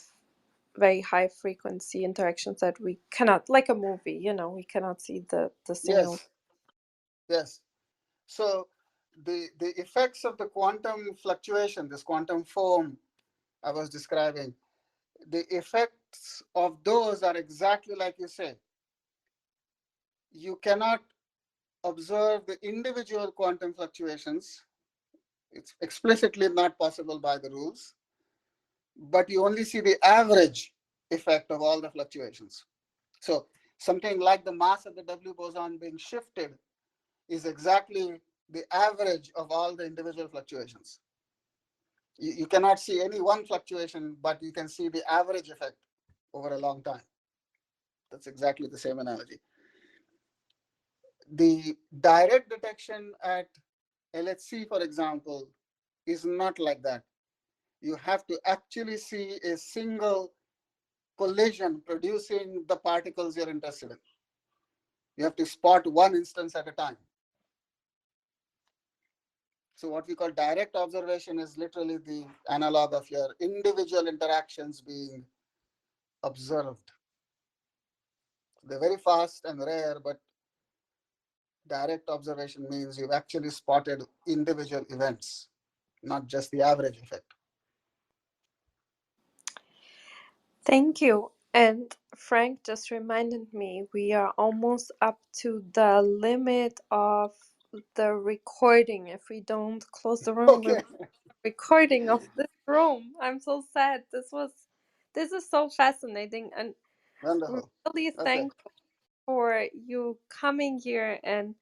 A: very high frequency interactions that we cannot, like a movie, we cannot see the signal.
B: Yes, yes. So the effects of the quantum fluctuation, this quantum foam I was describing, the effects of those are exactly like you say. You cannot observe the individual quantum fluctuations. It's explicitly not possible by the rules, but you only see the average effect of all the fluctuations. So something like the mass of the W boson being shifted is exactly the average of all the individual fluctuations. You cannot see any one fluctuation, but you can see the average effect over a long time. That's exactly the same analogy. The direct detection at LHC, for example, is not like that. You have to actually see a single collision producing the particles you're interested in. You have to spot one instance at a time. So what we call direct observation is literally the analog of your individual interactions being observed. They're very fast and rare, but direct observation means you've actually spotted individual events, not just the average effect.
A: Thank you. And Frank just reminded me we are almost up to the limit of the recording. If we don't close the room, we're
B: Okay,
A: recording of this room. I'm so sad. This is so fascinating, and we're
B: wonderful.
A: really
B: Okay,
A: thankful for you coming here and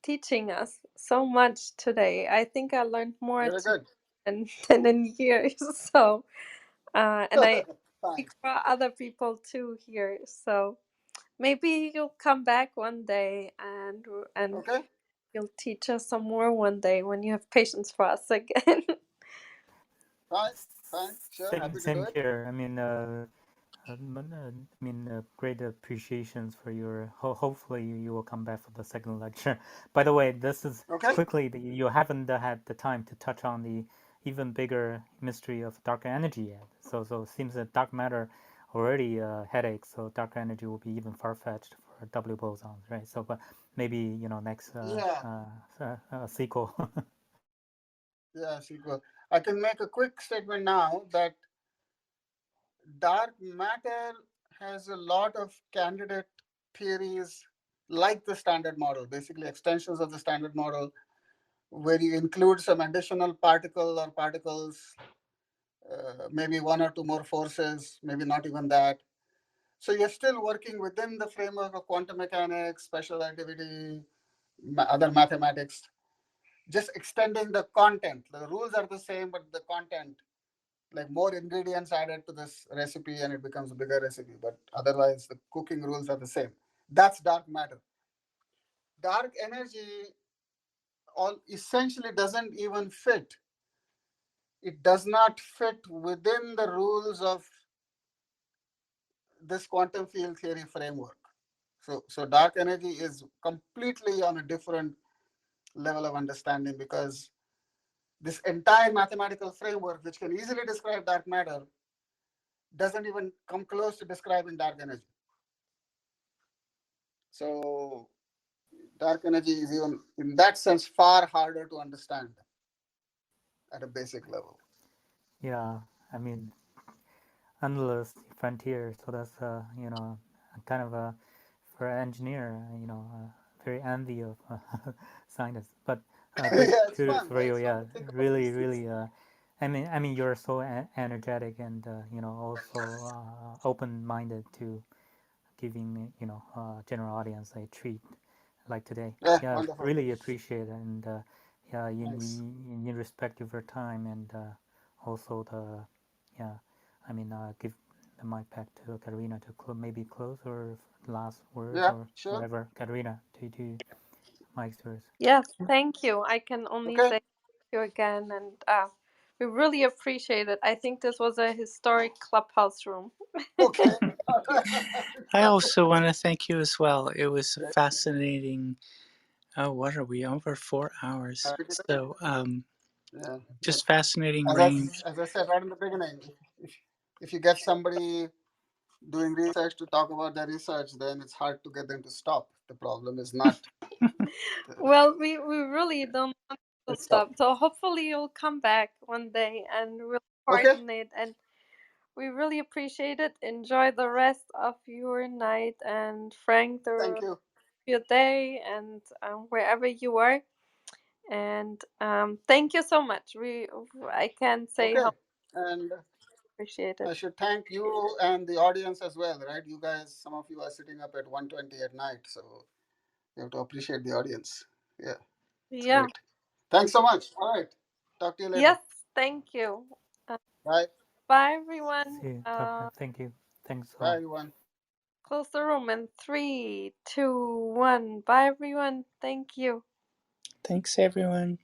A: teaching us so much today. I think I learned more
B: very
A: today
B: good.
A: than in years. So, and I
B: Fine.
A: speak for other people too here. So maybe you'll come back one day and
B: Okay,
A: you'll teach us some more one day when you have patience for us again.
B: fine, fine. Sure,
C: Same,
B: happy to do
C: same
B: it.
C: here. Great appreciations for your. Hopefully, you will come back for the second lecture. By the way, this is
B: Okay.
C: quickly. You haven't had the time to touch on the even bigger mystery of dark energy yet. So it seems that dark matter already headaches. So dark energy will be even far fetched for W bosons, right? So, but maybe next
B: Yeah,
C: sequel.
B: yeah, sequel. I can make a quick statement now that dark matter has a lot of candidate theories like the standard model, basically extensions of the standard model, where you include some additional particle or particles, maybe one or two more forces, maybe not even that. So you're still working within the framework of quantum mechanics, special relativity, other mathematics, just extending the content. The rules are the same, but the content, like more ingredients added to this recipe and it becomes a bigger recipe. But otherwise, the cooking rules are the same. That's dark matter. Dark energy all essentially doesn't even fit. It does not fit within the rules of this quantum field theory framework. So dark energy is completely on a different level of understanding because this entire mathematical framework, which can easily describe dark matter, doesn't even come close to describing dark energy. So dark energy is even in that sense far harder to understand at a basic level.
C: Yeah, endless frontier. So that's kind of a for an engineer, very envy of scientists. But great
B: Yeah, it's
C: kudos
B: fun,
C: for
B: right?
C: you.
B: It's fun
C: Yeah,
B: to think about
C: really,
B: these things.
C: really. You're so energetic and also open-minded to giving general audience a treat like today.
B: Yeah,
C: Yeah,
B: wonderful.
C: really appreciate it, and yeah,
B: Thanks.
C: in respect of your time and also the yeah, give the mic back to Katerina to maybe close or last words
B: Yeah,
C: or
B: sure.
C: whatever. Katerina, to mic's yours.
A: Yes, thank you. I can only
B: Okay.
A: say thank you again, and we really appreciate it. I think this was a historic clubhouse room.
B: Okay.
D: I also want to thank you as well. It was a fascinating. Oh, what are we over 4 hours?
B: Happy to do it.
D: So,
B: Yeah.
D: just fascinating
B: As I,
D: range.
B: as I said right in the beginning, if, if you get somebody doing research to talk about their research, then it's hard to get them to stop. The problem is not
A: Well, we really don't want to
B: let's stop.
A: stop. So hopefully you'll come back one day and we'll
B: Okay,
A: coordinate. And we really appreciate it. Enjoy the rest of your night, and Frank, the
B: thank
A: rest
B: you.
A: of your day, and wherever you are. And thank you so much. I can't say how
B: Okay,
A: much
B: and
A: I appreciate it.
B: I should thank you and the audience as well, right? You guys, some of you are sitting up at 1:20 at night, so you have to appreciate the audience. Yeah, it's
A: Yeah.
B: great. Thanks so much. All right, talk to you later.
A: Yes. Thank you.
B: Bye.
A: Bye, everyone.
C: See you. Talk. Thank you. Thanks
B: Bye,
C: all.
B: everyone.
A: Close the room in 3, 2, 1. Bye, everyone. Thank you.
D: Thanks, everyone.